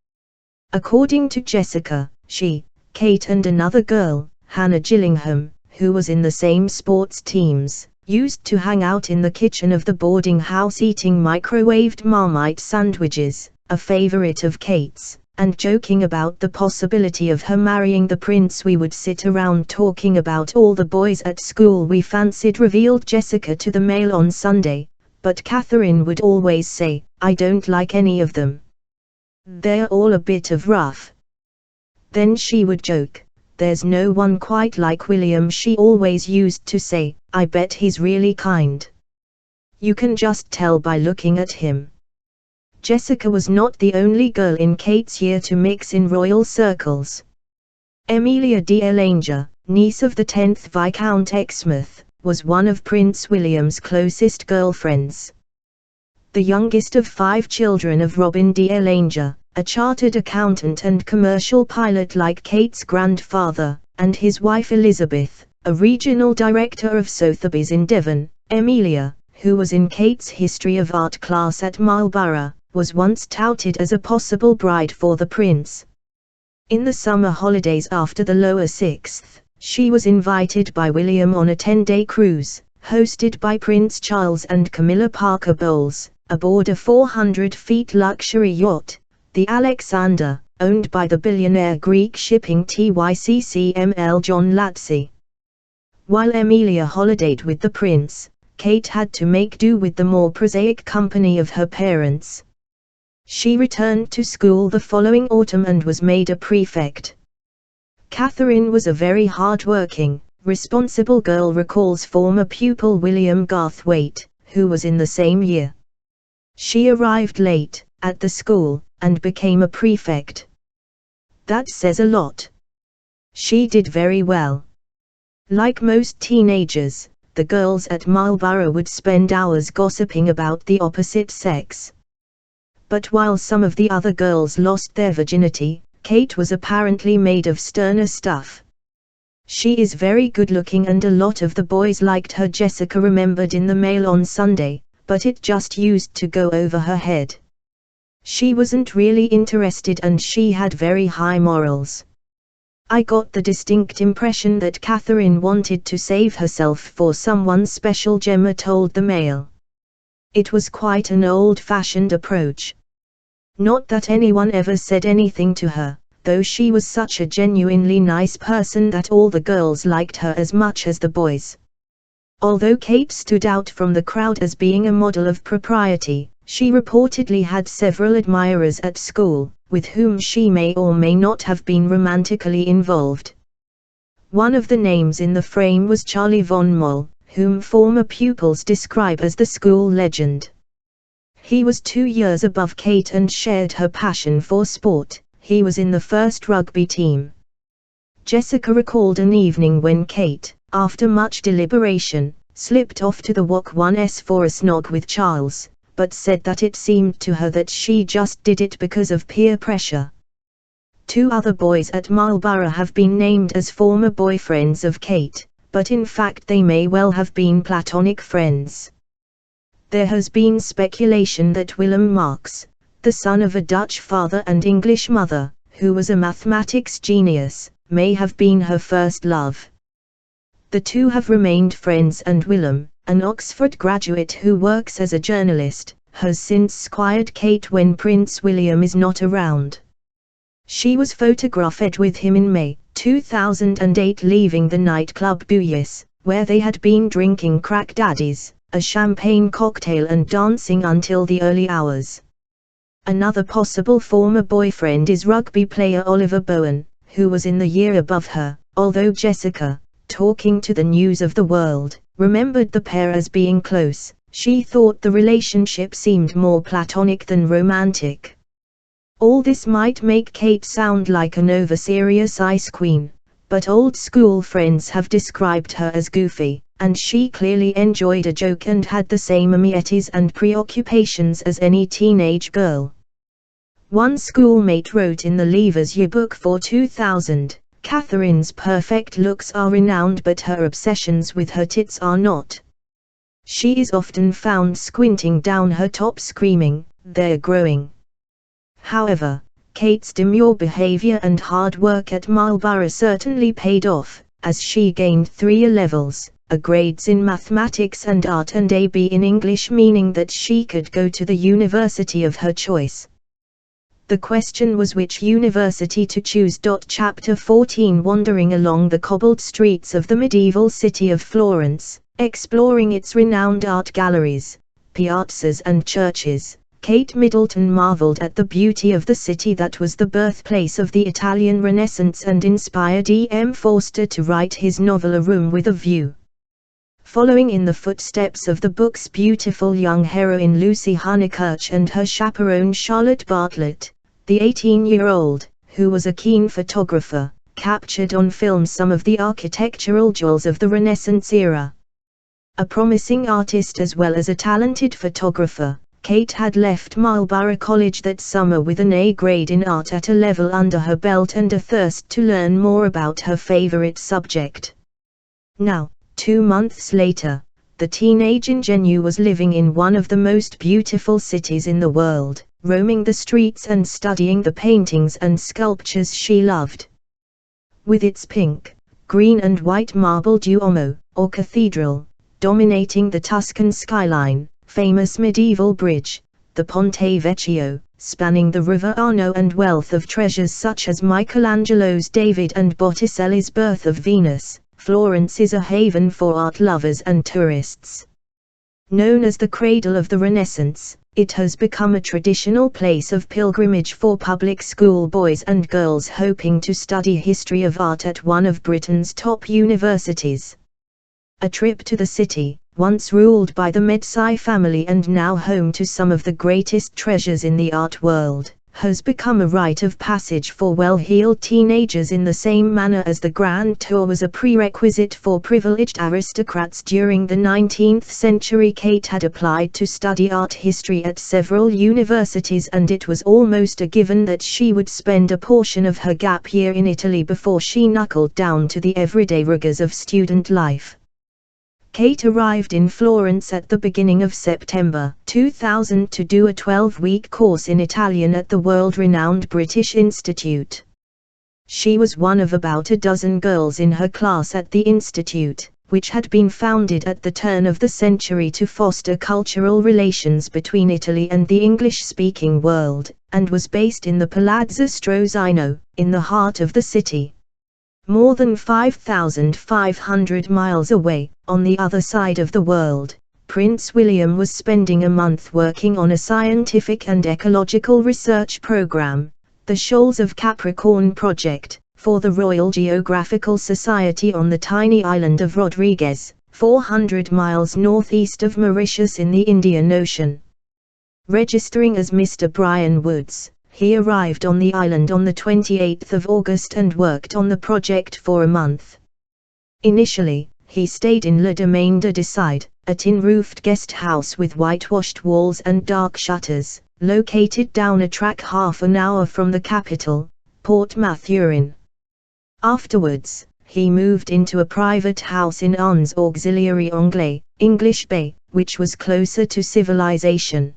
S1: According to Jessica, she, Kate and another girl, Hannah Gillingham, who was in the same sports teams, used to hang out in the kitchen of the boarding house eating microwaved Marmite sandwiches, a favorite of Kate's, and joking about the possibility of her marrying the prince. "We would sit around talking about all the boys at school we fancied," revealed Jessica to the Mail on Sunday, "but Catherine would always say, 'I don't like any of them. They're all a bit of rough.' Then she would joke, 'There's no one quite like William.' She always used to say, 'I bet he's really kind. You can just tell by looking at him.'" Jessica was not the only girl in Kate's year to mix in royal circles. Emilia d'Elanger, niece of the 10th Viscount Exmouth, was one of Prince William's closest girlfriends. The youngest of 5 children of Robin d'Elanger, a chartered accountant and commercial pilot like Kate's grandfather, and his wife Elizabeth, a regional director of Sotheby's in Devon. Emilia, who was in Kate's History of Art class at Marlborough, was once touted as a possible bride for the prince. In the summer holidays after the lower 6th, she was invited by William on a 10-day cruise, hosted by Prince Charles and Camilla Parker Bowles, aboard a 400-feet luxury yacht, the Alexander, owned by the billionaire Greek shipping TYCCML John Latsey. While Emilia holidayed with the prince, Kate had to make do with the more prosaic company of her parents. She returned to school the following autumn and was made a prefect. Catherine was a very hard-working, responsible girl, recalls former pupil William Garthwaite, who was in the same year. She arrived late at the school and became a prefect. That says a lot. She did very well. Like most teenagers, the girls at Marlborough would spend hours gossiping about the opposite sex. But while some of the other girls lost their virginity, Kate was apparently made of sterner stuff. She is very good-looking and a lot of the boys liked her, Jessica remembered in the Mail on Sunday, but it just used to go over her head. She wasn't really interested and she had very high morals. I got the distinct impression that Catherine wanted to save herself for someone special, Gemma told the Mail. It was quite an old-fashioned approach. Not that anyone ever said anything to her, though she was such a genuinely nice person that all the girls liked her as much as the boys. Although Kate stood out from the crowd as being a model of propriety, she reportedly had several admirers at school, with whom she may or may not have been romantically involved. One of the names in the frame was Charlie von Moll, whom former pupils describe as the school legend. He was 2 years above Kate and shared her passion for sport. He was in the first rugby team. Jessica recalled an evening when Kate, after much deliberation, slipped off to the Walk 1s for a snog with Charles, but said that it seemed to her that she just did it because of peer pressure. 2 other boys at Marlborough have been named as former boyfriends of Kate, but in fact they may well have been platonic friends. There has been speculation that Willem Marx, the son of a Dutch father and English mother, who was a mathematics genius, may have been her first love. The two have remained friends and Willem, an Oxford graduate who works as a journalist, has since squired Kate when Prince William is not around. She was photographed with him in May 2008 leaving the nightclub Buyas, where they had been drinking crack daddies, a champagne cocktail and dancing until the early hours. Another possible former boyfriend is rugby player Oliver Bowen, who was in the year above her, although Jessica, talking to the News of the World, remembered the pair as being close. She thought the relationship seemed more platonic than romantic. All this might make Kate sound like an over-serious ice queen, but old school friends have described her as goofy, and she clearly enjoyed a joke and had the same amenities and preoccupations as any teenage girl. One schoolmate wrote in the Leavers Yearbook for 2000, "Catherine's perfect looks are renowned but her obsessions with her tits are not. She is often found squinting down her top screaming, 'They're growing.'" However, Kate's demure behavior and hard work at Marlborough certainly paid off, as she gained 3 A-levels, A grades in mathematics and art and AB in English, meaning that she could go to the university of her choice. The question was which university to choose. Chapter 14 Wandering along the cobbled streets of the medieval city of Florence, exploring its renowned art galleries, piazzas and churches, Kate Middleton marveled at the beauty of the city that was the birthplace of the Italian Renaissance and inspired E.M. Forster to write his novel A Room with a View. Following in the footsteps of the book's beautiful young heroine Lucy Honeychurch and her chaperone Charlotte Bartlett, the 18-year-old, who was a keen photographer, captured on film some of the architectural jewels of the Renaissance era. A promising artist as well as a talented photographer, Kate had left Marlborough College that summer with an A grade in art at a level under her belt and a thirst to learn more about her favorite subject. Now, 2 months later, the teenage ingenue was living in one of the most beautiful cities in the world, roaming the streets and studying the paintings and sculptures she loved. With its pink, green and white marble Duomo, or cathedral, dominating the Tuscan skyline, famous medieval bridge, the Ponte Vecchio, spanning the River Arno, and wealth of treasures such as Michelangelo's David and Botticelli's Birth of Venus, Florence is a haven for art lovers and tourists. Known as the cradle of the Renaissance, It has become a traditional place of pilgrimage for public school boys and girls hoping to study history of art at one of Britain's top universities. A trip to the city, once ruled by the Medsai family and now home to some of the greatest treasures in the art world, has become a rite of passage for well-heeled teenagers in the same manner as the Grand Tour was a prerequisite for privileged aristocrats during the 19th century. Kate had applied to study art history at several universities, and it was almost a given that she would spend a portion of her gap year in Italy before she knuckled down to the everyday rigors of student life. Kate arrived in Florence at the beginning of September 2000 to do a 12-week course in Italian at the world-renowned British Institute. She was one of about a dozen girls in her class at the institute, which had been founded at the turn of the century to foster cultural relations between Italy and the English-speaking world, and was based in the Palazzo Strozino, in the heart of the city. More than 5,500 miles away, on the other side of the world, Prince William was spending a month working on a scientific and ecological research program, the Shoals of Capricorn Project, for the Royal Geographical Society on the tiny island of Rodrigues, 400 miles northeast of Mauritius in the Indian Ocean. Registering as Mr. Brian Woods, he arrived on the island on the 28th of August and worked on the project for a month. Initially, he stayed in Le Domaine de Decide, a tin-roofed guest house with whitewashed walls and dark shutters, located down a track half an hour from the capital, Port Mathurin. Afterwards, he moved into a private house in Ans Auxiliary Anglais, English Bay, which was closer to civilization.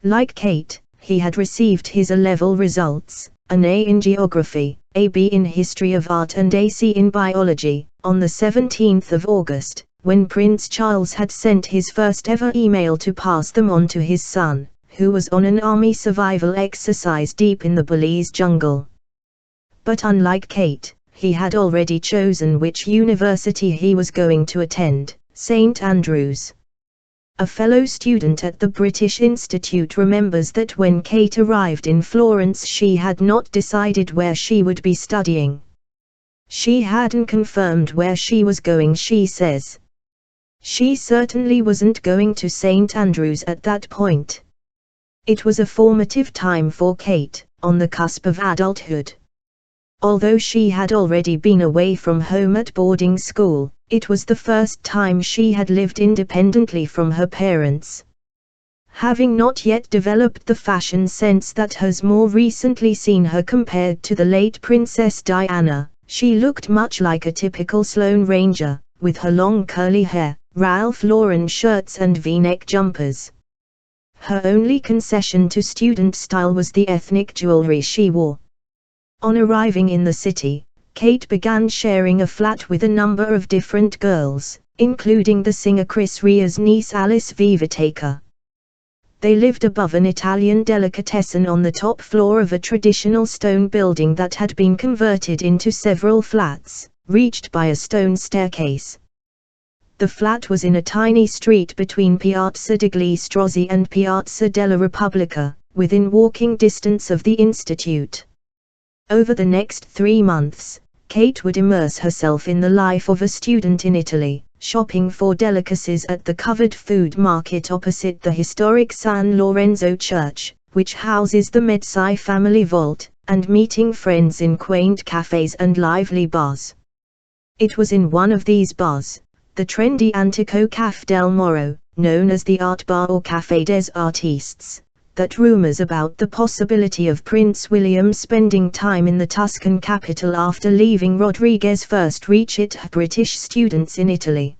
S1: Like Kate, he had received his A-level results, an A in Geography, a B in History of Art and a C in Biology, on the 17th of August, when Prince Charles had sent his first ever email to pass them on to his son, who was on an army survival exercise deep in the Belize jungle. But unlike Kate, he had already chosen which university he was going to attend, St. Andrews. A fellow student at the British Institute remembers that when Kate arrived in Florence she had not decided where she would be studying. She hadn't confirmed where she was going, she says. She certainly wasn't going to St. Andrews at that point. It was a formative time for Kate, on the cusp of adulthood. Although she had already been away from home at boarding school, it was the first time she had lived independently from her parents. Having not yet developed the fashion sense that has more recently seen her compared to the late Princess Diana, she looked much like a typical Sloane Ranger, with her long curly hair, Ralph Lauren shirts and V-neck jumpers. Her only concession to student style was the ethnic jewelry she wore. On arriving in the city, Kate began sharing a flat with a number of different girls, including the singer Chris Rea's niece Alice Vivataker. They lived above an Italian delicatessen on the top floor of a traditional stone building that had been converted into several flats, reached by a stone staircase. The flat was in a tiny street between Piazza degli Strozzi and Piazza della Repubblica, within walking distance of the Institute. Over the next 3 months, Kate would immerse herself in the life of a student in Italy, shopping for delicacies at the covered food market opposite the historic San Lorenzo Church, which houses the Medsai family vault, and meeting friends in quaint cafes and lively bars. It was in one of these bars, the trendy Antico Café del Moro, known as the Art Bar or Café des Artistes, that rumors about the possibility of Prince William spending time in the Tuscan capital after leaving Rodrigues first reached British students in Italy.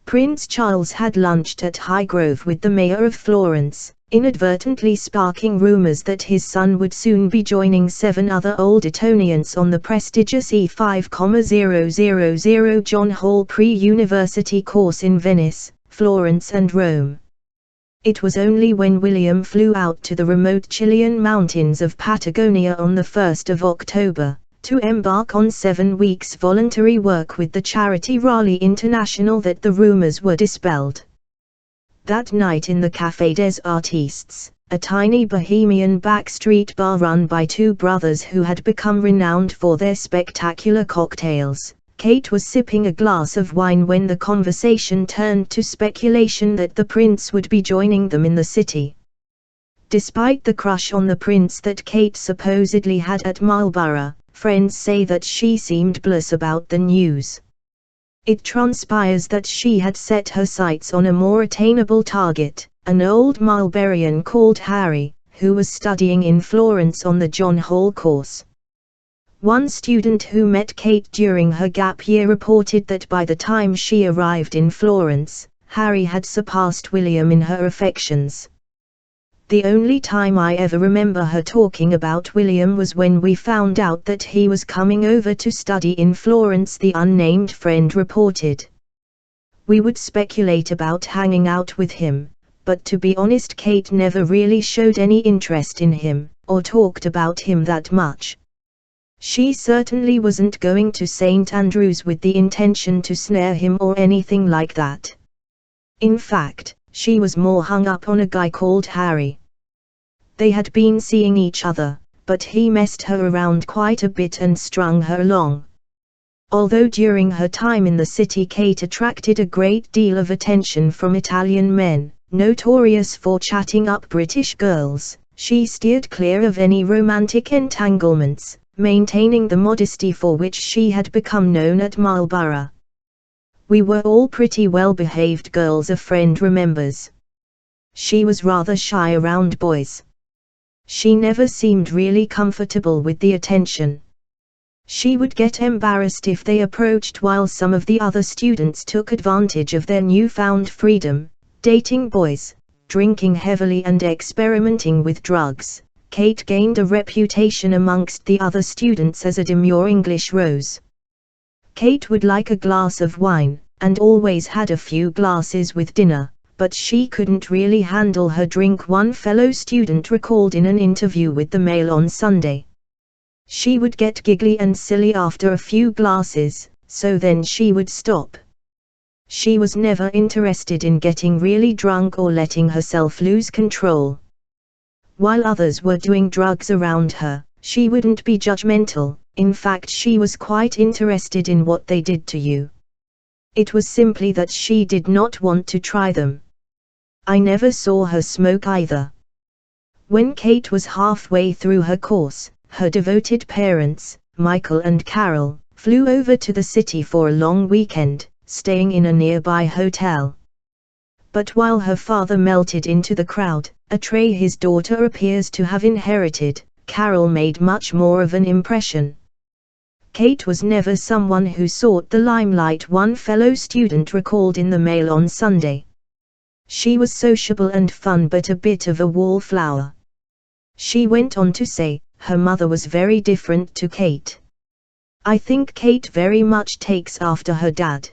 S1: Prince Charles had lunched at Highgrove with the mayor of Florence, inadvertently sparking rumors that his son would soon be joining 7 other old Etonians on the prestigious E5,000 John Hall pre-university course in Venice, Florence and Rome. It was only when William flew out to the remote Chilean mountains of Patagonia on the 1st of October, to embark on 7 weeks voluntary work with the charity Raleigh International that the rumors were dispelled. That night in the Café des Artistes, a tiny bohemian backstreet bar run by two brothers who had become renowned for their spectacular cocktails, Kate was sipping a glass of wine when the conversation turned to speculation that the prince would be joining them in the city. Despite the crush on the prince that Kate supposedly had at Marlborough, friends say that she seemed bliss about the news. It transpires that she had set her sights on a more attainable target, an old Marlburian called Harry, who was studying in Florence on the John Hall course. One student who met Kate during her gap year reported that by the time she arrived in Florence, Harry had surpassed William in her affections. The only time I ever remember her talking about William was when we found out that he was coming over to study in Florence, the unnamed friend reported. We would speculate about hanging out with him, but to be honest, Kate never really showed any interest in him, or talked about him that much. She certainly wasn't going to St. Andrews with the intention to snare him or anything like that. In fact, she was more hung up on a guy called Harry. They had been seeing each other, but he messed her around quite a bit and strung her along. Although during her time in the city Kate attracted a great deal of attention from Italian men, notorious for chatting up British girls, she steered clear of any romantic entanglements, maintaining the modesty for which she had become known at Marlborough. We were all pretty well-behaved girls, a friend remembers. She was rather shy around boys. She never seemed really comfortable with the attention. She would get embarrassed if they approached, while some of the other students took advantage of their newfound freedom, dating boys, drinking heavily and experimenting with drugs. Kate gained a reputation amongst the other students as a demure English rose. Kate would like a glass of wine, and always had a few glasses with dinner, but she couldn't really handle her drink, one fellow student recalled in an interview with the Mail on Sunday. She would get giggly and silly after a few glasses, so then she would stop. She was never interested in getting really drunk or letting herself lose control. While others were doing drugs around her, she wouldn't be judgmental. In fact, she was quite interested in what they did to you. It was simply that she did not want to try them. I never saw her smoke either. When Kate was halfway through her course, her devoted parents, Michael and Carol, flew over to the city for a long weekend, staying in a nearby hotel. But while her father melted into the crowd, a trait his daughter appears to have inherited, Carol made much more of an impression. Kate was never someone who sought the limelight, one fellow student recalled in the Mail on Sunday. She was sociable and fun, but a bit of a wallflower. She went on to say, her mother was very different to Kate. I think Kate very much takes after her dad.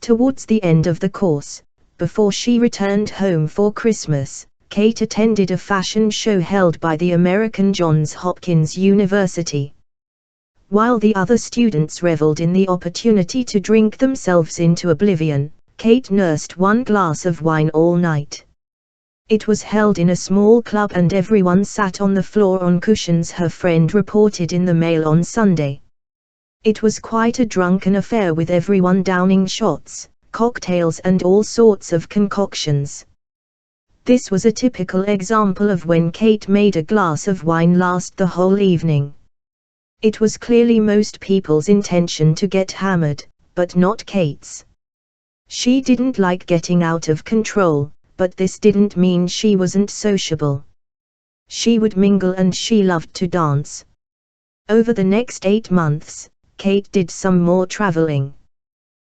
S1: Towards the end of the course, before she returned home for Christmas, Kate attended a fashion show held by the American Johns Hopkins University. While the other students reveled in the opportunity to drink themselves into oblivion, Kate nursed one glass of wine all night. It was held in a small club and everyone sat on the floor on cushions, her friend reported in the Mail on Sunday. It was quite a drunken affair, with everyone downing shots, cocktails and all sorts of concoctions. This was a typical example of when Kate made a glass of wine last the whole evening. It was clearly most people's intention to get hammered, but not Kate's. She didn't like getting out of control, but this didn't mean she wasn't sociable. She would mingle and she loved to dance. Over the next 8 months, Kate did some more traveling.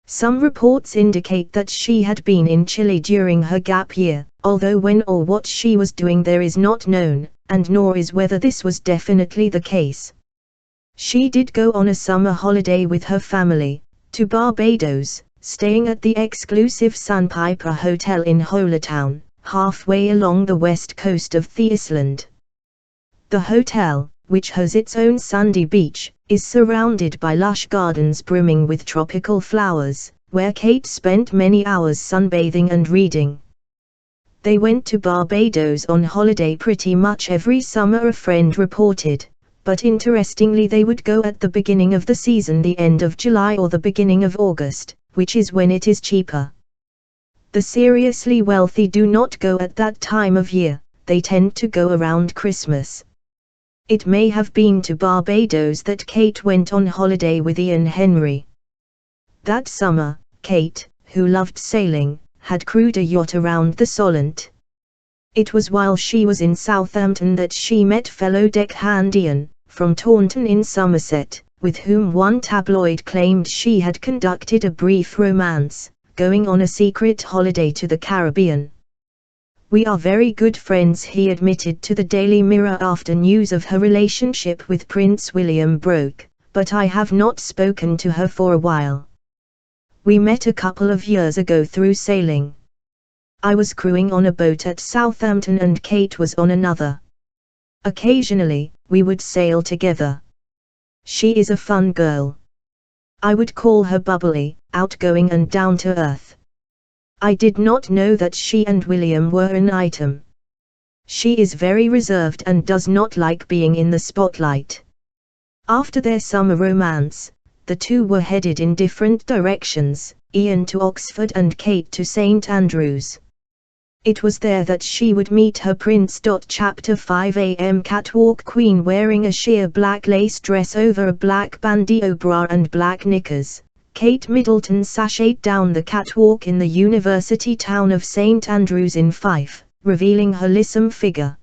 S1: Some reports indicate that she had been in Chile during her gap year, although when or what she was doing there is not known, and nor is whether this was definitely the case. She did go on a summer holiday with her family, to Barbados, staying at the exclusive Sandpiper Hotel in Holytown, halfway along the west coast of the island. The hotel, which has its own sandy beach, is surrounded by lush gardens brimming with tropical flowers, where Kate spent many hours sunbathing and reading. They went to Barbados on holiday pretty much every summer, a friend reported, but interestingly they would go at the beginning of the season, the end of July or the beginning of August, which is when it is cheaper. The seriously wealthy do not go at that time of year, they tend to go around Christmas. It may have been to Barbados that Kate went on holiday with Ian Henry. That summer, Kate, who loved sailing, had crewed a yacht around the Solent. It was while she was in Southampton that she met fellow deckhand Ian, from Taunton in Somerset, with whom one tabloid claimed she had conducted a brief romance, going on a secret holiday to the Caribbean. "We are very good friends," he admitted to the Daily Mirror after news of her relationship with Prince William broke, "but I have not spoken to her for a while. We met a couple of years ago through sailing. I was crewing on a boat at Southampton and Kate was on another. Occasionally, we would sail together. She is a fun girl. I would call her bubbly, outgoing and down to earth. I did not know that she and William were an item. She is very reserved and does not like being in the spotlight." After their summer romance, the two were headed in different directions, Ian to Oxford and Kate to St Andrews. It was there that she would meet her Prince. Chapter 5 AM Catwalk queen wearing a sheer black lace dress over a black bandeau bra and black knickers. Kate Middleton sashayed down the catwalk in the university town of St Andrews in Fife, revealing her lissom figure.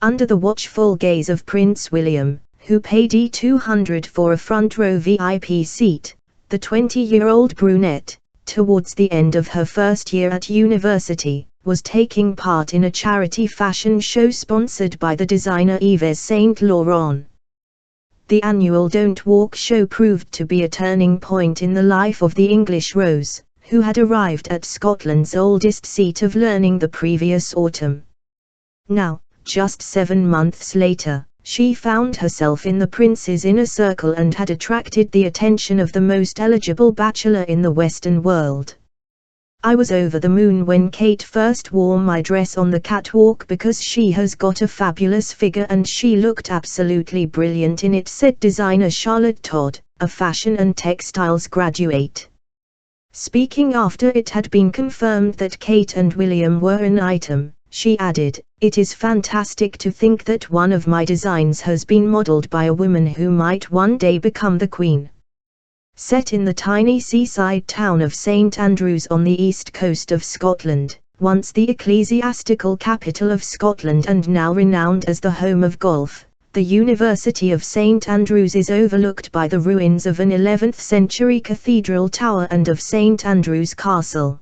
S1: Under the watchful gaze of Prince William, who paid £200 for a front row VIP seat, the 20-year-old brunette, towards the end of her first year at university, was taking part in a charity fashion show sponsored by the designer Yves Saint Laurent. The annual Don't Walk show proved to be a turning point in the life of the English Rose, who had arrived at Scotland's oldest seat of learning the previous autumn. Now, just 7 months later, she found herself in the prince's inner circle and had attracted the attention of the most eligible bachelor in the Western world. "I was over the moon when Kate first wore my dress on the catwalk because she has got a fabulous figure and she looked absolutely brilliant in it," said designer Charlotte Todd, a fashion and textiles graduate. Speaking after it had been confirmed that Kate and William were an item, she added, "It is fantastic to think that one of my designs has been modeled by a woman who might one day become the Queen." Set in the tiny seaside town of St Andrews on the east coast of Scotland, once the ecclesiastical capital of Scotland and now renowned as the home of golf, the University of St Andrews is overlooked by the ruins of an 11th-century cathedral tower and of St Andrews Castle.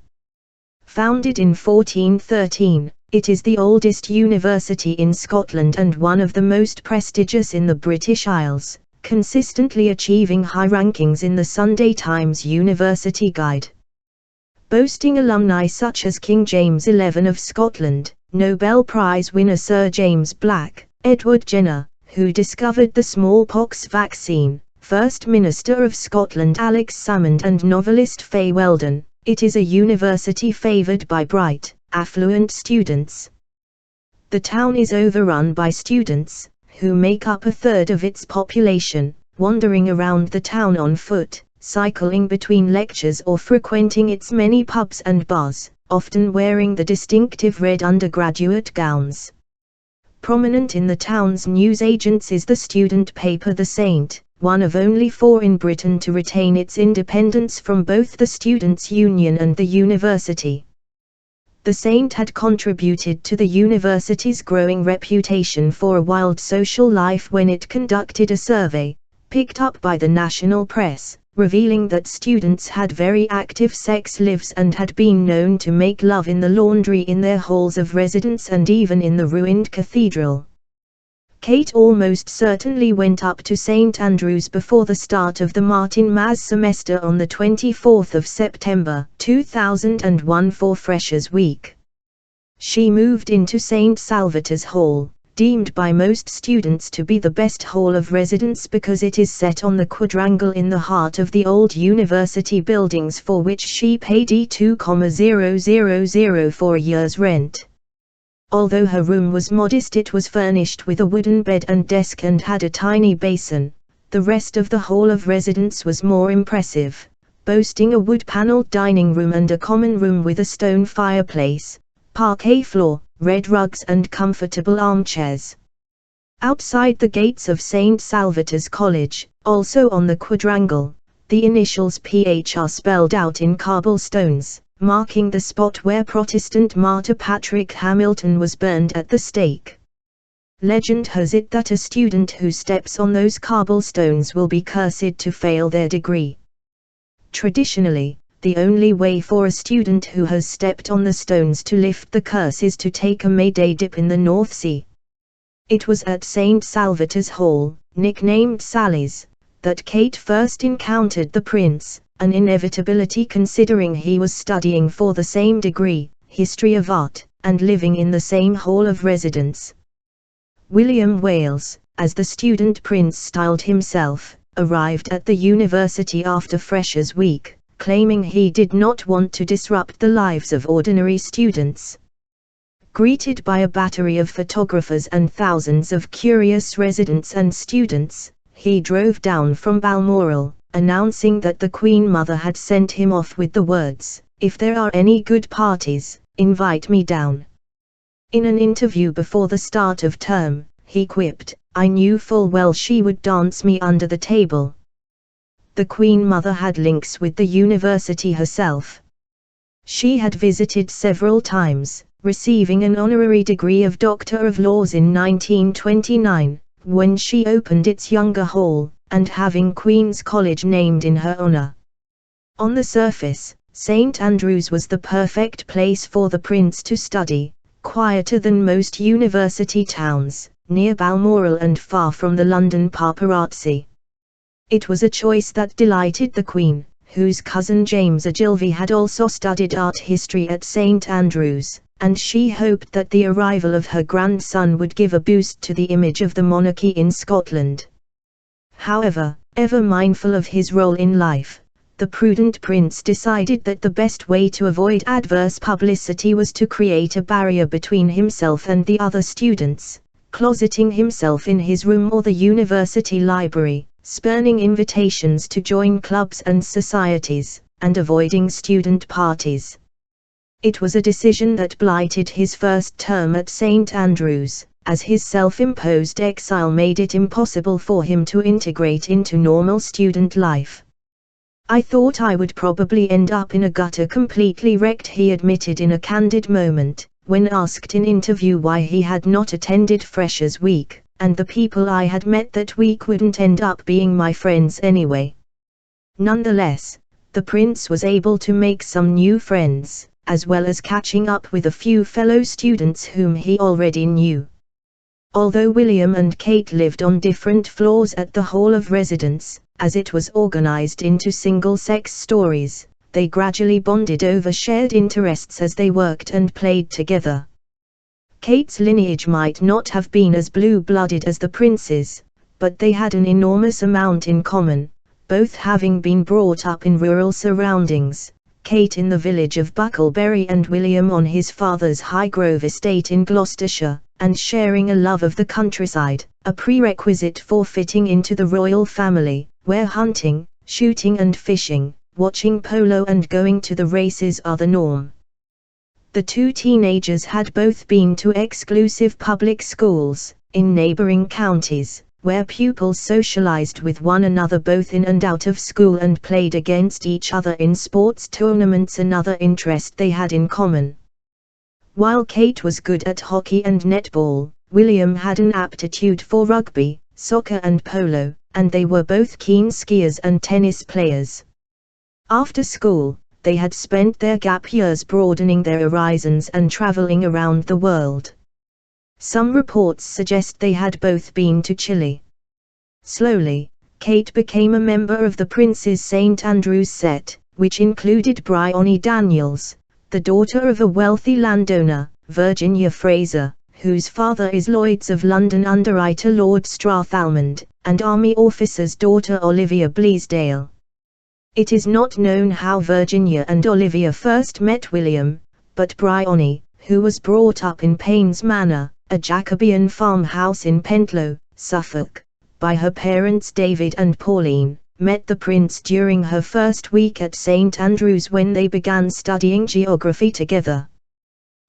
S1: Founded in 1413, it is the oldest university in Scotland and one of the most prestigious in the British Isles, consistently achieving high rankings in the Sunday Times University Guide. Boasting alumni such as King James XI of Scotland, Nobel Prize winner Sir James Black, Edward Jenner, who discovered the smallpox vaccine, First Minister of Scotland Alex Salmond and novelist Fay Weldon, it is a university favoured by bright, affluent students. The town is overrun by students, who make up a third of its population, wandering around the town on foot, cycling between lectures or frequenting its many pubs and bars, often wearing the distinctive red undergraduate gowns. Prominent in the town's newsagents is the student paper The Saint, one of only 4 in Britain to retain its independence from both the Students' Union and the university. The Saint had contributed to the university's growing reputation for a wild social life when it conducted a survey, picked up by the national press, revealing that students had very active sex lives and had been known to make love in the laundry in their halls of residence and even in the ruined cathedral. Kate almost certainly went up to St Andrews before the start of the Martin Mas semester on the 24th of September 2001 for Freshers' Week. She moved into St Salvator's Hall, deemed by most students to be the best hall of residence because it is set on the quadrangle in the heart of the old university buildings, for which she paid £2,000 for a year's rent. Although her room was modest, it was furnished with a wooden bed and desk and had a tiny basin. The rest of the hall of residence was more impressive, boasting a wood-paneled dining room and a common room with a stone fireplace, parquet floor, red rugs and comfortable armchairs. Outside the gates of St. Salvator's College, also on the quadrangle, the initials PH are spelled out in cobblestones, marking the spot where Protestant martyr Patrick Hamilton was burned at the stake. Legend has it that a student who steps on those cobblestones will be cursed to fail their degree. Traditionally, the only way for a student who has stepped on the stones to lift the curse is to take a May-Day dip in the North Sea. It was at St. Salvator's Hall, nicknamed Sally's, that Kate first encountered the prince, an inevitability considering he was studying for the same degree, history of art, and living in the same hall of residence. William Wales, as the student prince styled himself, arrived at the university after Freshers' Week, claiming he did not want to disrupt the lives of ordinary students. Greeted by a battery of photographers and thousands of curious residents and students, he drove down from Balmoral, announcing that the Queen Mother had sent him off with the words, "If there are any good parties, invite me down." In an interview before the start of term, he quipped, "I knew full well she would dance me under the table." The Queen Mother had links with the university herself. She had visited several times, receiving an honorary degree of Doctor of Laws in 1929, when she opened its younger hall, and having Queen's College named in her honor. On the surface, St. Andrews was the perfect place for the prince to study, quieter than most university towns, near Balmoral and far from the London paparazzi. It was a choice that delighted the Queen, whose cousin James Ogilvy had also studied art history at St. Andrews, and she hoped that the arrival of her grandson would give a boost to the image of the monarchy in Scotland. However, ever mindful of his role in life, the prudent prince decided that the best way to avoid adverse publicity was to create a barrier between himself and the other students, closeting himself in his room or the university library, spurning invitations to join clubs and societies, and avoiding student parties. It was a decision that blighted his first term at St. Andrews, as his self-imposed exile made it impossible for him to integrate into normal student life. "I thought I would probably end up in a gutter completely wrecked," he admitted in a candid moment, when asked in interview why he had not attended Freshers' Week, "and the people I had met that week wouldn't end up being my friends anyway." Nonetheless, the prince was able to make some new friends, as well as catching up with a few fellow students whom he already knew. Although William and Kate lived on different floors at the Hall of Residence, as it was organized into single-sex stories, they gradually bonded over shared interests as they worked and played together. Kate's lineage might not have been as blue-blooded as the prince's, but they had an enormous amount in common, both having been brought up in rural surroundings, Kate in the village of Bucklebury and William on his father's Highgrove estate in Gloucestershire, and sharing a love of the countryside, a prerequisite for fitting into the royal family, where hunting, shooting and fishing, watching polo and going to the races are the norm. The two teenagers had both been to exclusive public schools, in neighboring counties, where pupils socialized with one another both in and out of school and played against each other in sports tournaments, another interest they had in common. While Kate was good at hockey and netball, William had an aptitude for rugby, soccer and polo, and they were both keen skiers and tennis players. After school, they had spent their gap years broadening their horizons and traveling around the world. Some reports suggest they had both been to Chile. Slowly, Kate became a member of the Prince's St. Andrews set, which included Bryony Daniels, the daughter of a wealthy landowner, Virginia Fraser, whose father is Lloyd's of London underwriter Lord Strathalmond, and army officer's daughter Olivia Bleasdale. It is not known how Virginia and Olivia first met William, but Bryony, who was brought up in Paynes Manor, a Jacobean farmhouse in Pentlow, Suffolk, by her parents David and Pauline, met the prince during her first week at St Andrews when they began studying geography together.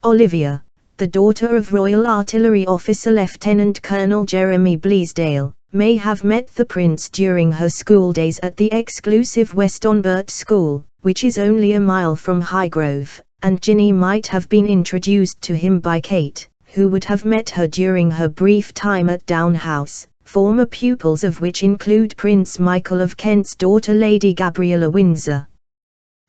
S1: Olivia, the daughter of Royal Artillery Officer Lieutenant Colonel Jeremy Bleasdale, may have met the prince during her school days at the exclusive Westonbirt School, which is only a mile from Highgrove, and Ginny might have been introduced to him by Kate, who would have met her during her brief time at Down House, former pupils of which include Prince Michael of Kent's daughter Lady Gabriella Windsor.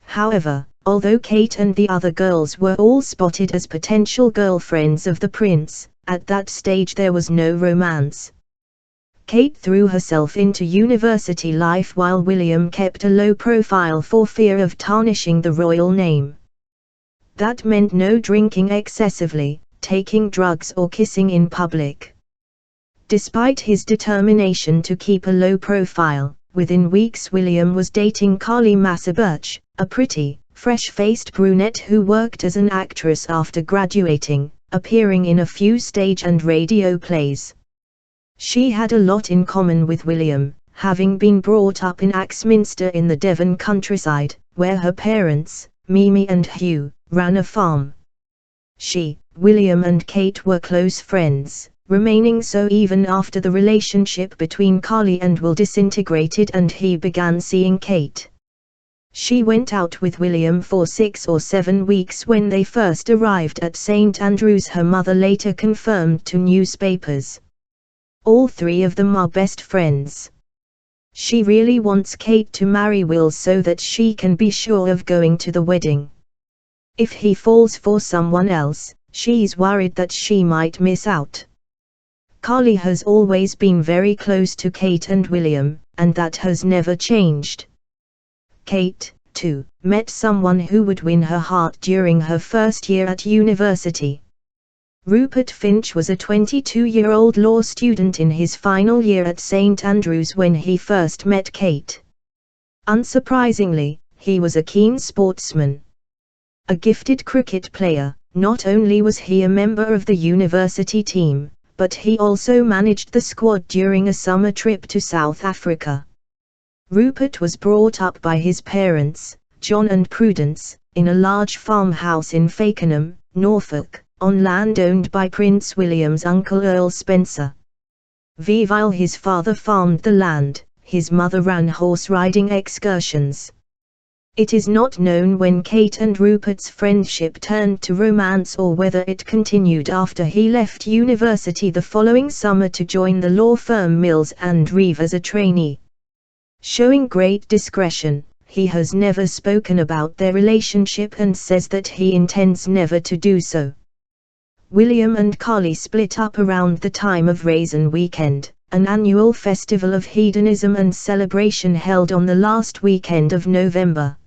S1: However, although Kate and the other girls were all spotted as potential girlfriends of the prince, at that stage there was no romance. Kate threw herself into university life while William kept a low profile for fear of tarnishing the royal name. That meant no drinking excessively, taking drugs or kissing in public. Despite his determination to keep a low profile, within weeks William was dating Carly Massa Birch, a pretty, fresh-faced brunette who worked as an actress after graduating, appearing in a few stage and radio plays. She had a lot in common with William, having been brought up in Axminster in the Devon countryside, where her parents, Mimi and Hugh, ran a farm. She, William and Kate were close friends, remaining so even after the relationship between Carly and Will disintegrated and he began seeing Kate. She went out with William for 6 or 7 weeks when they first arrived at St Andrews, her mother later confirmed to newspapers. All three of them are best friends. She really wants Kate to marry Will so that she can be sure of going to the wedding. If he falls for someone else, she's worried that she might miss out. Carly has always been very close to Kate and William, and that has never changed. Kate, too, met someone who would win her heart during her first year at university. Rupert Finch was a 22-year-old law student in his final year at St Andrews when he first met Kate. Unsurprisingly, he was a keen sportsman. A gifted cricket player, not only was he a member of the university team, but he also managed the squad during a summer trip to South Africa. Rupert was brought up by his parents, John and Prudence, in a large farmhouse in Fakenham, Norfolk, on land owned by Prince William's uncle Earl Spencer. While his father farmed the land, his mother ran horse-riding excursions. It is not known when Kate and Rupert's friendship turned to romance or whether it continued after he left university the following summer to join the law firm Mills and Reeve as a trainee. Showing great discretion, he has never spoken about their relationship and says that he intends never to do so. William and Carly split up around the time of Raisin Weekend, an annual festival of hedonism and celebration held on the last weekend of November.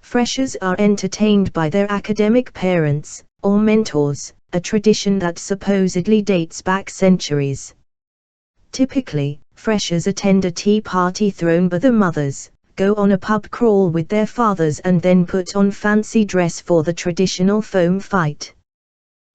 S1: Freshers are entertained by their academic parents, or mentors, a tradition that supposedly dates back centuries. Typically, freshers attend a tea party thrown by the mothers, go on a pub crawl with their fathers and then put on fancy dress for the traditional foam fight.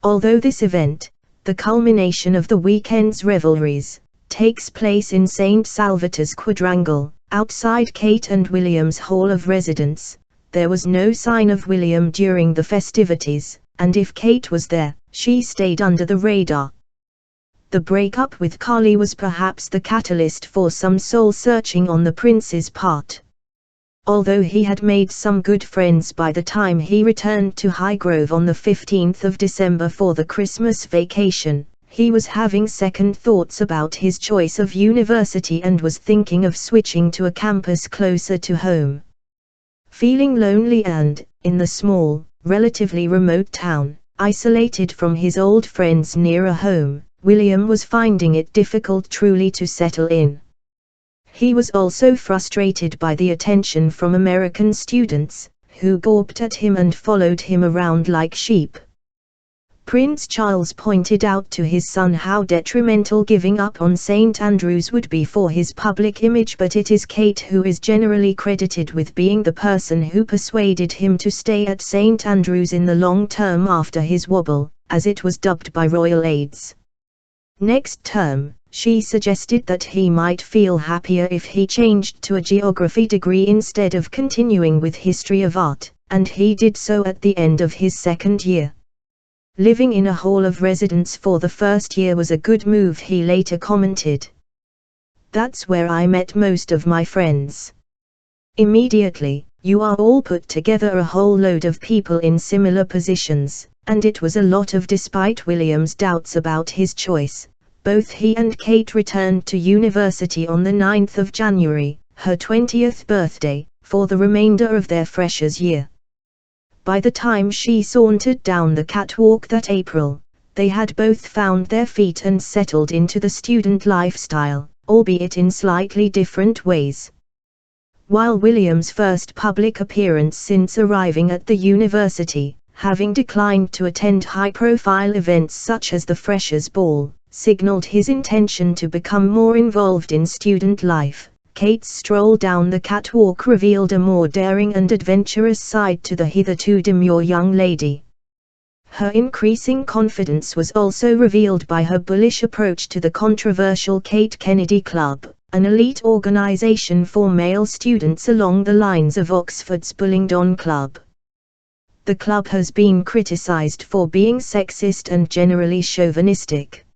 S1: Although this event, the culmination of the weekend's revelries, takes place in St. Salvator's Quadrangle, outside Kate and William's Hall of Residence, there was no sign of William during the festivities, and if Kate was there, she stayed under the radar. The breakup with Carly was perhaps the catalyst for some soul-searching on the prince's part. Although he had made some good friends by the time he returned to Highgrove on the 15th of December for the Christmas vacation, he was having second thoughts about his choice of university and was thinking of switching to a campus closer to home. Feeling lonely and, in the small, relatively remote town, isolated from his old friends nearer home, William was finding it difficult truly to settle in. He was also frustrated by the attention from American students, who gawped at him and followed him around like sheep. Prince Charles pointed out to his son how detrimental giving up on St. Andrews would be for his public image, but it is Kate who is generally credited with being the person who persuaded him to stay at St. Andrews in the long term after his wobble, as it was dubbed by royal aides. Next term, she suggested that he might feel happier if he changed to a geography degree instead of continuing with history of art, and he did so at the end of his second year. Living in a hall of residence for the first year was a good move, he later commented. That's where I met most of my friends. Immediately, you are all put together, a whole load of people in similar positions, and it was a lot of. Despite William's doubts about his choice, both he and Kate returned to university on the 9th of January, her 20th birthday, for the remainder of their freshers' year. By the time she sauntered down the catwalk that April, they had both found their feet and settled into the student lifestyle, albeit in slightly different ways. While William's first public appearance since arriving at the university, having declined to attend high-profile events such as the Freshers' Ball, signaled his intention to become more involved in student life, Kate's stroll down the catwalk revealed a more daring and adventurous side to the hitherto demure young lady. Her increasing confidence was also revealed by her bullish approach to the controversial Kate Kennedy Club, an elite organization for male students along the lines of Oxford's Bullingdon Club. The club has been criticized for being sexist and generally chauvinistic.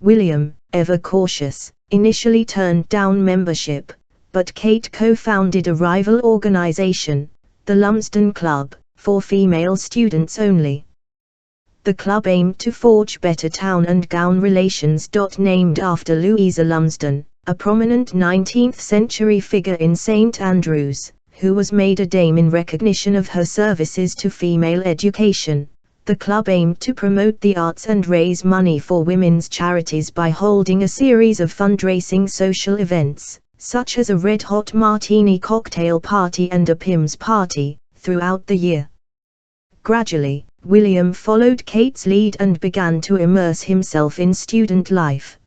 S1: William, ever cautious, initially turned down membership, but Kate co-founded a rival organization, the Lumsden Club, for female students only. The club aimed to forge better town and gown relations. Named after Louisa Lumsden, a prominent 19th-century figure in St. Andrews, who was made a dame in recognition of her services to female education. The club aimed to promote the arts and raise money for women's charities by holding a series of fundraising social events, such as a Red Hot Martini cocktail party and a Pimm's party, throughout the year. Gradually, William followed Kate's lead and began to immerse himself in student life.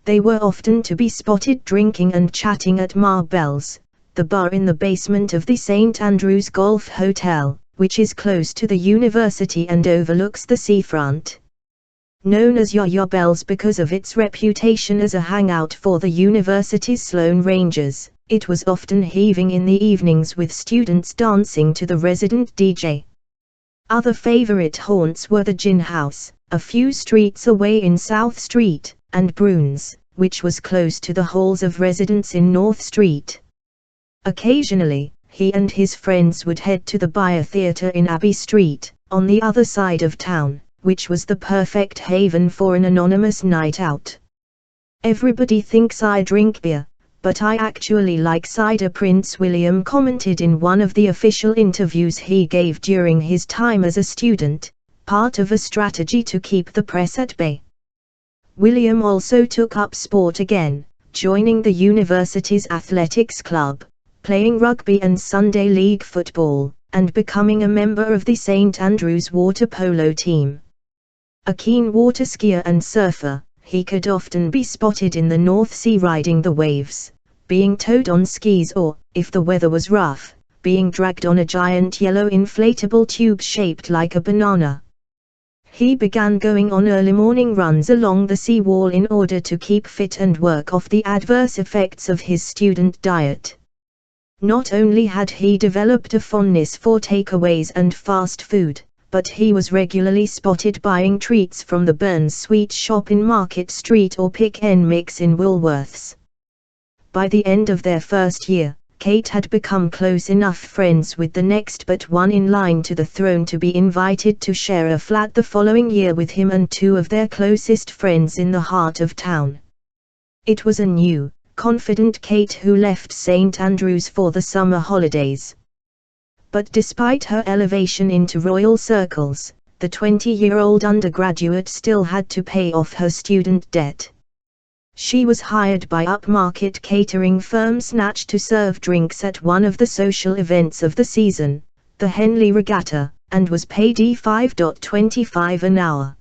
S1: They were often to be spotted drinking and chatting at Marbell's, the bar in the basement of the St. Andrews Golf Hotel, which is close to the university and overlooks the seafront. Known as Yo-Yo Bells because of its reputation as a hangout for the university's Sloane Rangers, it was often heaving in the evenings with students dancing to the resident DJ. Other favorite haunts were the Gin House, a few streets away in South Street, and Bruns, which was close to the halls of residence in North Street. Occasionally, he and his friends would head to the Beyer Theatre in Abbey Street, on the other side of town, which was the perfect haven for an anonymous night out. Everybody thinks I drink beer, but I actually like cider, Prince William commented in one of the official interviews he gave during his time as a student, part of a strategy to keep the press at bay. William also took up sport again, joining the university's athletics club, playing rugby and Sunday league football, and becoming a member of the St. Andrews water polo team. A keen water skier and surfer, he could often be spotted in the North Sea riding the waves, being towed on skis or, if the weather was rough, being dragged on a giant yellow inflatable tube shaped like a banana. He began going on early morning runs along the sea wall in order to keep fit and work off the adverse effects of his student diet. Not only had he developed a fondness for takeaways and fast food, but he was regularly spotted buying treats from the Burns Sweet Shop in Market Street or Pick n Mix in Woolworths. By the end of their first year, Kate had become close enough friends with the next but one in line to the throne to be invited to share a flat the following year with him and two of their closest friends in the heart of town. It was a new, confident Kate who left St. Andrews for the summer holidays. But despite her elevation into royal circles, the 20-year-old undergraduate still had to pay off her student debt. She was hired by upmarket catering firm Snatch to serve drinks at one of the social events of the season, the Henley Regatta, and was paid £5.25 an hour.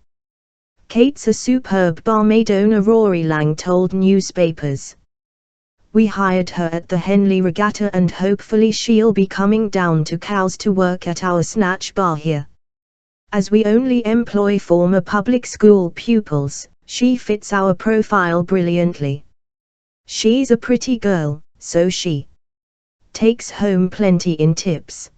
S1: "Kate's a superb barmaid," owner Rory Lang told newspapers. "We hired her at the Henley Regatta and hopefully she'll be coming down to Cowes to work at our snatch bar here. As we only employ former public school pupils, she fits our profile brilliantly. She's a pretty girl, so she takes home plenty in tips."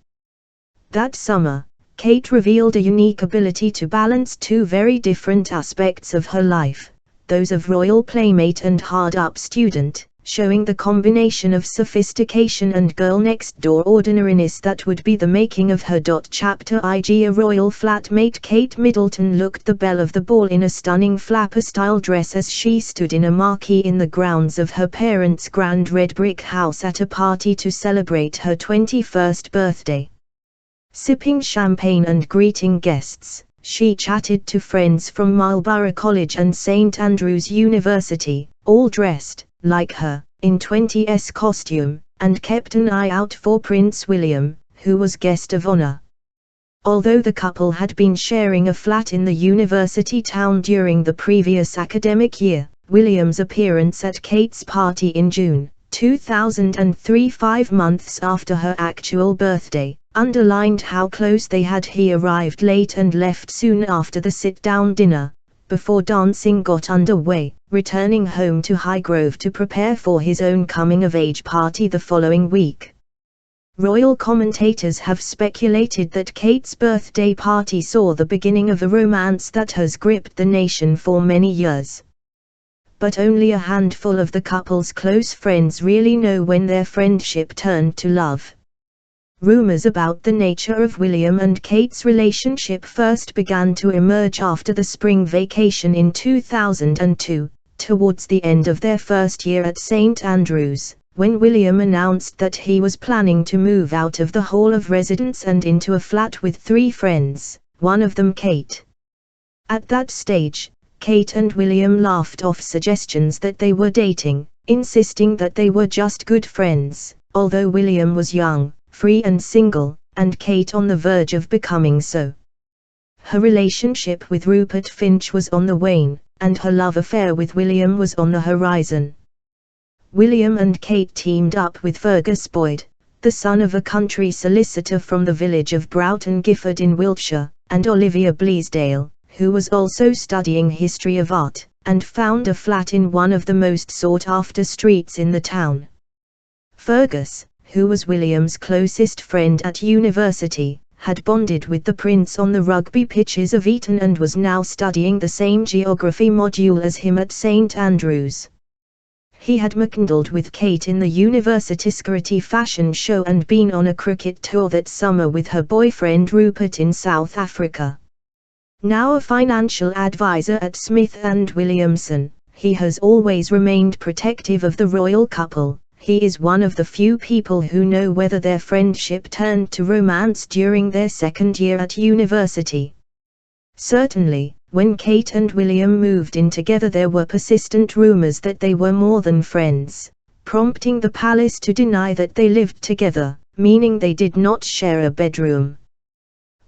S1: That summer, Kate revealed a unique ability to balance two very different aspects of her life, those of royal playmate and hard-up student, showing the combination of sophistication and girl-next-door ordinariness that would be the making of her. Chapter IG. A royal flatmate, Kate Middleton looked the belle of the ball in a stunning flapper-style dress as she stood in a marquee in the grounds of her parents' grand red brick house at a party to celebrate her 21st birthday. Sipping champagne and greeting guests, she chatted to friends from Marlborough College and St Andrews University, all dressed, like her, in 20s costume, and kept an eye out for Prince William, who was guest of honor. Although the couple had been sharing a flat in the university town during the previous academic year, William's appearance at Kate's party in June 2003, 5 months after her actual birthday, underlined how close they had. He arrived late and left soon after the sit-down dinner, before dancing got underway, returning home to Highgrove to prepare for his own coming-of-age party the following week. Royal commentators have speculated that Kate's birthday party saw the beginning of a romance that has gripped the nation for many years. But only a handful of the couple's close friends really know when their friendship turned to love. Rumors about the nature of William and Kate's relationship first began to emerge after the spring vacation in 2002, towards the end of their first year at St Andrews, when William announced that he was planning to move out of the Hall of Residence and into a flat with 3 friends, one of them Kate. At that stage, Kate and William laughed off suggestions that they were dating, insisting that they were just good friends, although William was young, free and single, and Kate on the verge of becoming so. Her relationship with Rupert Finch was on the wane, and her love affair with William was on the horizon. William and Kate teamed up with Fergus Boyd, the son of a country solicitor from the village of Broughton Gifford in Wiltshire, and Olivia Bleasdale, who was also studying history of art, and found a flat in one of the most sought-after streets in the town. Fergus, who was William's closest friend at university, had bonded with the prince on the rugby pitches of Eton and was now studying the same geography module as him at St Andrews. He had makindled with Kate in the University Security fashion show and been on a cricket tour that summer with her boyfriend Rupert in South Africa. Now a financial advisor at Smith & Williamson, he has always remained protective of the royal couple. He is one of the few people who know whether their friendship turned to romance during their second year at university. Certainly, when Kate and William moved in together there were persistent rumors that they were more than friends, prompting the palace to deny that they lived together, meaning they did not share a bedroom.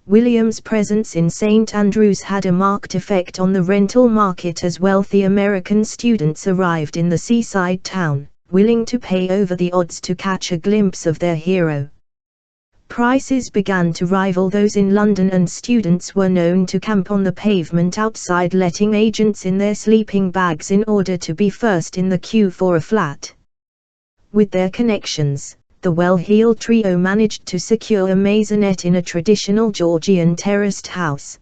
S1: William's presence in St Andrews had a marked effect on the rental market as wealthy American students arrived in the seaside town, willing to pay over the odds to catch a glimpse of their hero. Prices began to rival those in London and students were known to camp on the pavement outside letting agents in their sleeping bags in order to be first in the queue for a flat. With their connections, the well-heeled trio managed to secure a maisonette in a traditional Georgian terraced house.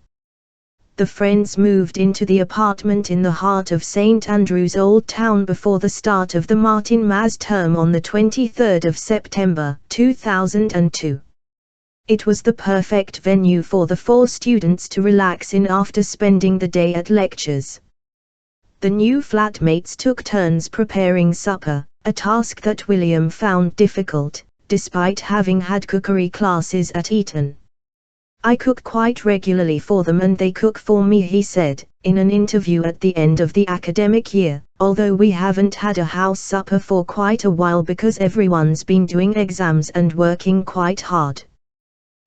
S1: The friends moved into the apartment in the heart of St Andrews Old Town before the start of the Martin Mas term on the 23rd of September 2002. It was the perfect venue for the 4 students to relax in after spending the day at lectures. The new flatmates took turns preparing supper, a task that William found difficult, despite having had cookery classes at Eton. "I cook quite regularly for them and they cook for me," he said, in an interview at the end of the academic year, "although we haven't had a house supper for quite a while because everyone's been doing exams and working quite hard."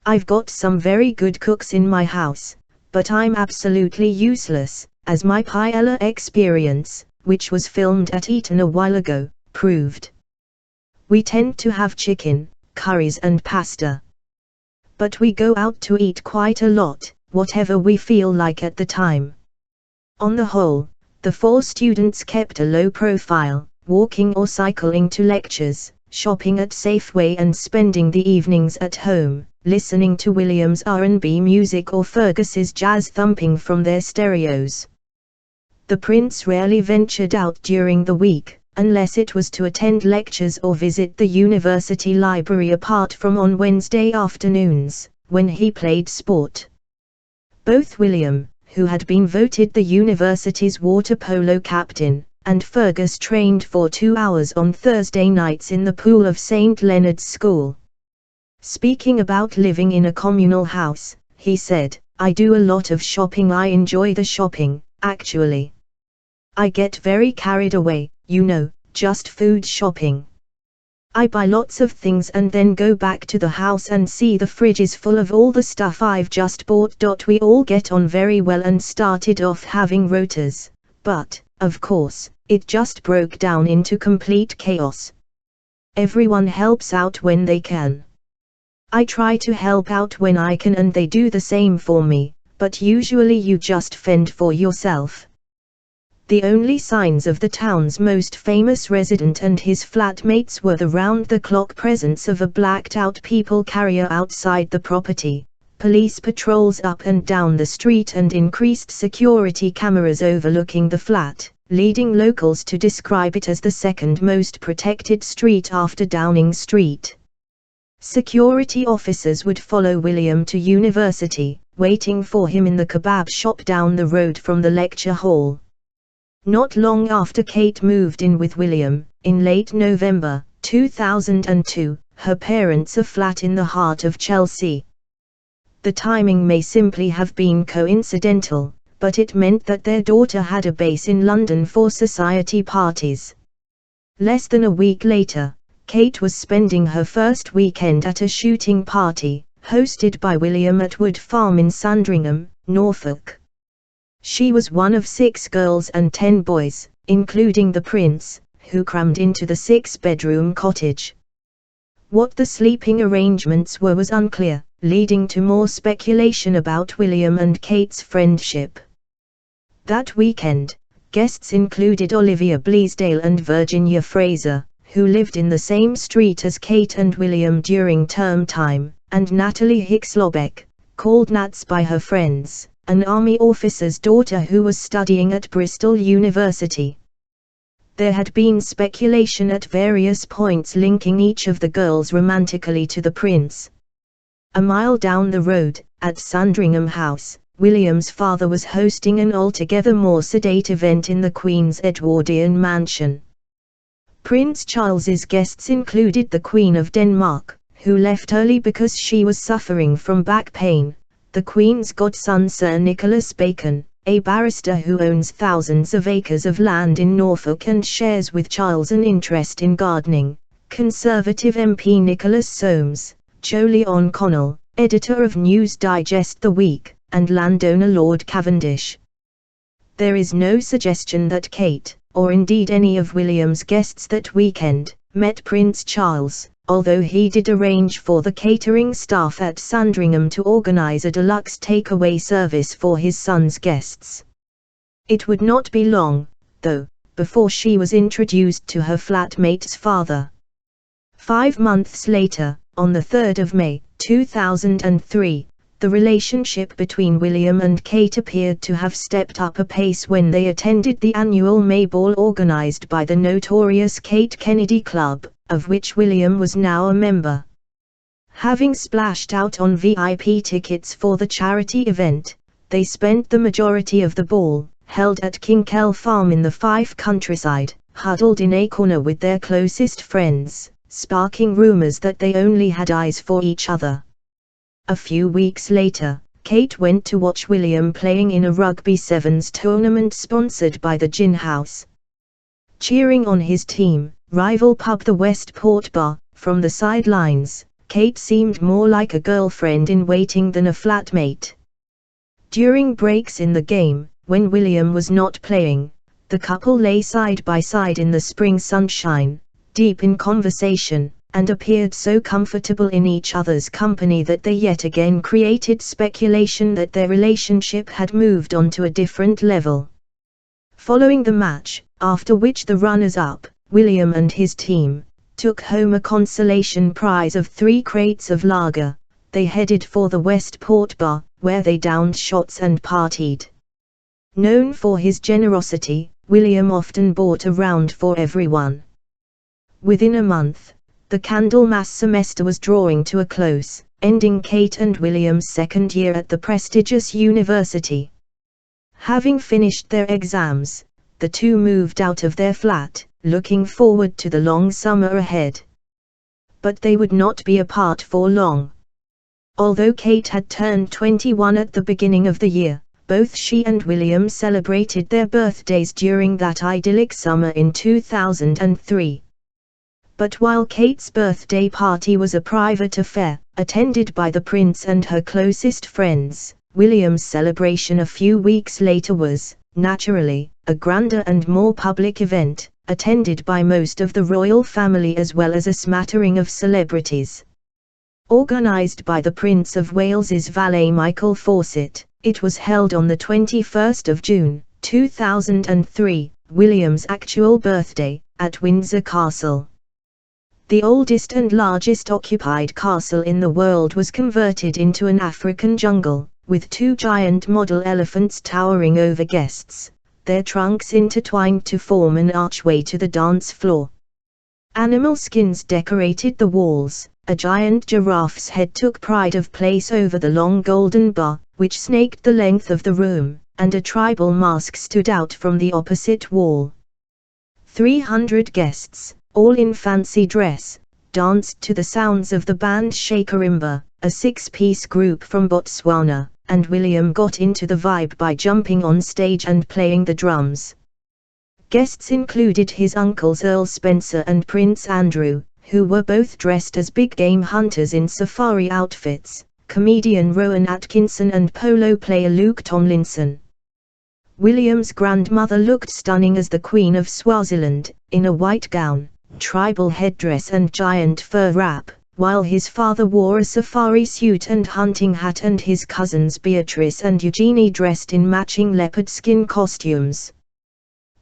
S1: I've got some very good cooks in my house, but I'm absolutely useless, as my paella experience, which was filmed at Eton a while ago, proved. We tend to have chicken, curries and pasta. But we go out to eat quite a lot, whatever we feel like at the time. On the whole, the 4 students kept a low profile, walking or cycling to lectures, shopping at Safeway and spending the evenings at home, listening to William's R&B music or Fergus's jazz thumping from their stereos. The prince rarely ventured out during the week, unless it was to attend lectures or visit the university library apart from on Wednesday afternoons, when he played sport. Both William, who had been voted the university's water polo captain, and Fergus trained for 2 hours on Thursday nights in the pool of St. Leonard's School. Speaking about living in a communal house, he said, "I do a lot of shopping. I enjoy the shopping, actually. I get very carried away, you know, just food shopping. I buy lots of things and then go back to the house and see the fridge is full of all the stuff I've just bought. We all get on very well and started off having rotas, but, of course, it just broke down into complete chaos. Everyone helps out when they can. I try to help out when I can and they do the same for me, but usually you just fend for yourself." The only signs of the town's most famous resident and his flatmates were the round-the-clock presence of a blacked-out people carrier outside the property, police patrols up and down the street and increased security cameras overlooking the flat, leading locals to describe it as the second most protected street after Downing Street. Security officers would follow William to university, waiting for him in the kebab shop down the road from the lecture hall. Not long after Kate moved in with William, in late November 2002, her parents a flat in the heart of Chelsea. The timing may simply have been coincidental, but it meant that their daughter had a base in London for society parties. Less than a week later, Kate was spending her first weekend at a shooting party, hosted by William at Wood Farm in Sandringham, Norfolk. She was one of 6 girls and 10 boys, including the prince, who crammed into the 6-bedroom cottage. What the sleeping arrangements were was unclear, leading to more speculation about William and Kate's friendship. That weekend, guests included Olivia Bleasdale and Virginia Fraser, who lived in the same street as Kate and William during term time, and Natalie Hicks-Lobeck, called Nats by her friends, an army officer's daughter who was studying at Bristol University. There had been speculation at various points linking each of the girls romantically to the prince. A mile down the road, at Sandringham House, William's father was hosting an altogether more sedate event in the Queen's Edwardian mansion. Prince Charles's guests included the Queen of Denmark, who left early because she was suffering from back pain, the Queen's godson Sir Nicholas Bacon, a barrister who owns thousands of acres of land in Norfolk and shares with Charles an interest in gardening, Conservative MP Nicholas Soames, Jolyon Connell, editor of News Digest The Week, and landowner Lord Cavendish. There is no suggestion that Kate, or indeed any of William's guests that weekend, met Prince Charles, although he did arrange for the catering staff at Sandringham to organize a deluxe takeaway service for his son's guests. It would not be long, though, before she was introduced to her flatmate's father. 5 months later, on the 3rd of May, 2003, the relationship between William and Kate appeared to have stepped up a pace when they attended the annual May Ball organized by the notorious Kate Kennedy Club, of which William was now a member. Having splashed out on VIP tickets for the charity event, they spent the majority of the ball, held at Kinkell Farm in the Fife countryside, huddled in a corner with their closest friends, sparking rumors that they only had eyes for each other. A few weeks later, Kate went to watch William playing in a rugby sevens tournament sponsored by the Gin House. Cheering on his team, rival pub the Westport Bar, from the sidelines, Kate seemed more like a girlfriend in waiting than a flatmate. During breaks in the game, when William was not playing, the couple lay side by side in the spring sunshine, deep in conversation, and appeared so comfortable in each other's company that they yet again created speculation that their relationship had moved on to a different level. Following the match, after which the runners-up, William and his team, took home a consolation prize of 3 crates of lager, they headed for the Westport bar, where they downed shots and partied. Known for his generosity, William often bought a round for everyone. Within a month, the Candlemas semester was drawing to a close, ending Kate and William's second year at the prestigious university. Having finished their exams, the two moved out of their flat, looking forward to the long summer ahead. But they would not be apart for long. Although Kate had turned 21 at the beginning of the year, both she and William celebrated their birthdays during that idyllic summer in 2003. But while Kate's birthday party was a private affair, attended by the prince and her closest friends, William's celebration a few weeks later was, naturally, a grander and more public event, attended by most of the royal family as well as a smattering of celebrities. Organised by the Prince of Wales's valet Michael Fawcett, it was held on the 21st of June, 2003, William's actual birthday, at Windsor Castle. The oldest and largest occupied castle in the world was converted into an African jungle, with 2 giant model elephants towering over guests, their trunks intertwined to form an archway to the dance floor. Animal skins decorated the walls, a giant giraffe's head took pride of place over the long golden bar, which snaked the length of the room, and a tribal mask stood out from the opposite wall. 300 guests, all in fancy dress, danced to the sounds of the band Shakarimba, a 6-piece group from Botswana, and William got into the vibe by jumping on stage and playing the drums. Guests included his uncles Earl Spencer and Prince Andrew, who were both dressed as big game hunters in safari outfits, comedian Rowan Atkinson and polo player Luke Tomlinson. William's grandmother looked stunning as the Queen of Swaziland, in a white gown, tribal headdress and giant fur wrap, while his father wore a safari suit and hunting hat, and his cousins Beatrice and Eugenie dressed in matching leopard skin costumes.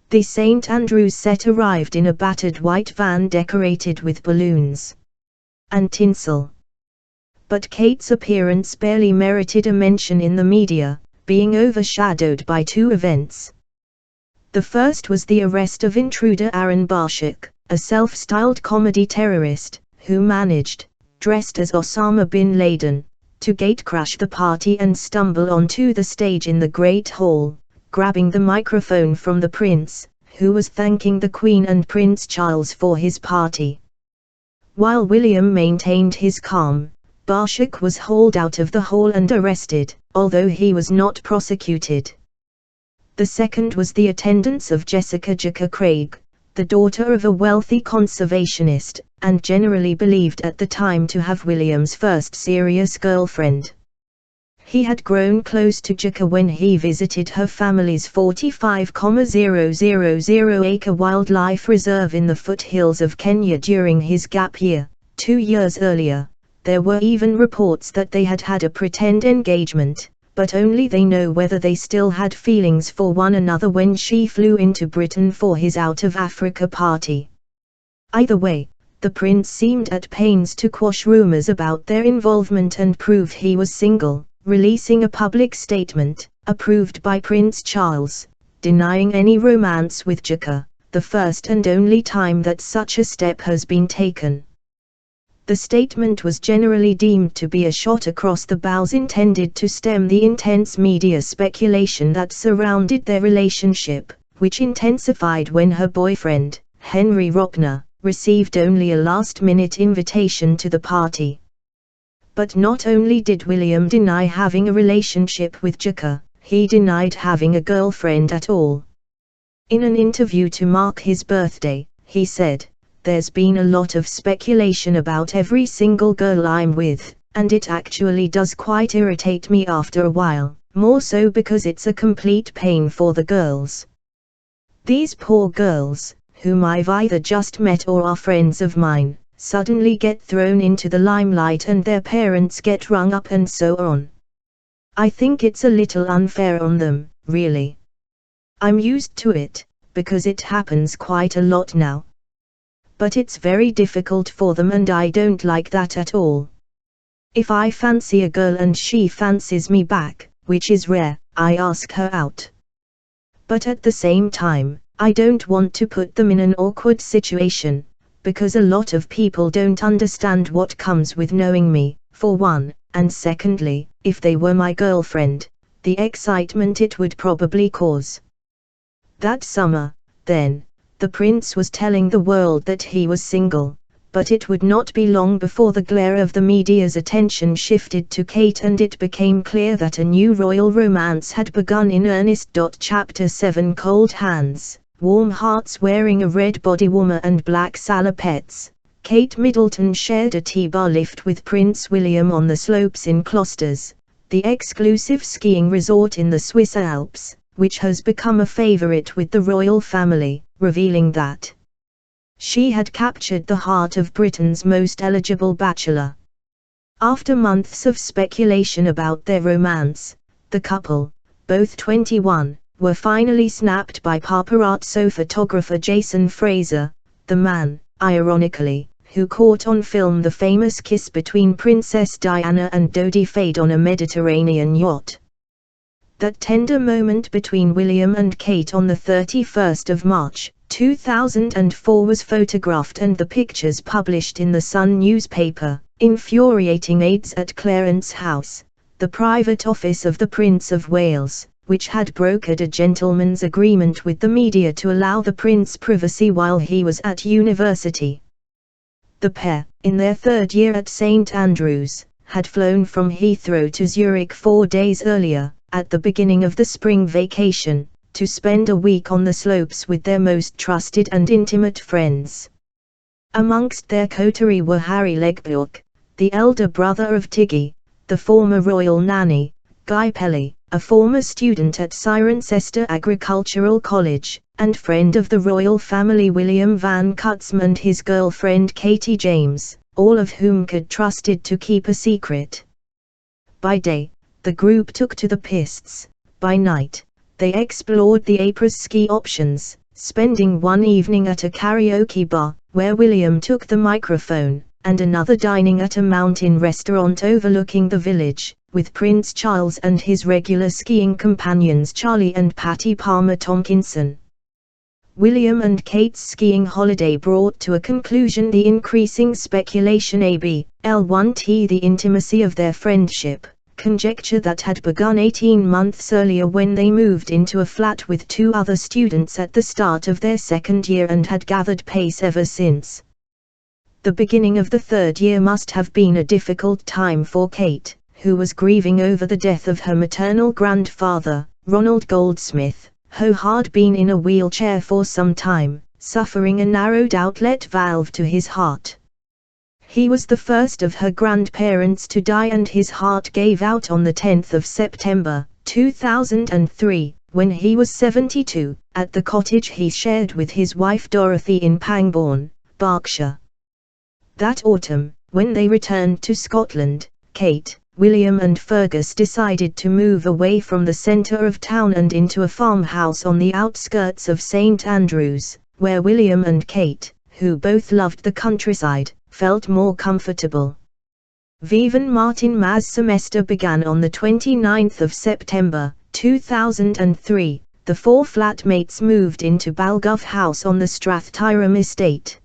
S1: The St. Andrew's set arrived in a battered white van decorated with balloons and tinsel. But Kate's appearance barely merited a mention in the media, being overshadowed by 2 events. The first was the arrest of intruder Aaron Barshak, a self-styled comedy terrorist, who managed, dressed as Osama bin Laden, to gatecrash the party and stumble onto the stage in the Great Hall, grabbing the microphone from the prince, who was thanking the Queen and Prince Charles for his party. While William maintained his calm, Barshak was hauled out of the hall and arrested, although he was not prosecuted. The second was the attendance of Jessica Jukka Craig, the daughter of a wealthy conservationist, and generally believed at the time to have William's first serious girlfriend. He had grown close to Jukka when he visited her family's 45,000-acre wildlife reserve in the foothills of Kenya during his gap year, 2 years earlier. There were even reports that they had had a pretend engagement, but only they know whether they still had feelings for one another when she flew into Britain for his Out of Africa party. Either way, the prince seemed at pains to quash rumors about their involvement and prove he was single, releasing a public statement, approved by Prince Charles, denying any romance with Jukka, the first and only time that such a step has been taken. The statement was generally deemed to be a shot across the bows intended to stem the intense media speculation that surrounded their relationship, which intensified when her boyfriend, Henry Rockner, received only a last-minute invitation to the party. But not only did William deny having a relationship with Jukka, he denied having a girlfriend at all. In an interview to mark his birthday, he said, there's been a lot of speculation about every single girl I'm with, and it actually does quite irritate me after a while, more so because it's a complete pain for the girls. These poor girls, whom I've either just met or are friends of mine, suddenly get thrown into the limelight and their parents get rung up and so on. I think it's a little unfair on them, really. I'm used to it, because it happens quite a lot now. But it's very difficult for them and I don't like that at all. If I fancy a girl and she fancies me back, which is rare, I ask her out. But at the same time, I don't want to put them in an awkward situation, because a lot of people don't understand what comes with knowing me, for one, and secondly, if they were my girlfriend, the excitement it would probably cause. That summer, then, the prince was telling the world that he was single, but it would not be long before the glare of the media's attention shifted to Kate and it became clear that a new royal romance had begun in earnest. Chapter 7 Cold Hands, Warm Hearts. Wearing a red body warmer and black salopettes, Kate Middleton shared a T-bar lift with Prince William on the slopes in Klosters, the exclusive skiing resort in the Swiss Alps, which has become a favorite with the royal family, revealing that she had captured the heart of Britain's most eligible bachelor. After months of speculation about their romance, the couple, both 21, were finally snapped by paparazzo photographer Jason Fraser, the man, ironically, who caught on film the famous kiss between Princess Diana and Dodi Fayed on a Mediterranean yacht. That tender moment between William and Kate on the 31st of March, 2004 was photographed and the pictures published in the Sun newspaper, infuriating aides at Clarence House, the private office of the Prince of Wales, which had brokered a gentleman's agreement with the media to allow the prince privacy while he was at university. The pair, in their third year at St Andrews, had flown from Heathrow to Zurich 4 days earlier, at the beginning of the spring vacation, to spend a week on the slopes with their most trusted and intimate friends. Amongst their coterie were Harry Legbrook, the elder brother of Tiggy, the former royal nanny, Guy Pelly, a former student at Cirencester Agricultural College, and friend of the royal family William Van Cutsem and his girlfriend Katie James, all of whom Kate trusted to keep a secret. By day, the group took to the pistes. By night, they explored the après-ski options, spending one evening at a karaoke bar, where William took the microphone, and another dining at a mountain restaurant overlooking the village, with Prince Charles and his regular skiing companions Charlie and Patty Palmer Tomkinson. William and Kate's skiing holiday brought to a conclusion the increasing speculation ABL1T the intimacy of their friendship, conjecture that had begun 18 months earlier when they moved into a flat with 2 other students at the start of their second year and had gathered pace ever since. The beginning of the third year must have been a difficult time for Kate, who was grieving over the death of her maternal grandfather, Ronald Goldsmith, who had been in a wheelchair for some time, suffering a narrowed outlet valve to his heart. He was the first of her grandparents to die and his heart gave out on the 10th of September, 2003, when he was 72, at the cottage he shared with his wife Dorothy in Pangbourne, Berkshire. That autumn, when they returned to Scotland, Kate, William and Fergus decided to move away from the centre of town and into a farmhouse on the outskirts of St Andrews, where William and Kate, who both loved the countryside, felt more comfortable. Vivian Martin Maz semester began on the 29th of September, 2003. The 4 flatmates moved into Balgove House on the Strathtyreham estate.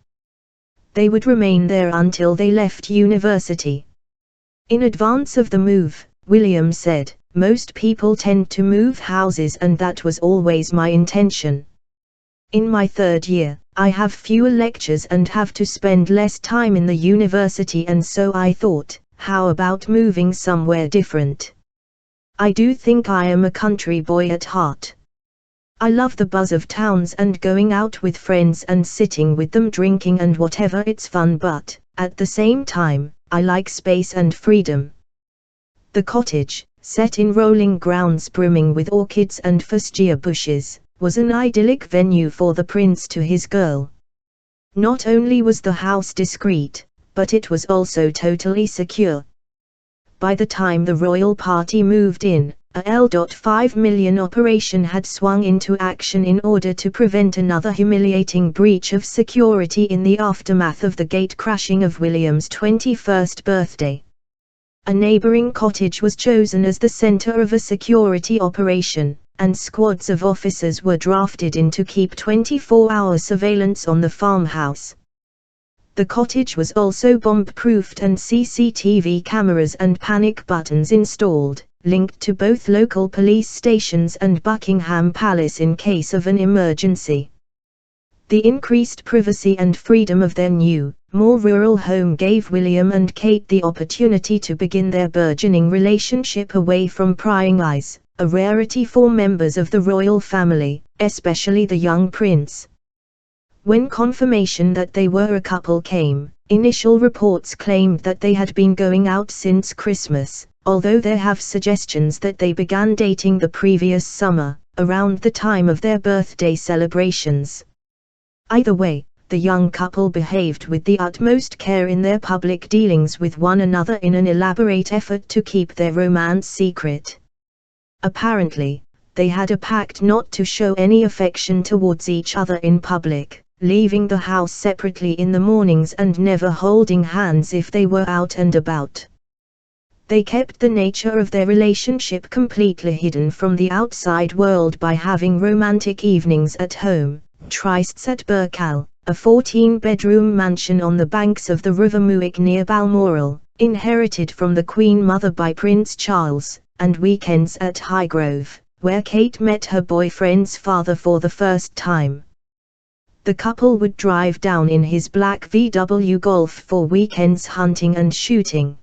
S1: They would remain there until they left university. In advance of the move, William said, "Most people tend to move houses and that was always my intention. In my third year, I have fewer lectures and have to spend less time in the university and so I thought, how about moving somewhere different? I do think I am a country boy at heart." I love the buzz of towns and going out with friends and sitting with them drinking and whatever, it's fun, but, at the same time, I like space and freedom. The cottage, set in rolling grounds brimming with orchids and fuchsia bushes, was an idyllic venue for the prince to his girl. Not only was the house discreet, but it was also totally secure. By the time the royal party moved in, a L.5 million operation had swung into action in order to prevent another humiliating breach of security in the aftermath of the gate-crashing of William's 21st birthday. A neighboring cottage was chosen as the center of a security operation, and squads of officers were drafted in to keep 24-hour surveillance on the farmhouse. The cottage was also bomb-proofed and CCTV cameras and panic buttons installed, linked to both local police stations and Buckingham Palace in case of an emergency. The increased privacy and freedom of their new, more rural home gave William and Kate the opportunity to begin their burgeoning relationship away from prying eyes, a rarity for members of the royal family, especially the young prince. When confirmation that they were a couple came, initial reports claimed that they had been going out since Christmas, although there have suggestions that they began dating the previous summer, around the time of their birthday celebrations. Either way, the young couple behaved with the utmost care in their public dealings with one another in an elaborate effort to keep their romance secret. Apparently, they had a pact not to show any affection towards each other in public, leaving the house separately in the mornings and never holding hands if they were out and about. They kept the nature of their relationship completely hidden from the outside world by having romantic evenings at home, trysts at Berkal, a 14-bedroom mansion on the banks of the River Muick near Balmoral, inherited from the Queen Mother by Prince Charles, and weekends at Highgrove, where Kate met her boyfriend's father for the first time. The couple would drive down in his black VW Golf for weekends hunting and shooting.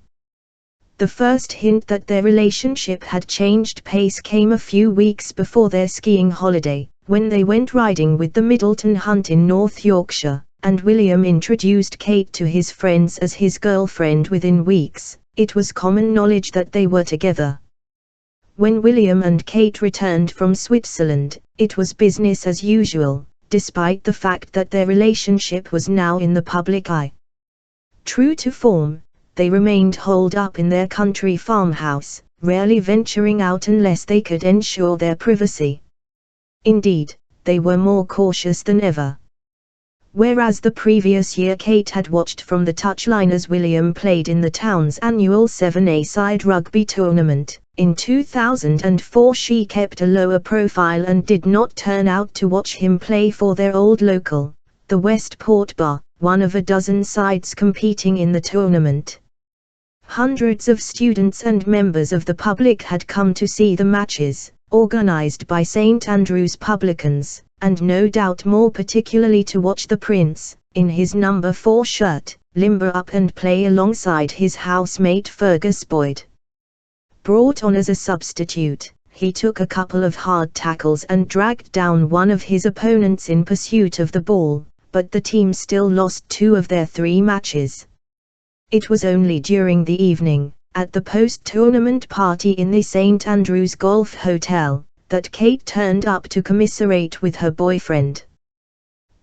S1: The first hint that their relationship had changed pace came a few weeks before their skiing holiday, when they went riding with the Middleton Hunt in North Yorkshire, and William introduced Kate to his friends as his girlfriend within weeks. It was common knowledge that they were together. When William and Kate returned from Switzerland, it was business as usual, despite the fact that their relationship was now in the public eye. True to form, they remained holed up in their country farmhouse, rarely venturing out unless they could ensure their privacy. Indeed, they were more cautious than ever. Whereas the previous year Kate had watched from the touchline as William played in the town's annual 7-a-side rugby tournament, in 2004 she kept a lower profile and did not turn out to watch him play for their old local, the Westport Bar, one of a dozen sides competing in the tournament. Hundreds of students and members of the public had come to see the matches, organized by St Andrew's publicans, and no doubt more particularly to watch the prince, in his number 4 shirt, limber up and play alongside his housemate Fergus Boyd. Brought on as a substitute, he took a couple of hard tackles and dragged down one of his opponents in pursuit of the ball, but the team still lost 2 of their 3 matches. It was only during the evening, at the post-tournament party in the St Andrews Golf Hotel, that Kate turned up to commiserate with her boyfriend.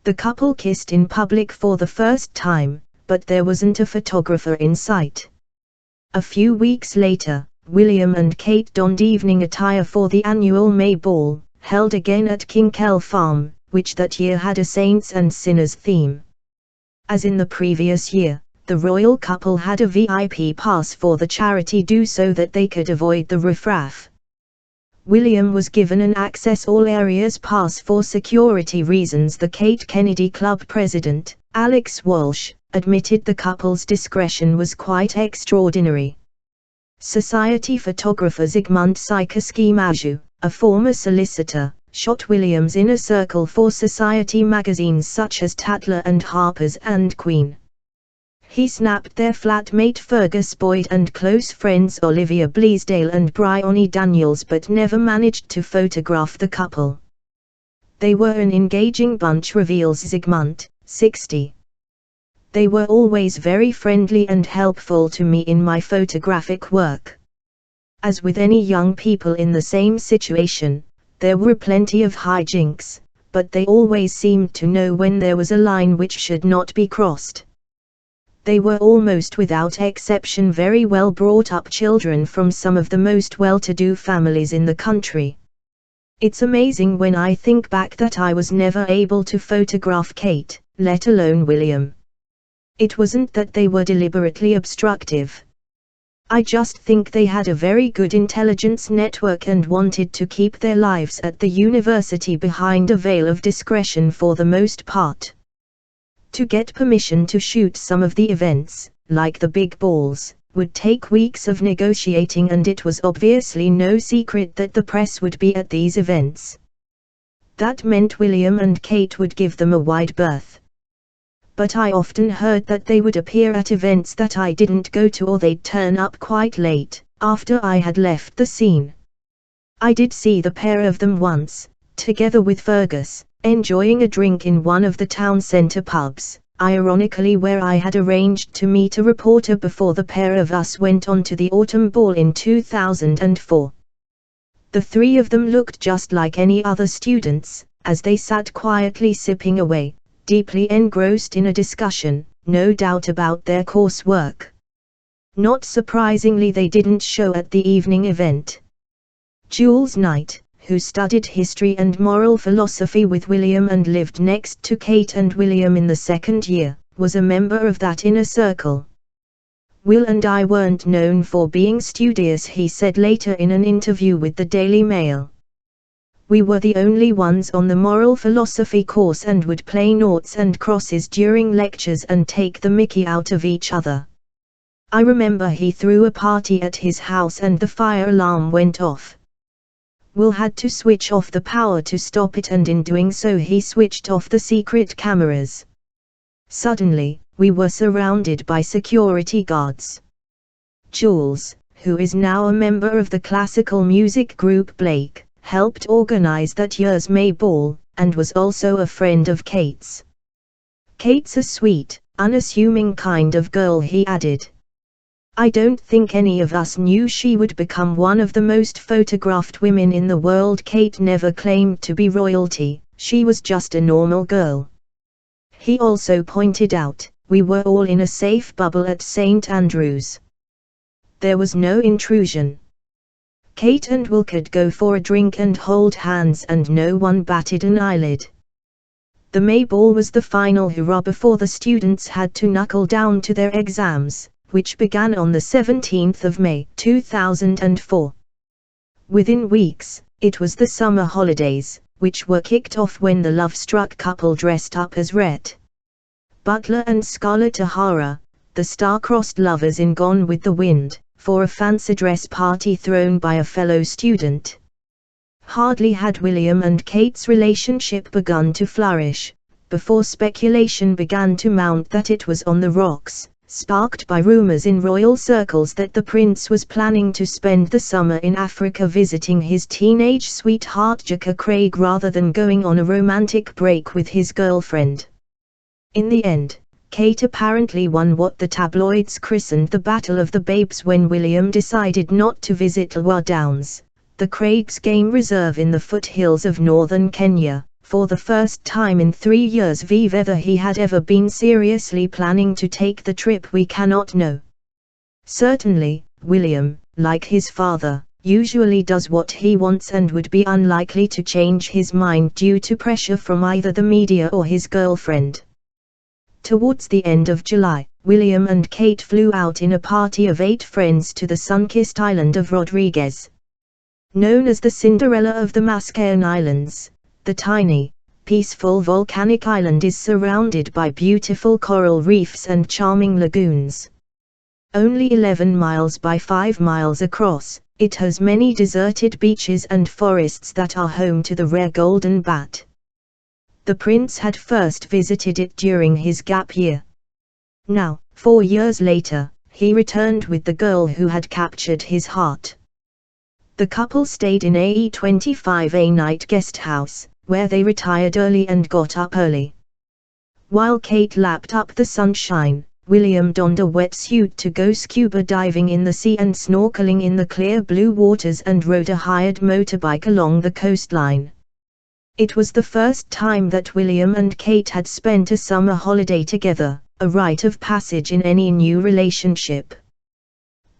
S1: The couple kissed in public for the first time, but there wasn't a photographer in sight. A few weeks later, William and Kate donned evening attire for the annual May Ball, held again at Kinkell Farm, which that year had a Saints and Sinners theme. As in the previous year, the royal couple had a VIP pass for the charity do so that they could avoid the riffraff. William was given an access all areas pass for security reasons. The Kate Kennedy Club president, Alex Walsh, admitted the couple's discretion was quite extraordinary. Society photographer Zygmunt Sikoski-Maju, a former solicitor, shot William's inner circle for society magazines such as Tatler and Harper's and Queen. He snapped their flatmate Fergus Boyd and close friends Olivia Bleasdale and Bryony Daniels but never managed to photograph the couple. They were an engaging bunch, reveals Zygmunt, 60. They were always very friendly and helpful to me in my photographic work. As with any young people in the same situation, there were plenty of hijinks, but they always seemed to know when there was a line which should not be crossed. They were almost without exception very well brought up children from some of the most well-to-do families in the country. It's amazing when I think back that I was never able to photograph Kate, let alone William. It wasn't that they were deliberately obstructive. I just think they had a very good intelligence network and wanted to keep their lives at the university behind a veil of discretion for the most part. To get permission to shoot some of the events, like the big balls, would take weeks of negotiating, and it was obviously no secret that the press would be at these events. That meant William and Kate would give them a wide berth. But I often heard that they would appear at events that I didn't go to, or they'd turn up quite late, after I had left the scene. I did see the pair of them once, together with Fergus, enjoying a drink in one of the town centre pubs, ironically where I had arranged to meet a reporter before the pair of us went on to the autumn ball in 2004. The three of them looked just like any other students, as they sat quietly sipping away, deeply engrossed in a discussion, no doubt about their coursework. Not surprisingly, they didn't show at the evening event. Jules Knight, who studied history and moral philosophy with William and lived next to Kate and William in the second year, was a member of that inner circle. Will and I weren't known for being studious, he said later in an interview with the Daily Mail. We were the only ones on the moral philosophy course and would play noughts and crosses during lectures and take the mickey out of each other. I remember he threw a party at his house and the fire alarm went off. Will had to switch off the power to stop it, and in doing so he switched off the secret cameras. Suddenly, we were surrounded by security guards. Jules, who is now a member of the classical music group Blake, helped organize that year's May Ball, and was also a friend of Kate's. Kate's a sweet, unassuming kind of girl, he added. I don't think any of us knew she would become one of the most photographed women in the world. Kate never claimed to be royalty, she was just a normal girl. He also pointed out, we were all in a safe bubble at St. Andrews. There was no intrusion. Kate and Will could go for a drink and hold hands and no one batted an eyelid. The May Ball was the final hurrah before the students had to knuckle down to their exams, which began on the 17th of May 2004. Within weeks, it was the summer holidays, which were kicked off when the love-struck couple dressed up as Rhett Butler and Scarlett O'Hara, the star-crossed lovers in Gone with the Wind, for a fancy dress party thrown by a fellow student. Hardly had William and Kate's relationship begun to flourish, before speculation began to mount that it was on the rocks, sparked by rumors in royal circles that the prince was planning to spend the summer in Africa visiting his teenage sweetheart Jaka Craig rather than going on a romantic break with his girlfriend. In the end, Kate apparently won what the tabloids christened the Battle of the Babes when William decided not to visit Lwa Downs, the Craig's game reserve in the foothills of northern Kenya, for the first time in 3 years. Whether he had ever been seriously planning to take the trip we cannot know. Certainly, William, like his father, usually does what he wants and would be unlikely to change his mind due to pressure from either the media or his girlfriend. Towards the end of July, William and Kate flew out in a party of 8 friends to the sun-kissed island of Rodriguez. Known as the Cinderella of the Mascayan Islands, the tiny, peaceful volcanic island is surrounded by beautiful coral reefs and charming lagoons. Only 11 miles by 5 miles across, it has many deserted beaches and forests that are home to the rare golden bat. The prince had first visited it during his gap year. Now, 4 years later, he returned with the girl who had captured his heart. The couple stayed in a 25-a-night guest house, where they retired early and got up early. While Kate lapped up the sunshine, William donned a wetsuit to go scuba diving in the sea and snorkeling in the clear blue waters and rode a hired motorbike along the coastline. It was the first time that William and Kate had spent a summer holiday together, a rite of passage in any new relationship.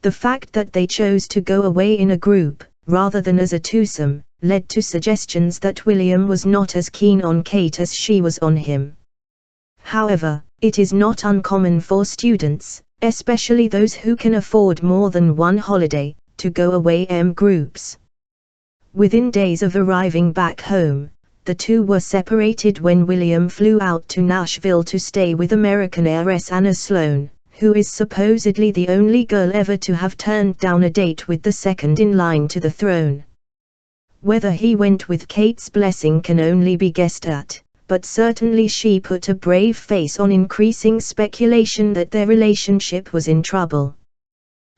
S1: The fact that they chose to go away in a group, rather than as a twosome, led to suggestions that William was not as keen on Kate as she was on him. However, it is not uncommon for students, especially those who can afford more than one holiday, to go away in groups. Within days of arriving back home, the two were separated when William flew out to Nashville to stay with American heiress Anna Sloan, who is supposedly the only girl ever to have turned down a date with the second in line to the throne. Whether he went with Kate's blessing can only be guessed at, but certainly she put a brave face on increasing speculation that their relationship was in trouble.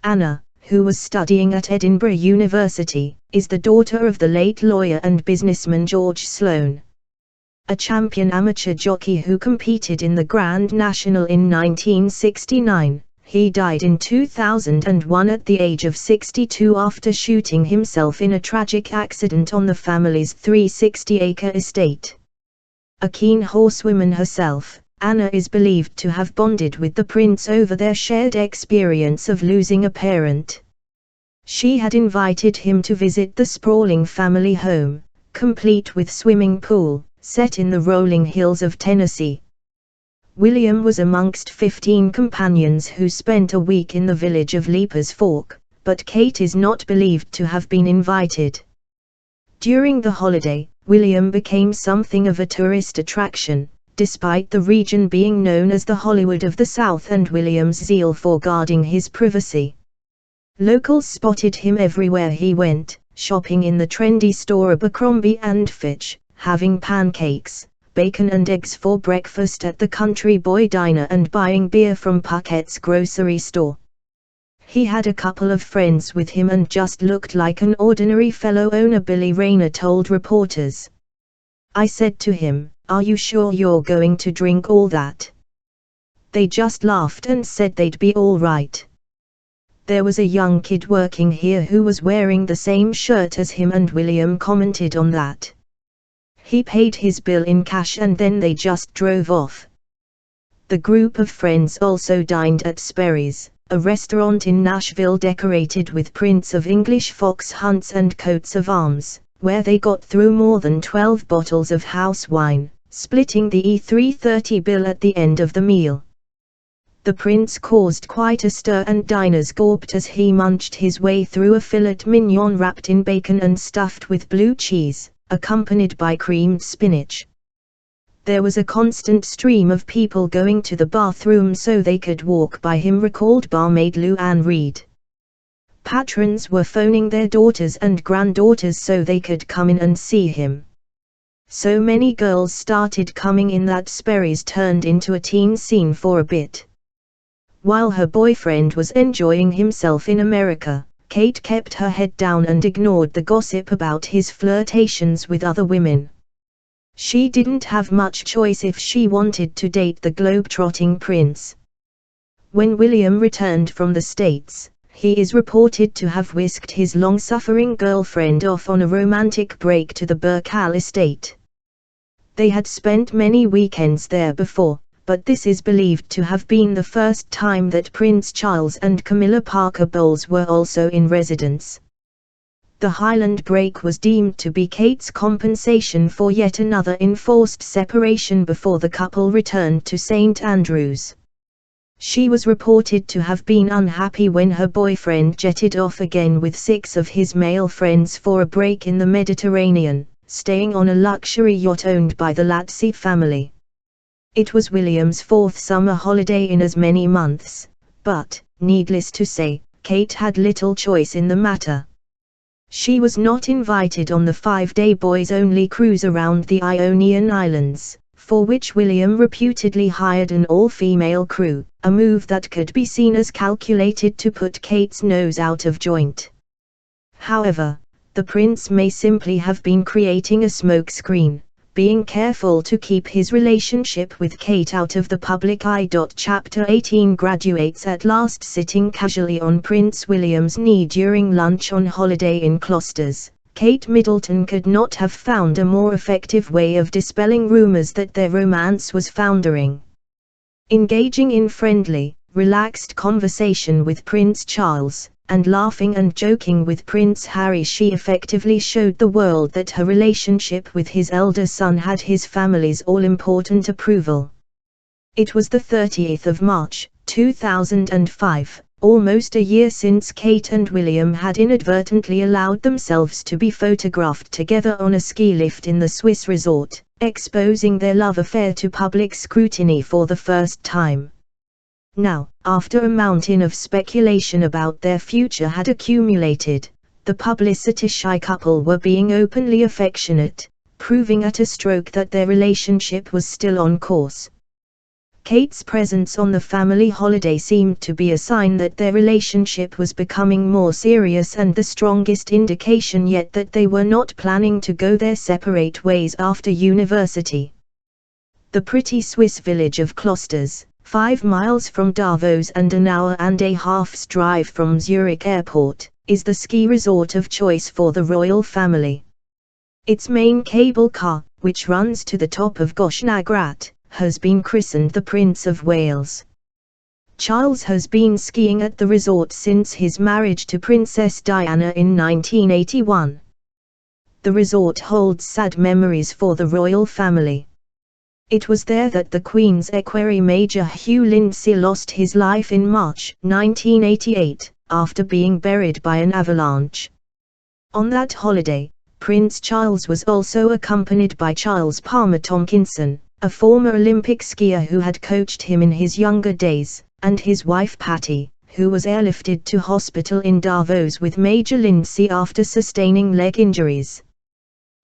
S1: Anna, who was studying at Edinburgh University, is the daughter of the late lawyer and businessman George Sloan. A champion amateur jockey who competed in the Grand National in 1969, he died in 2001 at the age of 62 after shooting himself in a tragic accident on the family's 360-acre estate. A keen horsewoman herself, Anna is believed to have bonded with the prince over their shared experience of losing a parent. She had invited him to visit the sprawling family home, complete with swimming pool, set in the rolling hills of Tennessee. William was amongst 15 companions who spent a week in the village of Leapers Fork, but Kate is not believed to have been invited. During the holiday, William became something of a tourist attraction, despite the region being known as the Hollywood of the South and William's zeal for guarding his privacy. Locals spotted him everywhere he went, shopping in the trendy store Abercrombie & Fitch, having pancakes, bacon and eggs for breakfast at the Country Boy Diner and buying beer from Puckett's grocery store. He had a couple of friends with him and just looked like an ordinary fellow owner, Billy Rayner told reporters. I said to him, "Are you sure you're going to drink all that?" They just laughed and said they'd be all right. There was a young kid working here who was wearing the same shirt as him and William commented on that. He paid his bill in cash and then they just drove off. The group of friends also dined at Sperry's, a restaurant in Nashville decorated with prints of English fox hunts and coats of arms, where they got through more than 12 bottles of house wine, splitting the E330 bill at the end of the meal. The prince caused quite a stir and diners gawped as he munched his way through a filet mignon wrapped in bacon and stuffed with blue cheese, accompanied by creamed spinach. There was a constant stream of people going to the bathroom so they could walk by him, recalled barmaid Lou Ann Reed. Patrons were phoning their daughters and granddaughters so they could come in and see him. So many girls started coming in that Sperry's turned into a teen scene for a bit. While her boyfriend was enjoying himself in America, Kate kept her head down and ignored the gossip about his flirtations with other women. She didn't have much choice if she wanted to date the globe-trotting prince. When William returned from the States, he is reported to have whisked his long-suffering girlfriend off on a romantic break to the Burkall estate. They had spent many weekends there before, but this is believed to have been the first time that Prince Charles and Camilla Parker Bowles were also in residence. The Highland break was deemed to be Kate's compensation for yet another enforced separation before the couple returned to St. Andrews. She was reported to have been unhappy when her boyfriend jetted off again with 6 of his male friends for a break in the Mediterranean, staying on a luxury yacht owned by the Latsey family. It was William's 4th summer holiday in as many months, but, needless to say, Kate had little choice in the matter. She was not invited on the 5-day boys-only cruise around the Ionian Islands, for which William reputedly hired an all-female crew, a move that could be seen as calculated to put Kate's nose out of joint. However, the prince may simply have been creating a smokescreen, being careful to keep his relationship with Kate out of the public eye. Chapter 18 Graduates at last sitting casually on Prince William's knee during lunch on holiday in Closters, Kate Middleton could not have found a more effective way of dispelling rumors that their romance was foundering. Engaging in friendly, relaxed conversation with Prince Charles, and laughing and joking with Prince Harry, she effectively showed the world that her relationship with his elder son had his family's all-important approval. It was the 30th of March, 2005, almost a year since Kate and William had inadvertently allowed themselves to be photographed together on a ski lift in the Swiss resort, exposing their love affair to public scrutiny for the first time. Now, after a mountain of speculation about their future had accumulated, the publicity-shy couple were being openly affectionate, proving at a stroke that their relationship was still on course. Kate's presence on the family holiday seemed to be a sign that their relationship was becoming more serious, and the strongest indication yet that they were not planning to go their separate ways after university. The pretty Swiss village of Closters, 5 miles from Davos and an hour and a half's drive from Zurich Airport, is the ski resort of choice for the royal family. Its main cable car, which runs to the top of Gosh na Grat, has been christened the Prince of Wales. Charles has been skiing at the resort since his marriage to Princess Diana in 1981. The resort holds sad memories for the royal family. It was there that the Queen's equerry Major Hugh Lindsay lost his life in March 1988, after being buried by an avalanche. On that holiday, Prince Charles was also accompanied by Charles Palmer Tomkinson, a former Olympic skier who had coached him in his younger days, and his wife Patty, who was airlifted to hospital in Davos with Major Lindsay after sustaining leg injuries.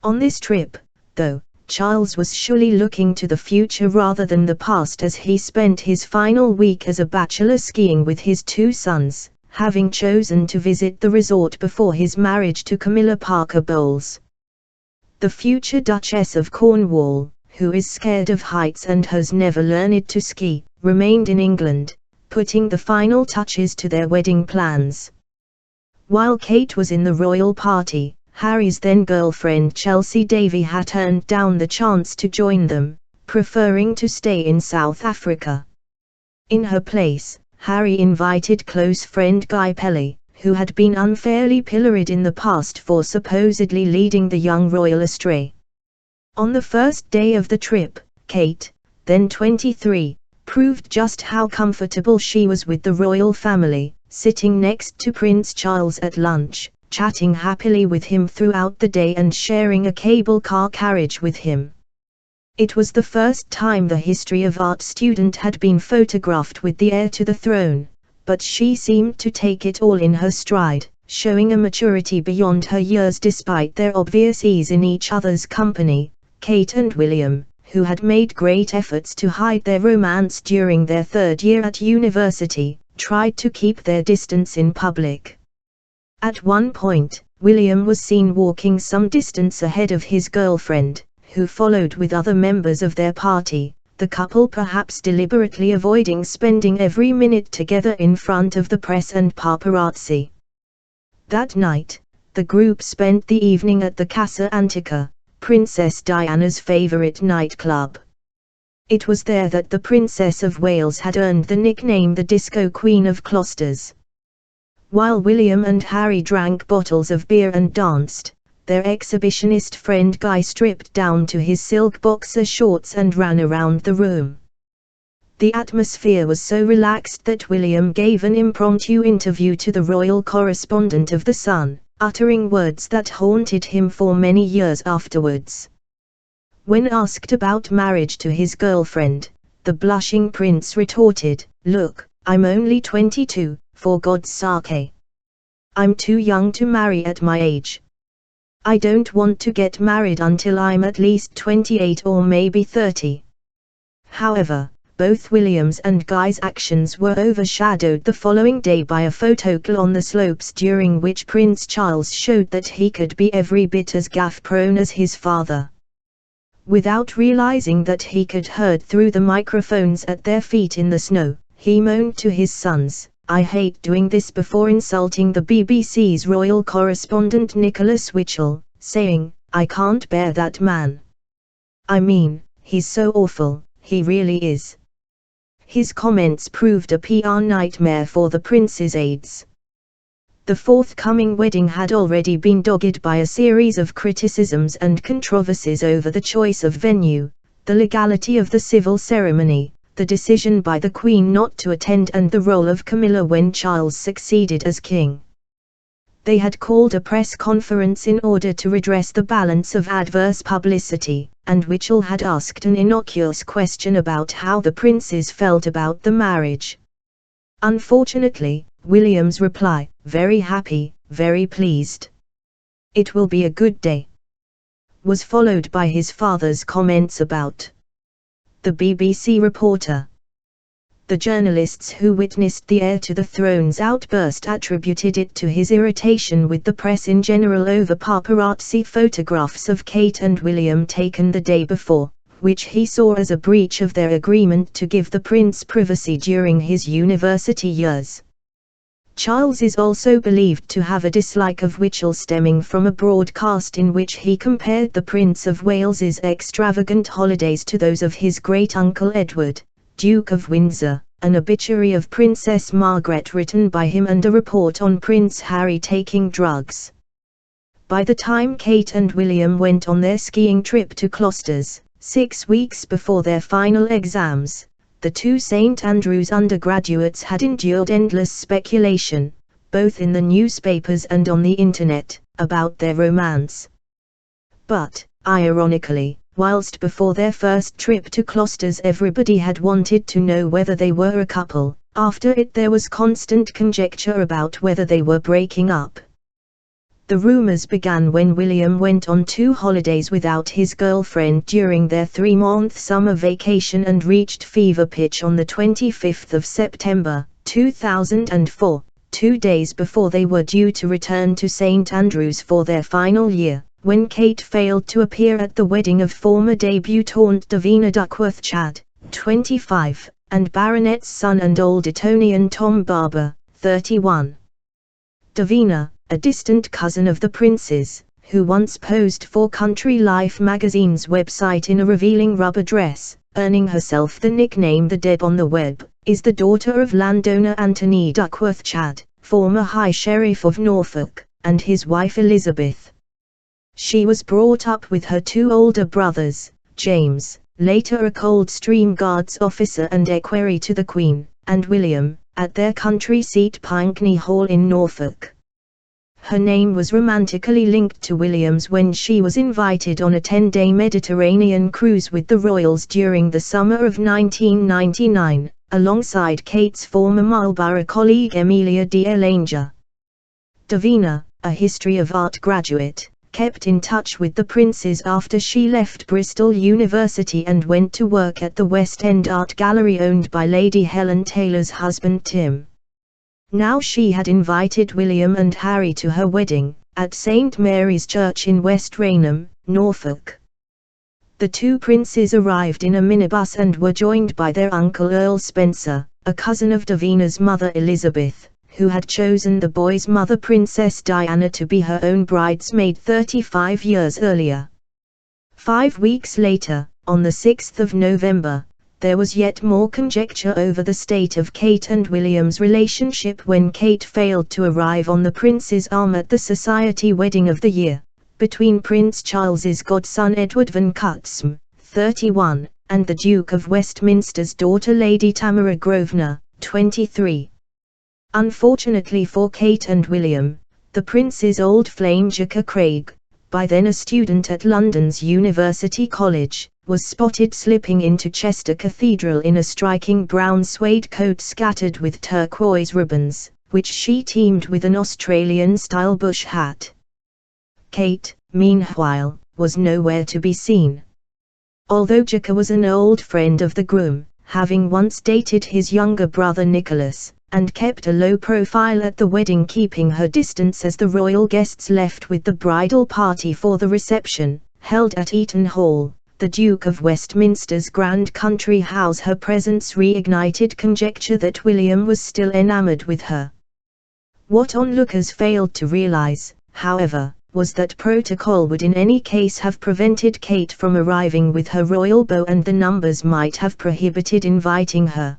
S1: On this trip, though, Charles was surely looking to the future rather than the past, as he spent his final week as a bachelor skiing with his 2 sons, having chosen to visit the resort before his marriage to Camilla Parker Bowles. The future Duchess of Cornwall, who is scared of heights and has never learned to ski, remained in England, putting the final touches to their wedding plans. While Kate was in the royal party, Harry's then-girlfriend Chelsea Davy had turned down the chance to join them, preferring to stay in South Africa. In her place, Harry invited close friend Guy Pelly, who had been unfairly pilloried in the past for supposedly leading the young royal astray. On the first day of the trip, Kate, then 23, proved just how comfortable she was with the royal family, sitting next to Prince Charles at lunch, chatting happily with him throughout the day and sharing a cable car carriage with him. It was the first time the history of art student had been photographed with the heir to the throne, but she seemed to take it all in her stride, showing a maturity beyond her years despite their obvious ease in each other's company. Kate and William, who had made great efforts to hide their romance during their 3rd year at university, tried to keep their distance in public. At one point, William was seen walking some distance ahead of his girlfriend, who followed with other members of their party, the couple perhaps deliberately avoiding spending every minute together in front of the press and paparazzi. That night, the group spent the evening at the Casa Antica, Princess Diana's favorite nightclub. It was there that the Princess of Wales had earned the nickname the Disco Queen of Closters. While William and Harry drank bottles of beer and danced, their exhibitionist friend Guy stripped down to his silk boxer shorts and ran around the room. The atmosphere was so relaxed that William gave an impromptu interview to the royal correspondent of The Sun, uttering words that haunted him for many years afterwards. When asked about marriage to his girlfriend, the blushing prince retorted, "Look, I'm only 22, for God's sake. I'm too young to marry at my age. I don't want to get married until I'm at least 28 or maybe 30. However, both William's and Guy's actions were overshadowed the following day by a photocall on the slopes during which Prince Charles showed that he could be every bit as gaffe-prone as his father. Without realizing that he could heard through the microphones at their feet in the snow, he moaned to his sons, "I hate doing this," before insulting the BBC's royal correspondent Nicholas Witchell, saying, "I can't bear that man. I mean, he's so awful, he really is." His comments proved a PR nightmare for the prince's aides. The forthcoming wedding had already been dogged by a series of criticisms and controversies over the choice of venue, the legality of the civil ceremony, the decision by the Queen not to attend, and the role of Camilla when Charles succeeded as king. They had called a press conference in order to redress the balance of adverse publicity, and Witchell had asked an innocuous question about how the princes felt about the marriage. Unfortunately, William's reply, "Very happy, very pleased. It will be a good day," was followed by his father's comments about the BBC reporter. The journalists who witnessed the heir to the throne's outburst attributed it to his irritation with the press in general over paparazzi photographs of Kate and William taken the day before, which he saw as a breach of their agreement to give the prince privacy during his university years. Charles is also believed to have a dislike of Witchell stemming from a broadcast in which he compared the Prince of Wales's extravagant holidays to those of his great-uncle Edward, Duke of Windsor, an obituary of Princess Margaret written by him, and a report on Prince Harry taking drugs. By the time Kate and William went on their skiing trip to Closters, 6 weeks before their final exams, the two St. Andrews undergraduates had endured endless speculation, both in the newspapers and on the internet, about their romance. But, ironically, whilst before their first trip to Closters everybody had wanted to know whether they were a couple, after it there was constant conjecture about whether they were breaking up. The rumors began when William went on 2 holidays without his girlfriend during their 3-month summer vacation and reached fever pitch on the 25th of September, 2004, 2 days before they were due to return to St. Andrews for their final year, when Kate failed to appear at the wedding of former debutante Davina Duckworth Chadd, 25, and Baronet's son and old Etonian Tom Barber, 31. Davina, a distant cousin of the prince's, who once posed for Country Life magazine's website in a revealing rubber dress, earning herself the nickname the Deb on the web, is the daughter of landowner Anthony Duckworth Chadd, former High Sheriff of Norfolk, and his wife Elizabeth. She was brought up with her 2 older brothers, James, later a Coldstream Guards officer and equerry to the Queen, and William, at their country seat Pinckney Hall in Norfolk. Her name was romantically linked to William's when she was invited on a 10-day Mediterranean cruise with the royals during the summer of 1999, alongside Kate's former Marlborough colleague Emilia d'Elanger. Davina, a history of art graduate, kept in touch with the princes after she left Bristol University and went to work at the West End Art Gallery owned by Lady Helen Taylor's husband Tim. Now she had invited William and Harry to her wedding, at St. Mary's Church in West Raynham, Norfolk. The 2 princes arrived in a minibus and were joined by their uncle Earl Spencer, a cousin of Davina's mother Elizabeth, who had chosen the boy's mother Princess Diana to be her own bridesmaid 35 years earlier. 5 weeks later, on the 6th of November, there was yet more conjecture over the state of Kate and William's relationship when Kate failed to arrive on the prince's arm at the society wedding of the year, between Prince Charles's godson Edward Van Cutsem, 31, and the Duke of Westminster's daughter Lady Tamara Grosvenor, 23. Unfortunately for Kate and William, the prince's old flame Jacques Craig, by then a student at London's University College, was spotted slipping into Chester Cathedral in a striking brown suede coat scattered with turquoise ribbons, which she teamed with an Australian-style bush hat. Kate, meanwhile, was nowhere to be seen. Although Jacques was an old friend of the groom, having once dated his younger brother Nicholas, and kept a low profile at the wedding, keeping her distance as the royal guests left with the bridal party for the reception, held at Eaton Hall, the Duke of Westminster's grand country house. Her presence reignited conjecture that William was still enamored with her. What onlookers failed to realize, however, was that protocol would in any case have prevented Kate from arriving with her royal beau, and the numbers might have prohibited inviting her.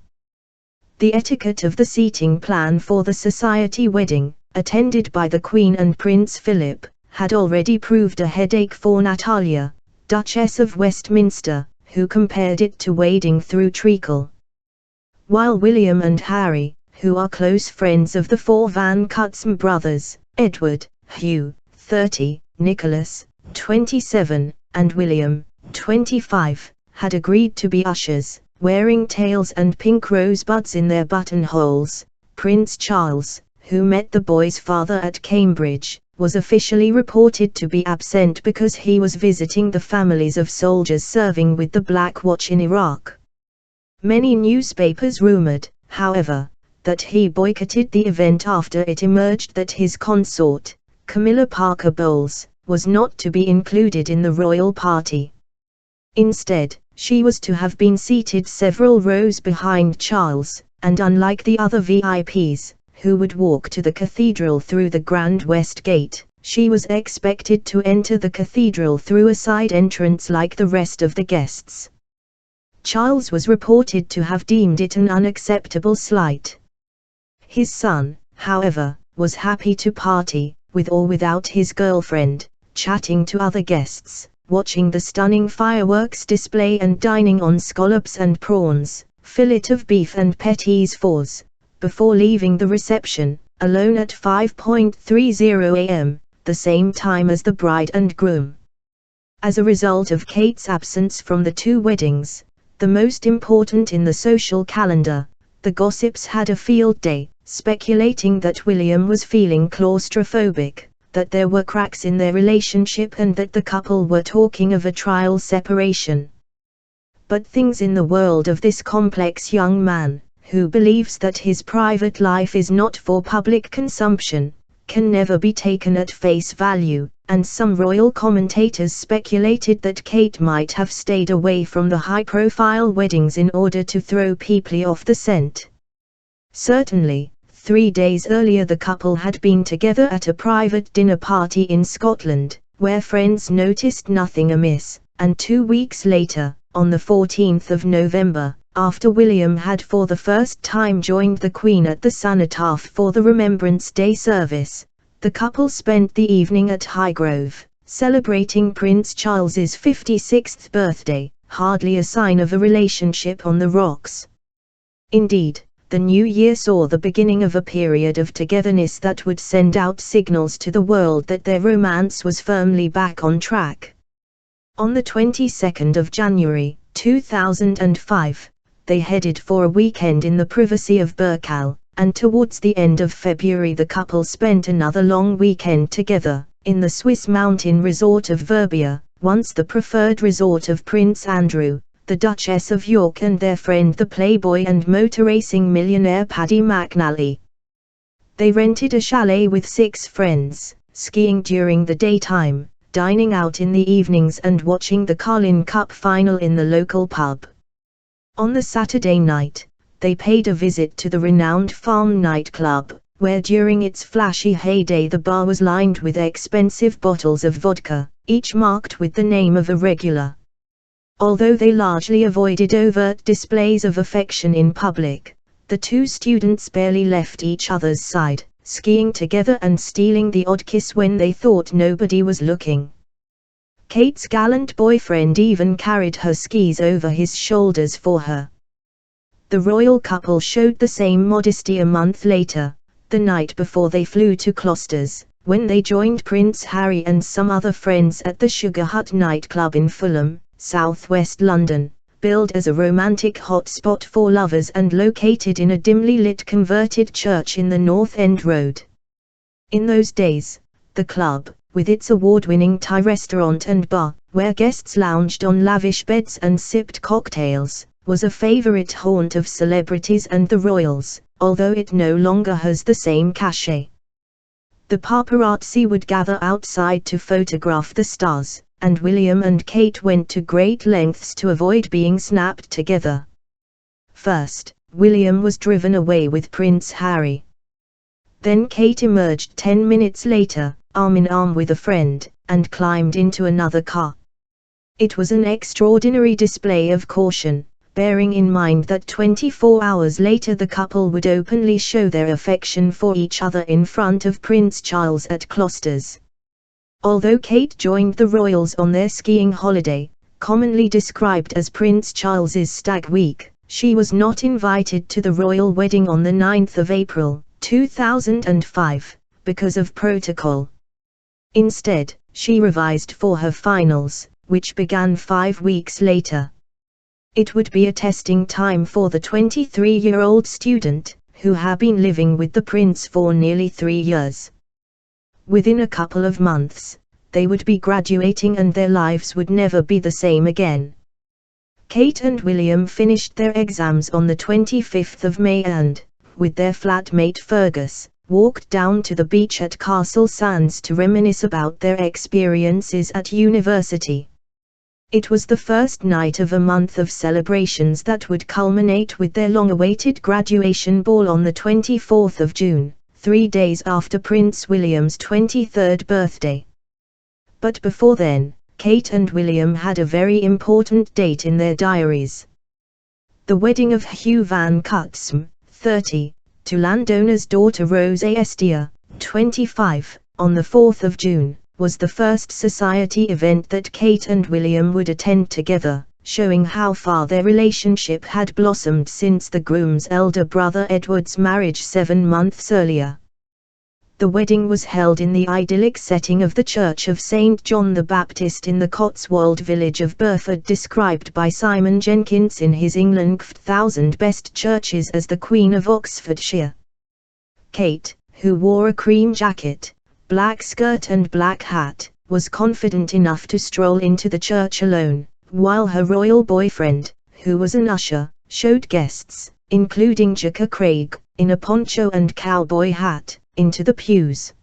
S1: The etiquette of the seating plan for the society wedding, attended by the Queen and Prince Philip, had already proved a headache for Natalia, Duchess of Westminster, who compared it to wading through treacle. While William and Harry, who are close friends of the four Van Cutsem brothers, Edward, Hugh, 30, Nicholas, 27, and William, 25, had agreed to be ushers, wearing tails and pink rosebuds in their buttonholes, Prince Charles, who met the boy's father at Cambridge, was officially reported to be absent because he was visiting the families of soldiers serving with the Black Watch in Iraq. Many newspapers rumored, however, that he boycotted the event after it emerged that his consort, Camilla Parker Bowles, was not to be included in the royal party. Instead, she was to have been seated several rows behind Charles, and unlike the other VIPs, who would walk to the cathedral through the Grand West Gate, she was expected to enter the cathedral through a side entrance like the rest of the guests. Charles was reported to have deemed it an unacceptable slight. His son, however, was happy to party, with or without his girlfriend, chatting to other guests, watching the stunning fireworks display and dining on scallops and prawns, fillet of beef and petits fours, before leaving the reception, alone at 5:30 a.m., the same time as the bride and groom. As a result of Kate's absence from the two weddings, the most important in the social calendar, the gossips had a field day, speculating that William was feeling claustrophobic, that there were cracks in their relationship, and that the couple were talking of a trial separation. But things in the world of this complex young man, who believes that his private life is not for public consumption, can never be taken at face value, and some royal commentators speculated that Kate might have stayed away from the high-profile weddings in order to throw people off the scent. Certainly, 3 days earlier the couple had been together at a private dinner party in Scotland, where friends noticed nothing amiss, and 2 weeks later, on the 14th of November, after William had for the first time joined the Queen at the Cenotaph for the Remembrance Day service, the couple spent the evening at Highgrove, celebrating Prince Charles's 56th birthday, hardly a sign of a relationship on the rocks. Indeed, the new year saw the beginning of a period of togetherness that would send out signals to the world that their romance was firmly back on track. On the 22nd of January, 2005, they headed for a weekend in the privacy of Burkal, and towards the end of February the couple spent another long weekend together, in the Swiss mountain resort of Verbier, once the preferred resort of Prince Andrew, the Duchess of York, and their friend the playboy and motor racing millionaire Paddy McNally. They rented a chalet with 6 friends, skiing during the daytime, dining out in the evenings and watching the Carling Cup final in the local pub. On the Saturday night, they paid a visit to the renowned Farm nightclub, where during its flashy heyday the bar was lined with expensive bottles of vodka, each marked with the name of a regular. Although they largely avoided overt displays of affection in public, the two students barely left each other's side, skiing together and stealing the odd kiss when they thought nobody was looking. Kate's gallant boyfriend even carried her skis over his shoulders for her. The royal couple showed the same modesty a month later, the night before they flew to Closters, when they joined Prince Harry and some other friends at the Sugar Hut nightclub in Fulham, southwest London, billed as a romantic hotspot for lovers and located in a dimly lit converted church in the North End Road. In those days, the club, with its award-winning Thai restaurant and bar, where guests lounged on lavish beds and sipped cocktails, was a favorite haunt of celebrities and the royals, although it no longer has the same cachet. The paparazzi would gather outside to photograph the stars, and William and Kate went to great lengths to avoid being snapped together. First, William was driven away with Prince Harry. Then Kate emerged 10 minutes later, arm in arm with a friend, and climbed into another car. It was an extraordinary display of caution, bearing in mind that 24 hours later the couple would openly show their affection for each other in front of Prince Charles at Closters. Although Kate joined the royals on their skiing holiday, commonly described as Prince Charles's Stag Week, she was not invited to the royal wedding on the 9th of April, 2005, because of protocol. Instead, she revised for her finals, which began 5 weeks later. It would be a testing time for the 23-year-old student, who had been living with the prince for nearly 3 years. Within a couple of months, they would be graduating and their lives would never be the same again. Kate and William finished their exams on the 25th of May and, with their flatmate Fergus, walked down to the beach at Castle Sands to reminisce about their experiences at university. It was the first night of a month of celebrations that would culminate with their long-awaited graduation ball on the 24th of June, 3 days after Prince William's 23rd birthday. But before then, Kate and William had a very important date in their diaries. The wedding of Hugh Van Cutsem, 30, to landowner's daughter Rose Astia, 25, on the 4th of June, was the first society event that Kate and William would attend together, showing how far their relationship had blossomed since the groom's elder brother Edward's marriage 7 months earlier. The wedding was held in the idyllic setting of the Church of St. John the Baptist in the Cotswold village of Burford, described by Simon Jenkins in his England 1000 Best Churches as the Queen of Oxfordshire. Kate, who wore a cream jacket, black skirt and black hat, was confident enough to stroll into the church alone, while her royal boyfriend, who was an usher, showed guests, including Jacka Craig, in a poncho and cowboy hat, into the pews.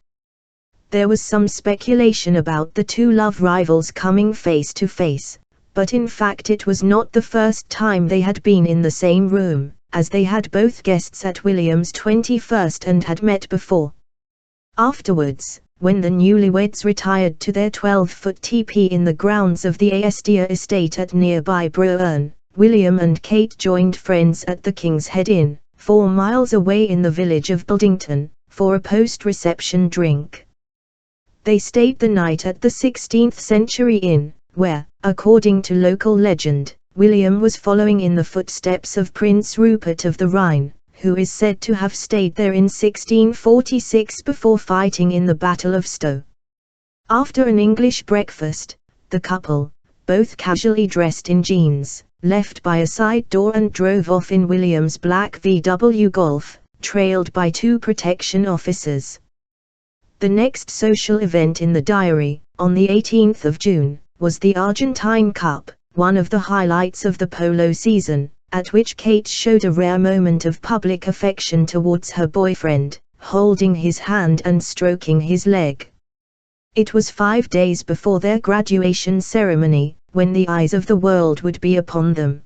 S1: There was some speculation about the two love rivals coming face to face, but in fact it was not the first time they had been in the same room, as they had both guests at William's 21st and had met before. Afterwards, when the newlyweds retired to their 12-foot teepee in the grounds of the Astia estate at nearby Broerne, William and Kate joined friends at the King's Head Inn, 4 miles away in the village of Buddington, for a post-reception drink. They stayed the night at the 16th Century Inn, where, according to local legend, William was following in the footsteps of Prince Rupert of the Rhine, who is said to have stayed there in 1646 before fighting in the Battle of Stowe. After an English breakfast, the couple, both casually dressed in jeans, left by a side door and drove off in William's black VW Golf, trailed by 2 protection officers. The next social event in the diary, on the 18th of June, was the Argentine Cup, one of the highlights of the polo season, at which Kate showed a rare moment of public affection towards her boyfriend, holding his hand and stroking his leg. It was 5 days before their graduation ceremony, when the eyes of the world would be upon them.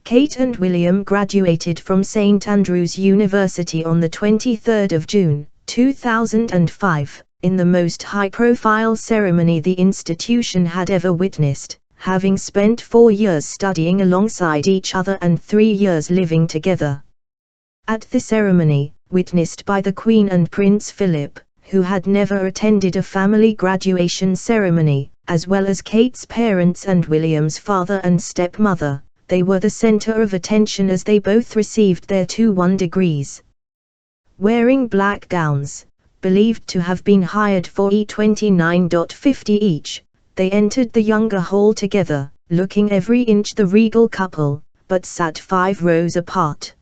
S1: Kate and William graduated from St. Andrews University on the 23rd of June, 2005, in the most high-profile ceremony the institution had ever witnessed, having spent 4 years studying alongside each other and 3 years living together. At the ceremony, witnessed by the Queen and Prince Philip, who had never attended a family graduation ceremony, as well as Kate's parents and William's father and stepmother, they were the center of attention as they both received their 2:1 degrees. Wearing black gowns, believed to have been hired for $29.50 each, they entered the younger hall together, looking every inch the regal couple, but sat 5 rows apart.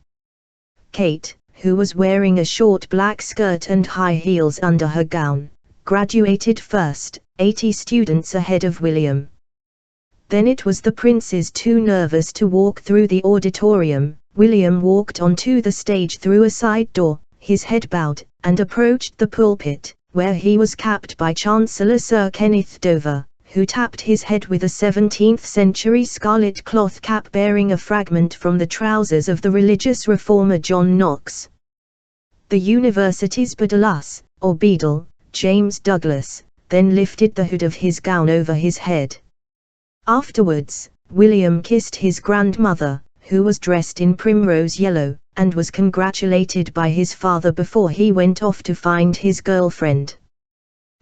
S1: Kate, who was wearing a short black skirt and high heels under her gown, graduated first, 80 students ahead of William. Then it was the princes too nervous to walk through the auditorium. William walked onto the stage through a side door, his head bowed, and approached the pulpit, where he was capped by Chancellor Sir Kenneth Dover, who tapped his head with a 17th-century scarlet cloth cap bearing a fragment from the trousers of the religious reformer John Knox. The university's bedelas, or beadle, James Douglas, then lifted the hood of his gown over his head. Afterwards, William kissed his grandmother, who was dressed in primrose yellow, and was congratulated by his father before he went off to find his girlfriend.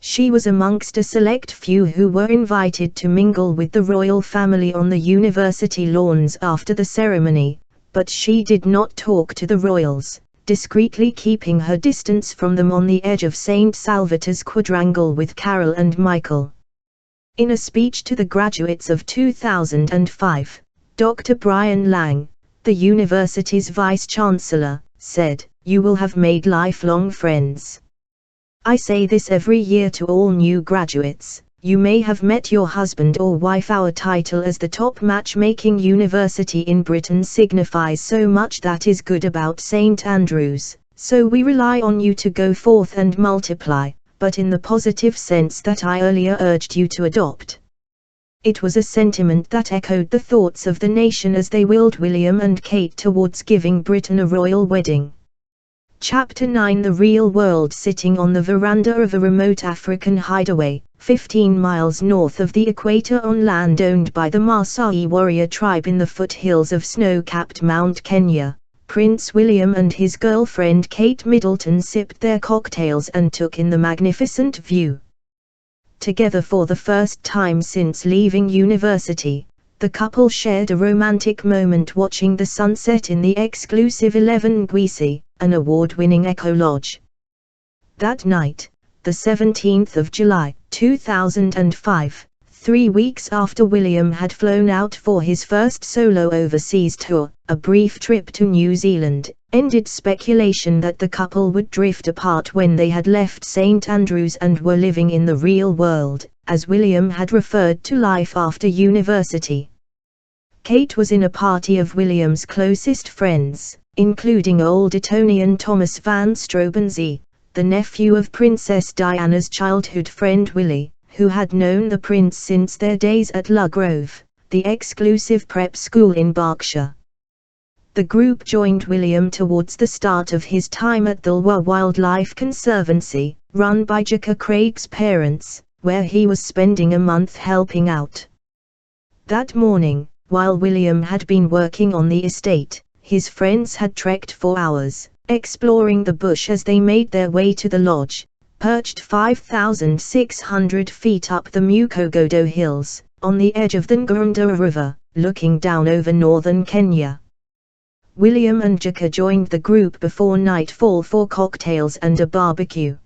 S1: She was amongst a select few who were invited to mingle with the royal family on the university lawns after the ceremony, but she did not talk to the royals, discreetly keeping her distance from them on the edge of St. Salvator's quadrangle with Carol and Michael. In a speech to the graduates of 2005, Dr. Brian Lang, the university's vice-chancellor, said, "You will have made lifelong friends. I say this every year to all new graduates. You may have met your husband or wife. Our title as the top matchmaking university in Britain signifies so much that is good about St. Andrews, so we rely on you to go forth and multiply, but in the positive sense that I earlier urged you to adopt." It was a sentiment that echoed the thoughts of the nation as they willed William and Kate towards giving Britain a royal wedding. Chapter 9. The real world. Sitting on the veranda of a remote African hideaway, 15 miles north of the equator on land owned by the Maasai warrior tribe in the foothills of snow-capped Mount Kenya, Prince William and his girlfriend Kate Middleton sipped their cocktails and took in the magnificent view. Together for the first time since leaving university, the couple shared a romantic moment watching the sunset in the exclusive 11 Ngwisi, an award-winning eco lodge. That night, the 17th of July, 2005, 3 weeks after William had flown out for his first solo overseas tour, a brief trip to New Zealand, ended speculation that the couple would drift apart when they had left St. Andrews and were living in the real world, as William had referred to life after university. Kate was in a party of William's closest friends, including old Etonian Thomas van Strobenzee, the nephew of Princess Diana's childhood friend Willie, who had known the prince since their days at La Grove, the exclusive prep school in Berkshire. The group joined William towards the start of his time at the Lwa Wildlife Conservancy, run by Jaka Craig's parents, where he was spending a month helping out. That morning, while William had been working on the estate, his friends had trekked for hours, exploring the bush as they made their way to the lodge, perched 5,600 feet up the Mukogodo Hills, on the edge of the Ngurundere River, looking down over northern Kenya. William and Jaka joined the group before nightfall for cocktails and a barbecue.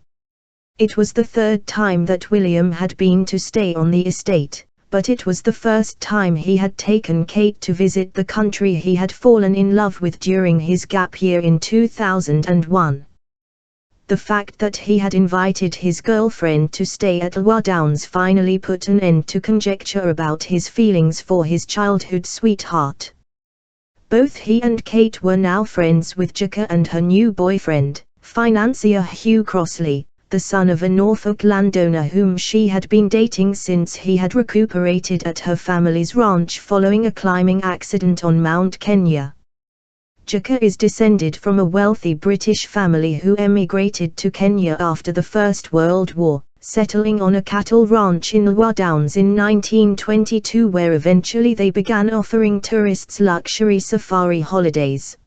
S1: It was the third time that William had been to stay on the estate, but it was the first time he had taken Kate to visit the country he had fallen in love with during his gap year in 2001. The fact that he had invited his girlfriend to stay at Lwa Downs finally put an end to conjecture about his feelings for his childhood sweetheart. Both he and Kate were now friends with Jaka and her new boyfriend, financier Hugh Crossley, the son of a Norfolk landowner whom she had been dating since he had recuperated at her family's ranch following a climbing accident on Mount Kenya. Jaka is descended from a wealthy British family who emigrated to Kenya after the First World War, settling on a cattle ranch in Lwa Downs in 1922, where eventually they began offering tourists luxury safari holidays.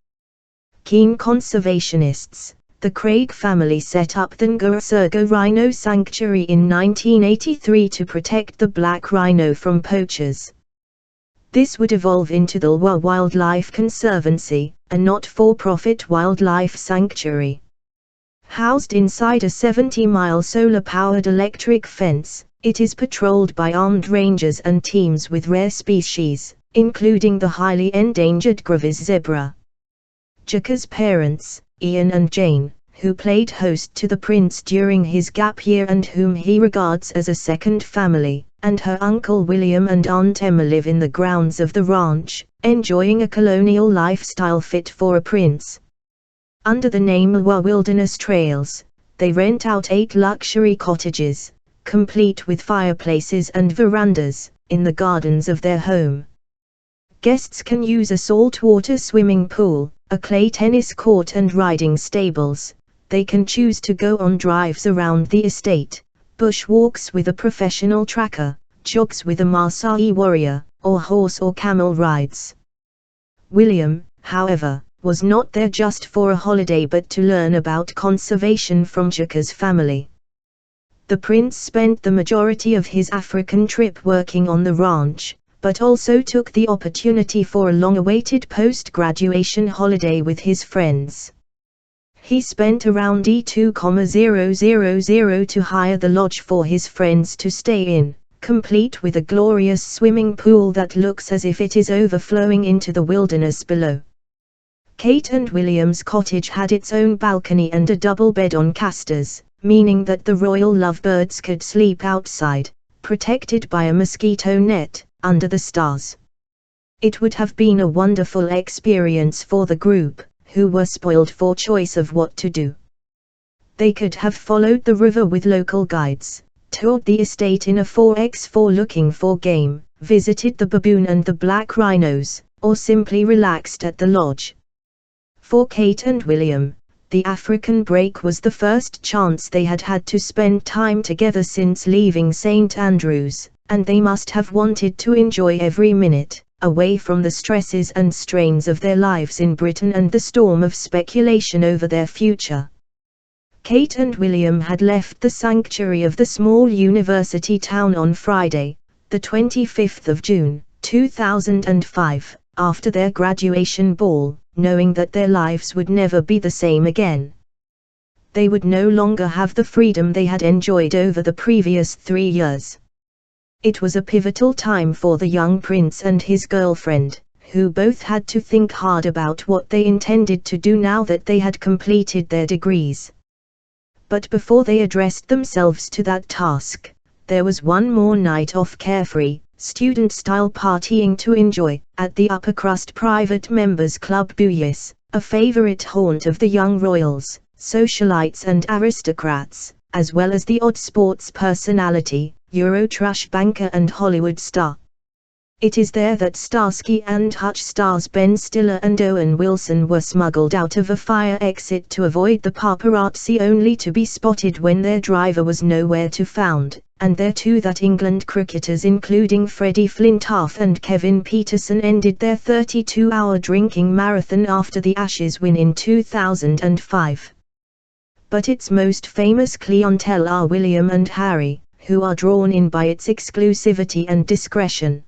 S1: Keen conservationists, the Craig family set up the Ngurursuga Rhino Sanctuary in 1983 to protect the black rhino from poachers. This would evolve into the Lwa Wildlife Conservancy, a not-for-profit wildlife sanctuary. Housed inside a 70-mile solar-powered electric fence, it is patrolled by armed rangers and teams with rare species, including the highly endangered Grevy's zebra. Jaka's parents, Ian and Jane, who played host to the prince during his gap year and whom he regards as a second family, and her uncle William and Aunt Emma live in the grounds of the ranch, enjoying a colonial lifestyle fit for a prince. Under the name Lwa Wilderness Trails, they rent out 8 luxury cottages, complete with fireplaces and verandas, in the gardens of their home. Guests can use a saltwater swimming pool, a clay tennis court and riding stables. They can choose to go on drives around the estate, bushwalks with a professional tracker, jogs with a Maasai warrior, or horse or camel rides. William, however, was not there just for a holiday but to learn about conservation from Jacques' family. The prince spent the majority of his African trip working on the ranch, but also took the opportunity for a long-awaited post-graduation holiday with his friends. He spent around $2,000 to hire the lodge for his friends to stay in, complete with a glorious swimming pool that looks as if it is overflowing into the wilderness below. Kate and William's cottage had its own balcony and a double bed on casters, meaning that the royal lovebirds could sleep outside, protected by a mosquito net, under the stars. It would have been a wonderful experience for the group, who were spoiled for choice of what to do. They could have followed the river with local guides, toured the estate in a 4x4 looking for game, visited the baboon and the black rhinos, or simply relaxed at the lodge. For Kate and William, the African break was the first chance they had had to spend time together since leaving St. Andrews, and they must have wanted to enjoy every minute, away from the stresses and strains of their lives in Britain and the storm of speculation over their future. Kate and William had left the sanctuary of the small university town on Friday, the 25th of June, 2005, after their graduation ball, knowing that their lives would never be the same again. They would no longer have the freedom they had enjoyed over the previous 3 years. It was a pivotal time for the young prince and his girlfriend, who both had to think hard about what they intended to do now that they had completed their degrees. But before they addressed themselves to that task, there was one more night of carefree, student-style partying to enjoy, at the Upper Crust Private Members Club Buyis, a favorite haunt of the young royals, socialites and aristocrats, as well as the odd sports personality, Eurotrash banker and Hollywood star. It is there that Starsky and Hutch stars Ben Stiller and Owen Wilson were smuggled out of a fire exit to avoid the paparazzi, only to be spotted when their driver was nowhere to found, and there too that England cricketers including Freddie Flintoff and Kevin Peterson ended their 32-hour drinking marathon after the Ashes win in 2005. But its most famous clientele are William and Harry, who are drawn in by its exclusivity and discretion.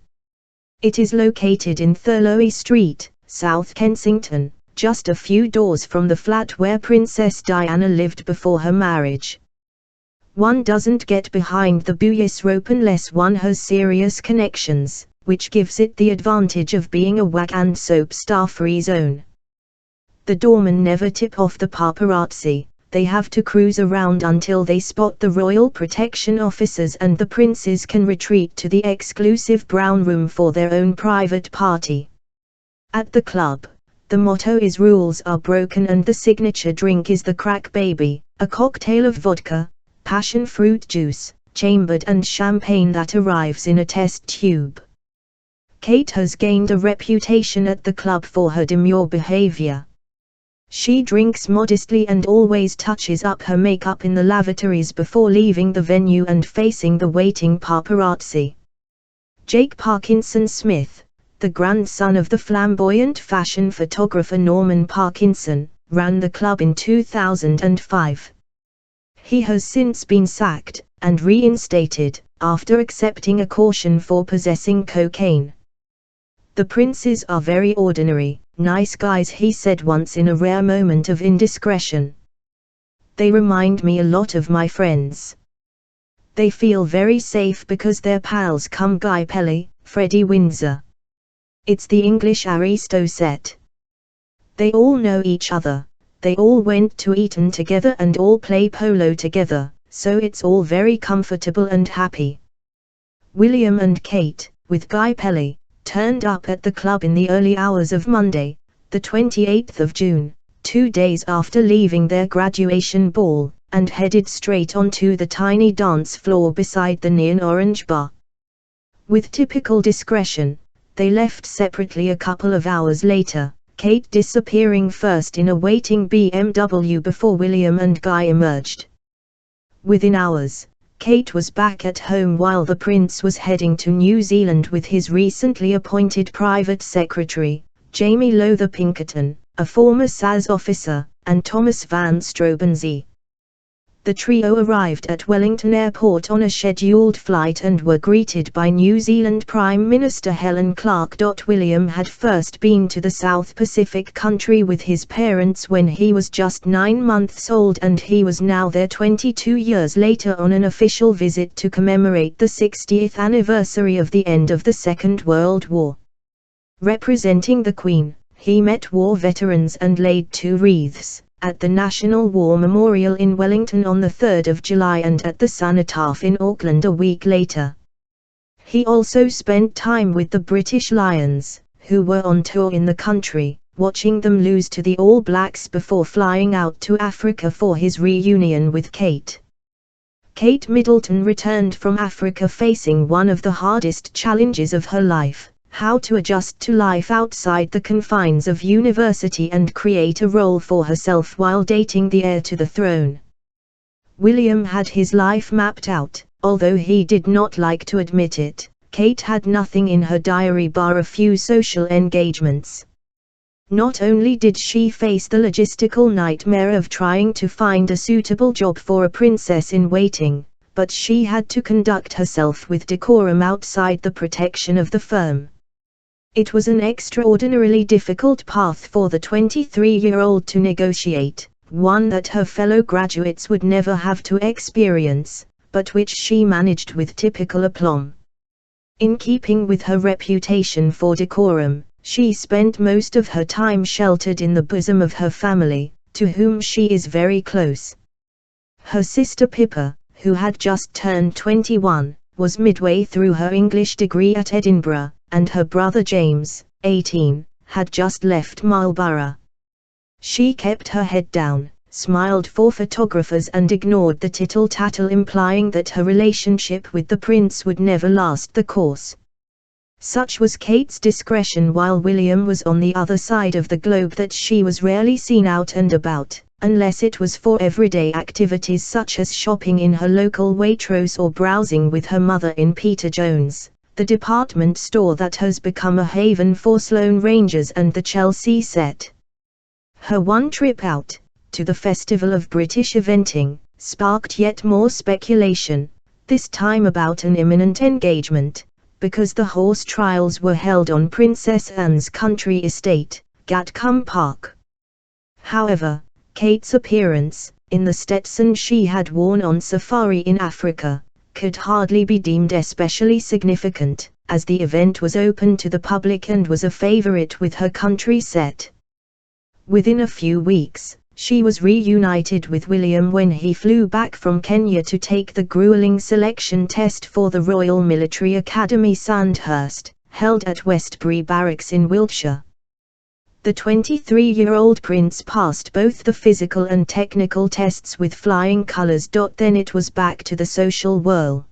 S1: It is located in Thurlow Street, South Kensington, just a few doors from the flat where Princess Diana lived before her marriage. One doesn't get behind the Buyis rope unless one has serious connections, which gives it the advantage of being a wag and soap star-free zone. The doormen never tip off the paparazzi. They have to cruise around until they spot the royal protection officers and the princes can retreat to the exclusive brown room for their own private party. At the club, the motto is rules are broken and the signature drink is the crack baby, a cocktail of vodka, passion fruit juice, chambered and champagne that arrives in a test tube. Kate has gained a reputation at the club for her demure behavior. She drinks modestly and always touches up her makeup in the lavatories before leaving the venue and facing the waiting paparazzi. Jake Parkinson Smith, the grandson of the flamboyant fashion photographer Norman Parkinson, ran the club in 2005. He has since been sacked and reinstated after accepting a caution for possessing cocaine. The princes are very ordinary, nice guys, he said once in a rare moment of indiscretion. They remind me a lot of my friends. They feel very safe because their pals come Guy Pelly, Freddie Windsor. It's the English aristo set. They all know each other, they all went to Eton together and all play polo together, so it's all very comfortable and happy. William and Kate, with Guy Pelly, turned up at the club in the early hours of Monday, the 28th of June, 2 days after leaving their graduation ball, and headed straight onto the tiny dance floor beside the neon orange bar. With typical discretion, they left separately a couple of hours later, Kate disappearing first in a waiting BMW before William and Guy emerged. Within hours, Kate was back at home while the prince was heading to New Zealand with his recently appointed private secretary, Jamie Lowther Pinkerton, a former SAS officer, and Thomas Van Strobenzee. The trio arrived at Wellington Airport on a scheduled flight and were greeted by New Zealand Prime Minister Helen Clark. William had first been to the South Pacific country with his parents when he was just 9 months old, and he was now there 22 years later on an official visit to commemorate the 60th anniversary of the end of the Second World War. Representing the Queen, he met war veterans and laid 2 wreaths at the National War Memorial in Wellington on the 3rd of July and at the Cenotaph in Auckland a week later. He also spent time with the British Lions, who were on tour in the country, watching them lose to the All Blacks before flying out to Africa for his reunion with Kate. Kate Middleton returned from Africa facing one of the hardest challenges of her life: how to adjust to life outside the confines of university and create a role for herself while dating the heir to the throne. William had his life mapped out, although he did not like to admit it. Kate had nothing in her diary bar a few social engagements. Not only did she face the logistical nightmare of trying to find a suitable job for a princess in waiting, but she had to conduct herself with decorum outside the protection of the firm. It was an extraordinarily difficult path for the 23-year-old to negotiate, one that her fellow graduates would never have to experience, but which she managed with typical aplomb. In keeping with her reputation for decorum, she spent most of her time sheltered in the bosom of her family, to whom she is very close. Her sister Pippa, who had just turned 21, was midway through her English degree at Edinburgh, and her brother James, 18, had just left Marlborough. She kept her head down, smiled for photographers and ignored the tittle-tattle implying that her relationship with the prince would never last the course. Such was Kate's discretion while William was on the other side of the globe that she was rarely seen out and about, unless it was for everyday activities such as shopping in her local Waitrose or browsing with her mother in Peter Jones, the department store that has become a haven for Sloane Rangers and the Chelsea set. Her one trip out, to the Festival of British Eventing, sparked yet more speculation, this time about an imminent engagement, because the horse trials were held on Princess Anne's country estate, Gatcombe Park. However, Kate's appearance, in the Stetson she had worn on safari in Africa, could hardly be deemed especially significant, as the event was open to the public and was a favorite with her country set. Within a few weeks, she was reunited with William when he flew back from Kenya to take the grueling selection test for the Royal Military Academy Sandhurst, held at Westbury Barracks in Wiltshire. The 23-year-old prince passed both the physical and technical tests with flying colours. Then it was back to the social whirl.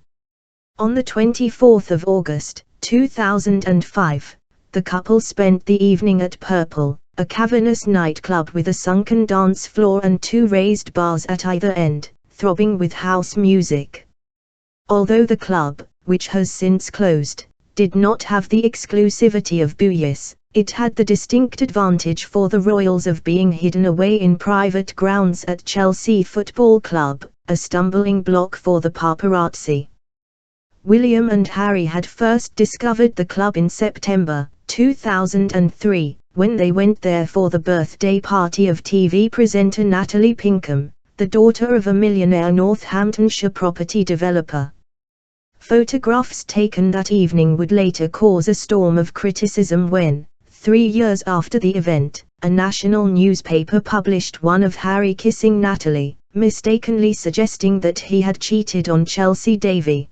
S1: On the 24th of August, 2005, the couple spent the evening at Purple, a cavernous nightclub with a sunken dance floor and 2 raised bars at either end, throbbing with house music. Although the club, which has since closed, did not have the exclusivity of Buyas, it had the distinct advantage for the royals of being hidden away in private grounds at Chelsea Football Club, a stumbling block for the paparazzi. William and Harry had first discovered the club in September 2003, when they went there for the birthday party of TV presenter Natalie Pinkham, the daughter of a millionaire Northamptonshire property developer. Photographs taken that evening would later cause a storm of criticism when, 3 years after the event, a national newspaper published one of Harry kissing Natalie, mistakenly suggesting that he had cheated on Chelsea Davy.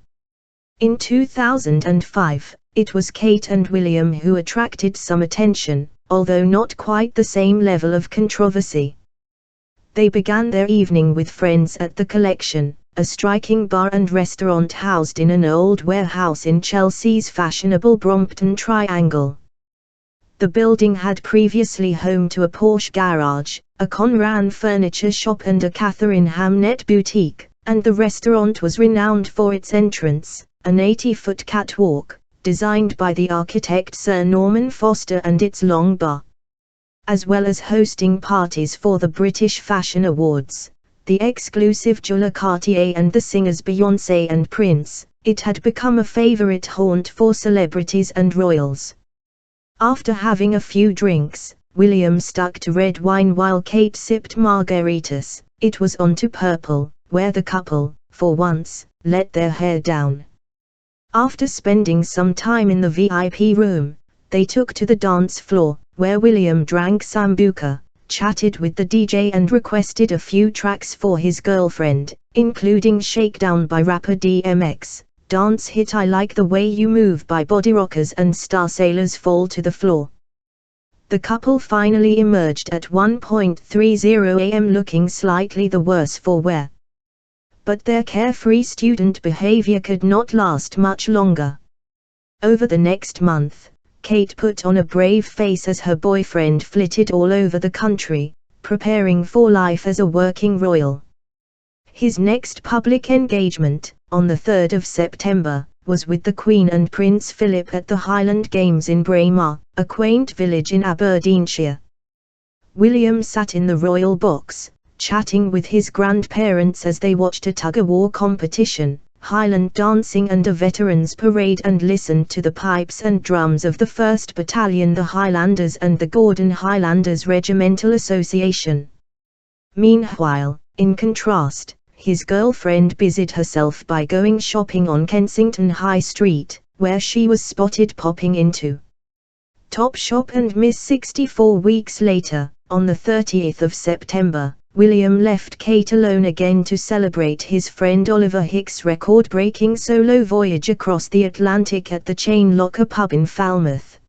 S1: In 2005, it was Kate and William who attracted some attention, although not quite the same level of controversy. They began their evening with friends at the Collection, a striking bar and restaurant housed in an old warehouse in Chelsea's fashionable Brompton Triangle. The building had previously home to a Porsche garage, a Conran furniture shop and a Catherine Hamnet boutique, and the restaurant was renowned for its entrance, an 80-foot catwalk, designed by the architect Sir Norman Foster, and its long bar. As well as hosting parties for the British Fashion Awards, the exclusive jeweler Cartier and the singers Beyoncé and Prince, it had become a favorite haunt for celebrities and royals. After having a few drinks, William stuck to red wine while Kate sipped margaritas. It was on to purple, where the couple, for once, let their hair down. After spending some time in the VIP room, they took to the dance floor, where William drank sambuca, chatted with the DJ and requested a few tracks for his girlfriend, including Shakedown by rapper DMX, dance hit I Like the Way You Move by Body Rockers and Star Sailors Fall to the Floor. The couple finally emerged at 1:30 a.m. looking slightly the worse for wear. But their carefree student behavior could not last much longer. Over the next month, Kate put on a brave face as her boyfriend flitted all over the country, preparing for life as a working royal. His next public engagement, on the 3rd of September, was with the Queen and Prince Philip at the Highland Games in Braemar, a quaint village in Aberdeenshire. William sat in the royal box, chatting with his grandparents as they watched a tug-of-war competition, Highland dancing and a veterans parade, and listened to the pipes and drums of the 1st Battalion, the Highlanders and the Gordon Highlanders Regimental Association. Meanwhile, in contrast, his girlfriend busied herself by going shopping on Kensington High Street, where she was spotted popping into Topshop and Miss 64 weeks later. On the 30th of September, William left Kate alone again to celebrate his friend Oliver Hicks' record-breaking solo voyage across the Atlantic at the Chain Locker pub in Falmouth.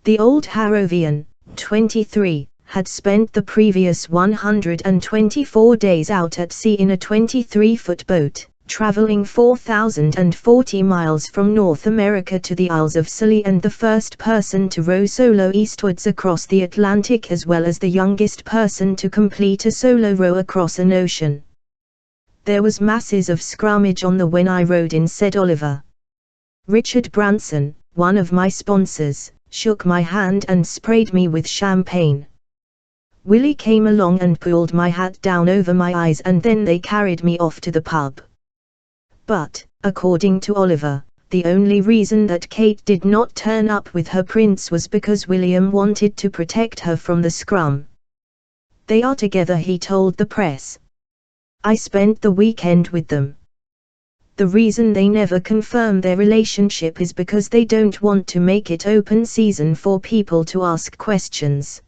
S1: The old Harrovian, 23, had spent the previous 124 days out at sea in a 23-foot boat, traveling 4,040 miles from North America to the Isles of Scilly, and the first person to row solo eastwards across the Atlantic, as well as the youngest person to complete a solo row across an ocean. "There was masses of scrummage on the when I rowed in," said Oliver. "Richard Branson, one of my sponsors, shook my hand and sprayed me with champagne. Willie came along and pulled my hat down over my eyes, and then they carried me off to the pub." But, according to Oliver, the only reason that Kate did not turn up with her prince was because William wanted to protect her from the scrum. "They are together," he told the press. "I spent the weekend with them. The reason they never confirm their relationship is because they don't want to make it open season for people to ask questions."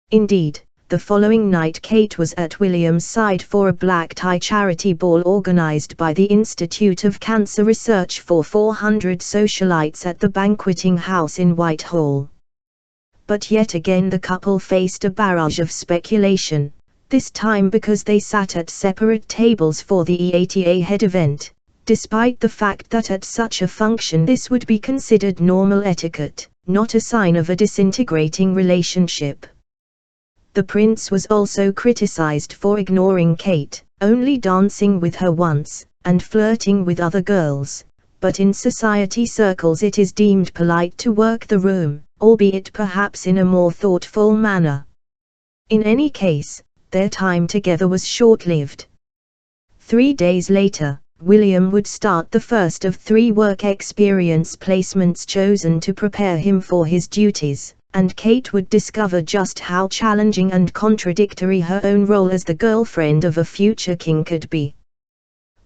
S1: Indeed, the following night Kate was at William's side for a black tie charity ball organized by the Institute of Cancer Research for 400 socialites at the Banqueting House in Whitehall. But yet again the couple faced a barrage of speculation, this time because they sat at separate tables for the EATA head event, despite the fact that at such a function this would be considered normal etiquette, not a sign of a disintegrating relationship. The prince was also criticized for ignoring Kate, only dancing with her once, and flirting with other girls, but in society circles it is deemed polite to work the room, albeit perhaps in a more thoughtful manner. In any case, their time together was short-lived. 3 days later, William would start the first of 3 work experience placements chosen to prepare him for his duties, and Kate would discover just how challenging and contradictory her own role as the girlfriend of a future king could be.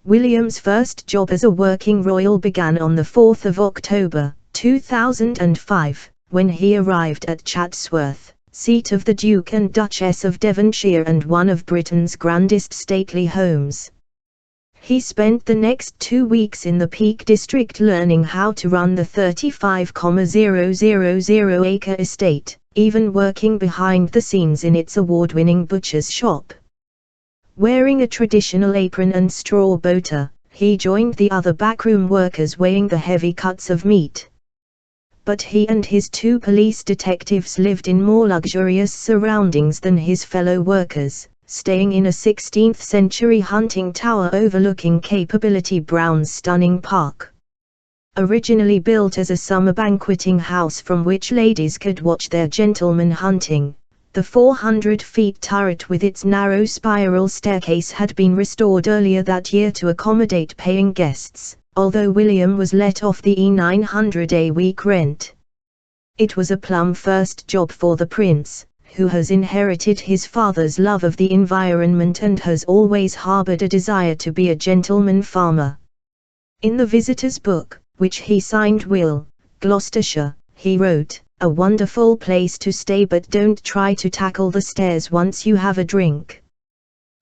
S1: William's first job as a working royal began on the 4th of October, 2005, when he arrived at Chatsworth, seat of the Duke and Duchess of Devonshire and one of Britain's grandest stately homes. He spent the next 2 weeks in the Peak District learning how to run the 35,000-acre estate, even working behind the scenes in its award-winning butcher's shop, Wearing a traditional apron and straw boater, he joined the other backroom workers weighing the heavy cuts of meat. But he and his 2 police detectives lived in more luxurious surroundings than his fellow workers, staying in a 16th-century hunting tower overlooking Capability Brown's stunning park. Originally built as a summer banqueting house from which ladies could watch their gentlemen hunting, the 400-feet turret with its narrow spiral staircase had been restored earlier that year to accommodate paying guests, although William was let off the £900 rent. It was a plum first job for the prince, who has inherited his father's love of the environment and has always harbored a desire to be a gentleman farmer. In the visitor's book, which he signed Will, Gloucestershire, he wrote, "A wonderful place to stay, but don't try to tackle the stairs once you have a drink."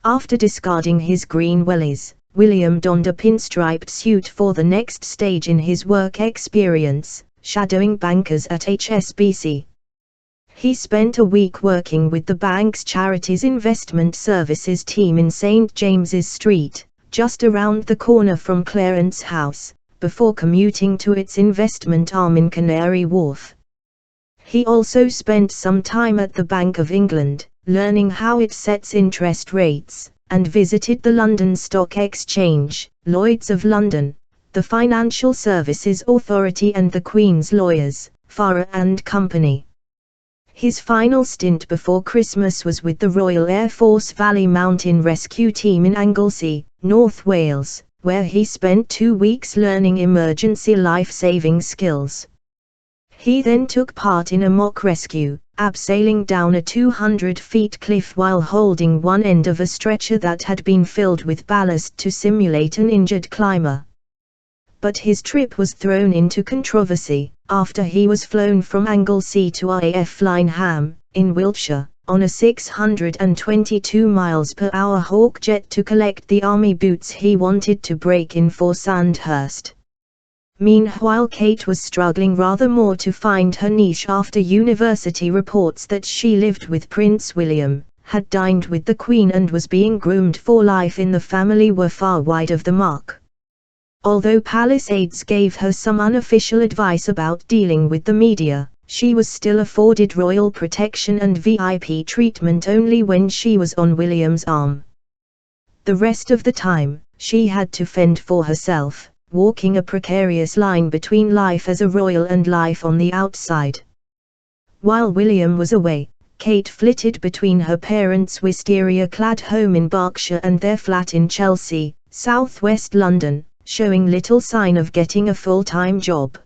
S1: After discarding his green wellies, William donned a pinstriped suit for the next stage in his work experience, shadowing bankers at HSBC. He spent a week working with the bank's Charities Investment Services team in St. James's Street, just around the corner from Clarence House, before commuting to its investment arm in Canary Wharf. He also spent some time at the Bank of England, learning how it sets interest rates, and visited the London Stock Exchange, Lloyd's of London, the Financial Services Authority and the Queen's Lawyers, Farrer and Company. His final stint before Christmas was with the Royal Air Force Valley Mountain Rescue Team in Anglesey, North Wales, where he spent 2 weeks learning emergency life-saving skills. He then took part in a mock rescue, abseiling down a 200-feet cliff while holding one end of a stretcher that had been filled with ballast to simulate an injured climber. But his trip was thrown into controversy, after he was flown from Anglesey to RAF Lyneham, in Wiltshire, on a 622 miles per hour Hawk jet to collect the army boots he wanted to break in for Sandhurst. Meanwhile, Kate was struggling rather more to find her niche after university reports that she lived with Prince William, had dined with the Queen and was being groomed for life in the family were far wide of the mark. Although Palisades gave her some unofficial advice about dealing with the media, she was still afforded royal protection and VIP treatment only when she was on William's arm. The rest of the time, she had to fend for herself, walking a precarious line between life as a royal and life on the outside. While William was away, Kate flitted between her parents' wisteria-clad home in Berkshire and their flat in Chelsea, southwest London, showing little sign of getting a full-time job.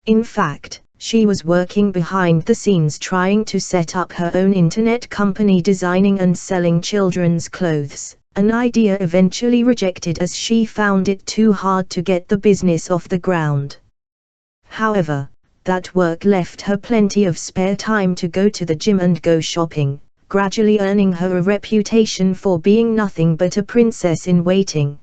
S1: In fact, she was working behind the scenes trying to set up her own internet company designing and selling children's clothes, an idea eventually rejected as she found it too hard to get the business off the ground. However, that work left her plenty of spare time to go to the gym and go shopping, gradually earning her a reputation for being nothing but a princess in waiting.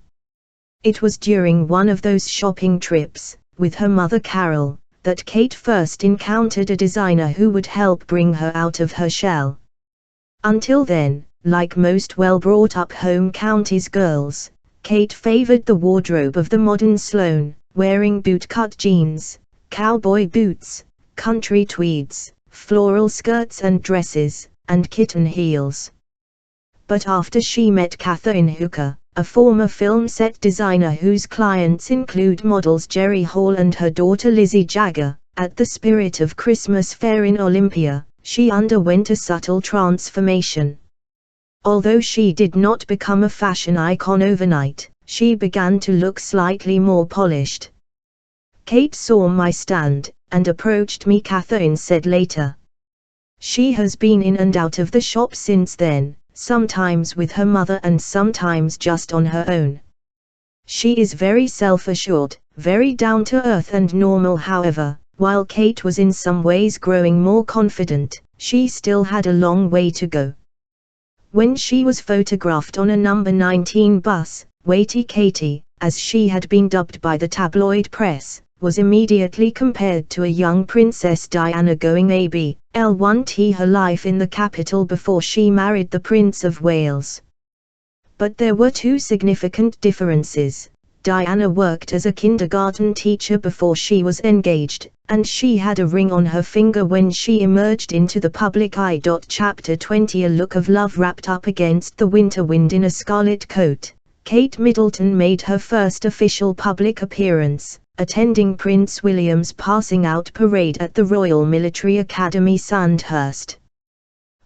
S1: It was during one of those shopping trips, with her mother Carol, that Kate first encountered a designer who would help bring her out of her shell. Until then, like most well-brought-up home counties girls, Kate favored the wardrobe of the modern Sloane, wearing boot-cut jeans, cowboy boots, country tweeds, floral skirts and dresses, and kitten heels. But after she met Catherine Hooker, a former film set designer whose clients include models Jerry Hall and her daughter Lizzie Jagger, at the Spirit of Christmas Fair in Olympia, she underwent a subtle transformation. Although she did not become a fashion icon overnight, she began to look slightly more polished. "Kate saw my stand, and approached me," Catherine said later. She has been in and out of the shop since then, sometimes with her mother and sometimes just on her own. She is very self-assured, very down-to-earth and normal. However, while Kate was in some ways growing more confident, she still had a long way to go. When she was photographed on a number 19 bus, Waity Katie, as she had been dubbed by the tabloid press, was immediately compared to a young Princess Diana going ABL1T her life in the capital before she married the Prince of Wales. But there were two significant differences. Diana worked as a kindergarten teacher before she was engaged, and she had a ring on her finger when she emerged into the public eye. Chapter 20 A look of love wrapped up against the winter wind in a scarlet coat. Kate Middleton made her first official public appearance, attending Prince William's passing out parade at the Royal Military Academy Sandhurst.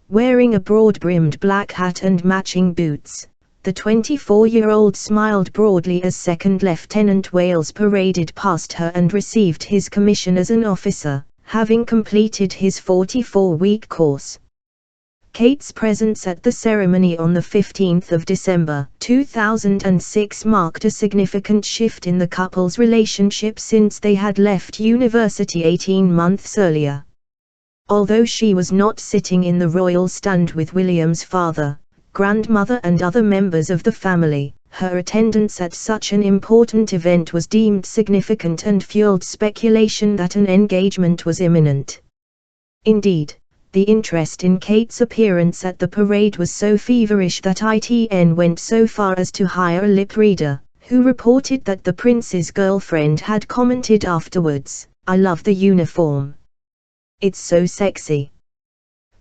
S1: Wearing a broad-brimmed black hat and matching boots, the 24-year-old smiled broadly as Second Lieutenant Wales paraded past her and received his commission as an officer, having completed his 44-week course. Kate's presence at the ceremony on the 15th of December 2006 marked a significant shift in the couple's relationship since they had left university 18 months earlier. Although she was not sitting in the royal stand with William's father, grandmother and other members of the family, her attendance at such an important event was deemed significant and fueled speculation that an engagement was imminent. Indeed, the interest in Kate's appearance at the parade was so feverish that ITN went so far as to hire a lip reader, who reported that the prince's girlfriend had commented afterwards, "I love the uniform. It's so sexy."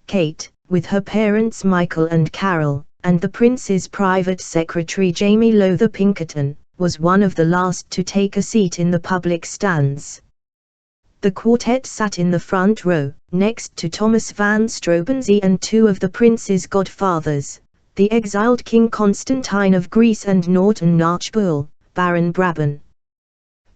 S1: Kate, with her parents Michael and Carol, and the prince's private secretary Jamie Lowther Pinkerton, was one of the last to take a seat in the public stands. The quartet sat in the front row, next to Thomas van Strobensee and two of the prince's godfathers, the exiled King Constantine of Greece and Norton Archbold, Baron Brabant.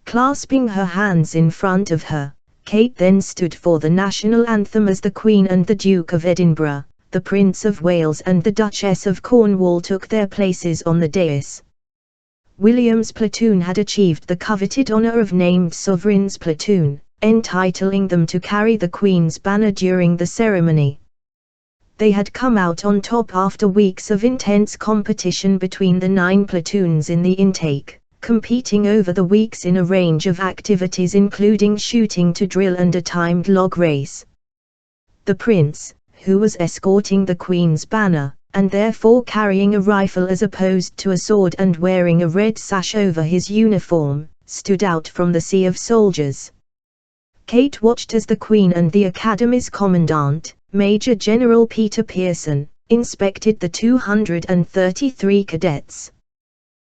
S1: Clasping her hands in front of her, Kate then stood for the national anthem as the Queen and the Duke of Edinburgh, the Prince of Wales and the Duchess of Cornwall took their places on the dais. William's platoon had achieved the coveted honour of named Sovereign's Platoon, entitling them to carry the Queen's banner during the ceremony. They had come out on top after weeks of intense competition between the 9 platoons in the intake, competing over the weeks in a range of activities including shooting to drill and a timed log race. The Prince, who was escorting the Queen's banner, and therefore carrying a rifle as opposed to a sword and wearing a red sash over his uniform, stood out from the sea of soldiers. Kate watched as the Queen and the Academy's commandant, Major General Peter Pearson, inspected the 233 cadets.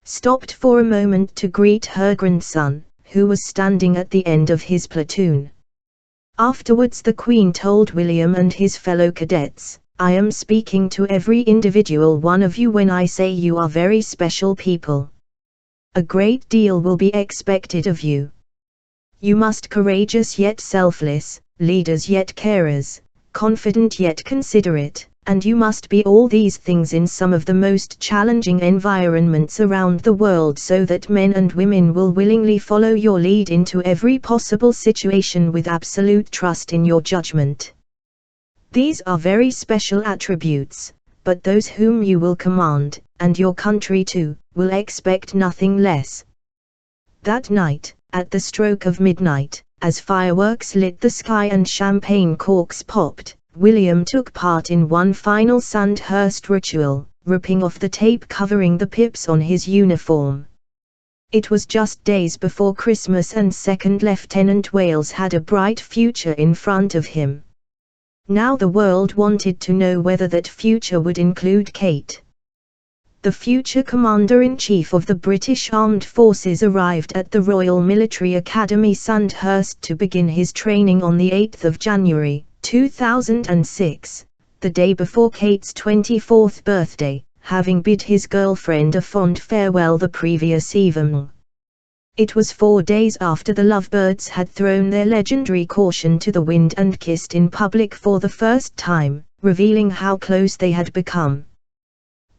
S1: Stopped for a moment to greet her grandson, who was standing at the end of his platoon. Afterwards the Queen told William and his fellow cadets, "I am speaking to every individual one of you when I say you are very special people. A great deal will be expected of you. You must courageous yet selfless, leaders yet carers, confident yet considerate, and you must be all these things in some of the most challenging environments around the world so that men and women will willingly follow your lead into every possible situation with absolute trust in your judgment. These are very special attributes, but those whom you will command, and your country too, will expect nothing less." That night, at the stroke of midnight, as fireworks lit the sky and champagne corks popped, William took part in one final Sandhurst ritual, ripping off the tape covering the pips on his uniform. It was just days before Christmas and Second Lieutenant Wales had a bright future in front of him. Now the world wanted to know whether that future would include Kate. The future Commander-in-Chief of the British Armed Forces arrived at the Royal Military Academy Sandhurst to begin his training on the 8th of January, 2006, the day before Kate's 24th birthday, having bid his girlfriend a fond farewell the previous evening. It was 4 days after the Lovebirds had thrown their legendary caution to the wind and kissed in public for the first time, revealing how close they had become.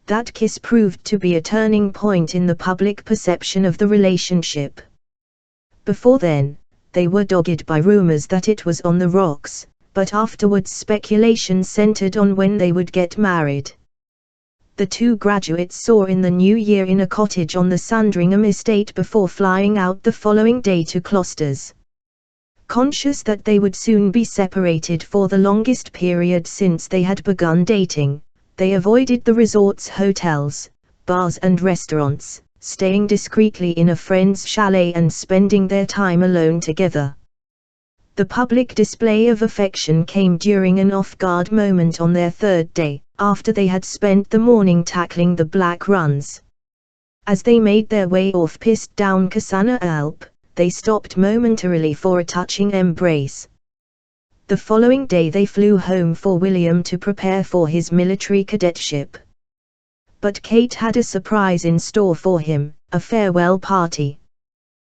S1: That kiss proved to be a turning point in the public perception of the relationship. Before then, they were dogged by rumors that it was on the rocks, but afterwards speculation centered on when they would get married. The two graduates saw in the new year in a cottage on the Sandringham estate before flying out the following day to Closters. Conscious that they would soon be separated for the longest period since they had begun dating, they avoided the resort's hotels, bars and restaurants, staying discreetly in a friend's chalet and spending their time alone together. The public display of affection came during an off-guard moment on their third day, after they had spent the morning tackling the black runs. As they made their way off-piste down Cassana Alp, they stopped momentarily for a touching embrace. The following day they flew home for William to prepare for his military cadetship. But Kate had a surprise in store for him, a farewell party.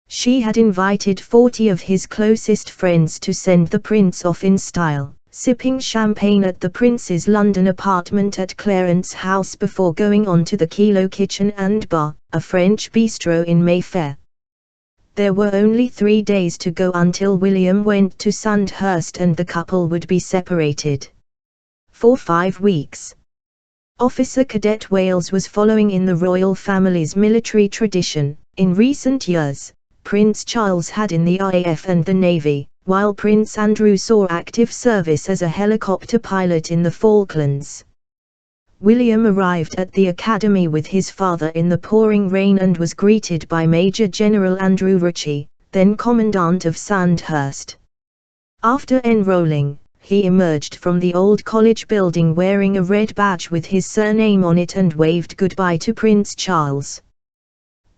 S1: She had invited 40 of his closest friends to send the prince off in style, sipping champagne at the prince's London apartment at Clarence House before going on to the Kilo Kitchen and Bar, a French bistro in Mayfair. There were only 3 days to go until William went to Sandhurst and the couple would be separated for 5 weeks. Officer Cadet Wales was following in the royal family's military tradition. In recent years, Prince Charles had in the RAF and the Navy, while Prince Andrew saw active service as a helicopter pilot in the Falklands. William arrived at the academy with his father in the pouring rain and was greeted by Major General Andrew Ritchie, then Commandant of Sandhurst. After enrolling, he emerged from the old college building wearing a red badge with his surname on it and waved goodbye to Prince Charles.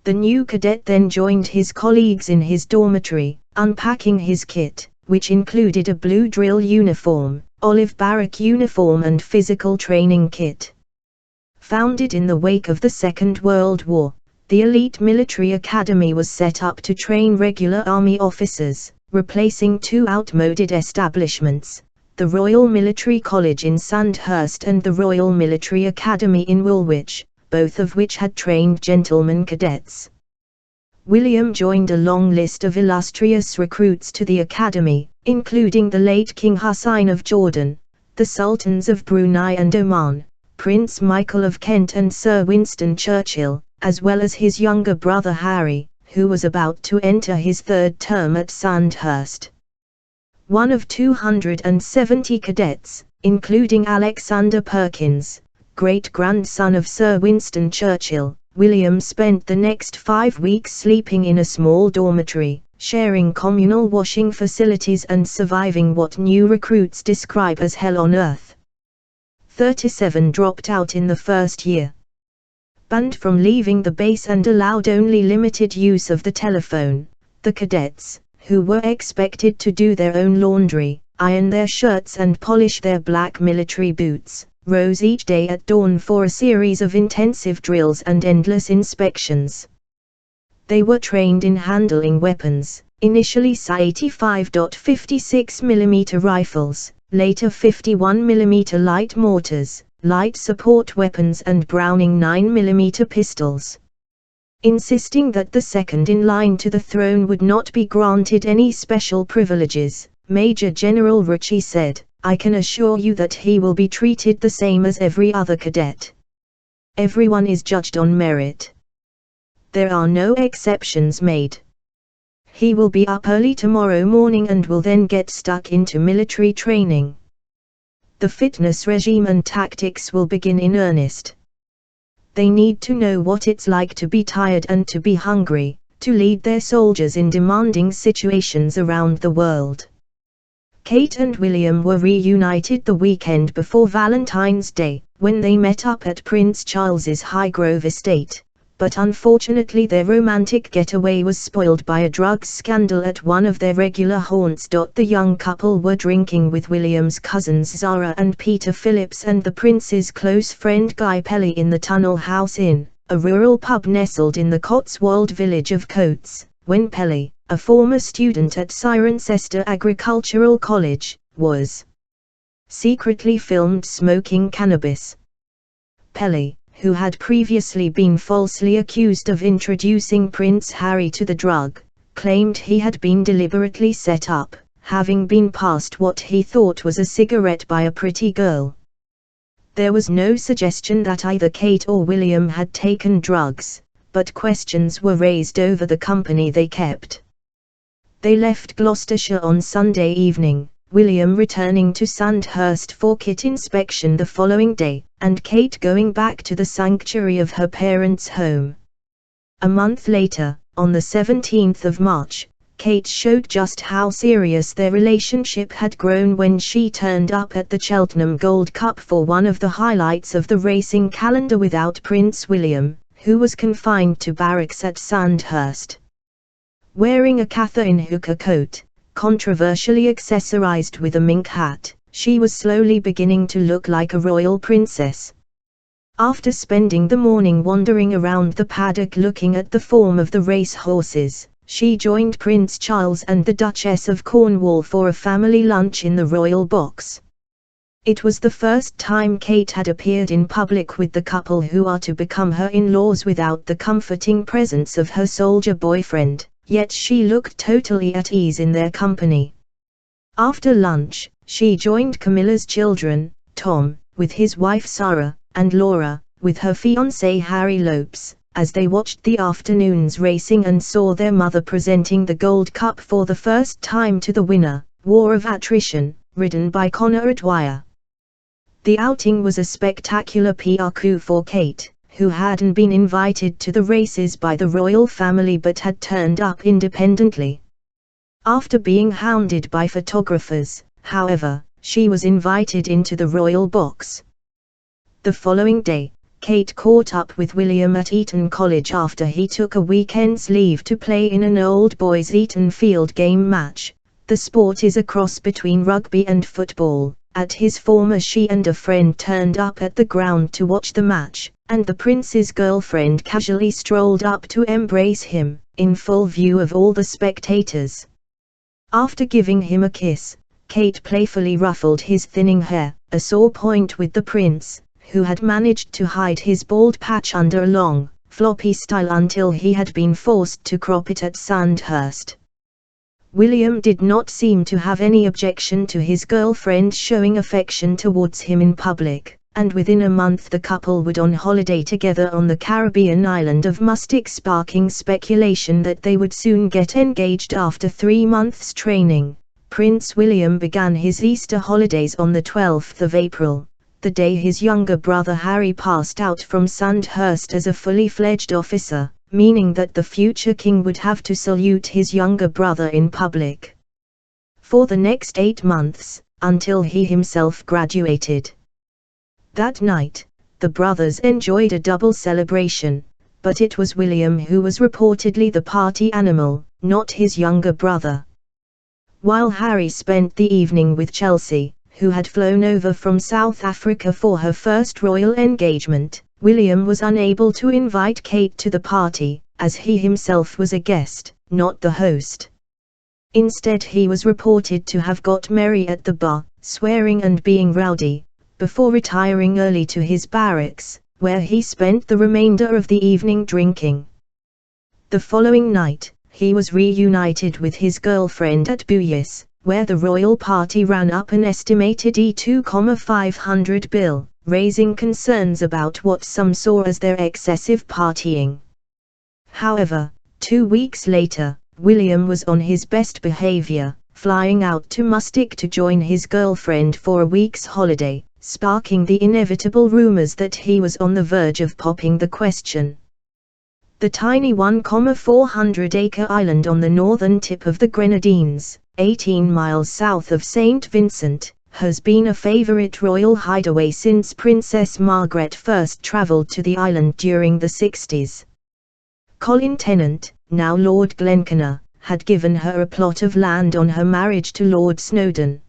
S1: The new cadet then joined his colleagues in his dormitory, unpacking his kit, which included a blue drill uniform, olive barrack uniform and physical training kit. Founded in the wake of the Second World War, the elite military academy was set up to train regular army officers, replacing 2 outmoded establishments, the Royal Military College in Sandhurst and the Royal Military Academy in Woolwich, both of which had trained gentlemen cadets. William joined a long list of illustrious recruits to the academy, including the late King Hussein of Jordan, the Sultans of Brunei and Oman, Prince Michael of Kent and Sir Winston Churchill, as well as his younger brother Harry, who was about to enter his 3rd term at Sandhurst. One of 270 cadets, including Alexander Perkins, great-grandson of Sir Winston Churchill, William spent the next 5 weeks sleeping in a small dormitory, sharing communal washing facilities and surviving what new recruits describe as hell on earth. 37 dropped out in the first year. Banned from leaving the base and allowed only limited use of the telephone, the cadets, who were expected to do their own laundry, iron their shirts and polish their black military boots, rose each day at dawn for a series of intensive drills and endless inspections. They were trained in handling weapons, initially SA-85.56mm rifles, later 51mm light mortars, light support weapons and Browning 9mm pistols. Insisting that the second in line to the throne would not be granted any special privileges, Major General Ritchie said, "I can assure you that he will be treated the same as every other cadet. Everyone is judged on merit. There are no exceptions made. He will be up early tomorrow morning and will then get stuck into military training. The fitness regime and tactics will begin in earnest. They need to know what it's like to be tired and to be hungry, to lead their soldiers in demanding situations around the world." Kate and William were reunited the weekend before Valentine's Day, when they met up at Prince Charles's Highgrove estate, but unfortunately their romantic getaway was spoiled by a drugs scandal at one of their regular haunts. The young couple were drinking with William's cousins Zara and Peter Phillips and the prince's close friend Guy Pelly in the Tunnel House Inn, a rural pub nestled in the Cotswold village of Coates, when Pelly, a former student at Cirencester Agricultural College, was secretly filmed smoking cannabis. Pelly, who had previously been falsely accused of introducing Prince Harry to the drug, claimed he had been deliberately set up, having been passed what he thought was a cigarette by a pretty girl. There was no suggestion that either Kate or William had taken drugs, but questions were raised over the company they kept. They left Gloucestershire on Sunday evening, William returning to Sandhurst for kit inspection the following day, and Kate going back to the sanctuary of her parents' home. A month later, on the 17th of March, Kate showed just how serious their relationship had grown when she turned up at the Cheltenham Gold Cup for one of the highlights of the racing calendar without Prince William, who was confined to barracks at Sandhurst. Wearing a Catherine Hooker coat, controversially accessorized with a mink hat, she was slowly beginning to look like a royal princess. After spending the morning wandering around the paddock looking at the form of the race horses, she joined Prince Charles and the Duchess of Cornwall for a family lunch in the royal box. It was the first time Kate had appeared in public with the couple who are to become her in-laws without the comforting presence of her soldier boyfriend, yet she looked totally at ease in their company. After lunch, she joined Camilla's children, Tom, with his wife Sarah, and Laura, with her fiancé Harry Lopes, as they watched the afternoon's racing and saw their mother presenting the Gold Cup for the first time to the winner, War of Attrition, ridden by Conor Dwyer. The outing was a spectacular PR coup for Kate, who hadn't been invited to the races by the royal family but had turned up independently. After being hounded by photographers, however, she was invited into the royal box. The following day, Kate caught up with William at Eton College after he took a weekend's leave to play in an Old Boys Eton field game match. The sport is a cross between rugby and football. At his former she and a friend turned up at the ground to watch the match, and the prince's girlfriend casually strolled up to embrace him, in full view of all the spectators. After giving him a kiss, Kate playfully ruffled his thinning hair, a sore point with the prince, who had managed to hide his bald patch under a long, floppy style until he had been forced to crop it at Sandhurst. William did not seem to have any objection to his girlfriend showing affection towards him in public, and within a month the couple would on holiday together on the Caribbean island of Mustic, sparking speculation that they would soon get engaged after 3 months' training. Prince William began his Easter holidays on the 12th of April. The day his younger brother Harry passed out from Sandhurst as a fully fledged officer, meaning that the future king would have to salute his younger brother in public. For the next 8 months, until he himself graduated. That night, the brothers enjoyed a double celebration, but it was William who was reportedly the party animal, not his younger brother. While Harry spent the evening with Chelsea, who had flown over from South Africa for her first royal engagement, William was unable to invite Kate to the party, as he himself was a guest, not the host. Instead he was reported to have got merry at the bar, swearing and being rowdy, before retiring early to his barracks, where he spent the remainder of the evening drinking. The following night, he was reunited with his girlfriend at Buyas, where the royal party ran up an estimated £2,500 bill, raising concerns about what some saw as their excessive partying. However, 2 weeks later, William was on his best behavior, flying out to Mustic to join his girlfriend for a week's holiday, sparking the inevitable rumors that he was on the verge of popping the question. The tiny 1,400-acre island on the northern tip of the Grenadines, 18 miles south of St. Vincent, has been a favorite royal hideaway since Princess Margaret first traveled to the island during the 60s. Colin Tennant, now Lord Glenconner, had given her a plot of land on her marriage to Lord Snowdon.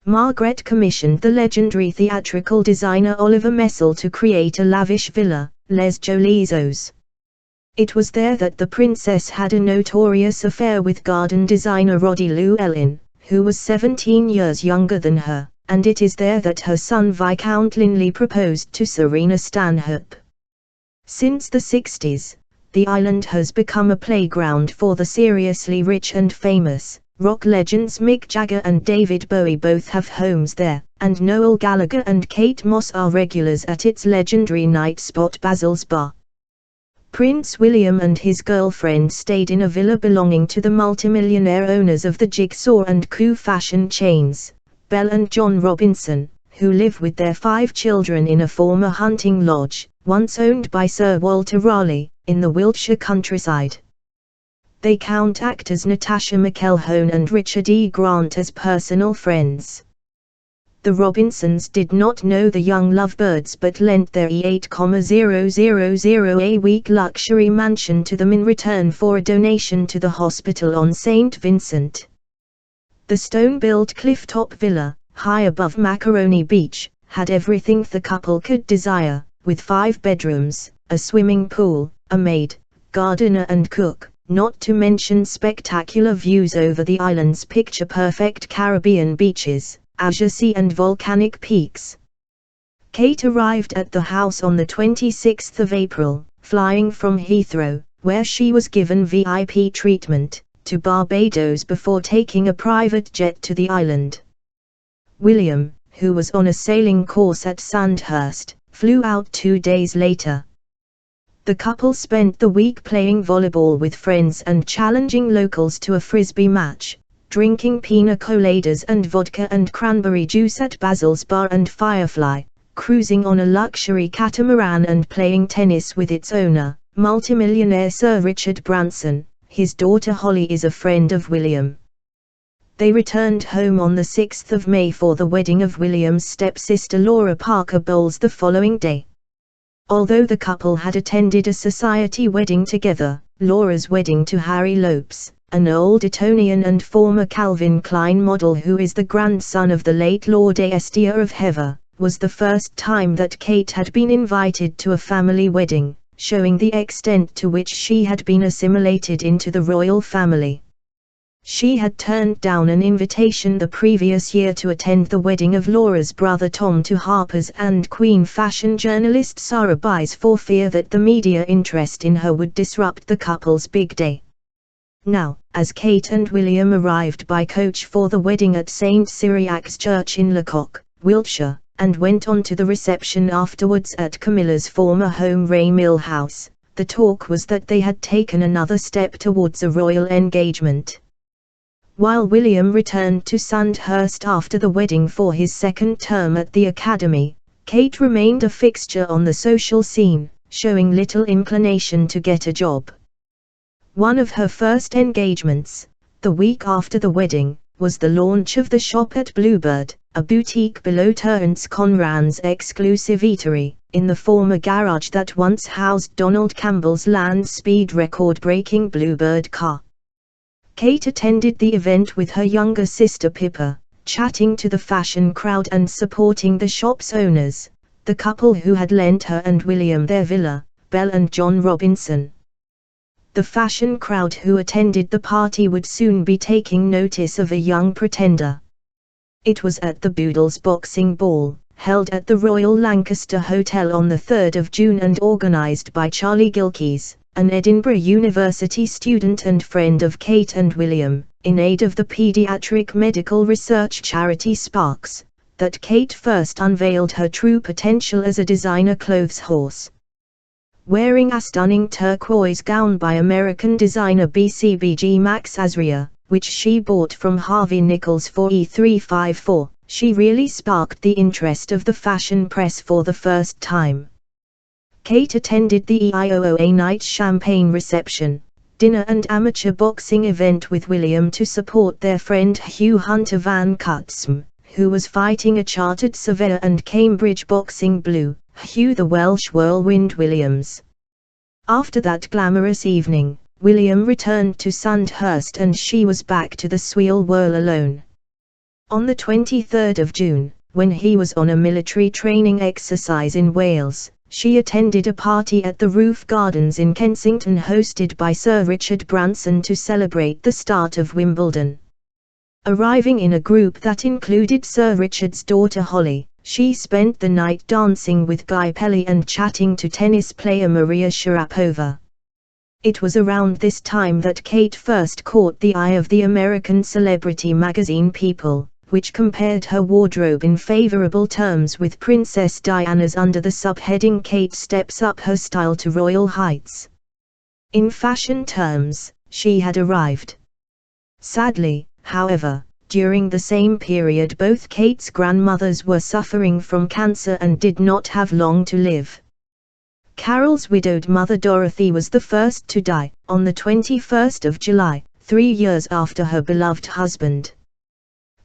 S1: Margaret commissioned the legendary theatrical designer Oliver Messel to create a lavish villa, Les Jolies. It was there that the princess had a notorious affair with garden designer Roddy Llewellyn, who was 17 years younger than her, and it is there that her son Viscount Linley proposed to Serena Stanhope. Since the 60s, the island has become a playground for the seriously rich and famous. Rock legends Mick Jagger and David Bowie both have homes there, and Noel Gallagher and Kate Moss are regulars at its legendary night spot Basil's Bar. Prince William and his girlfriend stayed in a villa belonging to the multimillionaire owners of the Jigsaw and Co fashion chains, Belle and John Robinson, who live with their 5 children in a former hunting lodge, once owned by Sir Walter Raleigh, in the Wiltshire countryside. They count actors Natasha McElhone and Richard E. Grant as personal friends. The Robinsons did not know the young lovebirds but lent their E8,000-a-week luxury mansion to them in return for a donation to the hospital on St. Vincent. The stone-built cliff-top villa, high above Macaroni Beach, had everything the couple could desire, with 5 bedrooms, a swimming pool, a maid, gardener and cook, not to mention spectacular views over the island's picture-perfect Caribbean beaches, azure sea and volcanic peaks. Kate arrived at the house on the 26th of April, flying from Heathrow, where she was given VIP treatment, to Barbados before taking a private jet to the island. William, who was on a sailing course at Sandhurst, flew out 2 days later. The couple spent the week playing volleyball with friends and challenging locals to a frisbee match, drinking pina coladas and vodka and cranberry juice at Basil's Bar and Firefly, cruising on a luxury catamaran and playing tennis with its owner, multimillionaire Sir Richard Branson. His daughter Holly is a friend of William. They returned home on the 6th of May for the wedding of William's stepsister Laura Parker Bowles the following day. Although the couple had attended a society wedding together, Laura's wedding to Harry Lopes, an old Etonian and former Calvin Klein model who is the grandson of the late Lord Aestia of Hever, was the first time that Kate had been invited to a family wedding, showing the extent to which she had been assimilated into the royal family. She had turned down an invitation the previous year to attend the wedding of Laura's brother Tom to Harper's and Queen fashion journalist Sarah Baez for fear that the media interest in her would disrupt the couple's big day. Now, as Kate and William arrived by coach for the wedding at St. Cyriac's Church in Lecoq, Wiltshire, and went on to the reception afterwards at Camilla's former home Ray Mill House, the talk was that they had taken another step towards a royal engagement. While William returned to Sandhurst after the wedding for his second term at the academy, Kate remained a fixture on the social scene, showing little inclination to get a job. One of her first engagements, the week after the wedding, was the launch of the shop at Bluebird, a boutique below Terence Conran's exclusive eatery, in the former garage that once housed Donald Campbell's land speed record-breaking Bluebird car. Kate attended the event with her younger sister Pippa, chatting to the fashion crowd and supporting the shop's owners, the couple who had lent her and William their villa, Belle and John Robinson. The fashion crowd who attended the party would soon be taking notice of a young pretender. It was at the Boodles Boxing Ball, held at the Royal Lancaster Hotel on the 3rd of June and organised by Charlie Gilkeys, an Edinburgh University student and friend of Kate and William, in aid of the paediatric medical research charity Sparks, that Kate first unveiled her true potential as a designer clothes horse. Wearing a stunning turquoise gown by American designer BCBG Max Azria, which she bought from Harvey Nichols for E354, she really sparked the interest of the fashion press for the first time. Kate attended the EIOOA night champagne reception, dinner and amateur boxing event with William to support their friend Hugh Hunter Van Cutsem, who was fighting a chartered surveyor and Cambridge boxing blue, Hugh the Welsh Whirlwind Williams. After that glamorous evening, William returned to Sandhurst and she was back to the Sweel Whirl alone. On the 23rd of June, when he was on a military training exercise in Wales, she attended a party at the Roof Gardens in Kensington hosted by Sir Richard Branson to celebrate the start of Wimbledon. Arriving in a group that included Sir Richard's daughter Holly, she spent the night dancing with Guy Pelly and chatting to tennis player Maria Sharapova. It was around this time that Kate first caught the eye of the American celebrity magazine People, which compared her wardrobe in favorable terms with Princess Diana's under the subheading "Kate Steps Up Her Style to Royal Heights." In fashion terms, she had arrived. Sadly, however, during the same period both Kate's grandmothers were suffering from cancer and did not have long to live. Carol's widowed mother Dorothy was the first to die, on the 21st of July, 3 years after her beloved husband.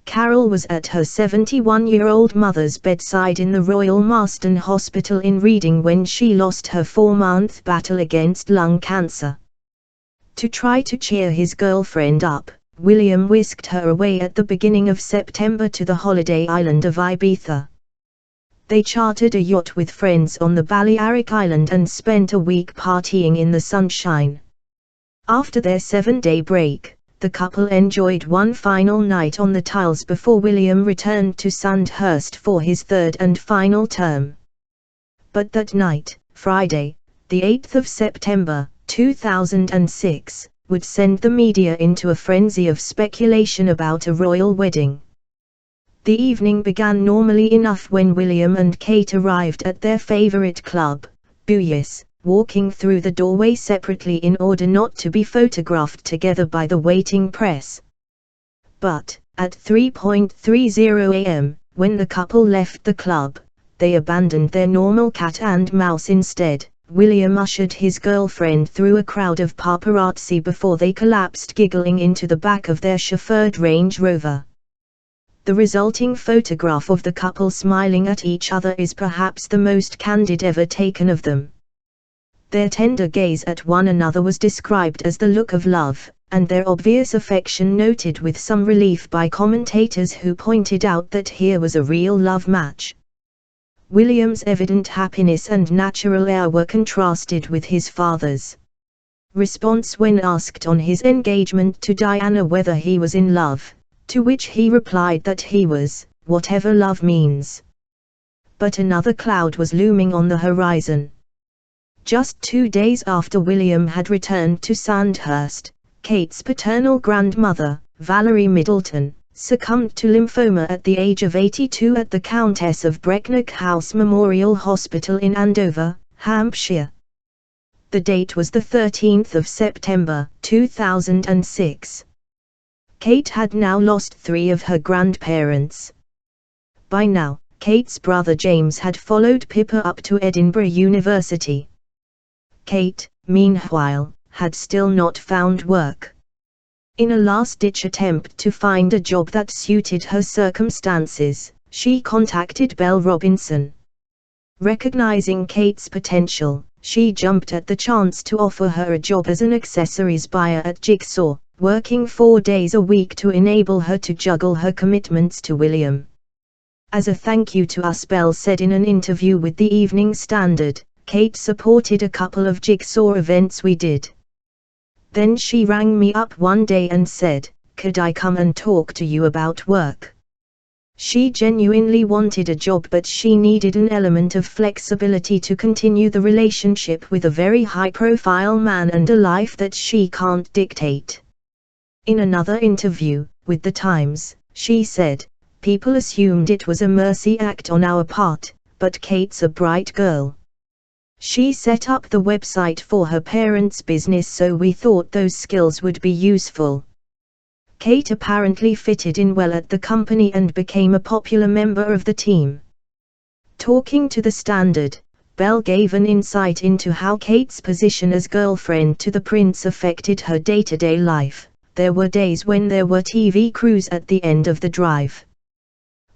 S1: Carol was at her 71-year-old mother's bedside in the Royal Marsden Hospital in Reading when she lost her 4-month battle against lung cancer. To try to cheer his girlfriend up, William whisked her away at the beginning of September to the holiday island of Ibiza. They chartered a yacht with friends on the Balearic Island and spent a week partying in the sunshine. After their 7-day break, the couple enjoyed one final night on the tiles before William returned to Sandhurst for his third and final term. But that night, Friday, the 8th of September, 2006, would send the media into a frenzy of speculation about a royal wedding. The evening began normally enough when William and Kate arrived at their favorite club, Buyas, walking through the doorway separately in order not to be photographed together by the waiting press. But, at 3:30 a.m., when the couple left the club, they abandoned their normal cat and mouse instead. William ushered his girlfriend through a crowd of paparazzi before they collapsed giggling into the back of their chauffeured Range Rover. The resulting photograph of the couple smiling at each other is perhaps the most candid ever taken of them. Their tender gaze at one another was described as the look of love, and their obvious affection noted with some relief by commentators who pointed out that here was a real love match. William's evident happiness and natural air were contrasted with his father's response when asked on his engagement to Diana whether he was in love, to which he replied that he was, whatever love means. But another cloud was looming on the horizon. Just 2 days after William had returned to Sandhurst, Kate's paternal grandmother, Valerie Middleton, succumbed to lymphoma at the age of 82 at the Countess of Brecknock House Memorial Hospital in Andover, Hampshire. The date was the 13th of September, 2006. Kate had now lost 3 of her grandparents. By now, Kate's brother James had followed Pippa up to Edinburgh University. Kate, meanwhile, had still not found work. In a last-ditch attempt to find a job that suited her circumstances, she contacted Belle Robinson. Recognizing Kate's potential, she jumped at the chance to offer her a job as an accessories buyer at Jigsaw, working 4 days a week to enable her to juggle her commitments to William. As a thank you to us, Belle said in an interview with the Evening Standard, Kate supported a couple of Jigsaw events we did. Then she rang me up one day and said, "Could I come and talk to you about work?" She genuinely wanted a job, but she needed an element of flexibility to continue the relationship with a very high-profile man and a life that she can't dictate. In another interview, with The Times, she said, "People assumed it was a mercy act on our part, but Kate's a bright girl. She set up the website for her parents' business, so we thought those skills would be useful." Kate apparently fitted in well at the company and became a popular member of the team. Talking to The Standard, Belle gave an insight into how Kate's position as girlfriend to the prince affected her day-to-day life. "There were days when there were TV crews at the end of the drive.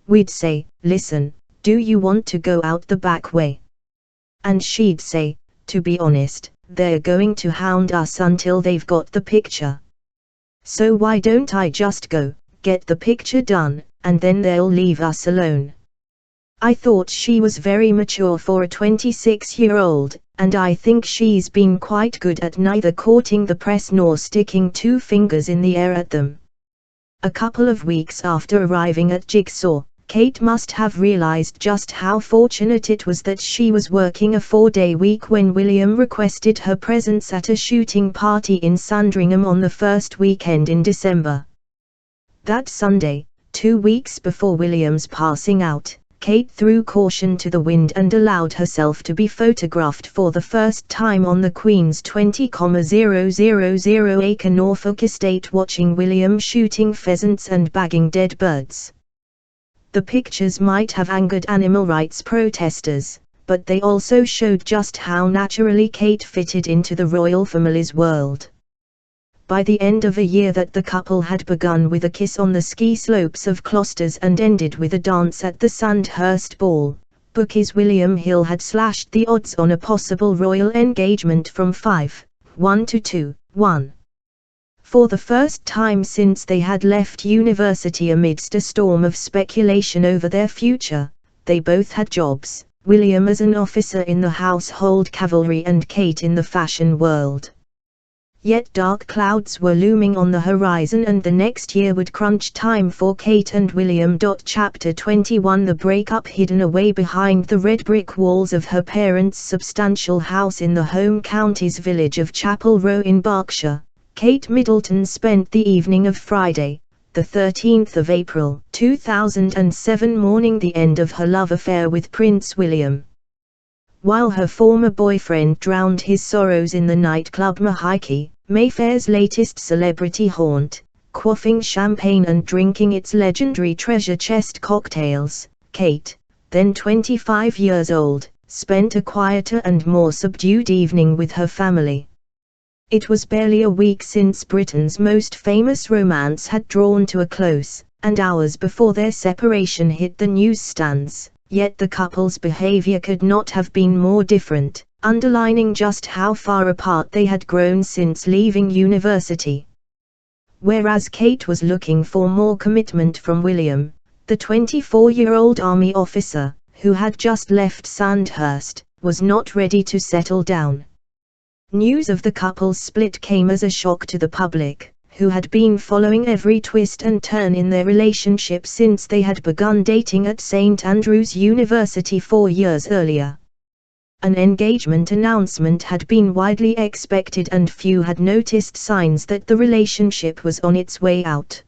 S1: We'd say, 'Listen, do you want to go out the back way?' And she'd say, 'To be honest, they're going to hound us until they've got the picture. So why don't I just go, get the picture done, and then they'll leave us alone?' I thought she was very mature for a 26-year-old, and I think she's been quite good at neither courting the press nor sticking 2 fingers in the air at them." A couple of weeks after arriving at Jigsaw, Kate must have realized just how fortunate it was that she was working a 4-day week when William requested her presence at a shooting party in Sandringham on the first weekend in December. That Sunday, 2 weeks before William's passing out, Kate threw caution to the wind and allowed herself to be photographed for the first time on the Queen's 20,000-acre Norfolk estate watching William shooting pheasants and bagging dead birds. The pictures might have angered animal rights protesters, but they also showed just how naturally Kate fitted into the royal family's world. By the end of a year that the couple had begun with a kiss on the ski slopes of Closters and ended with a dance at the Sandhurst Ball, bookies William Hill had slashed the odds on a possible royal engagement from 5-1 to 2-1. For the first time since they had left university amidst a storm of speculation over their future, they both had jobs, William as an officer in the household cavalry and Kate in the fashion world. Yet dark clouds were looming on the horizon and the next year would crunch time for Kate and William. Chapter 21 The breakup hidden away behind the red brick walls of her parents' substantial house in the home county's village of Chapel Row in Berkshire, Kate Middleton spent the evening of Friday, the 13th of April, 2007 mourning the end of her love affair with Prince William. While her former boyfriend drowned his sorrows in the nightclub Mahiki, Mayfair's latest celebrity haunt, quaffing champagne and drinking its legendary treasure chest cocktails, Kate, then 25 years old, spent a quieter and more subdued evening with her family. It was barely a week since Britain's most famous romance had drawn to a close, and hours before their separation hit the newsstands. Yet the couple's behavior could not have been more different, underlining just how far apart they had grown since leaving university. Whereas Kate was looking for more commitment from William, the 24-year-old army officer, who had just left Sandhurst, was not ready to settle down. News of the couple's split came as a shock to the public, who had been following every twist and turn in their relationship since they had begun dating at St Andrews University 4 years earlier. An engagement announcement had been widely expected and few had noticed signs that the relationship was on its way out.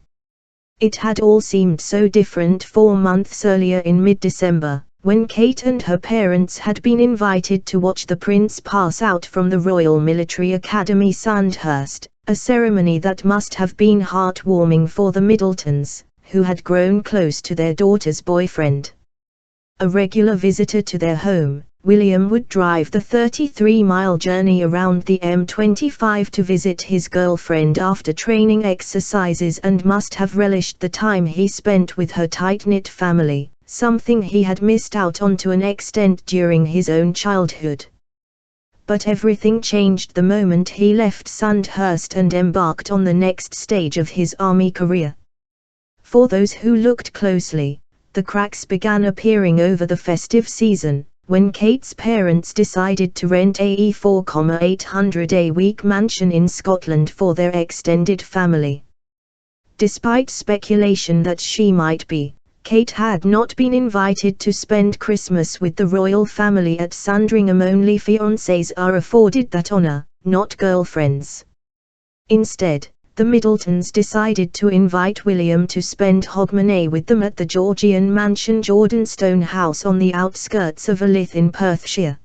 S1: It had all seemed so different 4 months earlier in mid-December, when Kate and her parents had been invited to watch the prince pass out from the Royal Military Academy Sandhurst, a ceremony that must have been heartwarming for the Middletons, who had grown close to their daughter's boyfriend. A regular visitor to their home, William would drive the 33-mile journey around the M25 to visit his girlfriend after training exercises and must have relished the time he spent with her tight-knit family, something he had missed out on to an extent during his own childhood. But everything changed the moment he left Sandhurst and embarked on the next stage of his army career. For those who looked closely, the cracks began appearing over the festive season, when Kate's parents decided to rent a £4,800 mansion in Scotland for their extended family. Despite speculation that she might be, Kate had not been invited to spend Christmas with the royal family at Sandringham. Only fiancés are afforded that honor, not girlfriends. Instead, the Middletons decided to invite William to spend Hogmanay with them at the Georgian mansion Jordanstone House on the outskirts of Alyth in Perthshire.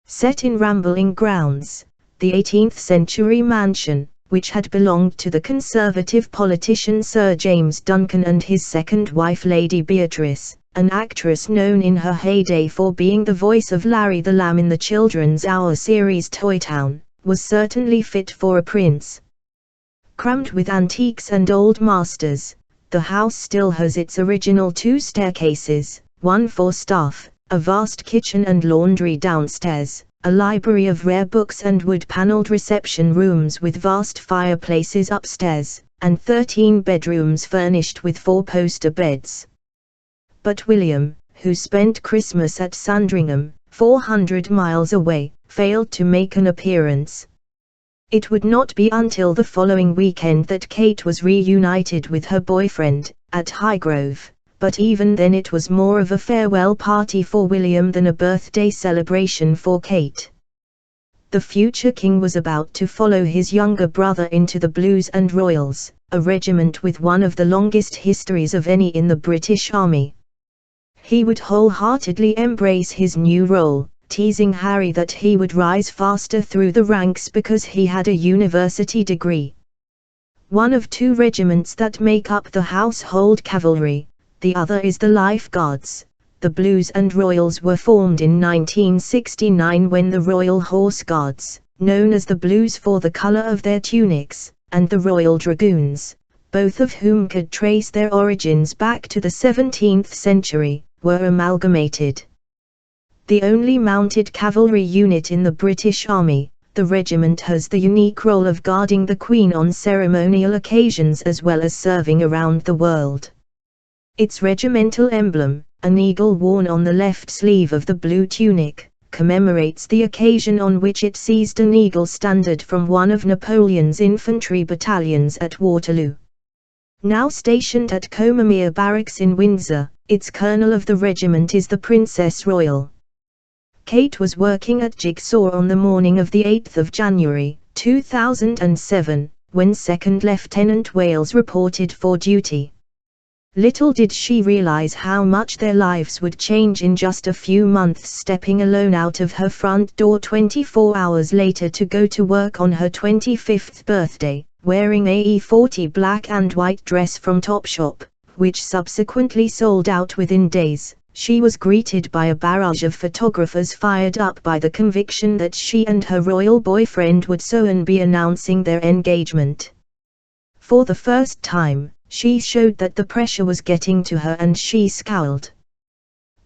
S1: Set in rambling grounds, the 18th-century mansion, which had belonged to the Conservative politician Sir James Duncan and his second wife Lady Beatrice, an actress known in her heyday for being the voice of Larry the Lamb in the Children's Hour series Toy Town, was certainly fit for a prince. Crammed with antiques and old masters, the house still has its original 2 staircases, one for staff, a vast kitchen and laundry downstairs, a library of rare books and wood-paneled reception rooms with vast fireplaces upstairs, and 13 bedrooms furnished with 4-poster beds. But William, who spent Christmas at Sandringham, 400 miles away, failed to make an appearance. It would not be until the following weekend that Kate was reunited with her boyfriend, at Highgrove, but even then it was more of a farewell party for William than a birthday celebration for Kate. The future king was about to follow his younger brother into the Blues and Royals, a regiment with one of the longest histories of any in the British Army. He would wholeheartedly embrace his new role, teasing Harry that he would rise faster through the ranks because he had a university degree. One of two regiments that make up the Household Cavalry, the other is the Life Guards. The Blues and Royals were formed in 1969 when the Royal Horse Guards, known as the Blues for the color of their tunics, and the Royal Dragoons, both of whom could trace their origins back to the 17th century, were amalgamated. The only mounted cavalry unit in the British Army, the regiment has the unique role of guarding the Queen on ceremonial occasions as well as serving around the world. Its regimental emblem, an eagle worn on the left sleeve of the blue tunic, commemorates the occasion on which it seized an eagle standard from one of Napoleon's infantry battalions at Waterloo. Now stationed at Combermere Barracks in Windsor, its colonel of the regiment is the Princess Royal. Kate was working at Jigsaw on the morning of the 8th of January, 2007, when 2nd Lieutenant Wales reported for duty. Little did she realize how much their lives would change in just a few months, stepping alone out of her front door 24 hours later to go to work on her 25th birthday, wearing a E40 black and white dress from Topshop, which subsequently sold out within days. She was greeted by a barrage of photographers fired up by the conviction that she and her royal boyfriend would soon be announcing their engagement. For the first time, she showed that the pressure was getting to her and she scowled.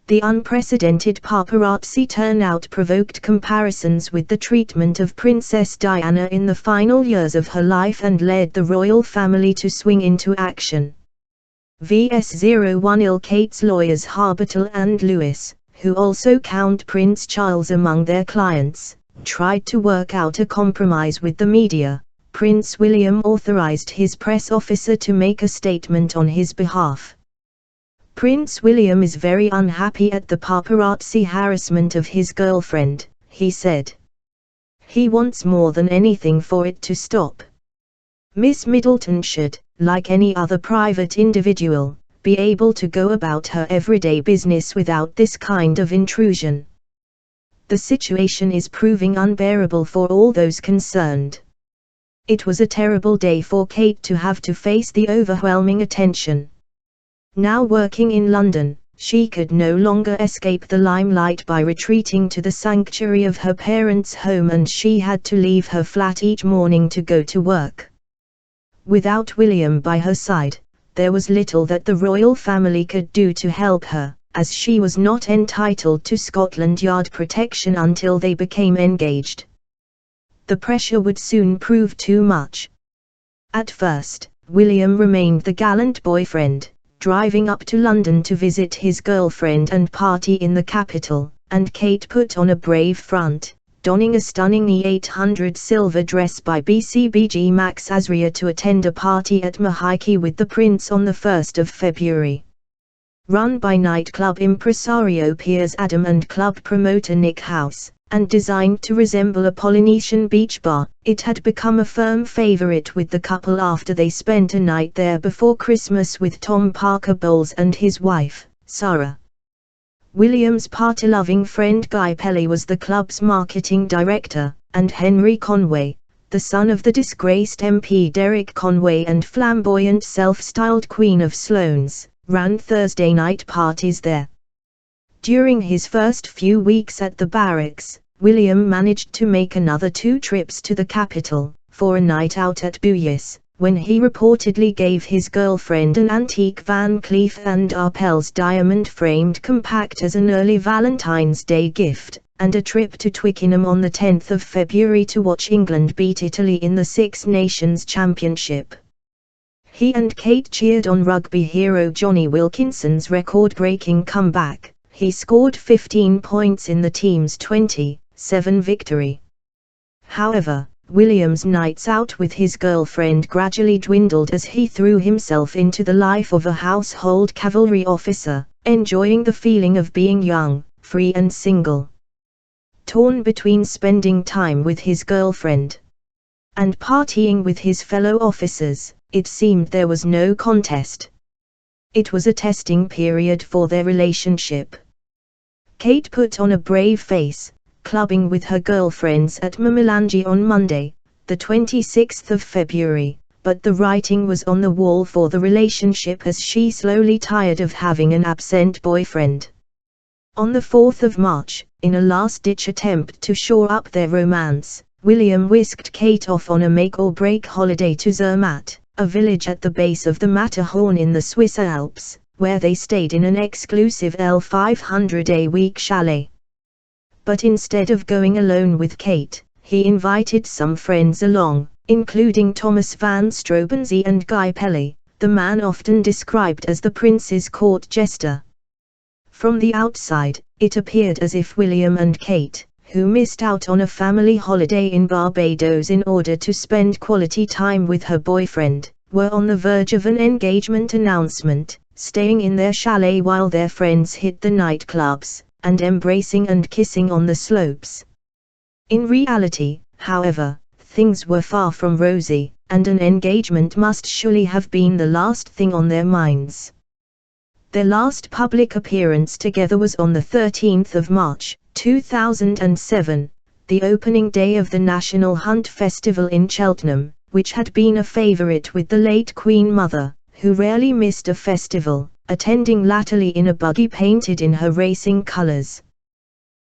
S1: The unprecedented paparazzi turnout provoked comparisons with the treatment of Princess Diana in the final years of her life and led the royal family to swing into action. VS01 Kate's lawyers Harbertell and Lewis, who also count Prince Charles among their clients, tried to work out a compromise with the media. Prince William authorized his press officer to make a statement on his behalf. Prince William is very unhappy at the paparazzi harassment of his girlfriend, he said. He wants more than anything for it to stop. Miss Middleton should, like any other private individual, be able to go about her everyday business without this kind of intrusion. The situation is proving unbearable for all those concerned. It was a terrible day for Kate to have to face the overwhelming attention. Now working in London, she could no longer escape the limelight by retreating to the sanctuary of her parents' home, and she had to leave her flat each morning to go to work. Without William by her side, there was little that the royal family could do to help her, as she was not entitled to Scotland Yard protection until they became engaged. The pressure would soon prove too much. At first, William remained the gallant boyfriend, driving up to London to visit his girlfriend and party in the capital, and Kate put on a brave front, donning a stunning E800 silver dress by BCBG Max Azria to attend a party at Mahiki with the prince on the 1st of February. Run by nightclub impresario Piers Adam and club promoter Nick House, and designed to resemble a Polynesian beach bar, it had become a firm favorite with the couple after they spent a night there before Christmas with Tom Parker Bowles and his wife, Sarah. William's party-loving friend Guy Pelly was the club's marketing director, and Henry Conway, the son of the disgraced MP Derek Conway and flamboyant self-styled Queen of Sloanes, ran Thursday night parties there. During his first few weeks at the barracks, William managed to make another 2 trips to the capital, for a night out at Buyas, when he reportedly gave his girlfriend an antique Van Cleef & Arpels diamond-framed compact as an early Valentine's Day gift, and a trip to Twickenham on the 10th of February to watch England beat Italy in the Six Nations Championship. He and Kate cheered on rugby hero Johnny Wilkinson's record-breaking comeback. He scored 15 points in the team's 20-7 victory. However, William's nights out with his girlfriend gradually dwindled as he threw himself into the life of a household cavalry officer, enjoying the feeling of being young, free and single. Torn between spending time with his girlfriend and partying with his fellow officers, it seemed there was no contest. It was a testing period for their relationship. Kate put on a brave face, clubbing with her girlfriends at Mamalangi on Monday, the 26th of February, but the writing was on the wall for the relationship as she slowly tired of having an absent boyfriend. On the 4th of March, in a last-ditch attempt to shore up their romance, William whisked Kate off on a make-or-break holiday to Zermatt, a village at the base of the Matterhorn in the Swiss Alps, where they stayed in an exclusive L500-a-week chalet. But instead of going alone with Kate, he invited some friends along, including Thomas van Strobensee and Guy Pelly, the man often described as the prince's court jester. From the outside, it appeared as if William and Kate, who missed out on a family holiday in Barbados in order to spend quality time with her boyfriend, were on the verge of an engagement announcement, staying in their chalet while their friends hit the nightclubs, and embracing and kissing on the slopes. In reality, however, things were far from rosy, and an engagement must surely have been the last thing on their minds. Their last public appearance together was on the 13th of March, 2007, the opening day of the National Hunt Festival in Cheltenham, which had been a favourite with the late Queen Mother, who rarely missed a festival, attending latterly in a buggy painted in her racing colours.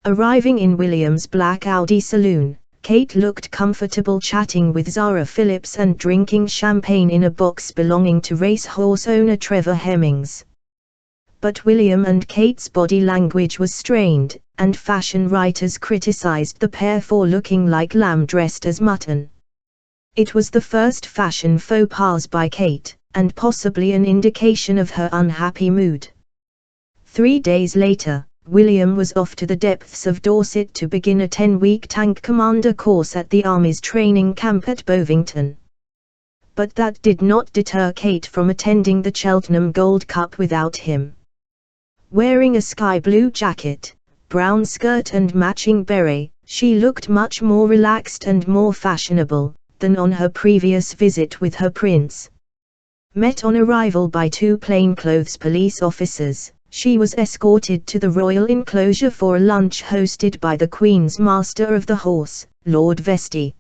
S1: Arriving in William's black Audi saloon, Kate looked comfortable chatting with Zara Phillips and drinking champagne in a box belonging to racehorse owner Trevor Hemmings. But William and Kate's body language was strained, and fashion writers criticized the pair for looking like lamb dressed as mutton. It was the first fashion faux pas by Kate, and possibly an indication of her unhappy mood. 3 days later, William was off to the depths of Dorset to begin a 10-week tank commander course at the Army's training camp at Bovington. But that did not deter Kate from attending the Cheltenham Gold Cup without him. Wearing a sky blue jacket, brown skirt and matching beret, she looked much more relaxed and more fashionable than on her previous visit with her prince. Met on arrival by 2 plainclothes police officers, she was escorted to the royal enclosure for a lunch hosted by the Queen's Master of the Horse, Lord Vestey.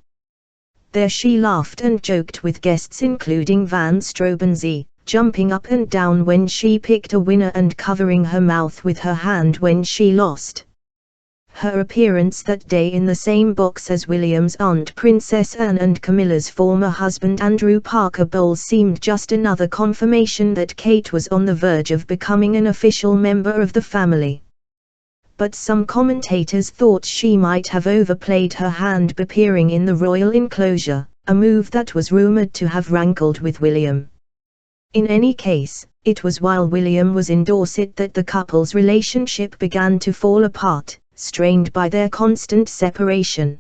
S1: There she laughed and joked with guests including Van Strobensee, jumping up and down when she picked a winner and covering her mouth with her hand when she lost. Her appearance that day in the same box as William's aunt Princess Anne and Camilla's former husband Andrew Parker Bowles seemed just another confirmation that Kate was on the verge of becoming an official member of the family. But some commentators thought she might have overplayed her hand appearing in the royal enclosure, a move that was rumored to have rankled with William. In any case, it was while William was in Dorset that the couple's relationship began to fall apart, strained by their constant separation.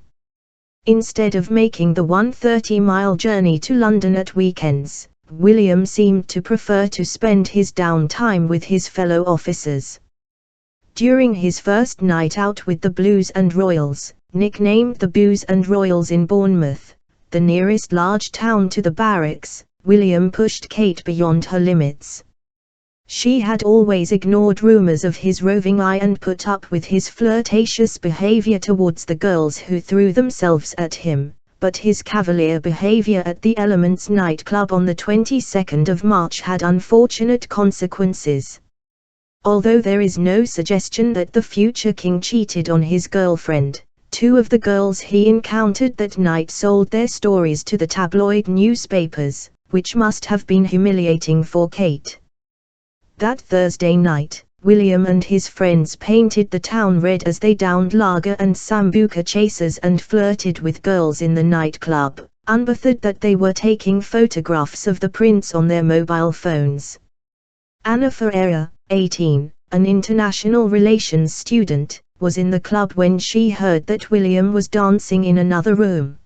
S1: Instead of making the 130-mile journey to London at weekends, William seemed to prefer to spend his downtime with his fellow officers. During his first night out with the Blues and Royals, nicknamed the Booze and Royals in Bournemouth, the nearest large town to the barracks, William pushed Kate beyond her limits. She had always ignored rumors of his roving eye and put up with his flirtatious behavior towards the girls who threw themselves at him, but his cavalier behavior at the Elements nightclub on the 22nd of March had unfortunate consequences. Although there is no suggestion that the future king cheated on his girlfriend, 2 of the girls he encountered that night sold their stories to the tabloid newspapers, which must have been humiliating for Kate. That Thursday night, William and his friends painted the town red as they downed lager and sambuca chasers and flirted with girls in the nightclub, unbothered that they were taking photographs of the prince on their mobile phones. Anna Ferreira, 18, an international relations student, was in the club when she heard that William was dancing in another room.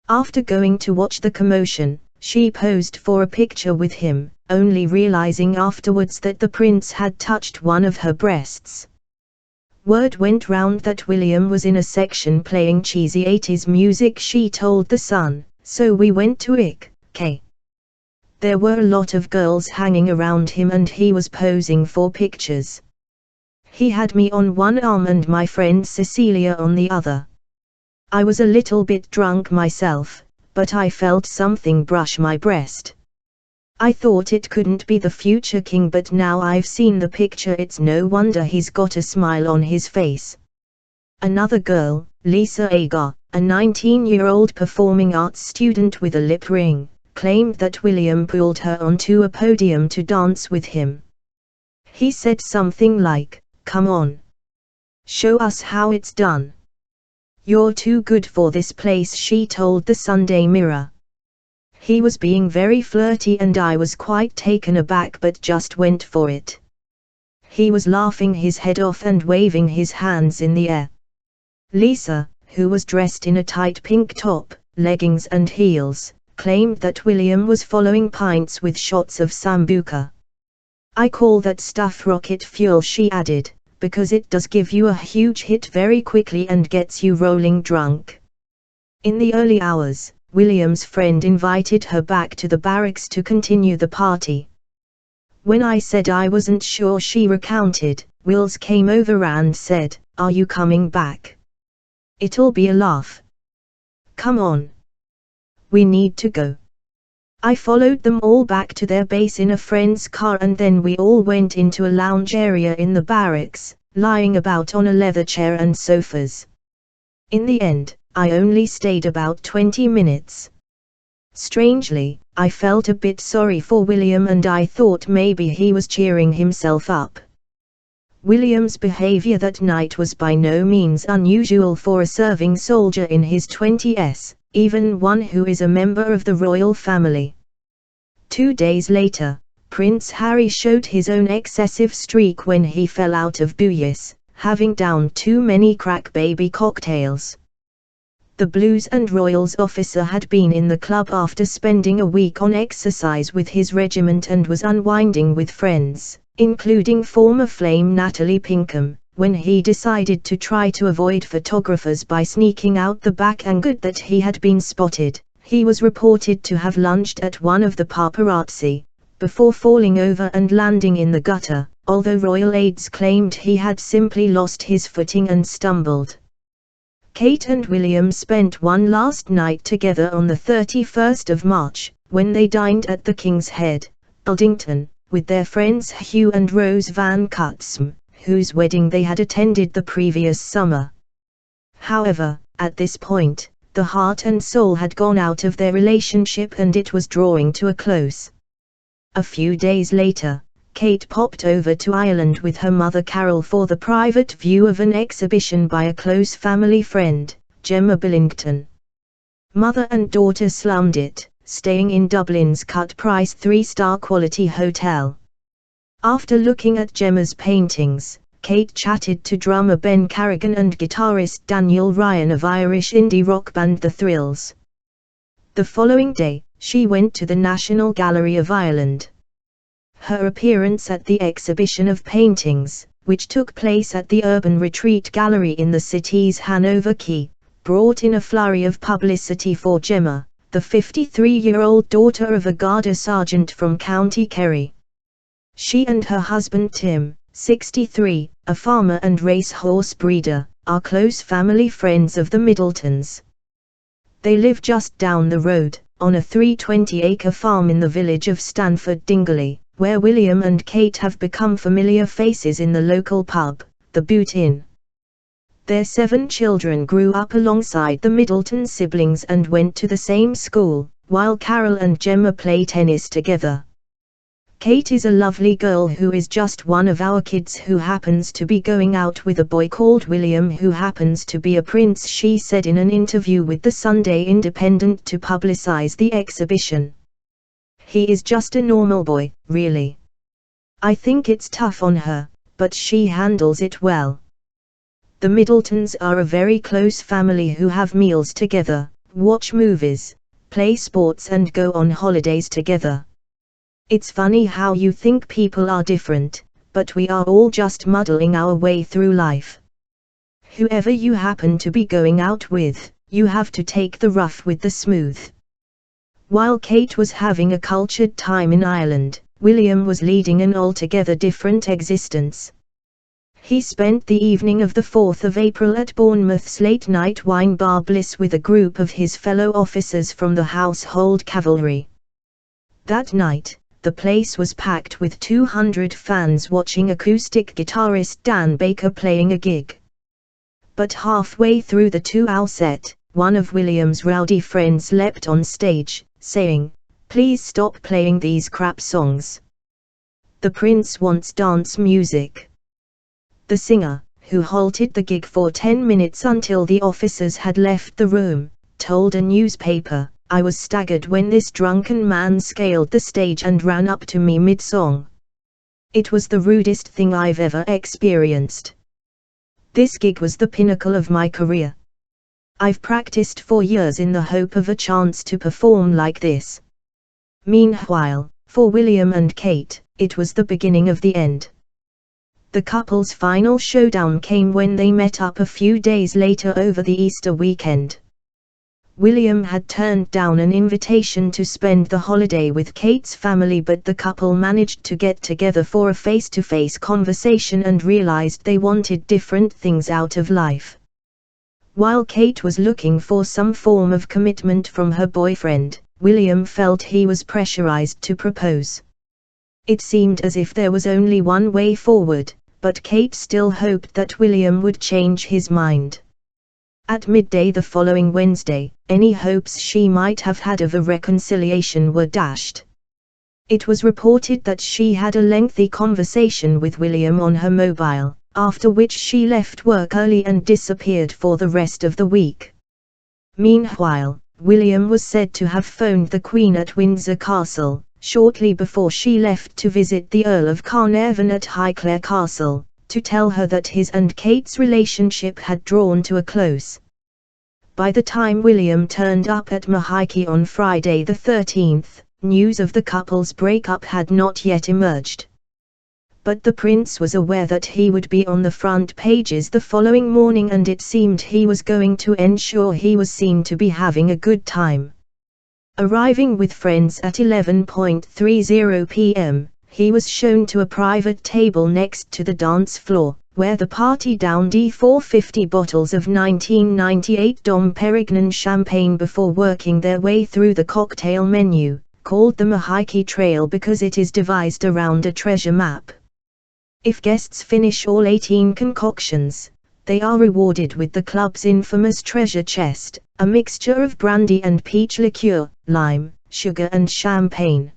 S1: After going to watch the commotion, she posed for a picture with him, only realizing afterwards that the prince had touched one of her breasts. Word went round that William was in a section playing cheesy 80s music, she told The Sun, so we went to IK. There were a lot of girls hanging around him and he was posing for pictures. He had me on one arm and my friend Cecilia on the other. I was a little bit drunk myself, but I felt something brush my breast. I thought it couldn't be the future king, but now I've seen the picture, it's no wonder he's got a smile on his face. Another girl, Lisa Agar, a 19-year-old performing arts student with a lip ring, claimed that William pulled her onto a podium to dance with him. He said something like, "Come on. Show us how it's done. You're too good for this place," she told the Sunday Mirror. He was being very flirty and I was quite taken aback but just went for it. He was laughing his head off and waving his hands in the air. Lisa, who was dressed in a tight pink top, leggings and heels, claimed that William was following pints with shots of Sambuca. "I call that stuff rocket fuel," she added, "because it does give you a huge hit very quickly and gets you rolling drunk." In the early hours, William's friend invited her back to the barracks to continue the party. "When I said I wasn't sure," she recounted, "Wills came over and said, 'Are you coming back? It'll be a laugh. Come on. We need to go.' I followed them all back to their base in a friend's car and then we all went into a lounge area in the barracks, lying about on a leather chair and sofas. In the end, I only stayed about 20 minutes. Strangely, I felt a bit sorry for William and I thought maybe he was cheering himself up. William's behavior that night was by no means unusual for a serving soldier in his 20s, even one who is a member of the royal family. 2 days later, Prince Harry showed his own excessive streak when he fell out of Buyas, having downed too many crack baby cocktails. The Blues and Royals officer had been in the club after spending a week on exercise with his regiment and was unwinding with friends, including former Flame Natalie Pinkham, when he decided to try to avoid photographers by sneaking out the back. Angered that he had been spotted, he was reported to have lunged at one of the paparazzi, before falling over and landing in the gutter, although royal aides claimed he had simply lost his footing and stumbled. Kate and William spent one last night together on the 31st of March, when they dined at the King's Head, Aldington, with their friends Hugh and Rose Van Cutsem, whose wedding they had attended the previous summer. However, at this point, the heart and soul had gone out of their relationship and it was drawing to a close. A few days later, Kate popped over to Ireland with her mother Carol for the private view of an exhibition by a close family friend, Gemma Billington. Mother and daughter slummed it, staying in Dublin's cut-price 3-star quality hotel. After looking at Gemma's paintings, Kate chatted to drummer Ben Carrigan and guitarist Daniel Ryan of Irish indie rock band The Thrills. The following day, she went to the National Gallery of Ireland. Her appearance at the exhibition of paintings, which took place at the Urban Retreat Gallery in the city's Hanover Quay, brought in a flurry of publicity for Gemma, the 53-year-old daughter of a Garda sergeant from County Kerry. She and her husband Tim, 63, a farmer and racehorse breeder, are close family friends of the Middletons. They live just down the road, on a 320-acre farm in the village of Stanford Dingley, where William and Kate have become familiar faces in the local pub, the Boot Inn. Their 7 children grew up alongside the Middleton siblings and went to the same school, while Carol and Gemma play tennis together. Kate is a lovely girl who is just one of our kids who happens to be going out with a boy called William who happens to be a prince, she said in an interview with the Sunday Independent to publicize the exhibition. He is just a normal boy, really. I think it's tough on her, but she handles it well. The Middletons are a very close family who have meals together, watch movies, play sports and go on holidays together. It's funny how you think people are different, but we are all just muddling our way through life. Whoever you happen to be going out with, you have to take the rough with the smooth. While Kate was having a cultured time in Ireland, William was leading an altogether different existence. He spent the evening of the 4th of April at Bournemouth's late-night wine bar Bliss with a group of his fellow officers from the Household Cavalry. That night, the place was packed with 200 fans watching acoustic guitarist Dan Baker playing a gig. But halfway through the 2-hour set, one of William's rowdy friends leapt on stage, saying, "Please stop playing these crap songs. The Prince wants dance music." The singer, who halted the gig for 10 minutes until the officers had left the room, told a newspaper, "I was staggered when this drunken man scaled the stage and ran up to me mid-song. It was the rudest thing I've ever experienced. This gig was the pinnacle of my career. I've practiced for years in the hope of a chance to perform like this." Meanwhile, for William and Kate, it was the beginning of the end. The couple's final showdown came when they met up a few days later over the Easter weekend. William had turned down an invitation to spend the holiday with Kate's family, but the couple managed to get together for a face-to-face conversation and realized they wanted different things out of life. While Kate was looking for some form of commitment from her boyfriend, William felt he was pressurized to propose. It seemed as if there was only one way forward, but Kate still hoped that William would change his mind. At midday the following Wednesday, any hopes she might have had of a reconciliation were dashed. It was reported that she had a lengthy conversation with William on her mobile, after which she left work early and disappeared for the rest of the week. Meanwhile, William was said to have phoned the Queen at Windsor Castle, shortly before she left to visit the Earl of Carnarvon at Highclere Castle, to tell her that his and Kate's relationship had drawn to a close. By the time William turned up at Mahike on Friday the 13th, news of the couple's breakup had not yet emerged. But the Prince was aware that he would be on the front pages the following morning, and it seemed he was going to ensure he was seen to be having a good time. Arriving with friends at 11:30 p.m., he was shown to a private table next to the dance floor, where the party downed 450 bottles of 1998 Dom Perignon champagne before working their way through the cocktail menu, called the Mahike Trail because it is devised around a treasure map. If guests finish all 18 concoctions, they are rewarded with the club's infamous treasure chest, a mixture of brandy and peach liqueur, lime, sugar and champagne.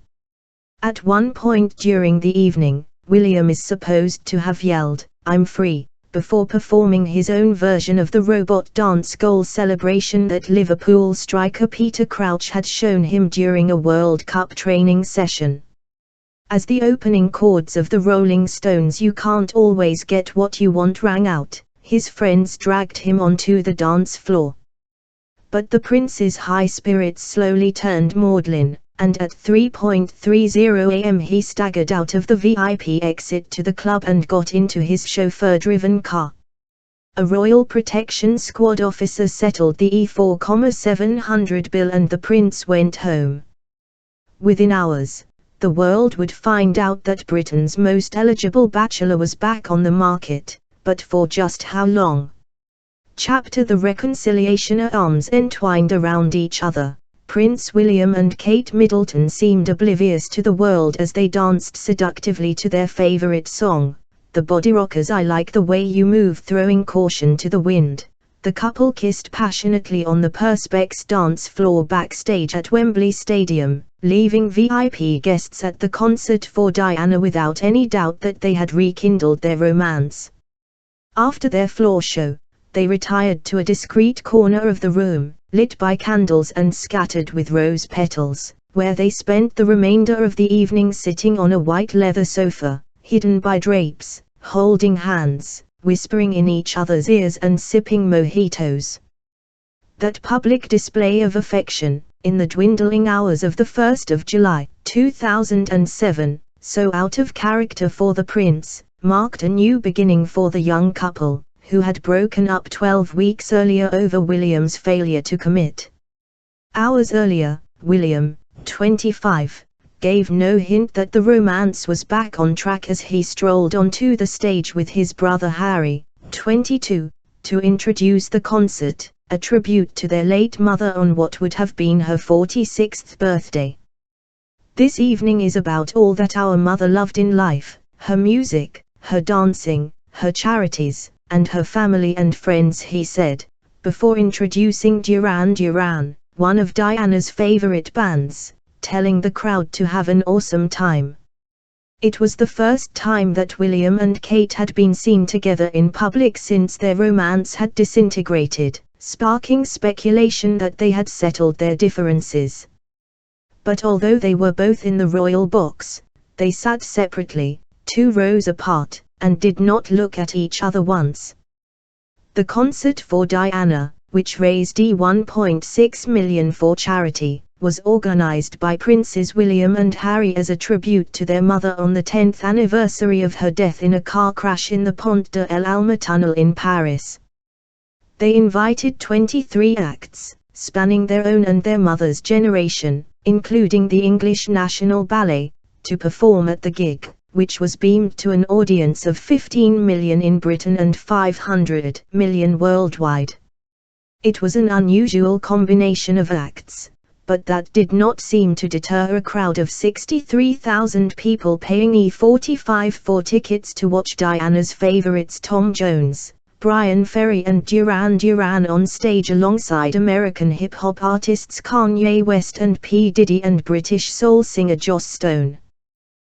S1: At one point during the evening, William is supposed to have yelled, "I'm free," before performing his own version of the robot dance goal celebration that Liverpool striker Peter Crouch had shown him during a World Cup training session. As the opening chords of the Rolling Stones' "You Can't Always Get What You Want" rang out, his friends dragged him onto the dance floor. But the Prince's high spirits slowly turned maudlin, and at 3:30 a.m. he staggered out of the VIP exit to the club and got into his chauffeur-driven car. A Royal Protection Squad officer settled the E4,700 bill and the Prince went home. Within hours, the world would find out that Britain's most eligible bachelor was back on the market, but for just how long? Chapter: The reconciliation. Arms entwined around each other, Prince William and Kate Middleton seemed oblivious to the world as they danced seductively to their favorite song, the Body Rockers' "I Like the Way You Move," throwing caution to the wind. The couple kissed passionately on the Perspex dance floor backstage at Wembley Stadium, leaving VIP guests at the concert for Diana without any doubt that they had rekindled their romance. After their floor show, they retired to a discreet corner of the room, lit by candles and scattered with rose petals, where they spent the remainder of the evening sitting on a white leather sofa, hidden by drapes, holding hands, whispering in each other's ears and sipping mojitos. That public display of affection, in the dwindling hours of the 1st of July, 2007, so out of character for the Prince, marked a new beginning for the young couple, who had broken up 12 weeks earlier over William's failure to commit. Hours earlier, William, 25, gave no hint that the romance was back on track as he strolled onto the stage with his brother Harry, 22, to introduce the concert, a tribute to their late mother on what would have been her 46th birthday. This evening is about all that our mother loved in life, her music, her dancing, her charities, and her family and friends, he said, before introducing Duran Duran, one of Diana's favorite bands, telling the crowd to have an awesome time. It was the first time that William and Kate had been seen together in public since their romance had disintegrated, sparking speculation that they had settled their differences. But although they were both in the royal box, they sat separately, 2 rows apart, and did not look at each other once. The concert for Diana, which raised £1.6 million for charity, was organized by Princes William and Harry as a tribute to their mother on the 10th anniversary of her death in a car crash in the Pont de l'Alma tunnel in Paris. They invited 23 acts, spanning their own and their mother's generation, including the English National Ballet, to perform at the gig, which was beamed to an audience of 15 million in Britain and 500 million worldwide. It was an unusual combination of acts, but that did not seem to deter a crowd of 63,000 people paying £45 for tickets to watch Diana's favorites Tom Jones, Bryan Ferry and Duran Duran on stage alongside American hip-hop artists Kanye West and P. Diddy and British soul singer Joss Stone.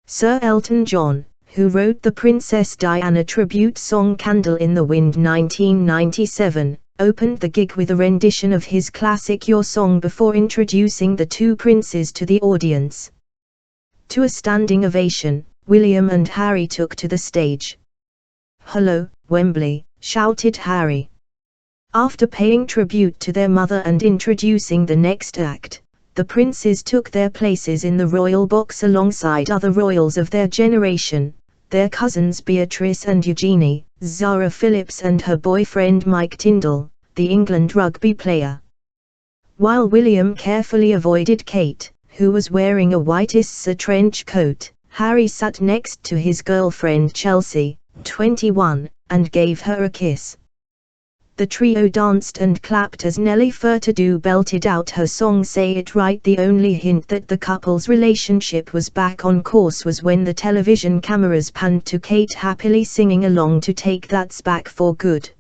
S1: Sir Elton John, who wrote the Princess Diana tribute song Candle in the Wind 1997, opened the gig with a rendition of his classic Your Song before introducing the 2 princes to the audience. To a standing ovation, William and Harry took to the stage. "Hello, Wembley," shouted Harry. After paying tribute to their mother and introducing the next act, the princes took their places in the royal box alongside other royals of their generation, their cousins Beatrice and Eugenie, Zara Phillips and her boyfriend Mike Tindall, the England rugby player. While William carefully avoided Kate, who was wearing a white Issa trench coat, Harry sat next to his girlfriend Chelsea, 21, and gave her a kiss. The trio danced and clapped as Nelly Furtado belted out her song Say It Right. The only hint that the couple's relationship was back on course was when the television cameras panned to Kate happily singing along to Take That's Back for Good.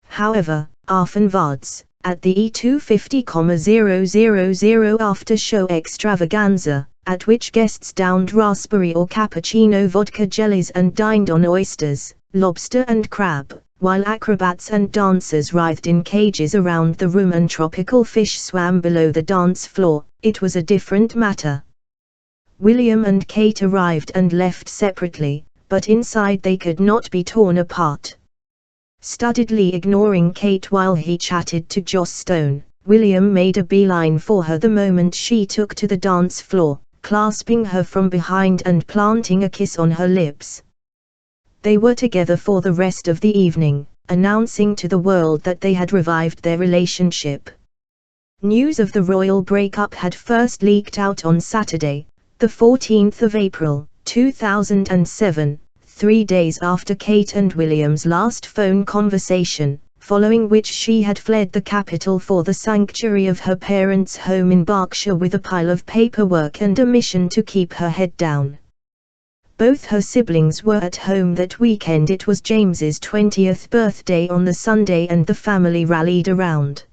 S1: However, afterwards, at the E250,000 after-show extravaganza, at which guests downed raspberry or cappuccino vodka jellies and dined on oysters, lobster and crab, while acrobats and dancers writhed in cages around the room and tropical fish swam below the dance floor, it was a different matter. William and Kate arrived and left separately, but inside they could not be torn apart. Studiedly ignoring Kate while he chatted to Joss Stone, William made a beeline for her the moment she took to the dance floor, clasping her from behind and planting a kiss on her lips. They were together for the rest of the evening, announcing to the world that they had revived their relationship. News of the royal breakup had first leaked out on Saturday, the 14th of April, 2007, 3 days after Kate and William's last phone conversation, following which she had fled the capital for the sanctuary of her parents' home in Berkshire with a pile of paperwork and a mission to keep her head down. Both her siblings were at home that weekend. It was James's 20th birthday on the Sunday and the family rallied around.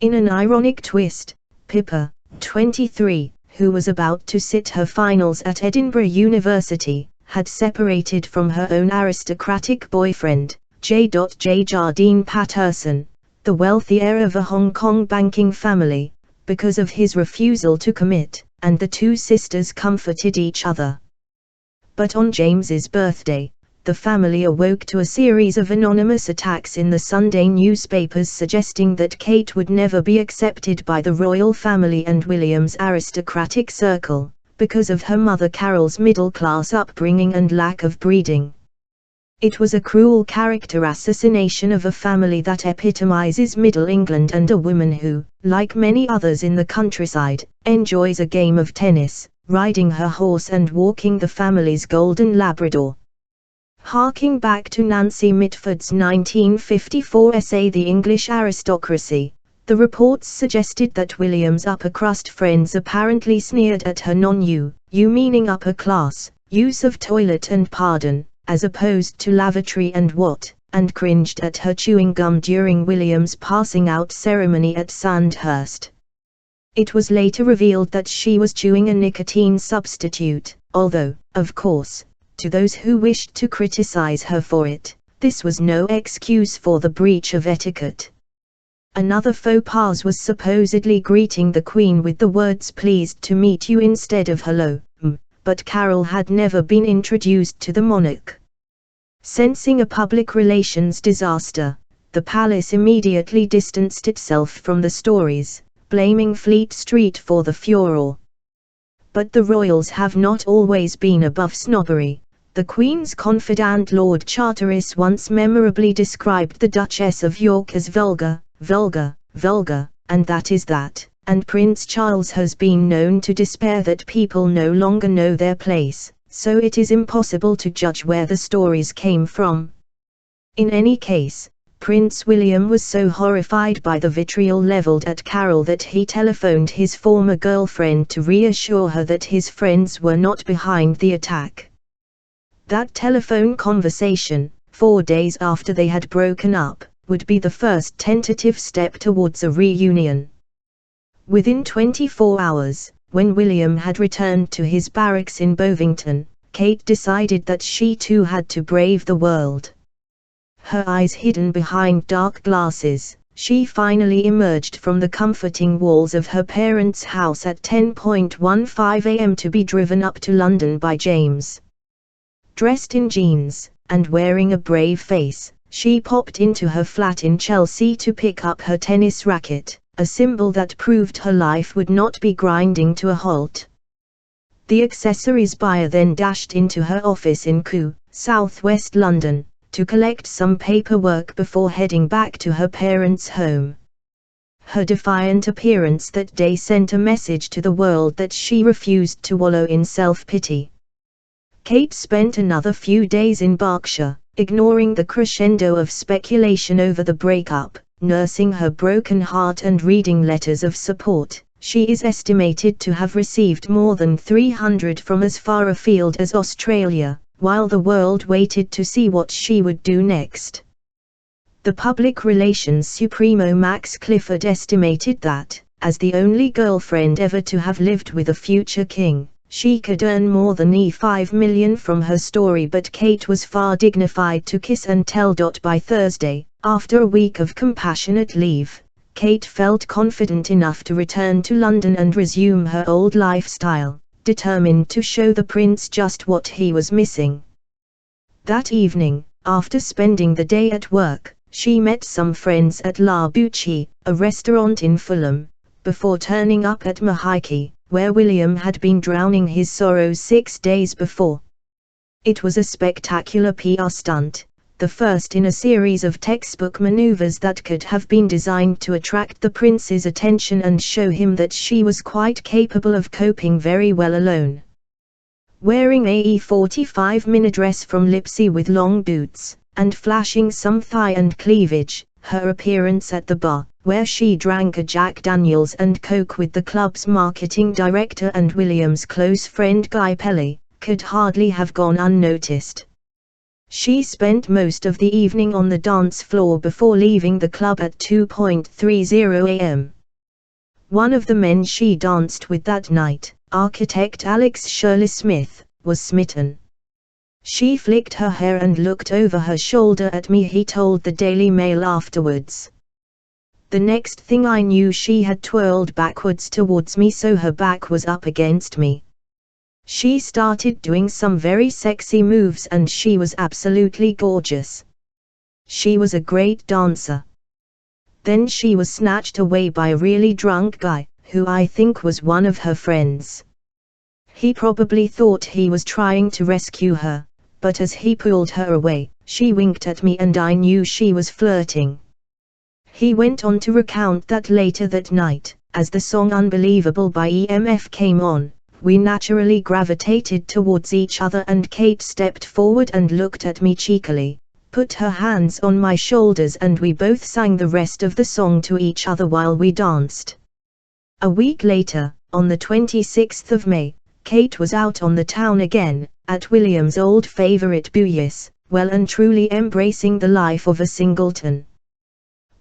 S1: In an ironic twist, Pippa, 23, who was about to sit her finals at Edinburgh University, had separated from her own aristocratic boyfriend, J. Jardine Patterson, the wealthy heir of a Hong Kong banking family, because of his refusal to commit, and the 2 sisters comforted each other. But on James's birthday, the family awoke to a series of anonymous attacks in the Sunday newspapers suggesting that Kate would never be accepted by the royal family and William's aristocratic circle, because of her mother Carol's middle-class upbringing and lack of breeding. It was a cruel character assassination of a family that epitomizes Middle England and a woman who, like many others in the countryside, enjoys a game of tennis, riding her horse and walking the family's golden Labrador. Harking back to Nancy Mitford's 1954 essay The English Aristocracy, the reports suggested that William's upper-crust friends apparently sneered at her non-you meaning upper class, use of toilet and pardon, as opposed to lavatory and what, and cringed at her chewing gum during William's passing out ceremony at Sandhurst. It was later revealed that she was chewing a nicotine substitute, although, of course, to those who wished to criticize her for it, this was no excuse for the breach of etiquette. Another faux pas was supposedly greeting the Queen with the words "pleased to meet you" instead of "hello," but Carol had never been introduced to the monarch. Sensing a public relations disaster, the palace immediately distanced itself from the stories, blaming Fleet Street for the furor. But the royals have not always been above snobbery. The Queen's confidant Lord Charteris once memorably described the Duchess of York as vulgar, and that is that, and Prince Charles has been known to despair that people no longer know their place, so it is impossible to judge where the stories came from. In any case, Prince William was so horrified by the vitriol leveled at Carol that he telephoned his former girlfriend to reassure her that his friends were not behind the attack. That telephone conversation, 4 days after they had broken up, would be the first tentative step towards a reunion. Within 24 hours, when William had returned to his barracks in Bovington, Kate decided that she too had to brave the world. Her eyes hidden behind dark glasses, she finally emerged from the comforting walls of her parents' house at 10:15 a.m. to be driven up to London by James. Dressed in jeans, and wearing a brave face, she popped into her flat in Chelsea to pick up her tennis racket, a symbol that proved her life would not be grinding to a halt. The accessories buyer then dashed into her office in Kew, southwest London, to collect some paperwork before heading back to her parents' home. Her defiant appearance that day sent a message to the world that she refused to wallow in self-pity. Kate spent another few days in Berkshire, ignoring the crescendo of speculation over the breakup, nursing her broken heart and reading letters of support. She is estimated to have received more than 300 from as far afield as Australia, while the world waited to see what she would do next. The public relations supremo Max Clifford estimated that, as the only girlfriend ever to have lived with a future king, she could earn more than $5 million from her story, but Kate was far dignified to kiss and tell. By Thursday, after a week of compassionate leave, Kate felt confident enough to return to London and resume her old lifestyle, determined to show the prince just what he was missing. That evening, after spending the day at work, she met some friends at La Bucci, a restaurant in Fulham, before turning up at Mahike, where William had been drowning his sorrows 6 days before. It was a spectacular PR stunt, the first in a series of textbook maneuvers that could have been designed to attract the prince's attention and show him that she was quite capable of coping very well alone. Wearing a 45-minute dress from Lipsy with long boots, and flashing some thigh and cleavage, her appearance at the bar, where she drank a Jack Daniels and Coke with the club's marketing director and William's close friend Guy Pelly, could hardly have gone unnoticed. She spent most of the evening on the dance floor before leaving the club at 2:30 a.m. One of the men she danced with that night, architect Alex Shirley Smith, was smitten. She flicked her hair and looked over her shoulder at me, he told the Daily Mail afterwards. The next thing I knew she had twirled backwards towards me so her back was up against me. She started doing some very sexy moves and she was absolutely gorgeous. She was a great dancer. Then she was snatched away by a really drunk guy, who I think was one of her friends. He probably thought he was trying to rescue her, but as he pulled her away, she winked at me and I knew she was flirting. He went on to recount that later that night, as the song Unbelievable by EMF came on, we naturally gravitated towards each other and Kate stepped forward and looked at me cheekily, put her hands on my shoulders and we both sang the rest of the song to each other while we danced. A week later, on the 26th of May, Kate was out on the town again, at William's old favorite Buyas, well and truly embracing the life of a singleton.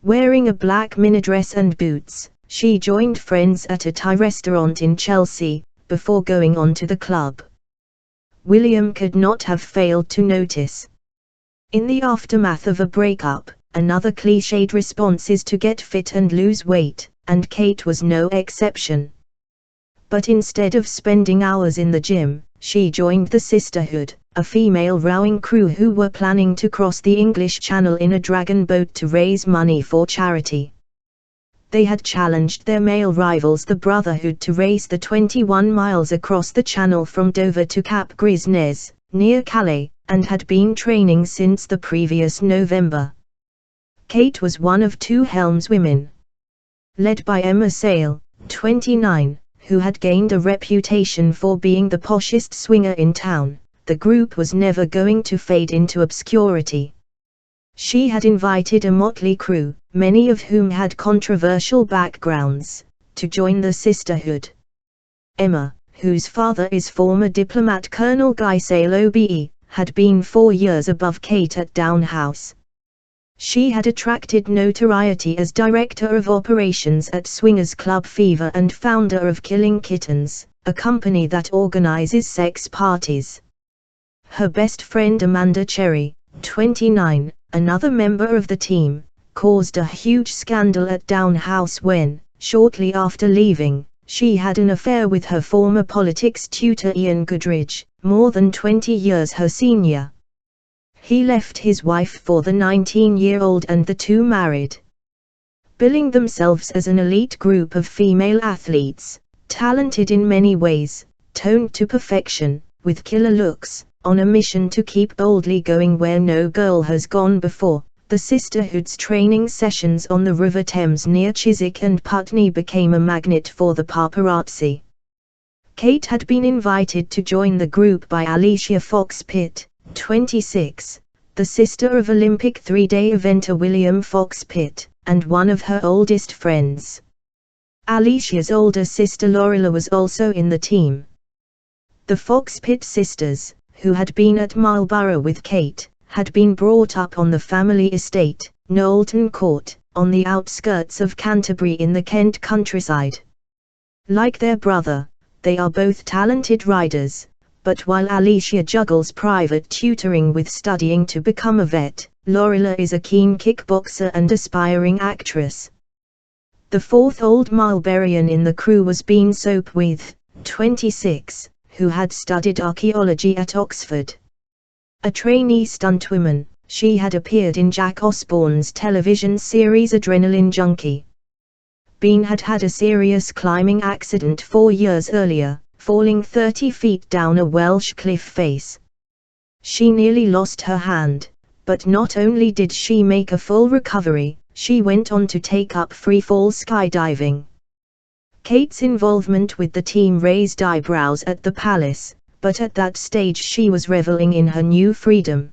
S1: Wearing a black minidress and boots, she joined friends at a Thai restaurant in Chelsea, before going on to the club. William could not have failed to notice. In the aftermath of a breakup, another cliched response is to get fit and lose weight, and Kate was no exception. But instead of spending hours in the gym, she joined the Sisterhood, a female rowing crew who were planning to cross the English Channel in a dragon boat to raise money for charity. They had challenged their male rivals the Brotherhood to race the 21 miles across the Channel from Dover to Cap Gris-Nez, near Calais, and had been training since the previous November. Kate was one of two helmswomen. Led by Emma Sale, 29, who had gained a reputation for being the poshest swinger in town, the group was never going to fade into obscurity. She had invited a motley crew, many of whom had controversial backgrounds, to join the Sisterhood. Emma, whose father is former diplomat Colonel Guy Sale OBE, had been 4 years above Kate at Down House. She had attracted notoriety as director of operations at Swingers Club Fever and founder of Killing Kittens, a company that organizes sex parties. Her best friend Amanda Cherry, 29, another member of the team, caused a huge scandal at Down House when, shortly after leaving, she had an affair with her former politics tutor Ian Goodridge, more than 20 years her senior. He left his wife for the 19-year-old and the two married. Billing themselves as an elite group of female athletes, talented in many ways, toned to perfection, with killer looks, on a mission to keep boldly going where no girl has gone before, the Sisterhood's training sessions on the River Thames near Chiswick and Putney became a magnet for the paparazzi. Kate had been invited to join the group by Alicia Fox-Pitt, 26, the sister of Olympic three-day eventer William Fox-Pitt, and one of her oldest friends. Alicia's older sister Lorilla was also in the team. The Fox-Pitt sisters, who had been at Marlborough with Kate, had been brought up on the family estate, Knowlton Court, on the outskirts of Canterbury in the Kent countryside. Like their brother, they are both talented riders, but while Alicia juggles private tutoring with studying to become a vet, Lorilla is a keen kickboxer and aspiring actress. The fourth old Marlburian in the crew was Bean Soapwith, 26, who had studied archaeology at Oxford. A trainee stuntwoman, she had appeared in Jack Osbourne's television series Adrenaline Junkie. Bean had had a serious climbing accident 4 years earlier, falling 30 feet down a Welsh cliff face. She nearly lost her hand, but not only did she make a full recovery, she went on to take up free-fall skydiving. Kate's involvement with the team raised eyebrows at the palace, but at that stage she was reveling in her new freedom.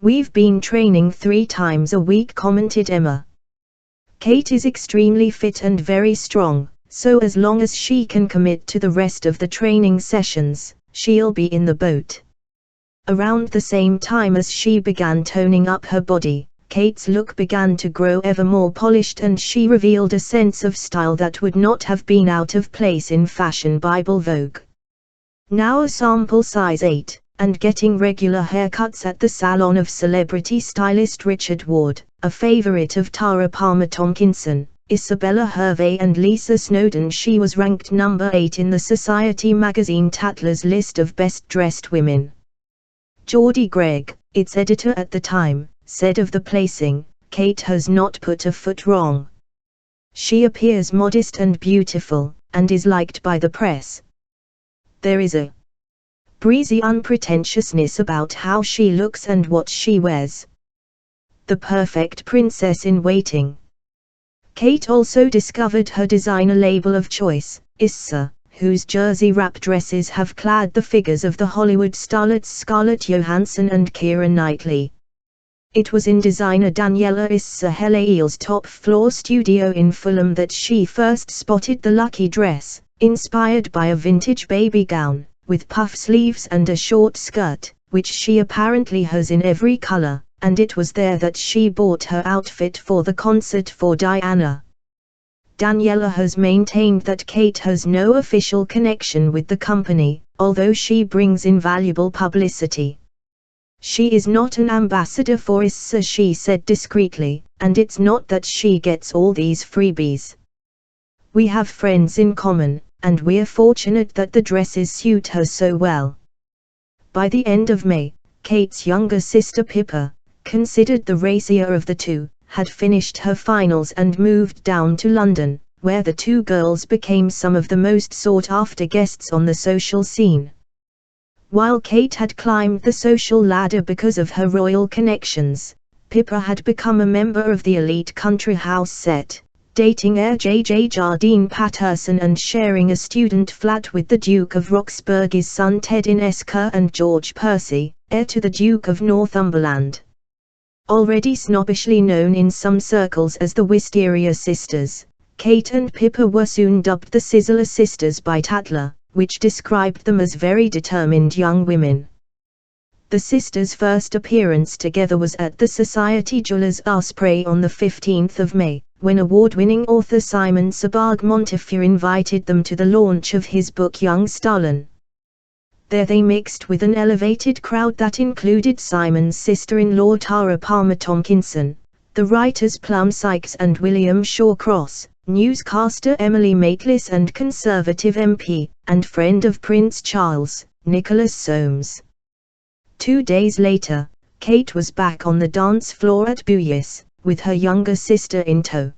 S1: "We've been training 3 times a week," commented Emma. "Kate is extremely fit and very strong, so as long as she can commit to the rest of the training sessions, she'll be in the boat." Around the same time as she began toning up her body, Kate's look began to grow ever more polished and she revealed a sense of style that would not have been out of place in fashion Bible Vogue. Now a sample size 8, and getting regular haircuts at the salon of celebrity stylist Richard Ward, a favorite of Tara Palmer Tomkinson, Isabella Hervey and Lisa Snowdon, she was ranked number 8 in the Society magazine Tatler's list of best-dressed women. Geordie Gregg, its editor at the time, said of the placing, "Kate has not put a foot wrong. She appears modest and beautiful, and is liked by the press. There is a breezy unpretentiousness about how she looks and what she wears. The perfect princess in waiting. Kate also discovered her designer label of choice, Issa, whose jersey wrap dresses have clad the figures of the Hollywood starlets Scarlett Johansson and Keira Knightley. It was in designer Daniela Issa Helael's top-floor studio in Fulham that she first spotted the lucky dress, inspired by a vintage baby gown, with puff sleeves and a short skirt, which she apparently has in every color, and it was there that she bought her outfit for the concert for Diana. Daniela has maintained that Kate has no official connection with the company, although she brings invaluable publicity. She is not an ambassador for Issa, she said discreetly, and it's not that she gets all these freebies. We have friends in common, and we're fortunate that the dresses suit her so well. By the end of May, Kate's younger sister Pippa, considered the racier of the two, had finished her finals and moved down to London, where the two girls became some of the most sought-after guests on the social scene. While Kate had climbed the social ladder because of her royal connections, Pippa had become a member of the elite country house set, dating heir J.J. Jardine Patterson and sharing a student flat with the Duke of Roxburgh's son Tedin Esker and George Percy, heir to the Duke of Northumberland. Already snobbishly known in some circles as the Wisteria Sisters, Kate and Pippa were soon dubbed the Sizzler Sisters by Tatler, which described them as very determined young women. The sisters' first appearance together was at the Society Jewellers Osprey on the 15th of May, when award-winning author Simon Sebag Montefiore invited them to the launch of his book Young Stalin. There they mixed with an elevated crowd that included Simon's sister-in-law Tara Palmer Tomkinson, the writers Plum Sykes and William Shawcross, newscaster Emily Maitlis and Conservative MP, and friend of Prince Charles, Nicholas Soames. 2 days later, Kate was back on the dance floor at Buyas, with her younger sister in tow.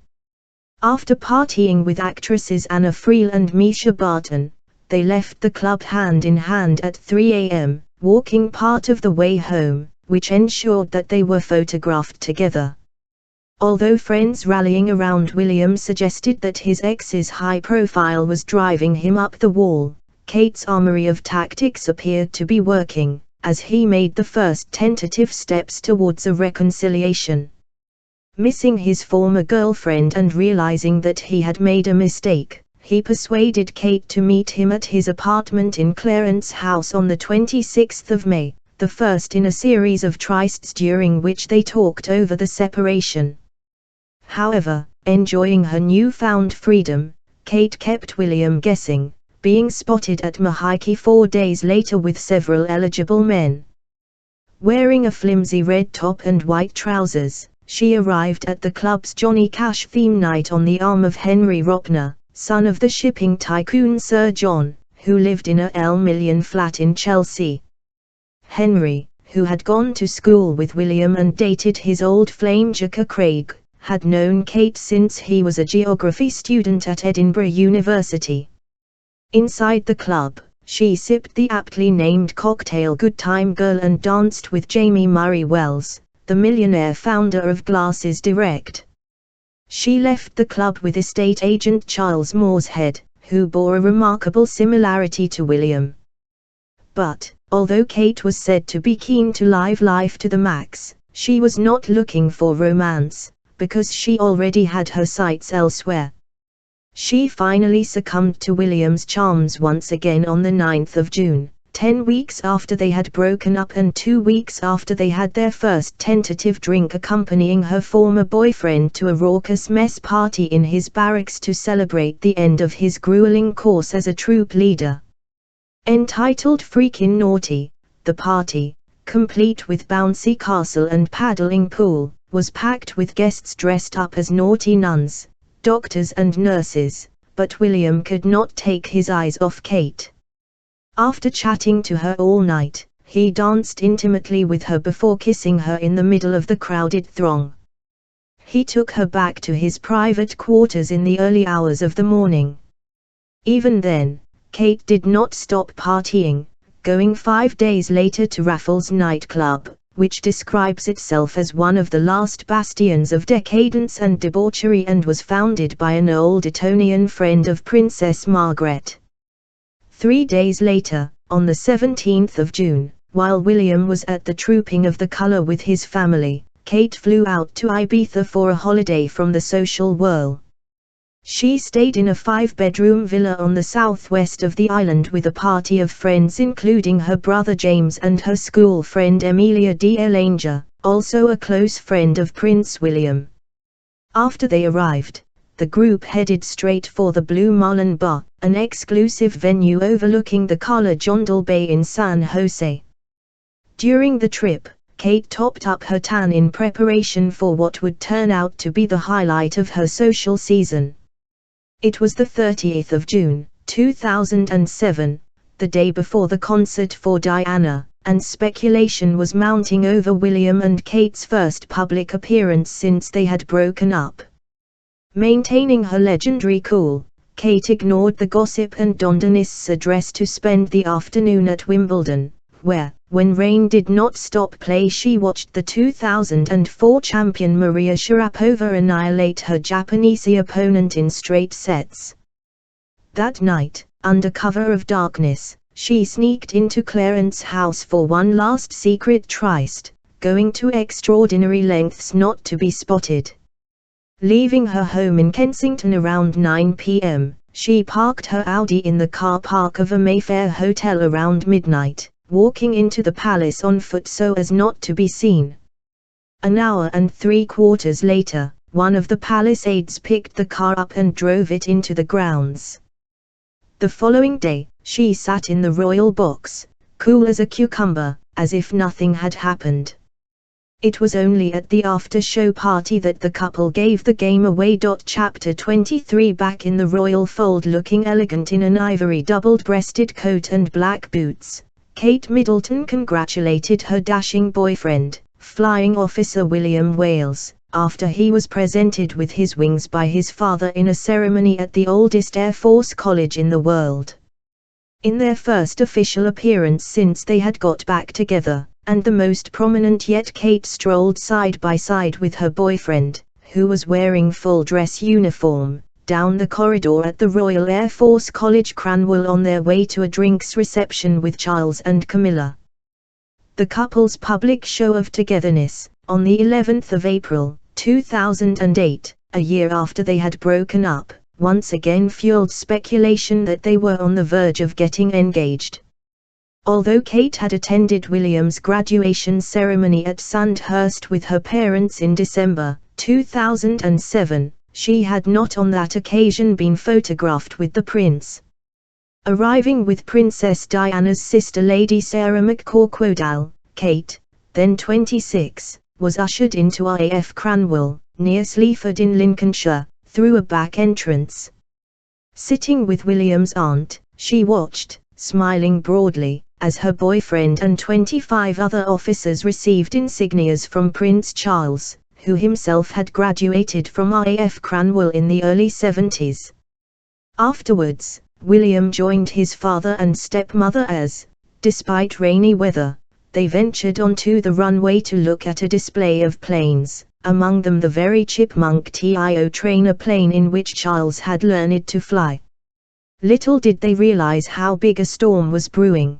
S1: After partying with actresses Anna Friel and Misha Barton, they left the club hand in hand at 3 a.m., walking part of the way home, which ensured that they were photographed together. Although friends rallying around William suggested that his ex's high profile was driving him up the wall, Kate's armory of tactics appeared to be working, as he made the first tentative steps towards a reconciliation. Missing his former girlfriend and realizing that he had made a mistake, he persuaded Kate to meet him at his apartment in Clarence House on the 26th of May, the first in a series of trysts during which they talked over the separation. However, enjoying her newfound freedom, Kate kept William guessing, being spotted at Mahiki 4 days later with several eligible men. Wearing a flimsy red top and white trousers, she arrived at the club's Johnny Cash theme night on the arm of Henry Ropner, son of the shipping tycoon Sir John, who lived in a £1 million flat in Chelsea. Henry, who had gone to school with William and dated his old flame Jacka Craig, had known Kate since he was a geography student at Edinburgh University. Inside the club, she sipped the aptly named cocktail Good Time Girl and danced with Jamie Murray Wells, the millionaire founder of Glasses Direct. She left the club with estate agent Charles Morshead, who bore a remarkable similarity to William. But, although Kate was said to be keen to live life to the max, she was not looking for romance, because she already had her sights elsewhere. She finally succumbed to William's charms once again on the 9th of June, 10 weeks after they had broken up and 2 weeks after they had their first tentative drink, accompanying her former boyfriend to a raucous mess party in his barracks to celebrate the end of his grueling course as a troop leader. Entitled Freakin' Naughty, the party, complete with bouncy castle and paddling pool, was packed with guests dressed up as naughty nuns, doctors and nurses, but William could not take his eyes off Kate. After chatting to her all night, he danced intimately with her before kissing her in the middle of the crowded throng. He took her back to his private quarters in the early hours of the morning. Even then, Kate did not stop partying, going 5 days later to Raffles nightclub, which describes itself as one of the last bastions of decadence and debauchery and was founded by an old Etonian friend of Princess Margaret. 3 days later, on the 17th of June, while William was at the Trooping of the Colour with his family, Kate flew out to Ibiza for a holiday from the social whirl. She stayed in a 5-bedroom villa on the southwest of the island with a party of friends including her brother James and her school friend Emilia d'Elanger, also a close friend of Prince William. After they arrived, the group headed straight for the Blue Marlin Bar, an exclusive venue overlooking the Cala Jondal Bay in San Jose. During the trip, Kate topped up her tan in preparation for what would turn out to be the highlight of her social season. It was the 30th of June, 2007, the day before the concert for Diana, and speculation was mounting over William and Kate's first public appearance since they had broken up. Maintaining her legendary cool, Kate ignored the gossip and donned a Nice's address to spend the afternoon at Wimbledon, where, when rain did not stop play, she watched the 2004 champion Maria Sharapova annihilate her Japanese opponent in straight sets. That night, under cover of darkness, she sneaked into Clarence's house for one last secret tryst, going to extraordinary lengths not to be spotted. Leaving her home in Kensington around 9 p.m., she parked her Audi in the car park of a Mayfair hotel around midnight, walking into the palace on foot so as not to be seen. An hour and 3/4 later, one of the palace aides picked the car up and drove it into the grounds. The following day, she sat in the royal box, cool as a cucumber, as if nothing had happened. It was only at the after-show party that the couple gave the game away. Chapter 23. Back in the royal fold, looking elegant in an ivory double-breasted coat and black boots, Kate Middleton congratulated her dashing boyfriend, Flying Officer William Wales, after he was presented with his wings by his father in a ceremony at the oldest Air Force college in the world. In their first official appearance since they had got back together, and the most prominent yet, Kate strolled side by side with her boyfriend, who was wearing full dress uniform, down the corridor at the Royal Air Force College Cranwell on their way to a drinks reception with Charles and Camilla. The couple's public show of togetherness, on the 11th of April, 2008, a year after they had broken up, once again fueled speculation that they were on the verge of getting engaged. Although Kate had attended William's graduation ceremony at Sandhurst with her parents in December 2007, she had not on that occasion been photographed with the prince. Arriving with Princess Diana's sister Lady Sarah McCorquodale, Kate, then 26, was ushered into RAF Cranwell, near Sleaford in Lincolnshire, through a back entrance. Sitting with William's aunt, she watched, smiling broadly, as her boyfriend and 25 other officers received insignias from Prince Charles, who himself had graduated from RAF Cranwell in the early 70s. Afterwards, William joined his father and stepmother as, despite rainy weather, they ventured onto the runway to look at a display of planes, among them the very Chipmunk TIO trainer plane in which Charles had learned to fly. Little did they realize how big a storm was brewing.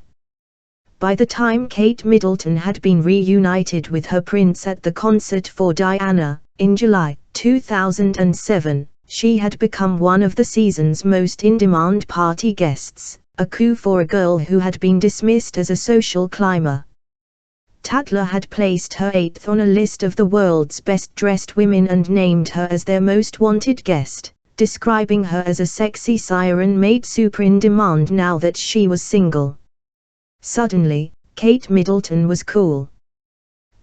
S1: By the time Kate Middleton had been reunited with her prince at the concert for Diana, in July 2007, she had become one of the season's most in-demand party guests, a coup for a girl who had been dismissed as a social climber. Tatler had placed her 8th on a list of the world's best-dressed women and named her as their most wanted guest, describing her as a sexy siren made super in demand now that she was single. Suddenly, Kate Middleton was cool.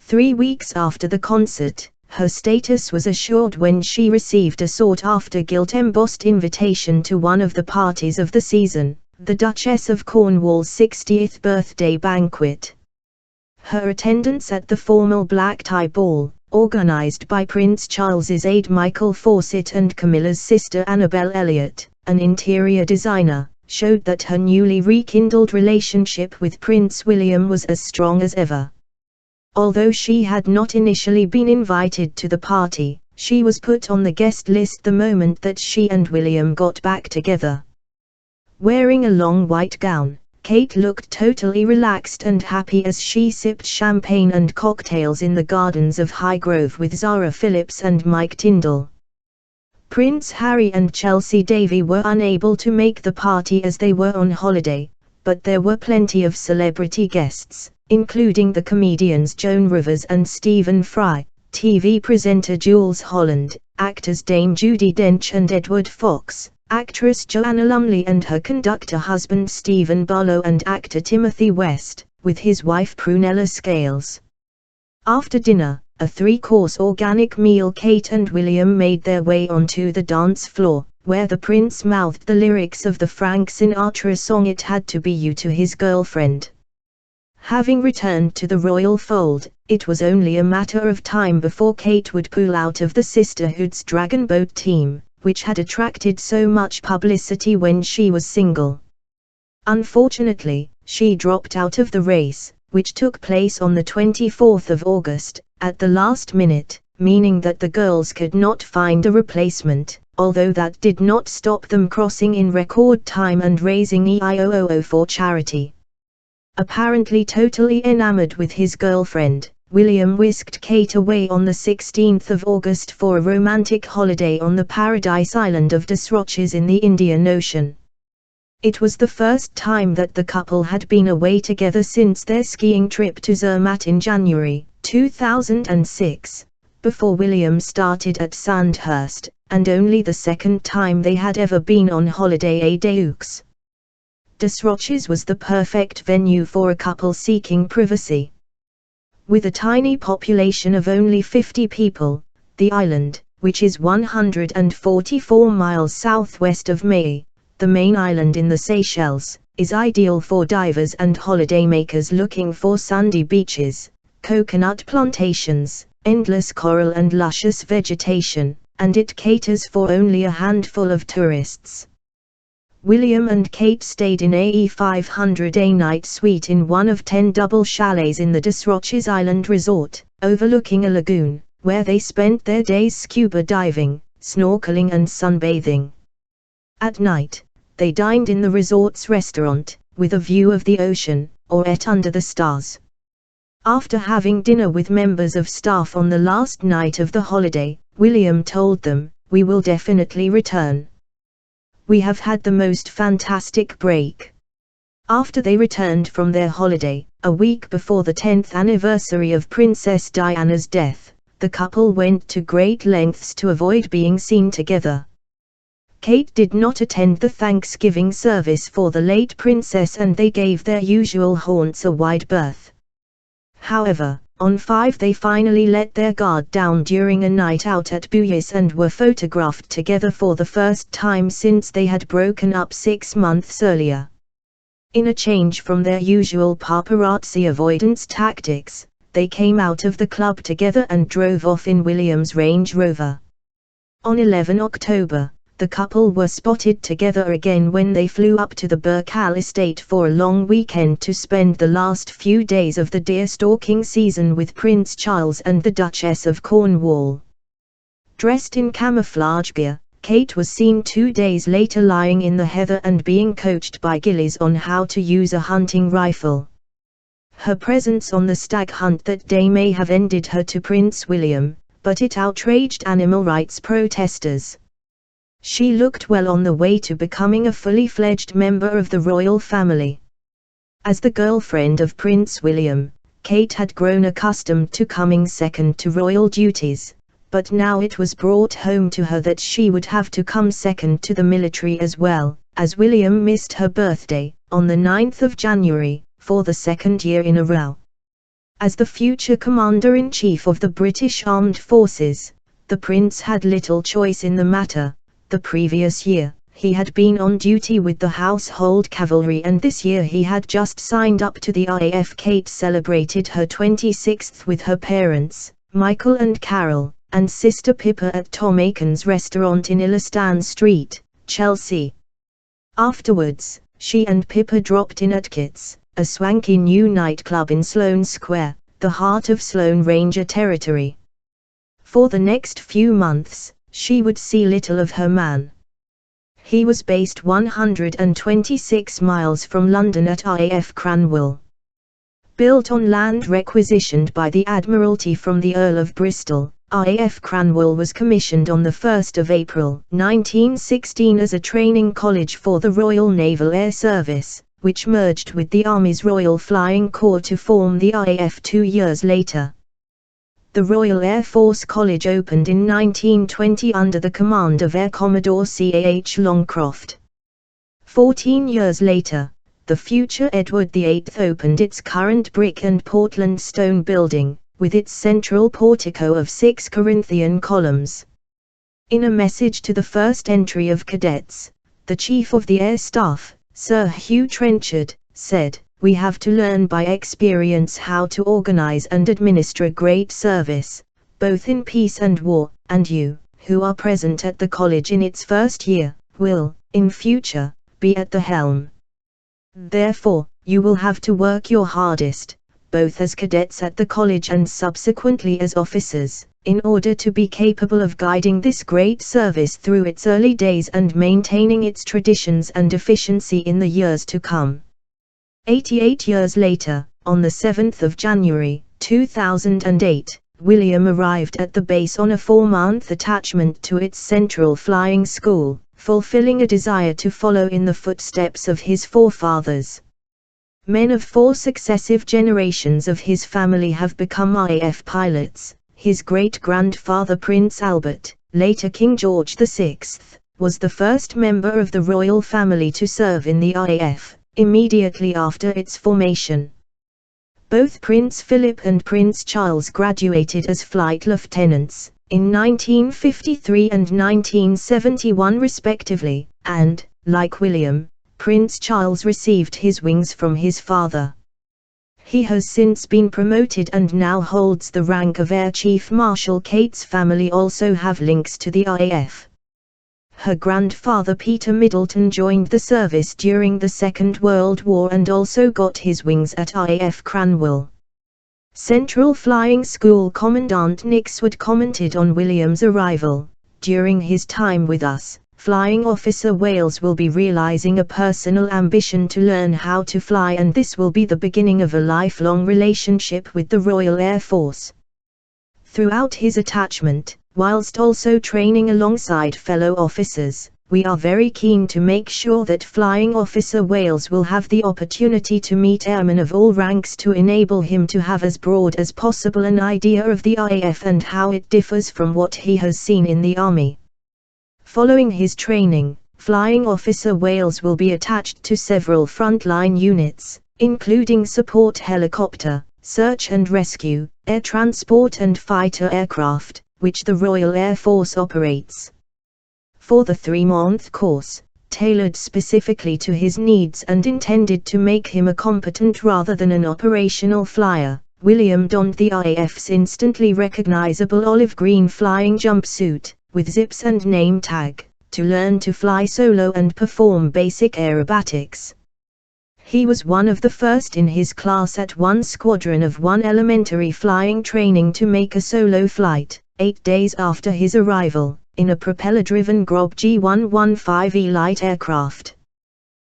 S1: 3 weeks after the concert, her status was assured when she received a sought-after gilt-embossed invitation to one of the parties of the season, the Duchess of Cornwall's 60th birthday banquet. Her attendance at the formal black-tie ball, organized by Prince Charles's aide Michael Fawcett and Camilla's sister Annabel Elliot, an interior designer, showed that her newly rekindled relationship with Prince William was as strong as ever. Although she had not initially been invited to the party, she was put on the guest list the moment that she and William got back together. Wearing a long white gown, Kate looked totally relaxed and happy as she sipped champagne and cocktails in the gardens of Highgrove with Zara Phillips and Mike Tyndall. Prince Harry and Chelsea Davy were unable to make the party as they were on holiday, but there were plenty of celebrity guests, including the comedians Joan Rivers and Stephen Fry, TV presenter Jools Holland, actors Dame Judi Dench and Edward Fox, actress Joanna Lumley and her conductor husband Stephen Barlow, and actor Timothy West, with his wife Prunella Scales. After dinner, a 3-course organic meal, Kate and William made their way onto the dance floor, where the prince mouthed the lyrics of the Frank Sinatra song "It Had to Be You" to his girlfriend. Having returned to the royal fold, it was only a matter of time before Kate would pull out of the sisterhood's dragon boat team, which had attracted so much publicity when she was single. Unfortunately, she dropped out of the race, which took place on the 24th of August, at the last minute, meaning that the girls could not find a replacement, although that did not stop them crossing in record time and raising EIOOO for charity. Apparently totally enamored with his girlfriend, William whisked Kate away on the 16th of August for a romantic holiday on the paradise island of Desroches in the Indian Ocean. It was the first time that the couple had been away together since their skiing trip to Zermatt in January 2006, before William started at Sandhurst, and only the second time they had ever been on holiday à Deux. Desroches was the perfect venue for a couple seeking privacy. With a tiny population of only 50 people, the island, which is 144 miles southwest of Maui, the main island in the Seychelles, is ideal for divers and holidaymakers looking for sandy beaches, coconut plantations, endless coral and luscious vegetation, and it caters for only a handful of tourists. William and Kate stayed in a 500-a-night suite in one of 10 double chalets in the Desroches Island Resort, overlooking a lagoon, where they spent their days scuba diving, snorkeling and sunbathing. At night, they dined in the resort's restaurant, with a view of the ocean, or ate under the stars. After having dinner with members of staff on the last night of the holiday, William told them, "We will definitely return. We have had the most fantastic break." After they returned from their holiday, a week before the 10th anniversary of Princess Diana's death, the couple went to great lengths to avoid being seen together. Kate did not attend the Thanksgiving service for the late princess and they gave their usual haunts a wide berth. However, on 5 they finally let their guard down during a night out at Buyas and were photographed together for the first time since they had broken up 6 months earlier. In a change from their usual paparazzi avoidance tactics, they came out of the club together and drove off in William's Range Rover. On 11 October, the couple were spotted together again when they flew up to the Burkal estate for a long weekend to spend the last few days of the deer stalking season with Prince Charles and the Duchess of Cornwall. Dressed in camouflage gear, Kate was seen 2 days later lying in the heather and being coached by Gillies on how to use a hunting rifle. Her presence on the stag hunt that day may have ended her to Prince William, but it outraged animal rights protesters. She looked well on the way to becoming a fully fledged member of the royal family. As the girlfriend of Prince William, Kate had grown accustomed to coming second to royal duties, but now it was brought home to her that she would have to come second to the military as well, as William missed her birthday, on the 9th of January, for the 2nd year in a row. As the future Commander-in-Chief of the British Armed Forces, the Prince had little choice in the matter. The previous year, he had been on duty with the Household Cavalry and this year he had just signed up to the RAF. Kate celebrated her 26th with her parents, Michael and Carol, and sister Pippa at Tom Aiken's restaurant in Illistan Street, Chelsea. Afterwards, she and Pippa dropped in at Kit's, a swanky new nightclub in Sloane Square, the heart of Sloane Ranger territory. For the next few months, she would see little of her man. He was based 126 miles from London at RAF Cranwell. Built on land requisitioned by the Admiralty from the Earl of Bristol, RAF Cranwell was commissioned on 1 April 1916 as a training college for the Royal Naval Air Service, which merged with the Army's Royal Flying Corps to form the RAF 2 years later. The Royal Air Force College opened in 1920 under the command of Air Commodore C.A.H. Longcroft. 14 years later, the future Edward VIII opened its current brick and Portland stone building, with its central portico of 6 Corinthian columns. In a message to the first entry of cadets, the Chief of the Air Staff, Sir Hugh Trenchard, said, "We have to learn by experience how to organize and administer a great service, both in peace and war, and you, who are present at the college in its first year, will, in future, be at the helm. Therefore, you will have to work your hardest, both as cadets at the college and subsequently as officers, in order to be capable of guiding this great service through its early days and maintaining its traditions and efficiency in the years to come." 88 years later, on the 7th of January, 2008, William arrived at the base on a 4-month attachment to its Central Flying School, fulfilling a desire to follow in the footsteps of his forefathers. Men of 4 successive generations of his family have become RAF pilots. His great-grandfather Prince Albert, later King George VI, was the first member of the royal family to serve in the RAF, immediately after its formation. Both Prince Philip and Prince Charles graduated as flight lieutenants, in 1953 and 1971 respectively, and, like William, Prince Charles received his wings from his father. He has since been promoted and now holds the rank of Air Chief Marshal. Kate's family also have links to the RAF. Her grandfather Peter Middleton joined the service during the Second World War and also got his wings at RAF Cranwell. Central Flying School Commandant Nick Sword commented on William's arrival, "During his time with us, Flying Officer Wales will be realizing a personal ambition to learn how to fly, and this will be the beginning of a lifelong relationship with the Royal Air Force." Throughout his attachment, whilst also training alongside fellow officers, "We are very keen to make sure that Flying Officer Wales will have the opportunity to meet airmen of all ranks to enable him to have as broad as possible an idea of the RAF and how it differs from what he has seen in the Army." Following his training, Flying Officer Wales will be attached to several frontline units, including support helicopter, search and rescue, air transport and fighter aircraft, which the Royal Air Force operates. For the 3-month course, tailored specifically to his needs and intended to make him a competent rather than an operational flyer, William donned the RAF's instantly recognizable olive green flying jumpsuit, with zips and name tag, to learn to fly solo and perform basic aerobatics. He was one of the first in his class at one squadron of 1 elementary flying training to make a solo flight, 8 days after his arrival, in a propeller-driven Grob G115E light aircraft.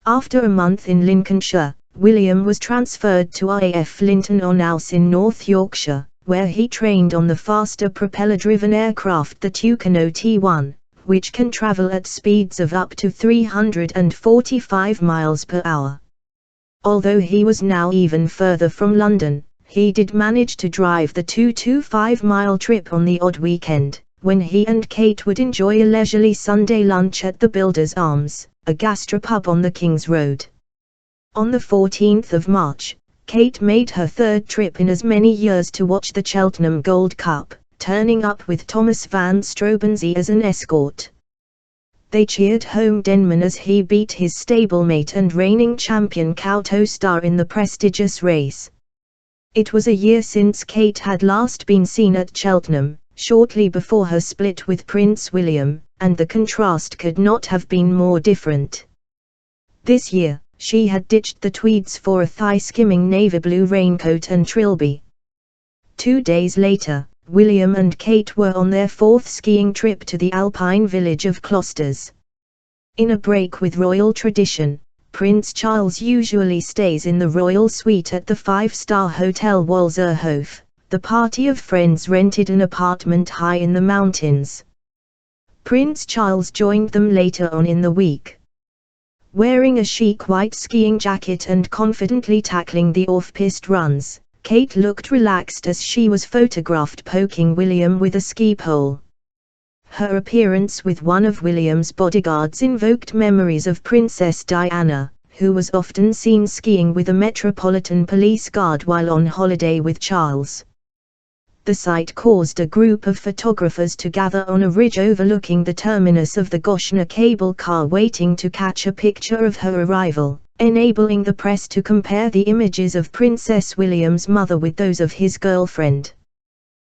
S1: After a month in Lincolnshire, William was transferred to RAF Linton-on-Ouse in North Yorkshire, where he trained on the faster propeller-driven aircraft the Tucano T1, which can travel at speeds of up to 345 miles per hour. Although he was now even further from London, he did manage to drive the 225-mile trip on the odd weekend, when he and Kate would enjoy a leisurely Sunday lunch at the Builders Arms, a gastropub on the King's Road. On the 14th of March, Kate made her 3rd trip in as many years to watch the Cheltenham Gold Cup, turning up with Thomas van Strobensee as an escort. They cheered home Denman as he beat his stablemate and reigning champion Kauto Star in the prestigious race. It was a year since Kate had last been seen at Cheltenham, shortly before her split with Prince William, and the contrast could not have been more different. This year, she had ditched the tweeds for a thigh-skimming navy blue raincoat and trilby. 2 days later, William and Kate were on their 4th skiing trip to the alpine village of Klosters. In a break with royal tradition, Prince Charles usually stays in the royal suite at the 5-star Hotel Walserhof. The party of friends rented an apartment high in the mountains. Prince Charles joined them later on in the week. Wearing a chic white skiing jacket and confidently tackling the off-piste runs, Kate looked relaxed as she was photographed poking William with a ski pole. Her appearance with one of William's bodyguards invoked memories of Princess Diana, who was often seen skiing with a Metropolitan Police Guard while on holiday with Charles. The sight caused a group of photographers to gather on a ridge overlooking the terminus of the Goshna cable car waiting to catch a picture of her arrival, enabling the press to compare the images of Princess William's mother with those of his girlfriend.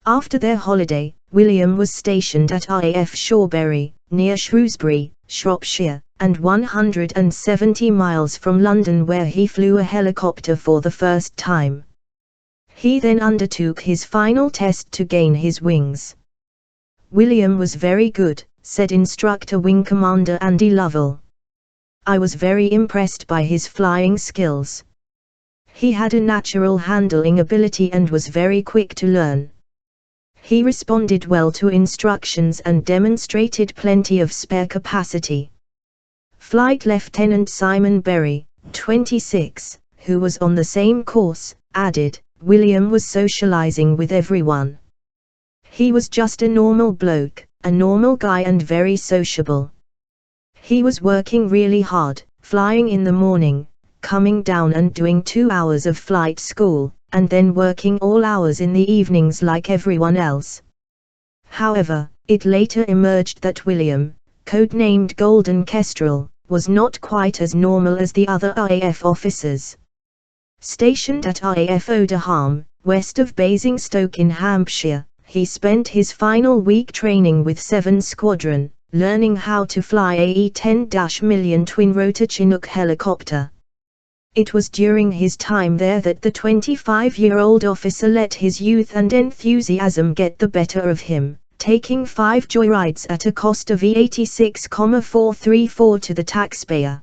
S1: After their holiday, William was stationed at RAF Shawberry, near Shrewsbury, Shropshire, and 170 miles from London, where he flew a helicopter for the first time. He then undertook his final test to gain his wings. "William was very good," said Instructor Wing Commander Andy Lovell. "I was very impressed by his flying skills. He had a natural handling ability and was very quick to learn. He responded well to instructions and demonstrated plenty of spare capacity." Flight Lieutenant Simon Berry, 26, who was on the same course, added, "William was socializing with everyone. He was just a normal bloke, a normal guy and very sociable. He was working really hard, flying in the morning, coming down and doing 2 hours of flight school, and then working all hours in the evenings like everyone else." However, it later emerged that William, codenamed Golden Kestrel, was not quite as normal as the other RAF officers. Stationed at RAF Oderham, west of Basingstoke in Hampshire, he spent his final week training with 7 Squadron, learning how to fly a E-10-million twin-rotor Chinook helicopter. It was during his time there that the 25-year-old officer let his youth and enthusiasm get the better of him, taking 5 joyrides at a cost of E86,434 to the taxpayer.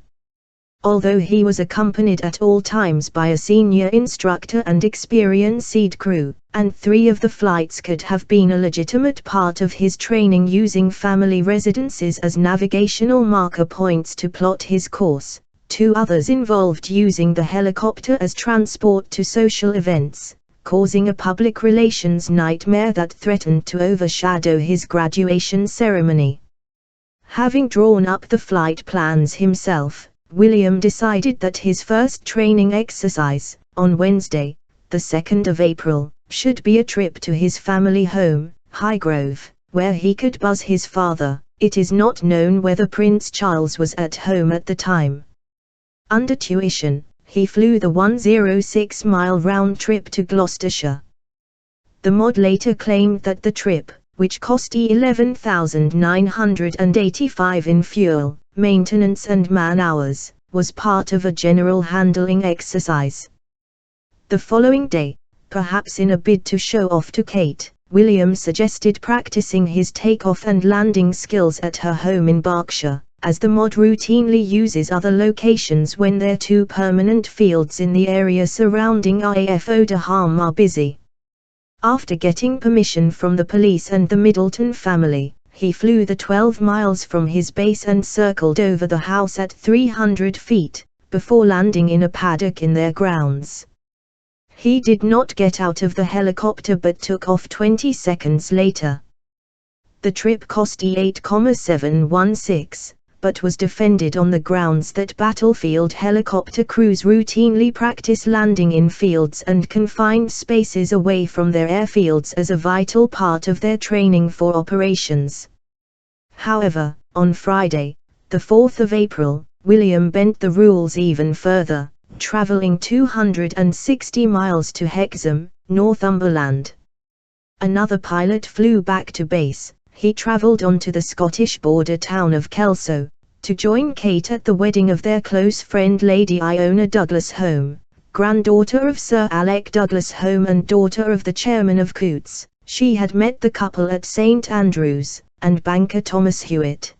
S1: Although he was accompanied at all times by a senior instructor and experienced crew, and 3 of the flights could have been a legitimate part of his training using family residences as navigational marker points to plot his course, 2 others involved using the helicopter as transport to social events, causing a public relations nightmare that threatened to overshadow his graduation ceremony. Having drawn up the flight plans himself, William decided that his first training exercise, on Wednesday, the 2nd of April, should be a trip to his family home, Highgrove, where he could buzz his father. It is not known whether Prince Charles was at home at the time. Under tuition, he flew the 106-mile round trip to Gloucestershire. The mod later claimed that the trip, which cost £11,985 in fuel, maintenance and man-hours, was part of a general handling exercise. The following day, perhaps in a bid to show off to Kate, William suggested practicing his takeoff and landing skills at her home in Berkshire, as the mod routinely uses other locations when their 2 permanent fields in the area surrounding RAF Oderham are busy. After getting permission from the police and the Middleton family, he flew the 12 miles from his base and circled over the house at 300 feet, before landing in a paddock in their grounds. He did not get out of the helicopter but took off 20 seconds later. The trip cost E8,716, but was defended on the grounds that battlefield helicopter crews routinely practice landing in fields and confined spaces away from their airfields as a vital part of their training for operations. However, on Friday, the 4th of April, William bent the rules even further, travelling 260 miles to Hexham, Northumberland. Another pilot flew back to base. He travelled on to the Scottish border town of Kelso, to join Kate at the wedding of their close friend Lady Iona Douglas Home, granddaughter of Sir Alec Douglas Home and daughter of the chairman of Coutts. She had met the couple at St Andrews, and banker Thomas Hewitt.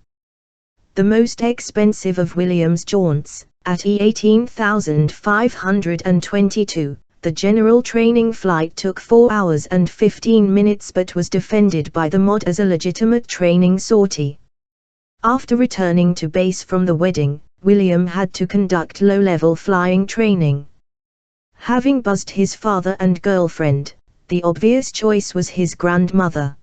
S1: The most expensive of William's jaunts, at E18,522, the general training flight took 4 hours and 15 minutes but was defended by the mod as a legitimate training sortie. After returning to base from the wedding, William had to conduct low-level flying training. Having buzzed his father and girlfriend, the obvious choice was his grandmother.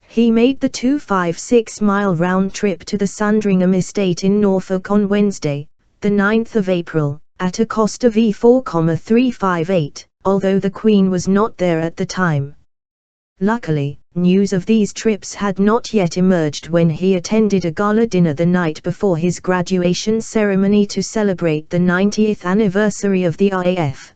S1: He made the 256-mile round trip to the Sandringham estate in Norfolk on Wednesday, the 9th of April, at a cost of E4,358, although the Queen was not there at the time. Luckily, news of these trips had not yet emerged when he attended a gala dinner the night before his graduation ceremony to celebrate the 90th anniversary of the RAF.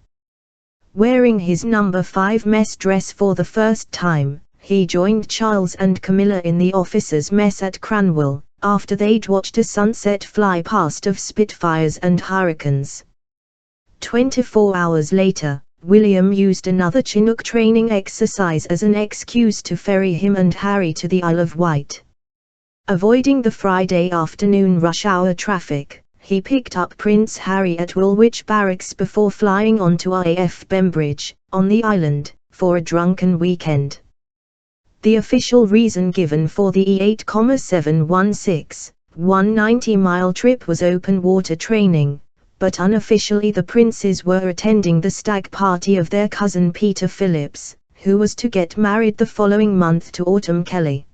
S1: Wearing his number 5 mess dress for the first time, he joined Charles and Camilla in the officers' mess at Cranwell, after they'd watched a sunset fly past of Spitfires and Hurricanes. 24 hours later, William used another Chinook training exercise as an excuse to ferry him and Harry to the Isle of Wight. Avoiding the Friday afternoon rush hour traffic, he picked up Prince Harry at Woolwich Barracks before flying on to RAF Bembridge, on the island, for a drunken weekend. The official reason given for the E8,716, 190-mile trip was open water training, but unofficially the princes were attending the stag party of their cousin Peter Phillips, who was to get married the following month to Autumn Kelly.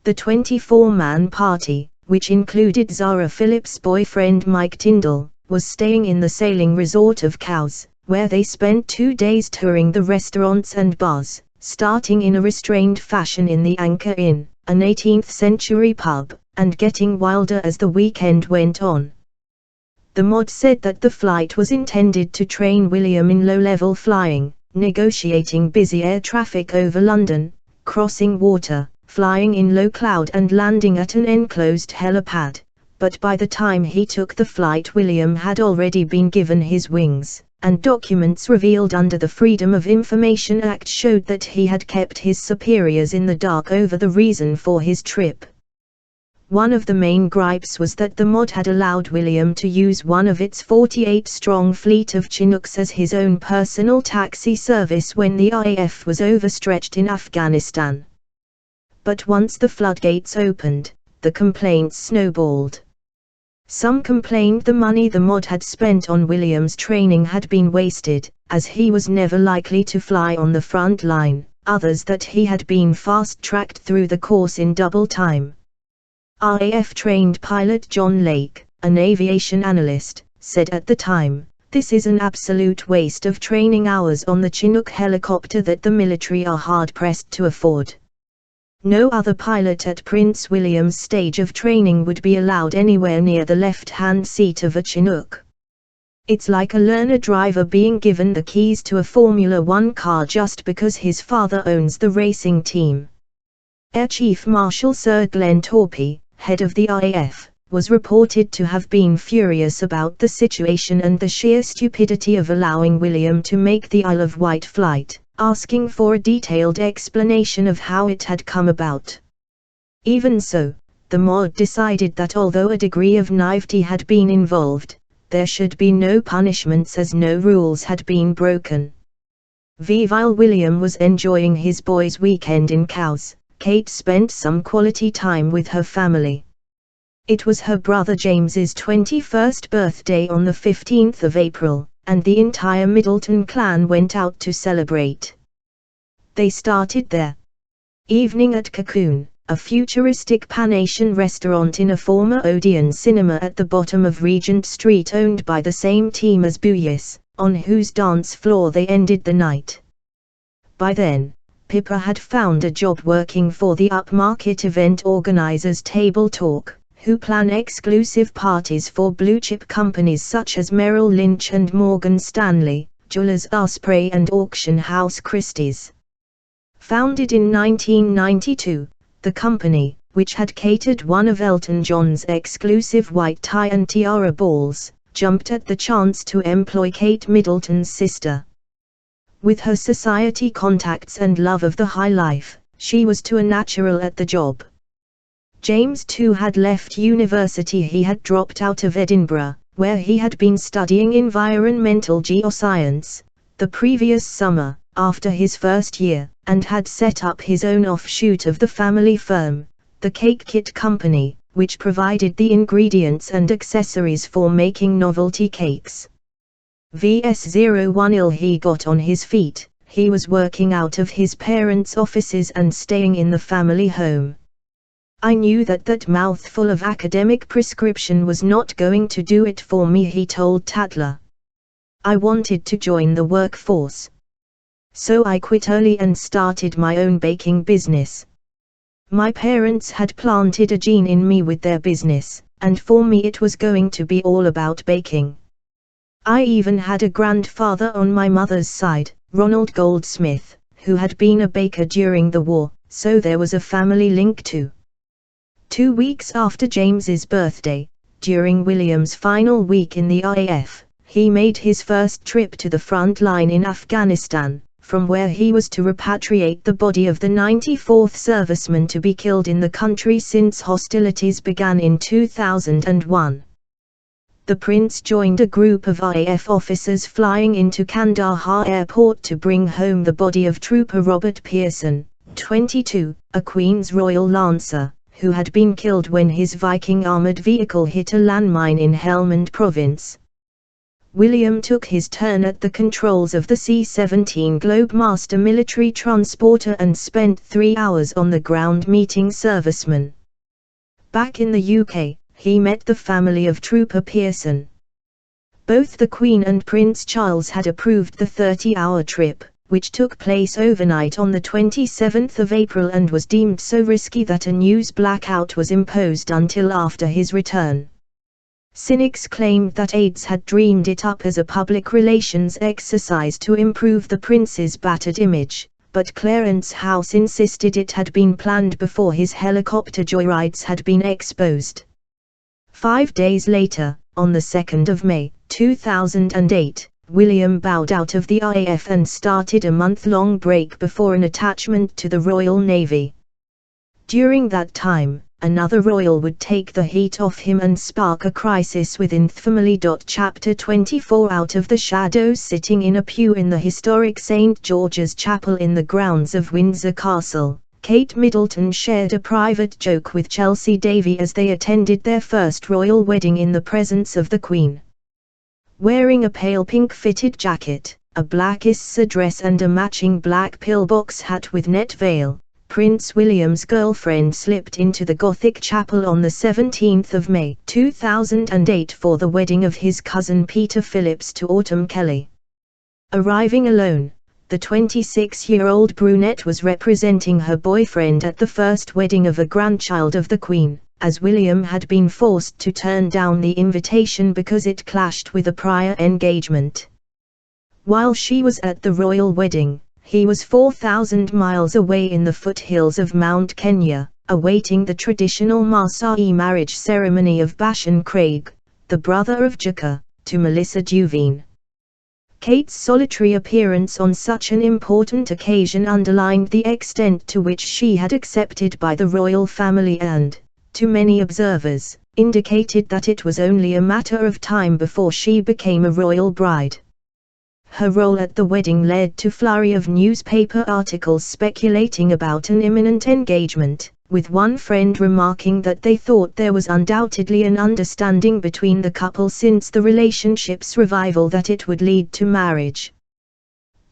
S1: The 24-man party, which included Zara Phillips' boyfriend Mike Tyndall, was staying in the sailing resort of Cowes, where they spent 2 days touring the restaurants and bars, starting in a restrained fashion in the Anchor Inn, an 18th-century pub, and getting wilder as the weekend went on. The mod said that the flight was intended to train William in low-level flying, negotiating busy air traffic over London, crossing water, flying in low cloud and landing at an enclosed helipad, but by the time he took the flight William had already been given his wings, and documents revealed under the Freedom of Information Act showed that he had kept his superiors in the dark over the reason for his trip. One of the main gripes was that the mod had allowed William to use one of its 48-strong fleet of Chinooks as his own personal taxi service when the RAF was overstretched in Afghanistan. But once the floodgates opened, the complaints snowballed. Some complained the money the mod had spent on William's training had been wasted, as he was never likely to fly on the front line, others that he had been fast-tracked through the course in double time. RAF-trained pilot John Lake, an aviation analyst, said at the time, "This is an absolute waste of training hours on the Chinook helicopter that the military are hard-pressed to afford." No other pilot at Prince William's stage of training would be allowed anywhere near the left-hand seat of a Chinook. It's like a learner driver being given the keys to a Formula One car just because his father owns the racing team. Air Chief Marshal Sir Glenn Torpey, head of the RAF, was reported to have been furious about the situation and the sheer stupidity of allowing William to make the Isle of Wight flight, asking for a detailed explanation of how it had come about. Even so, the mod decided that although a degree of naivety had been involved, there should be no punishments as no rules had been broken. While William was enjoying his boys' weekend in Cowes, Kate spent some quality time with her family. It was her brother James's 21st birthday on the 15th of April, and the entire Middleton clan went out to celebrate. They started their evening at Cocoon, a futuristic Pan-Asian restaurant in a former Odeon cinema at the bottom of Regent Street owned by the same team as Buyas, on whose dance floor they ended the night. By then, Pippa had found a job working for the upmarket event organizers Table Talk, who plan exclusive parties for blue-chip companies such as Merrill Lynch and Morgan Stanley, Jewelers Osprey and Auction House Christie's. Founded in 1992, the company, which had catered one of Elton John's exclusive white tie and tiara balls, jumped at the chance to employ Kate Middleton's sister. With her society contacts and love of the high life, she was to a natural at the job. James too had left university. He had dropped out of Edinburgh, where he had been studying environmental geoscience, the previous summer, after his first year, and had set up his own offshoot of the family firm, the Cake Kit Company, which provided the ingredients and accessories for making novelty cakes. VS01 he got on his feet. He was working out of his parents' offices and staying in the family home. I knew that mouthful of academic prescription was not going to do it for me, he told Tatler. I wanted to join the workforce. So I quit early and started my own baking business. My parents had planted a gene in me with their business, and for me it was going to be all about baking. I even had a grandfather on my mother's side, Ronald Goldsmith, who had been a baker during the war, so there was a family link too. 2 weeks after James's birthday, during William's final week in the RAF, he made his first trip to the front line in Afghanistan, from where he was to repatriate the body of the 94th serviceman to be killed in the country since hostilities began in 2001. The Prince joined a group of RAF officers flying into Kandahar Airport to bring home the body of Trooper Robert Pearson, 22, a Queen's Royal Lancer, who had been killed when his Viking armoured vehicle hit a landmine in Helmand Province. William took his turn at the controls of the C-17 Globemaster military transporter and spent 3 hours on the ground meeting servicemen. Back in the UK, he met the family of Trooper Pearson. Both the Queen and Prince Charles had approved the 30-hour trip, which took place overnight on the 27th of April and was deemed so risky that a news blackout was imposed until after his return. Cynics claimed that aides had dreamed it up as a public relations exercise to improve the prince's battered image, but Clarence House insisted it had been planned before his helicopter joyrides had been exposed. 5 days later, on the 2nd of May, 2008, William bowed out of the RAF and started a month-long break before an attachment to the Royal Navy. During that time, another royal would take the heat off him and spark a crisis within the family. Chapter 24 Out of the shadows. Sitting in a pew in the historic St. George's Chapel in the grounds of Windsor Castle, Kate Middleton shared a private joke with Chelsea Davy as they attended their first royal wedding in the presence of the Queen. Wearing a pale pink fitted jacket, a black Issa dress and a matching black pillbox hat with net veil, Prince William's girlfriend slipped into the Gothic chapel on the 17th of May 2008 for the wedding of his cousin Peter Phillips to Autumn Kelly. Arriving alone, the 26-year-old brunette was representing her boyfriend at the first wedding of a grandchild of the Queen, as William had been forced to turn down the invitation because it clashed with a prior engagement. While she was at the royal wedding, he was 4,000 miles away in the foothills of Mount Kenya, awaiting the traditional Maasai marriage ceremony of Bashan Craig, the brother of Jaka, to Melissa Duveen. Kate's solitary appearance on such an important occasion underlined the extent to which she had accepted by the royal family and, to many observers, indicated that it was only a matter of time before she became a royal bride. Her role at the wedding led to a flurry of newspaper articles speculating about an imminent engagement, with one friend remarking that they thought there was undoubtedly an understanding between the couple since the relationship's revival that it would lead to marriage.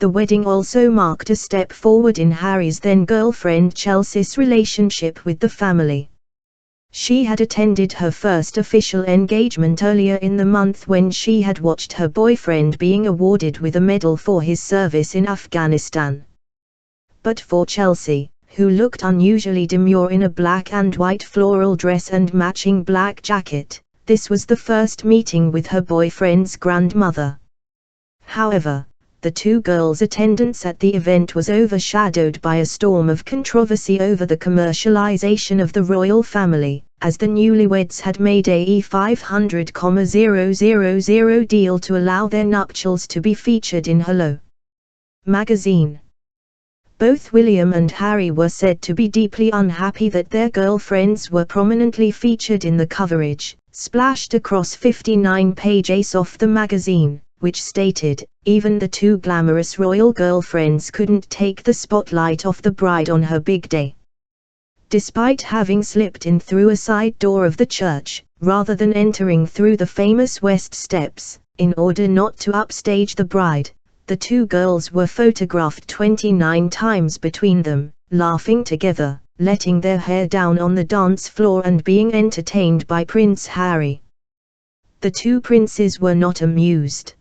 S1: The wedding also marked a step forward in Harry's then-girlfriend Chelsea's relationship with the family. She had attended her first official engagement earlier in the month when she had watched her boyfriend being awarded with a medal for his service in Afghanistan. But for Chelsea, who looked unusually demure in a black and white floral dress and matching black jacket, this was the first meeting with her boyfriend's grandmother. However, the two girls' attendance at the event was overshadowed by a storm of controversy over the commercialization of the royal family, as the newlyweds had made a $500,000 deal to allow their nuptials to be featured in Hello magazine. Both William and Harry were said to be deeply unhappy that their girlfriends were prominently featured in the coverage, splashed across 59 pages of the magazine, which stated, "Even the two glamorous royal girlfriends couldn't take the spotlight off the bride on her big day." Despite having slipped in through a side door of the church, rather than entering through the famous West Steps, in order not to upstage the bride, the two girls were photographed 29 times between them, laughing together, letting their hair down on the dance floor and being entertained by Prince Harry. The two princes were not amused.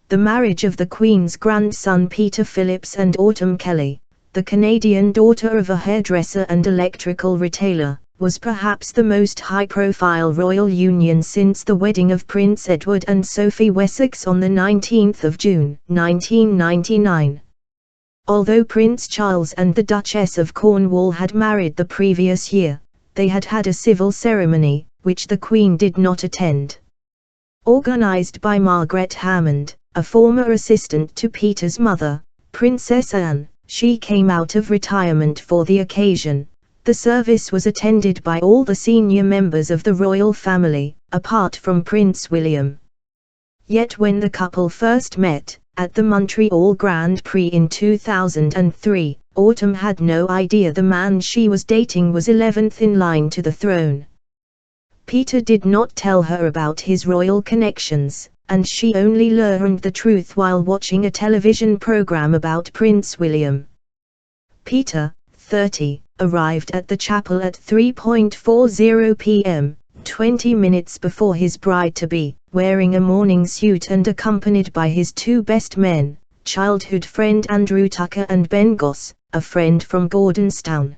S1: The marriage of the Queen's grandson Peter Phillips and Autumn Kelly, the Canadian daughter of a hairdresser and electrical retailer, was perhaps the most high-profile royal union since the wedding of Prince Edward and Sophie Wessex on the 19th of June, 1999. Although Prince Charles and the Duchess of Cornwall had married the previous year, they had had a civil ceremony, which the Queen did not attend. Organized by Margaret Hammond, a former assistant to Peter's mother, Princess Anne, she came out of retirement for the occasion. The service was attended by all the senior members of the royal family, apart from Prince William. Yet when the couple first met, at the Montreal Grand Prix in 2003, Autumn had no idea the man she was dating was 11th in line to the throne. Peter did not tell her about his royal connections, and she only learned the truth while watching a television program about Prince William. Peter, 30, arrived at the chapel at 3:40 p.m., 20 minutes before his bride-to-be, wearing a morning suit and accompanied by his two best men, childhood friend Andrew Tucker and Ben Goss, a friend from Gordonstown.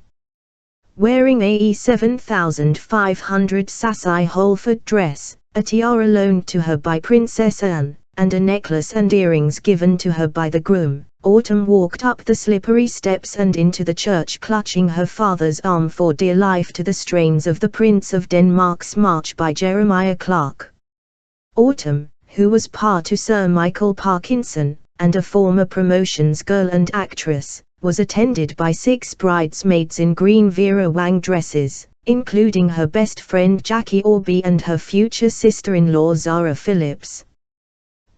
S1: Wearing a 7,500 Sassy Holford dress, a tiara loaned to her by Princess Anne, and a necklace and earrings given to her by the groom, Autumn walked up the slippery steps and into the church clutching her father's arm for dear life to the strains of the Prince of Denmark's March by Jeremiah Clarke. Autumn, who was par to Sir Michael Parkinson, and a former promotions girl and actress, was attended by 6 bridesmaids in green Vera Wang dresses, including her best friend Jackie Orby and her future sister-in-law Zara Phillips.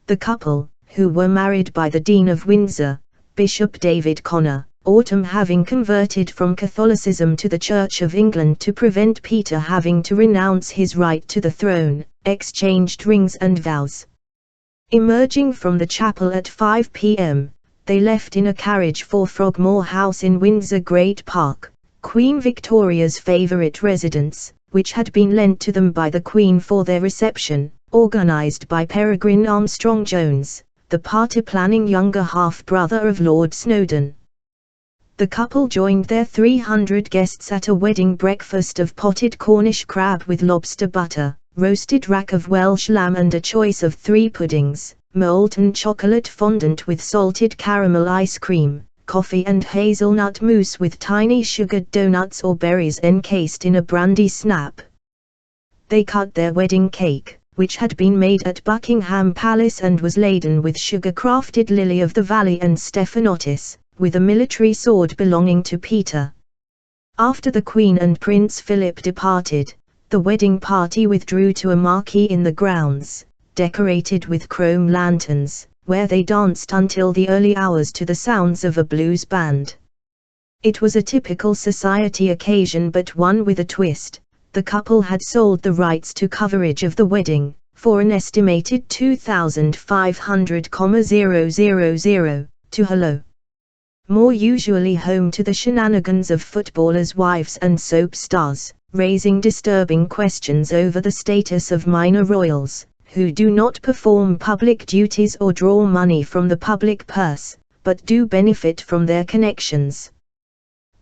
S1: The couple, who were married by the Dean of Windsor, Bishop David Connor, Autumn having converted from Catholicism to the Church of England to prevent Peter having to renounce his right to the throne, exchanged rings and vows. Emerging from the chapel at 5 p.m., they left in a carriage for Frogmore House in Windsor Great Park, Queen Victoria's favourite residence, which had been lent to them by the Queen for their reception, organised by Peregrine Armstrong-Jones, the party-planning younger half-brother of Lord Snowdon. The couple joined their 300 guests at a wedding breakfast of potted Cornish crab with lobster butter, roasted rack of Welsh lamb and a choice of 3 puddings, molten chocolate fondant with salted caramel ice cream, coffee and hazelnut mousse with tiny sugared donuts or berries encased in a brandy snap. They cut their wedding cake, which had been made at Buckingham Palace and was laden with sugar-crafted lily of the valley and stephanotis, with a military sword belonging to Peter. After the Queen and Prince Philip departed, the wedding party withdrew to a marquee in the grounds, decorated with chrome lanterns, where they danced until the early hours to the sounds of a blues band. It was a typical society occasion but one with a twist. The couple had sold the rights to coverage of the wedding, for an estimated $2,500,000, to Hello. More usually home to the shenanigans of footballers' wives and soap stars, raising disturbing questions over the status of minor royals, who do not perform public duties or draw money from the public purse, but do benefit from their connections.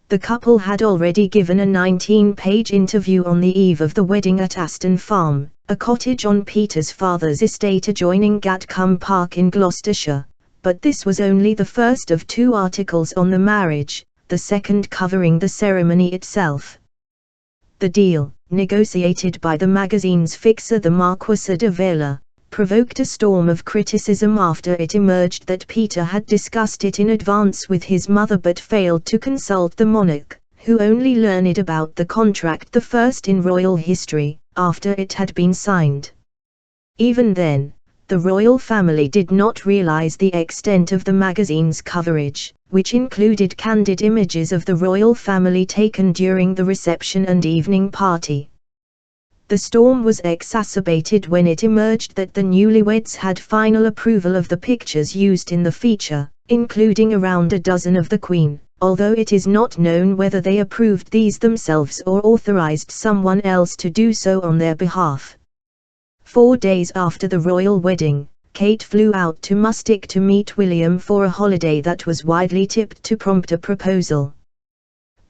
S1: The couple had already given a 19-page interview on the eve of the wedding at Aston Farm, a cottage on Peter's father's estate adjoining Gatcombe Park in Gloucestershire, but this was only the first of 2 articles on the marriage, the second covering the ceremony itself. The deal, negotiated by the magazine's fixer the Marquis de Vela, provoked a storm of criticism after it emerged that Peter had discussed it in advance with his mother but failed to consult the monarch, who only learned about the contract the first in royal history, after it had been signed. Even then, the royal family did not realize the extent of the magazine's coverage, which included candid images of the royal family taken during the reception and evening party. The storm was exacerbated when it emerged that the newlyweds had final approval of the pictures used in the feature, including around a dozen of the Queen, although it is not known whether they approved these themselves or authorized someone else to do so on their behalf. 4 days after the royal wedding, Kate flew out to Mustic to meet William for a holiday that was widely tipped to prompt a proposal.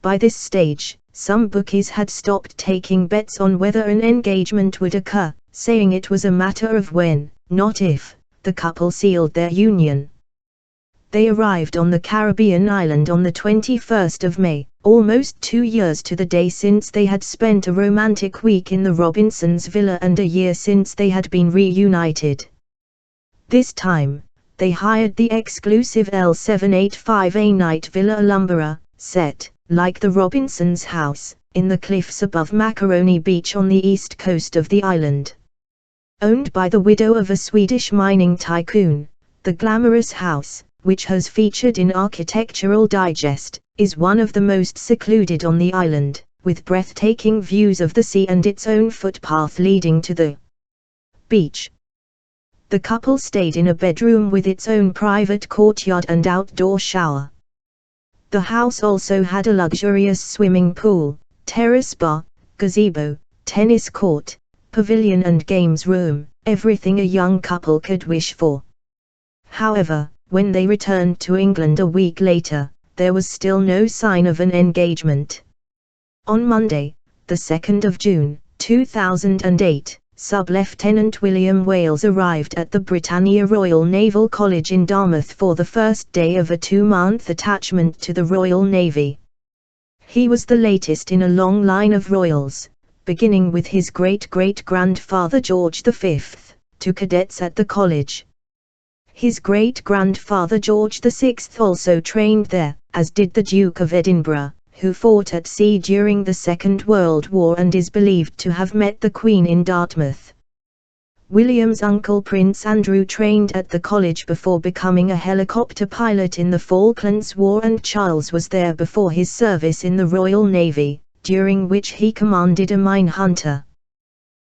S1: By this stage, some bookies had stopped taking bets on whether an engagement would occur, saying it was a matter of when, not if, the couple sealed their union. They arrived on the Caribbean island on the 21st of May, almost 2 years to the day since they had spent a romantic week in the Robinsons' villa and a year since they had been reunited. This time, they hired the exclusive L785A Night Villa Alumbra, set, like the Robinsons' house, in the cliffs above Macaroni Beach on the east coast of the island. Owned by the widow of a Swedish mining tycoon, the glamorous house, which has featured in Architectural Digest, is one of the most secluded on the island, with breathtaking views of the sea and its own footpath leading to the beach. The couple stayed in a bedroom with its own private courtyard and outdoor shower. The house also had a luxurious swimming pool, terrace bar, gazebo, tennis court, pavilion and games room, everything a young couple could wish for. However, when they returned to England a week later, there was still no sign of an engagement. On Monday, the 2nd of June, 2008, Sub-Lieutenant William Wales arrived at the Britannia Royal Naval College in Dartmouth for the first day of a 2-month attachment to the Royal Navy. He was the latest in a long line of royals, beginning with his great-great-grandfather George V, to cadets at the college. His great-grandfather George VI also trained there, as did the Duke of Edinburgh, who fought at sea during the Second World War and is believed to have met the Queen in Dartmouth. William's uncle Prince Andrew trained at the college before becoming a helicopter pilot in the Falklands War, and Charles was there before his service in the Royal Navy, during which he commanded a mine hunter.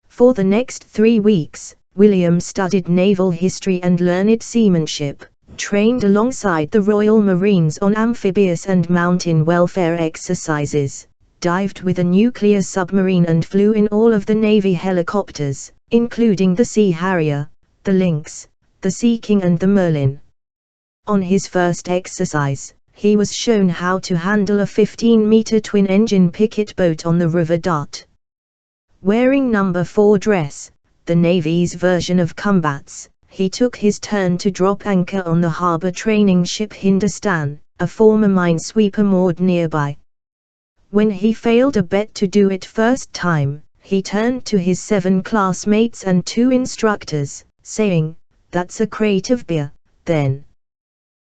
S1: For the next 3 weeks, William studied naval history and learned seamanship, trained alongside the Royal Marines on amphibious and mountain welfare exercises, dived with a nuclear submarine and flew in all of the Navy helicopters, including the Sea Harrier, the Lynx, the Sea King and the Merlin. On his first exercise, he was shown how to handle a 15-meter twin-engine picket boat on the River Dart. Wearing No. 4 dress, the Navy's version of combats, he took his turn to drop anchor on the harbor training ship Hindustan, a former minesweeper moored nearby. When he failed a bet to do it first time, he turned to his 7 classmates and 2 instructors, saying, "That's a crate of beer, then."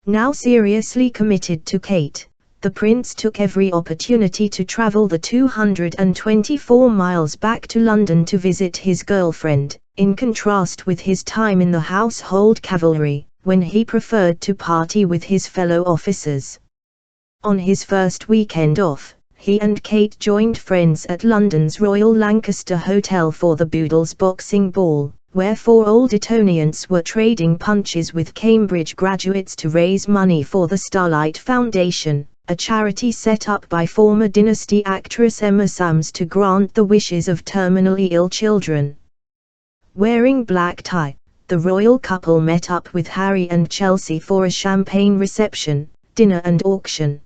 S1: Now seriously committed to Kate, the prince took every opportunity to travel the 224 miles back to London to visit his girlfriend, in contrast with his time in the household cavalry, when he preferred to party with his fellow officers. On his first weekend off, he and Kate joined friends at London's Royal Lancaster Hotel for the Boodles Boxing Ball, where 4 old Etonians were trading punches with Cambridge graduates to raise money for the Starlight Foundation, a charity set up by former Dynasty actress Emma Samms to grant the wishes of terminally ill children. Wearing black tie, the royal couple met up with Harry and Chelsea for a champagne reception, dinner and auction.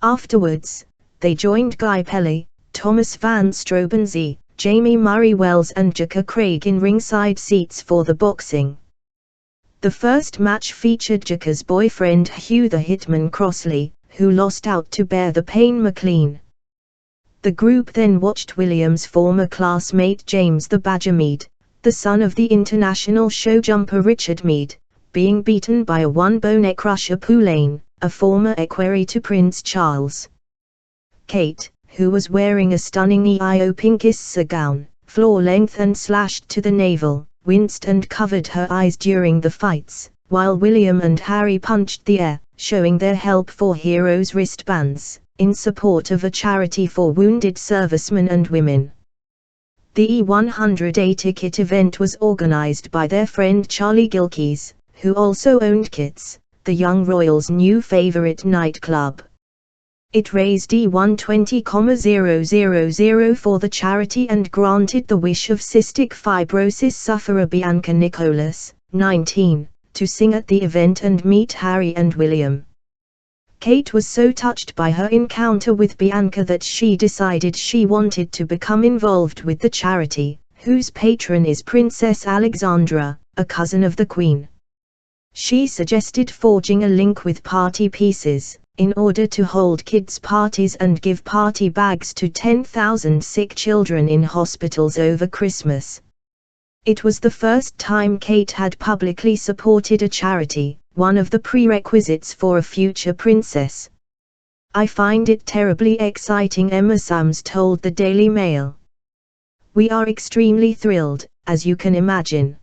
S1: Afterwards, they joined Guy Pelly, Thomas Van Strobenzee, Jamie Murray Wells and Jacka Craig in ringside seats for the boxing. The first match featured Jacka's boyfriend Hugh the Hitman Crossley, who lost out to Bear the Pain McLean. The group then watched William's former classmate James the Badger Mead, the son of the international show jumper Richard Mead, being beaten by a one-bone crusher Poulain, a former equerry to Prince Charles. Kate, who was wearing a stunning EIO pinkissa gown, floor-length and slashed to the navel, winced and covered her eyes during the fights, while William and Harry punched the air, showing their Help for Heroes wristbands, in support of a charity for wounded servicemen and women. The E100A ticket event was organized by their friend Charlie Gilkeys, who also owned Kit's, the young royals' new favorite nightclub. It raised E120,000 for the charity and granted the wish of cystic fibrosis sufferer Bianca Nicholas, 19, to sing at the event and meet Harry and William. Kate was so touched by her encounter with Bianca that she decided she wanted to become involved with the charity, whose patron is Princess Alexandra, a cousin of the Queen. She suggested forging a link with Party Pieces, in order to hold kids' parties and give party bags to 10,000 sick children in hospitals over Christmas. It was the first time Kate had publicly supported a charity, one of the prerequisites for a future princess. "I find it terribly exciting," Emma Sams told the Daily Mail. "We are extremely thrilled, as you can imagine.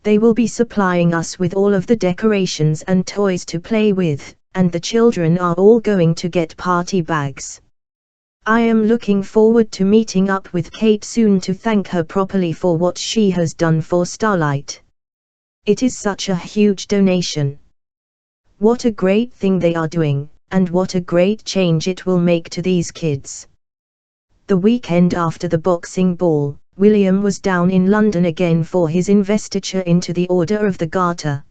S1: They will be supplying us with all of the decorations and toys to play with, and the children are all going to get party bags. I am looking forward to meeting up with Kate soon to thank her properly for what she has done for Starlight. It is such a huge donation. What a great thing they are doing, and what a great change it will make to these kids." The weekend after the Boxing Ball, William was down in London again for his investiture into the Order of the Garter.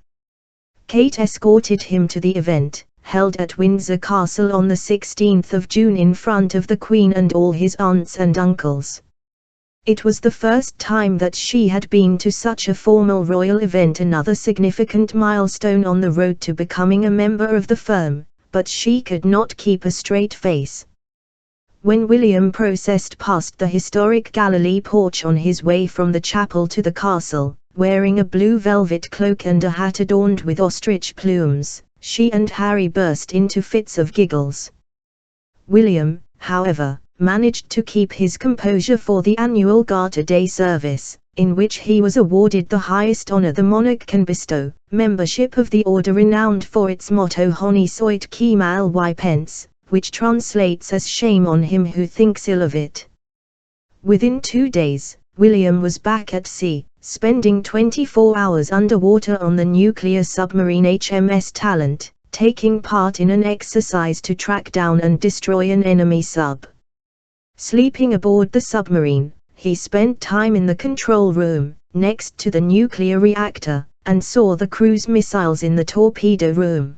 S1: Kate escorted him to the event, held at Windsor Castle on the 16th of June in front of the Queen and all his aunts and uncles. It was the first time that she had been to such a formal royal event, another significant milestone on the road to becoming a member of the firm, but she could not keep a straight face. When William processed past the historic Galilee porch on his way from the chapel to the castle, wearing a blue velvet cloak and a hat adorned with ostrich plumes, she and Harry burst into fits of giggles. William, however, managed to keep his composure for the annual Garter Day service, in which he was awarded the highest honor the monarch can bestow, membership of the order renowned for its motto Honi soit qui mal y pense, which translates as "shame on him who thinks ill of it." Within 2 days, William was back at sea, spending 24 hours underwater on the nuclear submarine HMS Talent, taking part in an exercise to track down and destroy an enemy sub. Sleeping aboard the submarine, he spent time in the control room, next to the nuclear reactor, and saw the cruise missiles in the torpedo room.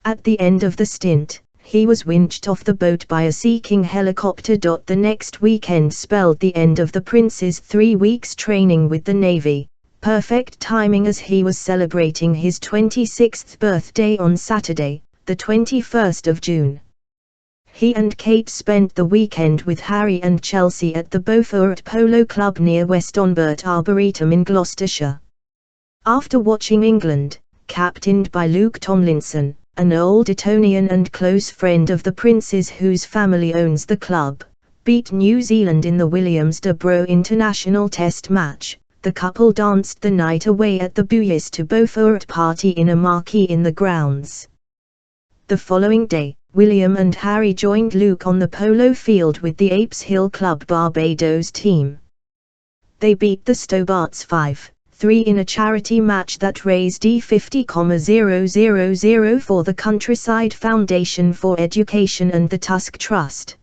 S1: At the end of the stint, he was winched off the boat by a Sea King helicopter. The next weekend spelled the end of the prince's 3 weeks training with the Navy, perfect timing as he was celebrating his 26th birthday on Saturday, the 21st of June. He and Kate spent the weekend with Harry and Chelsea at the Beaufort Polo Club near Westonbirt Arboretum in Gloucestershire. After watching England, captained by Luke Tomlinson, an old Etonian and close friend of the prince's whose family owns the club, beat New Zealand in the Williams de Bro International Test match, the couple danced the night away at the Buyas to Beaufort party in a marquee in the grounds. The following day, William and Harry joined Luke on the polo field with the Apes Hill Club Barbados team. They beat the Stobarts 5-3 in a charity match that raised $50,000 for the Countryside Foundation for Education and the Tusk Trust.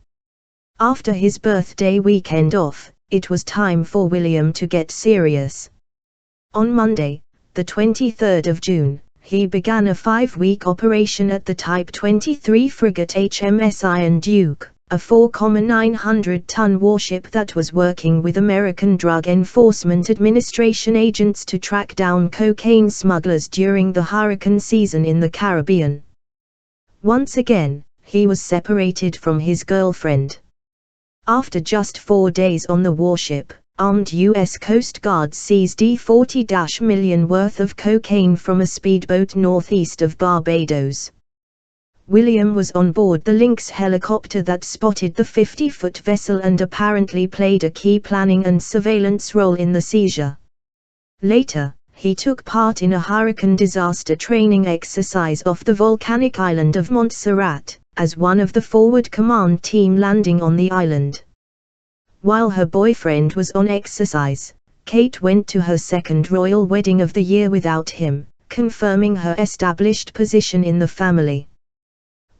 S1: After his birthday weekend off, it was time for William to get serious. On Monday, the 23rd of June, he began a 5-week operation at the Type 23 frigate HMS Iron Duke, a 4,900-ton warship that was working with American Drug Enforcement Administration agents to track down cocaine smugglers during the hurricane season in the Caribbean. Once again, he was separated from his girlfriend. After just 4 days on the warship, armed U.S. Coast Guard seized $40 million worth of cocaine from a speedboat northeast of Barbados. William was on board the Lynx helicopter that spotted the 50-foot vessel and apparently played a key planning and surveillance role in the seizure. Later, he took part in a hurricane disaster training exercise off the volcanic island of Montserrat, as one of the forward command team landing on the island. While her boyfriend was on exercise, Kate went to her second royal wedding of the year without him, confirming her established position in the family.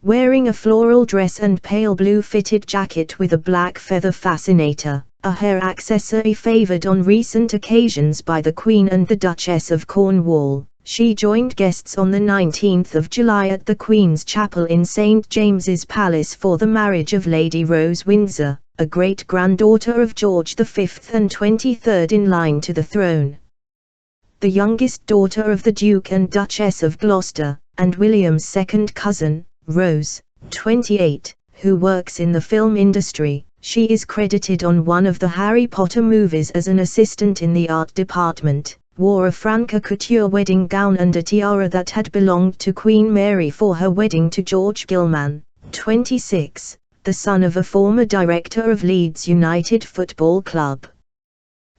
S1: Wearing a floral dress and pale blue fitted jacket with a black feather fascinator, a hair accessory favored on recent occasions by the Queen and the Duchess of Cornwall, she joined guests on the 19th of July at the Queen's Chapel in St. James's Palace for the marriage of Lady Rose Windsor, a great-granddaughter of George V and 23rd in line to the throne. The youngest daughter of the Duke and Duchess of Gloucester, and William's second cousin, Rose, 28, who works in the film industry. She is credited on one of the Harry Potter movies as an assistant in the art department, wore a Franca couture wedding gown and a tiara that had belonged to Queen Mary for her wedding to George Gilman, 26, the son of a former director of Leeds United Football Club.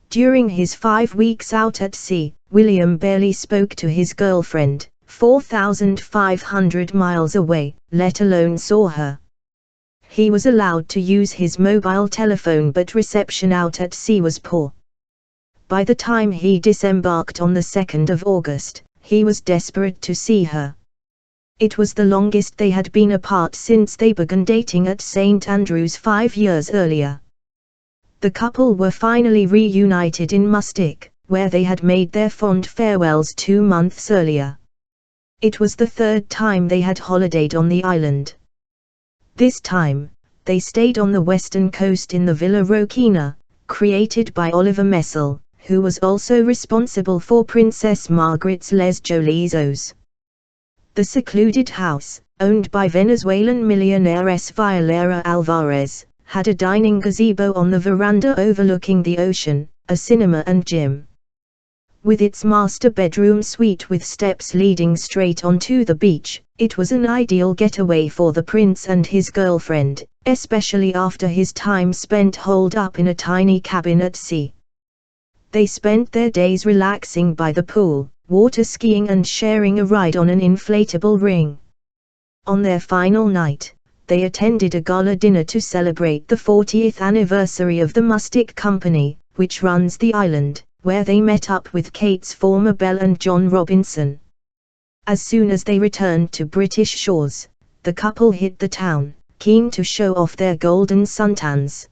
S1: During his 5 weeks out at sea, William barely spoke to his girlfriend, 4,500 miles away, let alone saw her. He was allowed to use his mobile telephone, but reception out at sea was poor. By the time he disembarked on the 2nd of August, he was desperate to see her. It was the longest they had been apart since they began dating at St. Andrews 5 years earlier. The couple were finally reunited in Mustic, where they had made their fond farewells 2 months earlier. It was the 3rd time they had holidayed on the island. This time, they stayed on the western coast in the Villa Rocchina, created by Oliver Messel, who was also responsible for Princess Margaret's Les Jolies. The secluded house, owned by Venezuelan millionaire S. Violera Alvarez, had a dining gazebo on the veranda overlooking the ocean, a cinema and gym. With its master bedroom suite with steps leading straight onto the beach, it was an ideal getaway for the prince and his girlfriend, especially after his time spent holed up in a tiny cabin at sea. They spent their days relaxing by the pool, water skiing and sharing a ride on an inflatable ring. On their final night, they attended a gala dinner to celebrate the 40th anniversary of the Mustic Company, which runs the island, where they met up with Kate's former belle and John Robinson. As soon as they returned to British shores, the couple hit the town, keen to show off their golden suntans.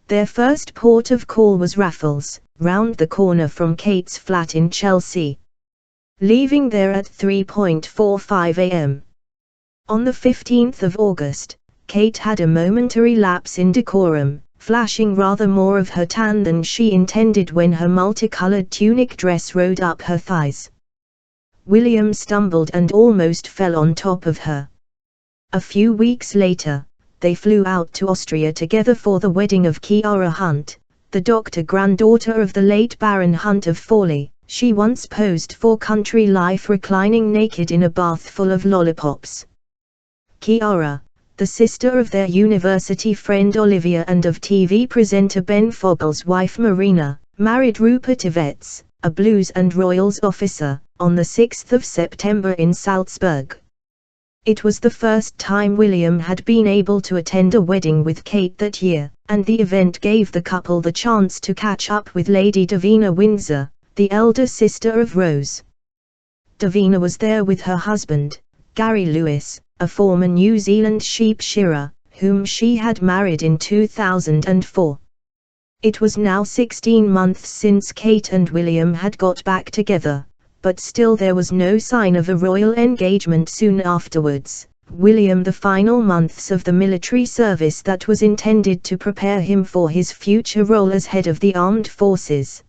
S1: Their first port of call was Raffles, round the corner from Kate's flat in Chelsea. Leaving there at 3:45 a.m. On the 15th of August, Kate had a momentary lapse in decorum, flashing rather more of her tan than she intended when her multicolored tunic dress rode up her thighs. William stumbled and almost fell on top of her. A few weeks later, they flew out to Austria together for the wedding of Kiara Hunt, the doctor-granddaughter of the late Baron Hunt of Fawley. She once posed for Country Life reclining naked in a bath full of lollipops. Kiara, the sister of their university friend Olivia and of TV presenter Ben Fogle's wife Marina, married Rupert Yvetz, a Blues and Royals officer, on the 6th of September in Salzburg. It was the first time William had been able to attend a wedding with Kate that year, and the event gave the couple the chance to catch up with Lady Davina Windsor, the elder sister of Rose. Davina was there with her husband, Gary Lewis, a former New Zealand sheep shearer, whom she had married in 2004. It was now 16 months since Kate and William had got back together, but still there was no sign of a royal engagement soon afterwards, William the final months of the military service that was intended to prepare him for his future role as head of the armed forces.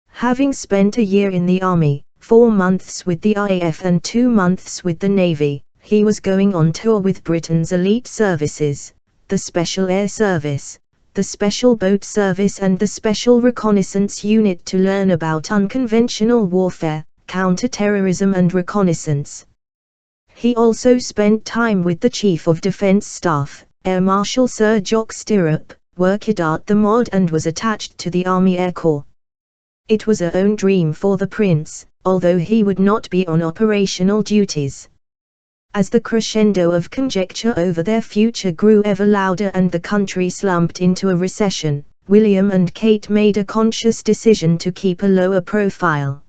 S1: Having spent a year in the army, 4 months with the RAF and 2 months with the Navy, he was going on tour with Britain's elite services, the Special Air Service, the Special Boat Service and the Special Reconnaissance Unit to learn about unconventional warfare, counter-terrorism and reconnaissance. He also spent time with the Chief of Defence Staff, Air Marshal Sir Jock Stirrup, worked at the MOD and was attached to the Army Air Corps. It was a own dream for the Prince, although he would not be on operational duties. As the crescendo of conjecture over their future grew ever louder and the country slumped into a recession, William and Kate made a conscious decision to keep a lower profile.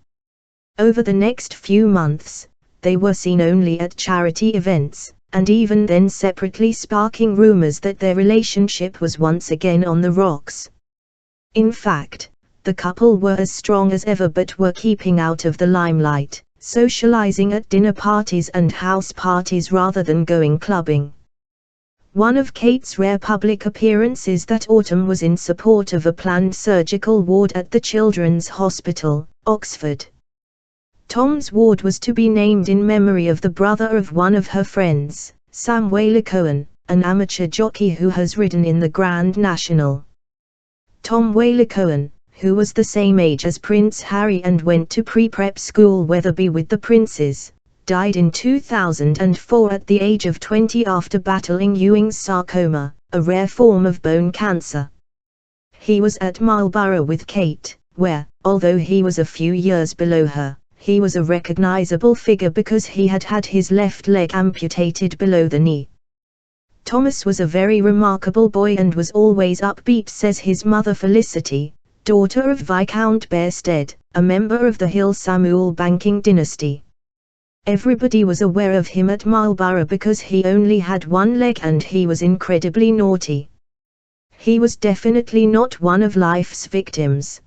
S1: Over the next few months, they were seen only at charity events, and even then separately sparking rumors that their relationship was once again on the rocks. In fact, the couple were as strong as ever but were keeping out of the limelight, socializing at dinner parties and house parties rather than going clubbing. One of Kate's rare public appearances that autumn was in support of a planned surgical ward at the Children's Hospital, Oxford. Tom's ward was to be named in memory of the brother of one of her friends, Sam Wayler-Cohen, an amateur jockey who has ridden in the Grand National. Tom Wayler-Cohen, who was the same age as Prince Harry and went to pre-prep school Wetherby with the princes, died in 2004 at the age of 20 after battling Ewing's sarcoma, a rare form of bone cancer. He was at Marlborough with Kate, where, although he was a few years below her, he was a recognizable figure because he had had his left leg amputated below the knee. Thomas was a very remarkable boy and was always upbeat, says his mother Felicity, daughter of Viscount Bearsted, a member of the Hill Samuel banking dynasty. Everybody was aware of him at Marlborough because he only had one leg and he was incredibly naughty. He was definitely not one of life's victims.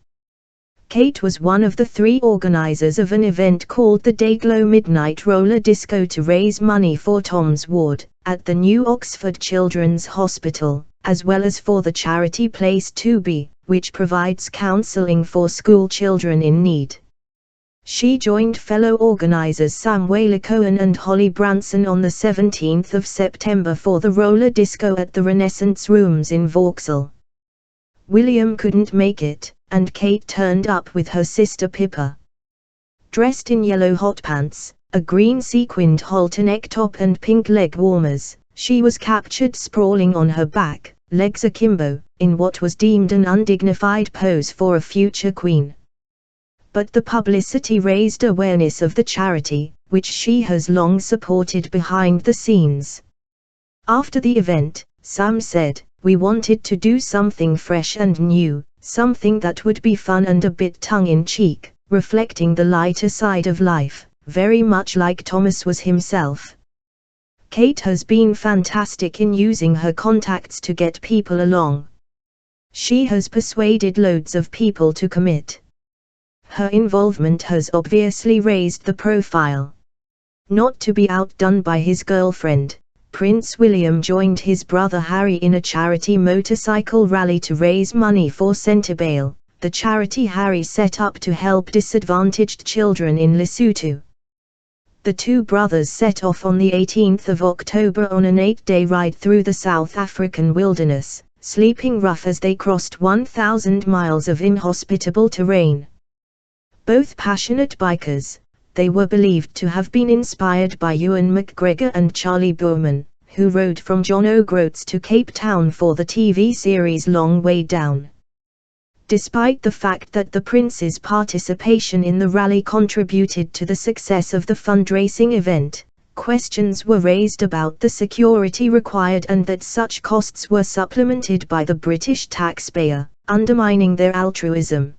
S1: Kate was one of the 3 organizers of an event called the Dayglow Midnight Roller Disco to raise money for Tom's ward, at the new Oxford Children's Hospital, as well as for the charity Place to Be, which provides counseling for school children in need. She joined fellow organizers Sam Wayler-Cohen and Holly Branson on the 17th of September for the roller disco at the Renaissance Rooms in Vauxhall. William couldn't make it, and Kate turned up with her sister Pippa. Dressed in yellow hot pants, a green sequined halter neck top and pink leg warmers, she was captured sprawling on her back, legs akimbo, in what was deemed an undignified pose for a future queen. But the publicity raised awareness of the charity, which she has long supported behind the scenes. After the event, Sam said, "We wanted to do something fresh and new, something that would be fun and a bit tongue-in-cheek, reflecting the lighter side of life, very much like Thomas was himself." Kate has been fantastic in using her contacts to get people along. She has persuaded loads of people to commit. Her involvement has obviously raised the profile. Not to be outdone by his girlfriend, Prince William joined his brother Harry in a charity motorcycle rally to raise money for Centrebale, the charity Harry set up to help disadvantaged children in Lesotho. The 2 brothers set off on the 18th of October on an 8-day ride through the South African wilderness, sleeping rough as they crossed 1,000 miles of inhospitable terrain. Both passionate bikers, they were believed to have been inspired by Ewan McGregor and Charlie Boorman, who rode from John O'Groats to Cape Town for the TV series Long Way Down. Despite the fact that the Prince's participation in the rally contributed to the success of the fundraising event, questions were raised about the security required and that such costs were supplemented by the British taxpayer, undermining their altruism.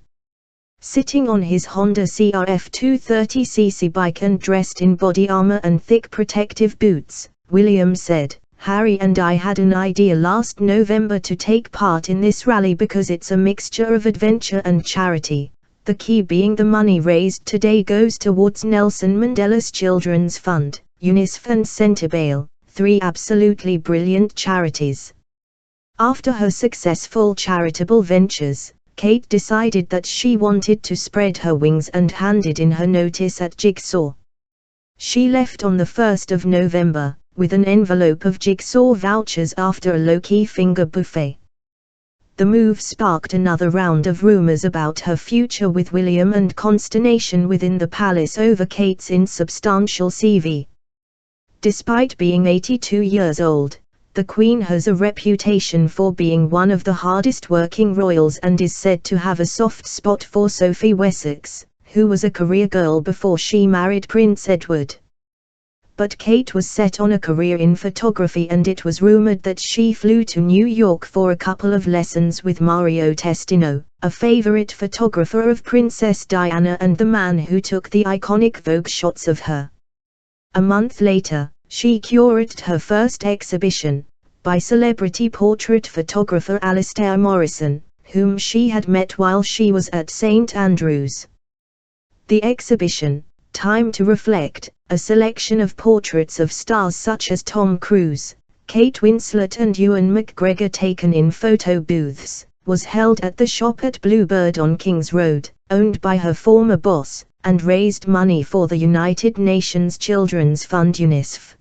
S1: Sitting on his Honda CRF 230cc bike and dressed in body armor and thick protective boots, William said, "Harry and I had an idea last November to take part in this rally because it's a mixture of adventure and charity, the key being the money raised today goes towards Nelson Mandela's Children's Fund, UNICEF and Centrebale, 3 absolutely brilliant charities. After her successful charitable ventures, Kate decided that she wanted to spread her wings and handed in her notice at Jigsaw. She left on the 1st of November, with an envelope of Jigsaw vouchers after a low-key finger buffet. The move sparked another round of rumors about her future with William and consternation within the palace over Kate's insubstantial CV. Despite being 82 years old, the Queen has a reputation for being one of the hardest-working royals and is said to have a soft spot for Sophie Wessex, who was a career girl before she married Prince Edward. But Kate was set on a career in photography, and it was rumored that she flew to New York for a couple of lessons with Mario Testino, a favorite photographer of Princess Diana and the man who took the iconic Vogue shots of her. A month later, she curated her first exhibition, by celebrity portrait photographer Alastair Morrison, whom she had met while she was at St. Andrews. The exhibition, Time to Reflect, a selection of portraits of stars such as Tom Cruise, Kate Winslet and Ewan McGregor taken in photo booths, was held at the shop at Bluebird on Kings Road, owned by her former boss, and raised money for the United Nations Children's Fund UNICEF.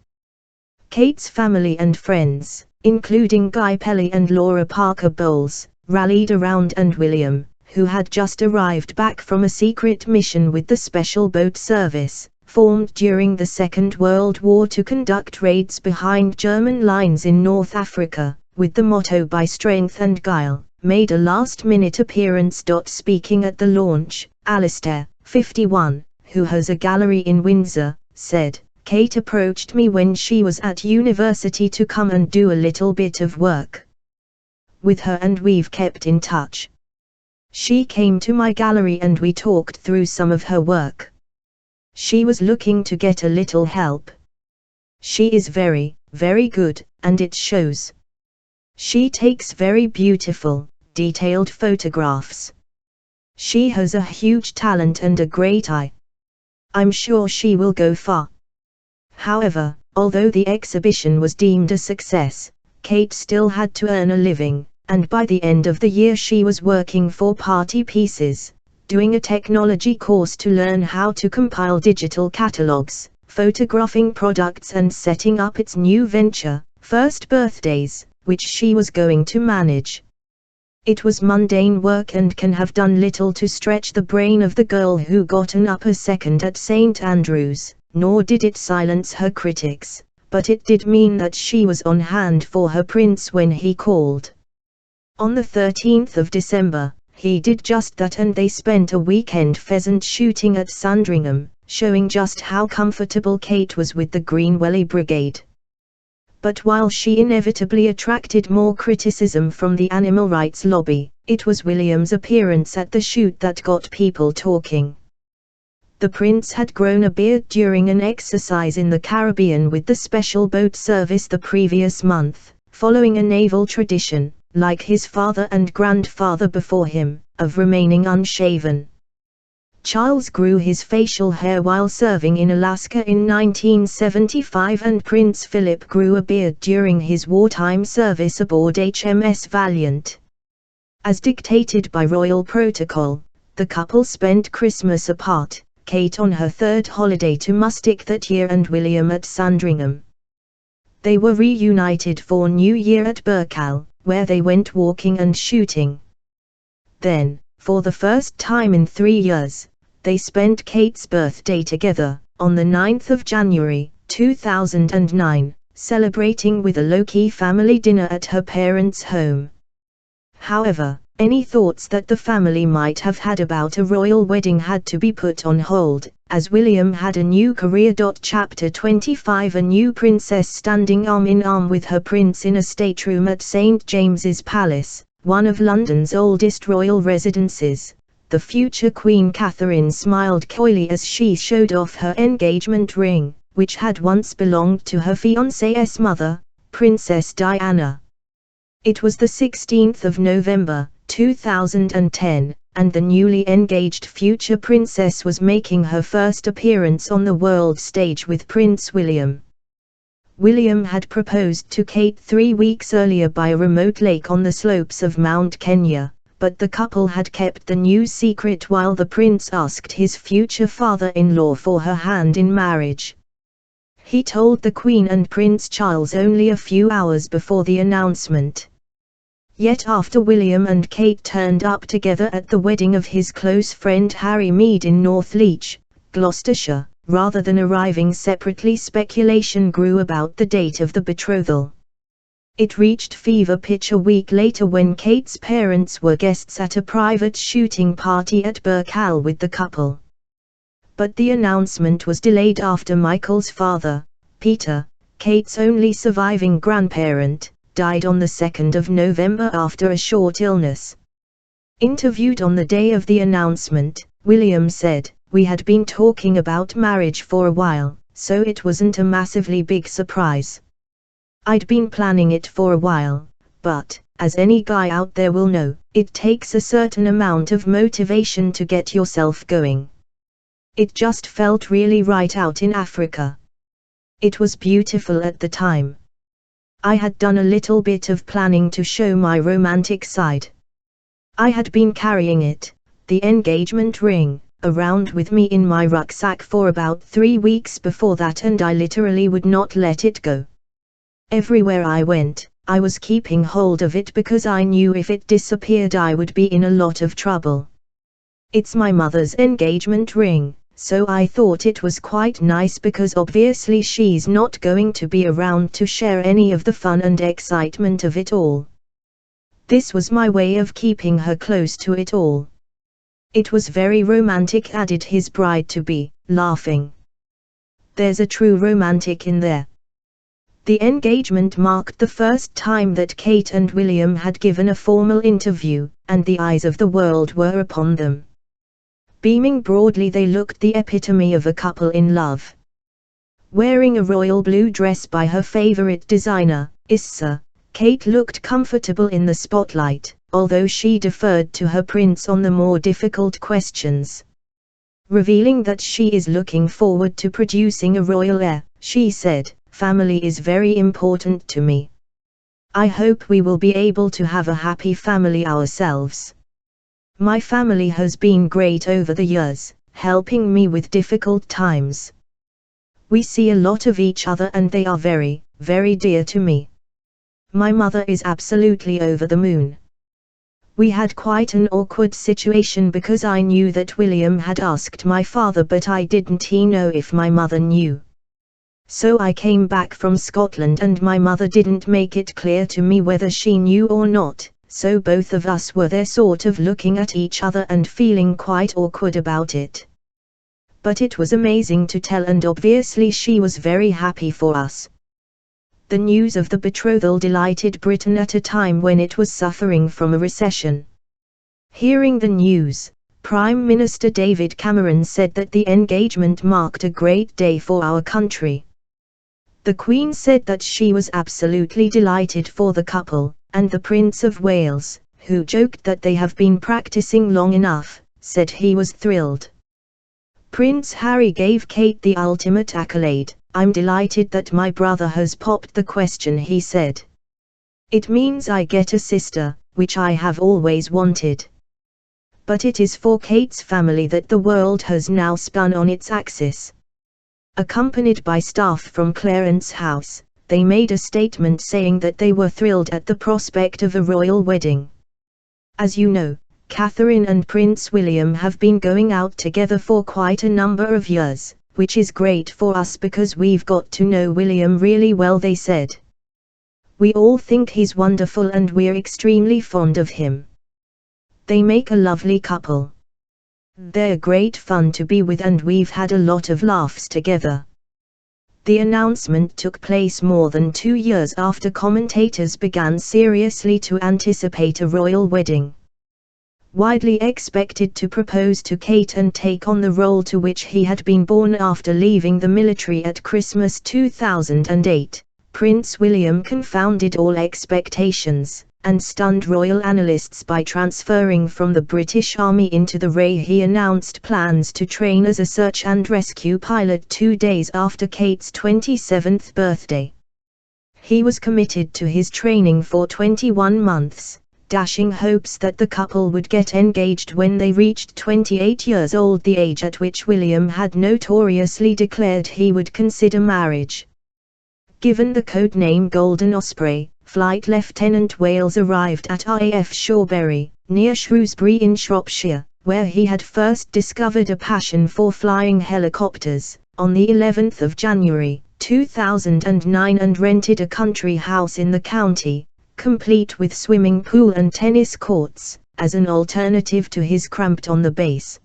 S1: Kate's family and friends, including Guy Pelly and Laura Parker Bowles, rallied around, and William, who had just arrived back from a secret mission with the Special Boat Service, formed during the Second World War to conduct raids behind German lines in North Africa, with the motto "By Strength and Guile," made a last-minute appearance. Speaking at the launch, Alastair, 51, who has a gallery in Windsor, said, "Kate approached me when she was at university to come and do a little bit of work with her, and we've kept in touch. She came to my gallery and we talked through some of her work. She was looking to get a little help. She is very, very good, and it shows. She takes very beautiful, detailed photographs. She has a huge talent and a great eye. I'm sure she will go far." However, although the exhibition was deemed a success, Kate still had to earn a living, and by the end of the year she was working for Party Pieces, doing a technology course to learn how to compile digital catalogs, photographing products, and setting up its new venture, First Birthdays, which she was going to manage. It was mundane work and can have done little to stretch the brain of the girl who got an upper second at St. Andrews, nor did it silence her critics, but it did mean that she was on hand for her prince when he called. On the 13th of December, he did just that, and they spent a weekend pheasant shooting at Sandringham, showing just how comfortable Kate was with the Greenwelly Brigade. But while she inevitably attracted more criticism from the animal rights lobby, it was William's appearance at the shoot that got people talking. The prince had grown a beard during an exercise in the Caribbean with the Special Boat Service the previous month, following a naval tradition, like his father and grandfather before him, of remaining unshaven. Charles grew his facial hair while serving in Alaska in 1975, and Prince Philip grew a beard during his wartime service aboard HMS Valiant. As dictated by royal protocol, the couple spent Christmas apart, Kate on her third holiday to Mustic that year and William at Sandringham. They were reunited for New Year at Burkal, where they went walking and shooting. Then, for the first time in 3 years, they spent Kate's birthday together, on the 9th of January, 2009, celebrating with a low-key family dinner at her parents' home. However, any thoughts that the family might have had about a royal wedding had to be put on hold, as William had a new career. Chapter 25 A new princess standing arm in arm with her prince in a stateroom at St. James's Palace, one of London's oldest royal residences. The future Queen Catherine smiled coyly as she showed off her engagement ring, which had once belonged to her fiancé's mother, Princess Diana. It was the 16th of November, 2010, and the newly engaged future princess was making her first appearance on the world stage with Prince William. William had proposed to Kate 3 weeks earlier by a remote lake on the slopes of Mount Kenya, but the couple had kept the news secret while the prince asked his future father-in-law for her hand in marriage. He told the Queen and Prince Charles only a few hours before the announcement. Yet after William and Kate turned up together at the wedding of his close friend Harry Mead in Northleach, Gloucestershire, rather than arriving separately, speculation grew about the date of the betrothal. It reached fever pitch a week later when Kate's parents were guests at a private shooting party at Birkhall with the couple. But the announcement was delayed after Michael's father, Peter, Kate's only surviving grandparent, died on the 2nd of November after a short illness. Interviewed on the day of the announcement, William said, "We had been talking about marriage for a while, so it wasn't a massively big surprise. I'd been planning it for a while, but, as any guy out there will know, it takes a certain amount of motivation to get yourself going. It just felt really right out in Africa. It was beautiful at the time. I had done a little bit of planning to show my romantic side. I had been carrying it, the engagement ring, around with me in my rucksack for about 3 weeks before that, and I literally would not let it go. Everywhere I went, I was keeping hold of it because I knew if it disappeared I would be in a lot of trouble. It's my mother's engagement ring, so I thought it was quite nice because obviously she's not going to be around to share any of the fun and excitement of it all. This was my way of keeping her close to it all. It was very romantic," added his bride-to-be, laughing. "There's a true romantic in there." The engagement marked the first time that Kate and William had given a formal interview, and the eyes of the world were upon them. Beaming broadly, they looked the epitome of a couple in love. Wearing a royal blue dress by her favorite designer, Issa, Kate looked comfortable in the spotlight, although she deferred to her prince on the more difficult questions. Revealing that she is looking forward to producing a royal heir, she said, "Family is very important to me. I hope we will be able to have a happy family ourselves. My family has been great over the years, helping me with difficult times. We see a lot of each other and they are very, very dear to me. My mother is absolutely over the moon." We had quite an awkward situation because I knew that William had asked my father, but I didn't know if my mother knew. So I came back from Scotland and my mother didn't make it clear to me whether she knew or not, so both of us were there sort of looking at each other and feeling quite awkward about it. But it was amazing to tell, and obviously she was very happy for us. The news of the betrothal delighted Britain at a time when it was suffering from a recession. Hearing the news, Prime Minister David Cameron said that the engagement marked a great day for our country. The Queen said that she was absolutely delighted for the couple, and the Prince of Wales, who joked that they have been practicing long enough, said he was thrilled. Prince Harry gave Kate the ultimate accolade. "I'm delighted that my brother has popped the question," he said. "It means I get a sister, which I have always wanted." But it is for Kate's family that the world has now spun on its axis. Accompanied by staff from Clarence House, they made a statement saying that they were thrilled at the prospect of a royal wedding. As you know, Catherine and Prince William have been going out together for quite a number of years, which is great for us because we've got to know William really well, they said. "We all think he's wonderful and we're extremely fond of him. They make a lovely couple. They're great fun to be with and we've had a lot of laughs together." The announcement took place more than 2 years after commentators began seriously to anticipate a royal wedding. Widely expected to propose to Kate and take on the role to which he had been born after leaving the military at Christmas 2008, Prince William confounded all expectations, and stunned royal analysts by transferring from the British Army into the RAF. He announced plans to train as a search and rescue pilot 2 days after Kate's 27th birthday. He was committed to his training for 21 months, dashing hopes that the couple would get engaged when they reached 28 years old, the age at which William had notoriously declared he would consider marriage. Given the code name Golden Osprey, Flight Lieutenant Wales arrived at RAF Shawberry, near Shrewsbury in Shropshire, where he had first discovered a passion for flying helicopters, on the 11th of January, 2009, and rented a country house in the county, complete with swimming pool and tennis courts, as an alternative to his cramped on the base.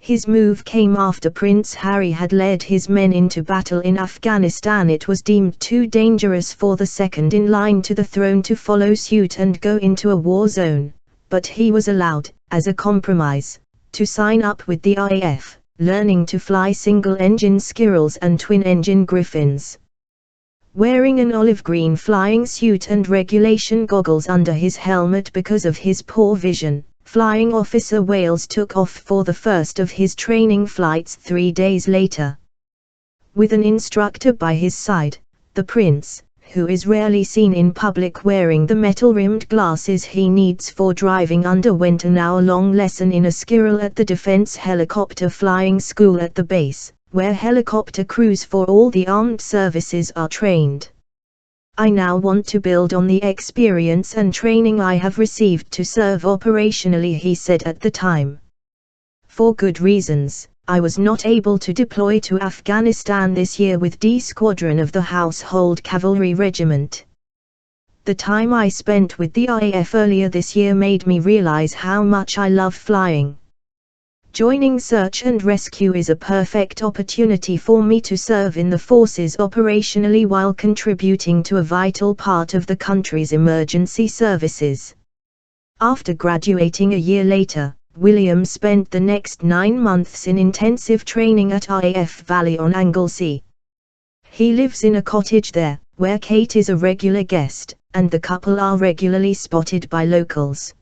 S1: His move came after Prince Harry had led his men into battle in Afghanistan. It was deemed too dangerous for the second in line to the throne to follow suit and go into a war zone, but he was allowed, as a compromise, to sign up with the RAF, learning to fly single-engine Skirrels and twin-engine Griffins. Wearing an olive green flying suit and regulation goggles under his helmet because of his poor vision, Flying Officer Wales took off for the first of his training flights 3 days later. With an instructor by his side, the Prince, who is rarely seen in public wearing the metal-rimmed glasses he needs for driving, underwent an hour-long lesson in a Skirrel at the Defense Helicopter Flying School at the base, where helicopter crews for all the armed services are trained. I now want to build on the experience and training I have received to serve operationally, he said at the time. For good reasons, I was not able to deploy to Afghanistan this year with D Squadron of the Household Cavalry Regiment. The time I spent with the RAF earlier this year made me realize how much I love flying. Joining search and rescue is a perfect opportunity for me to serve in the forces operationally while contributing to a vital part of the country's emergency services. After graduating a year later, William spent the next 9 months in intensive training at RAF Valley on Anglesey. He lives in a cottage there, where Kate is a regular guest, and the couple are regularly spotted by locals.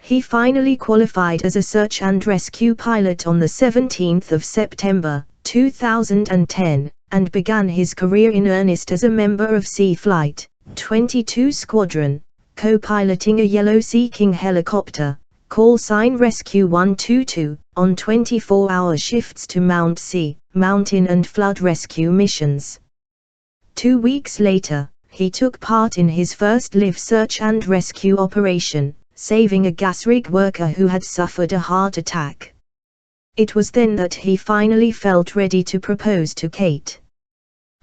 S1: He finally qualified as a search and rescue pilot on the 17th of September, 2010, and began his career in earnest as a member of Sea Flight 22 Squadron, co-piloting a Yellow Sea King helicopter, call sign Rescue 122, on 24-hour shifts to mount sea, mountain and flood rescue missions. 2 weeks later, he took part in his first live search and rescue operation, saving a gas rig worker who had suffered a heart attack. It was then that he finally felt ready to propose to Kate.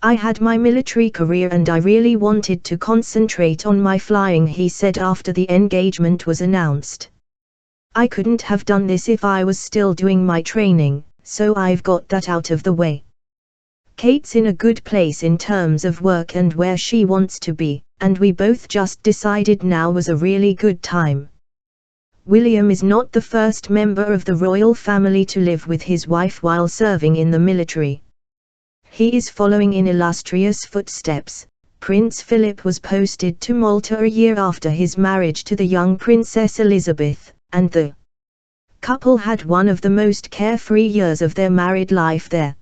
S1: I had my military career and I really wanted to concentrate on my flying, he said after the engagement was announced. I couldn't have done this if I was still doing my training, so I've got that out of the way. Kate's in a good place in terms of work and where she wants to be, and we both just decided now was a really good time. William is not the first member of the royal family to live with his wife while serving in the military. He is following in illustrious footsteps. Prince Philip was posted to Malta a year after his marriage to the young Princess Elizabeth, and the couple had one of the most carefree years of their married life there.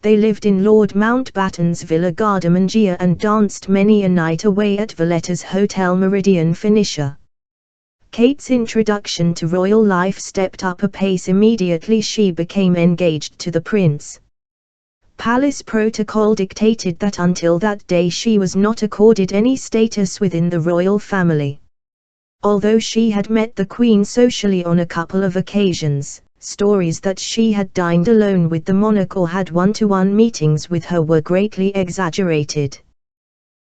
S1: They lived in Lord Mountbatten's Villa Gardamangia and danced many a night away at Valletta's Hotel Meridian Phoenicia. Kate's introduction to royal life stepped up a pace immediately she became engaged to the prince. Palace protocol dictated that until that day she was not accorded any status within the royal family. Although she had met the Queen socially on a couple of occasions, stories that she had dined alone with the monarch or had one-to-one meetings with her were greatly exaggerated.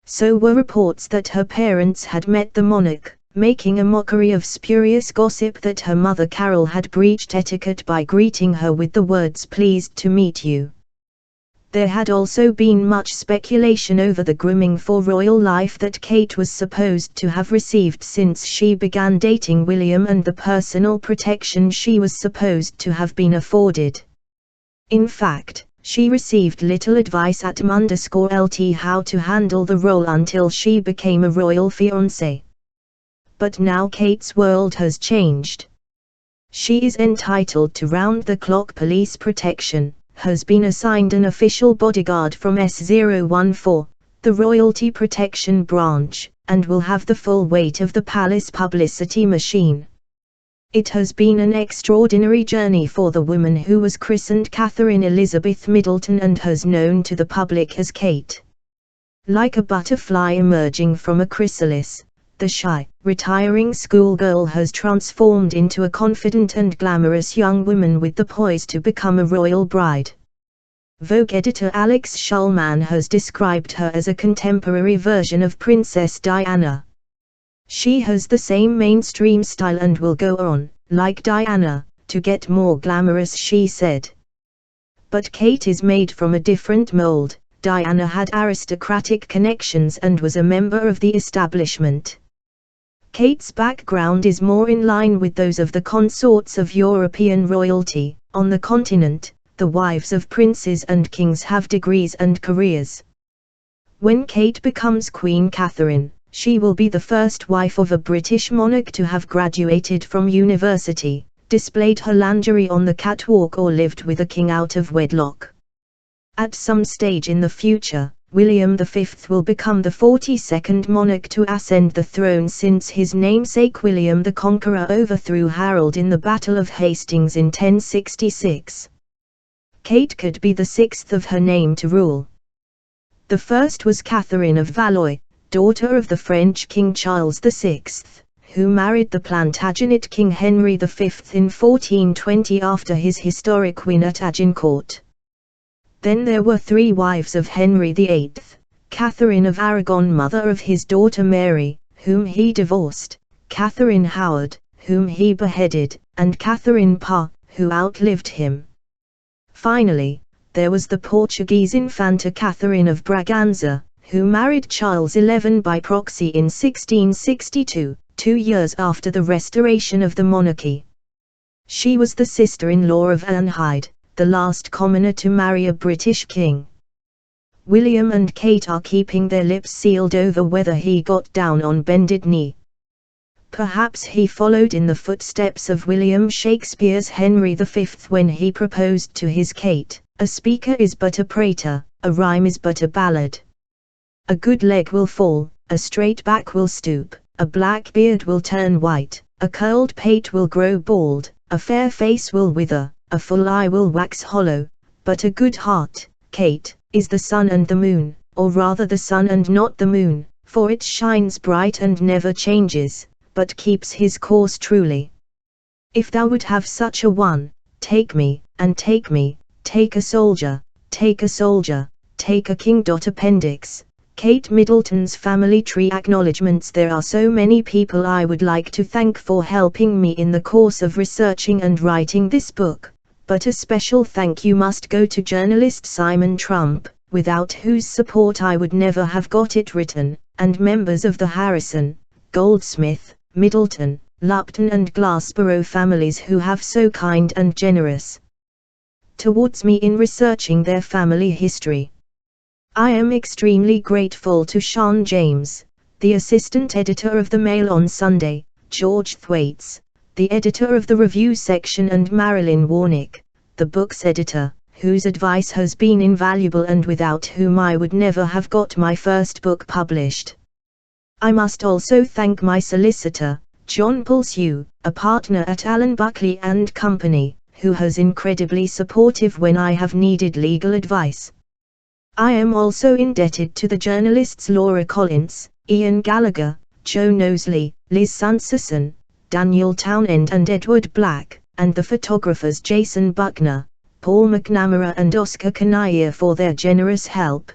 S1: So were reports that her parents had met the monarch, making a mockery of spurious gossip that her mother Carol had breached etiquette by greeting her with the words "pleased to meet you." There had also been much speculation over the grooming for royal life that Kate was supposed to have received since she began dating William and the personal protection she was supposed to have been afforded. In fact, she received little advice at _LT how to handle the role until she became a royal fiancée. But now Kate's world has changed. She is entitled to round-the-clock police protection, has been assigned an official bodyguard from S014, the Royalty Protection Branch, and will have the full weight of the palace publicity machine. It has been an extraordinary journey for the woman who was christened Catherine Elizabeth Middleton and has known to the public as Kate. Like a butterfly emerging from a chrysalis, the shy, retiring schoolgirl has transformed into a confident and glamorous young woman with the poise to become a royal bride. Vogue editor Alex Shulman has described her as a contemporary version of Princess Diana. She has the same mainstream style and will go on, like Diana, to get more glamorous, she said. But Kate is made from a different mold. Diana had aristocratic connections and was a member of the establishment. Kate's background is more in line with those of the consorts of European royalty. On the continent, the wives of princes and kings have degrees and careers. When Kate becomes Queen Catherine, she will be the first wife of a British monarch to have graduated from university, displayed her lingerie on the catwalk or lived with a king out of wedlock. At some stage in the future, William V will become the 42nd monarch to ascend the throne since his namesake William the Conqueror overthrew Harold in the Battle of Hastings in 1066. Kate could be the sixth of her name to rule. The first was Catherine of Valois, daughter of the French King Charles VI, who married the Plantagenet King Henry V in 1420 after his historic win at Agincourt. Then there were three wives of Henry VIII, Catherine of Aragon, mother of his daughter Mary, whom he divorced, Catherine Howard, whom he beheaded, and Catherine Parr, who outlived him. Finally, there was the Portuguese Infanta Catherine of Braganza, who married Charles XI by proxy in 1662, 2 years after the restoration of the monarchy. She was the sister-in-law of Anne Hyde, the last commoner to marry a British king. William and Kate are keeping their lips sealed over whether he got down on bended knee. Perhaps he followed in the footsteps of William Shakespeare's Henry V when he proposed to his Kate, "A speaker is but a prater, a rhyme is but a ballad. A good leg will fall, a straight back will stoop, a black beard will turn white, a curled pate will grow bald, a fair face will wither, a full eye will wax hollow, but a good heart, Kate, is the sun and the moon, or rather the sun and not the moon, for it shines bright and never changes, but keeps his course truly. If thou would have such a one, take me, and take me, take a soldier, take a soldier, take a king." Appendix, Kate Middleton's family tree acknowledgements. There are so many people I would like to thank for helping me in the course of researching and writing this book, but a special thank you must go to journalist Simon Trump, without whose support I would never have got it written, and members of the Harrison, Goldsmith, Middleton, Lupton and Glassborough families who have so kind and generous towards me in researching their family history. I am extremely grateful to Sean James, the assistant editor of the Mail on Sunday, George Thwaites, the editor of the review section, and Marilyn Warnick, the book's editor, whose advice has been invaluable and without whom I would never have got my first book published. I must also thank my solicitor, John Pulsew, a partner at Allen Buckley and Company, who has incredibly supportive when I have needed legal advice. I am also indebted to the journalists Laura Collins, Ian Gallagher, Joe Knowsley, Liz Sanderson, Daniel Townend and Edward Black, and the photographers Jason Buckner, Paul McNamara and Oscar Kanaya for their generous help.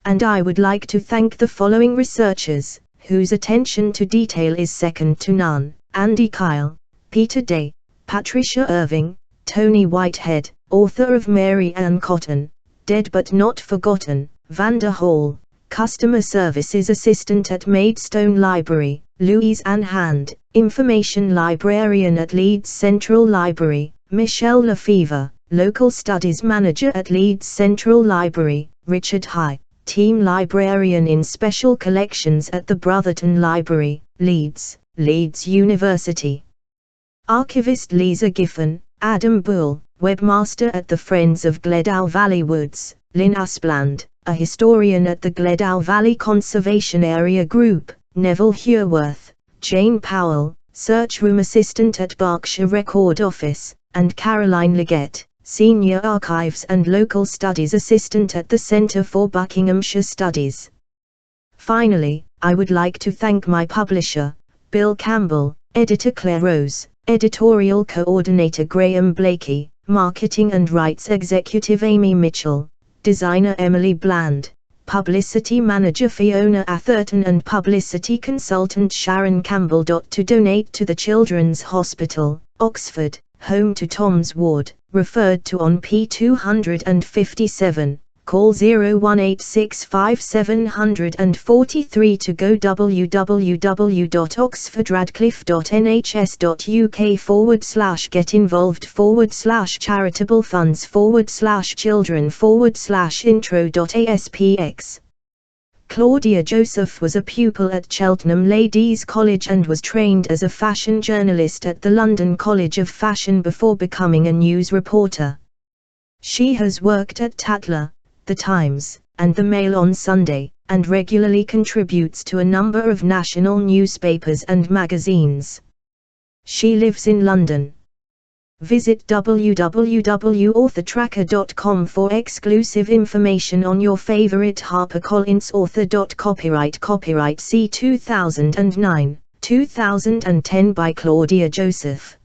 S1: And I would like to thank the following researchers, whose attention to detail is second to none: Andy Kyle, Peter Day, Patricia Irving, Tony Whitehead, author of Mary Ann Cotton, Dead But Not Forgotten, Vanda Hall, Customer Services Assistant at Maidstone Library, Louise Ann Hand, Information Librarian at Leeds Central Library, Michelle Lefevre, Local Studies Manager at Leeds Central Library, Richard High, Team Librarian in Special Collections at the Brotherton Library, Leeds, Leeds University. Archivist Lisa Giffen, Adam Bull, Webmaster at the Friends of Gledow Valley Woods, Lynn Aspland, a historian at the Gledhow Valley Conservation Area Group, Neville Hewerth, Jane Powell, search room assistant at Berkshire Record Office, and Caroline Leggett, senior archives and local studies assistant at the Centre for Buckinghamshire Studies. Finally, I would like to thank my publisher, Bill Campbell, editor Claire Rose, editorial coordinator Graham Blakey, marketing and rights executive Amy Mitchell, designer Emily Bland, publicity manager Fiona Atherton and publicity consultant Sharon Campbell. To donate to the Children's Hospital, Oxford, home to Tom's ward, referred to on P257, call 01865 to go www.oxfordradcliffe.nhs.uk/get involved/charitable funds/children/intro.aspx. Claudia Joseph was a pupil at Cheltenham Ladies College and was trained as a fashion journalist at the London College of Fashion before becoming a news reporter. She has worked at Tatler, The Times, and The Mail on Sunday, and regularly contributes to a number of national newspapers and magazines. She lives in London. Visit www.authortracker.com for exclusive information on your favorite HarperCollins author. Copyright C 2009, 2010 by Claudia Joseph.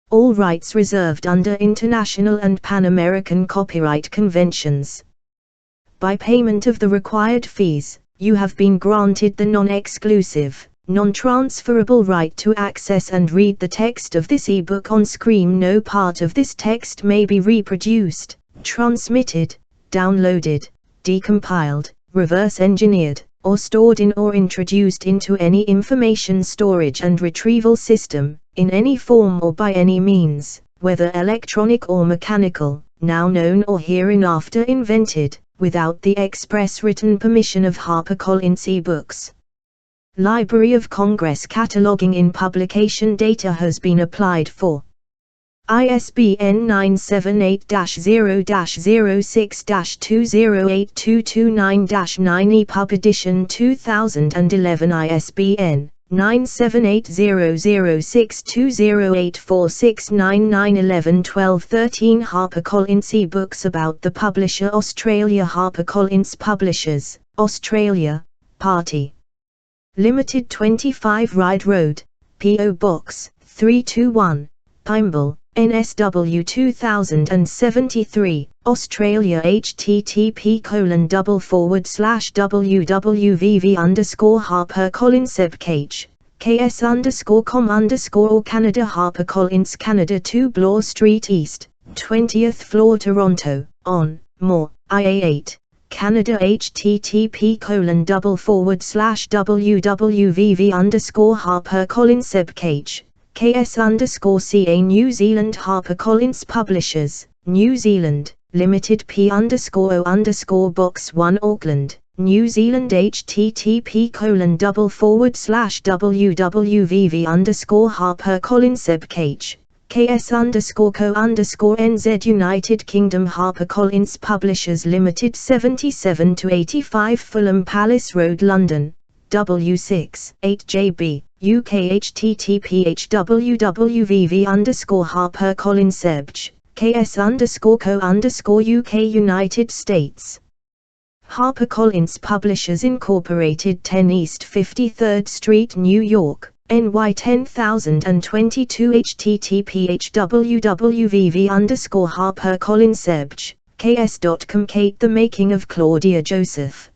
S1: All rights reserved under international and Pan-American copyright conventions. By payment of the required fees, you have been granted the non-exclusive, non-transferable right to access and read the text of this ebook on screen. No part of this text may be reproduced, transmitted, downloaded, decompiled, reverse-engineered, or stored in or introduced into any information storage and retrieval system, in any form or by any means, whether electronic or mechanical, now known or hereinafter invented, without the express written permission of HarperCollins eBooks. Library of Congress cataloging in publication data has been applied for. ISBN 978-0-006-208229-9 EPUB edition 2011 ISBN 978-0-062084699111213 HarperCollins eBooks about the publisher Australia HarperCollins Publishers, Australia, Party Limited 25 Ryde Road, P.O. Box 321, Pymble, NSW 2073, Australia http://www.vv_HarperCollins ks_com_ or Canada HarperCollins Canada 2 Bloor Street East, 20th floor Toronto, on, more, IA8. Canada http://www.vv_HarperCollins ks_ca New Zealand HarperCollins Publishers, New Zealand, Limited P_O_Box 1 Auckland, New Zealand http://www.vv_HarperCollins ks_co_nz United Kingdom HarperCollins Publishers Limited 77 to 85 Fulham Palace Road London, W6 8JB, UK http://www.vv_HarperCollins ks_co_UK United States. HarperCollins Publishers Incorporated 10 East 53rd Street New York, NY 10022 http://www.vv_HarperCollins ks.com Kate The Making of Claudia Joseph.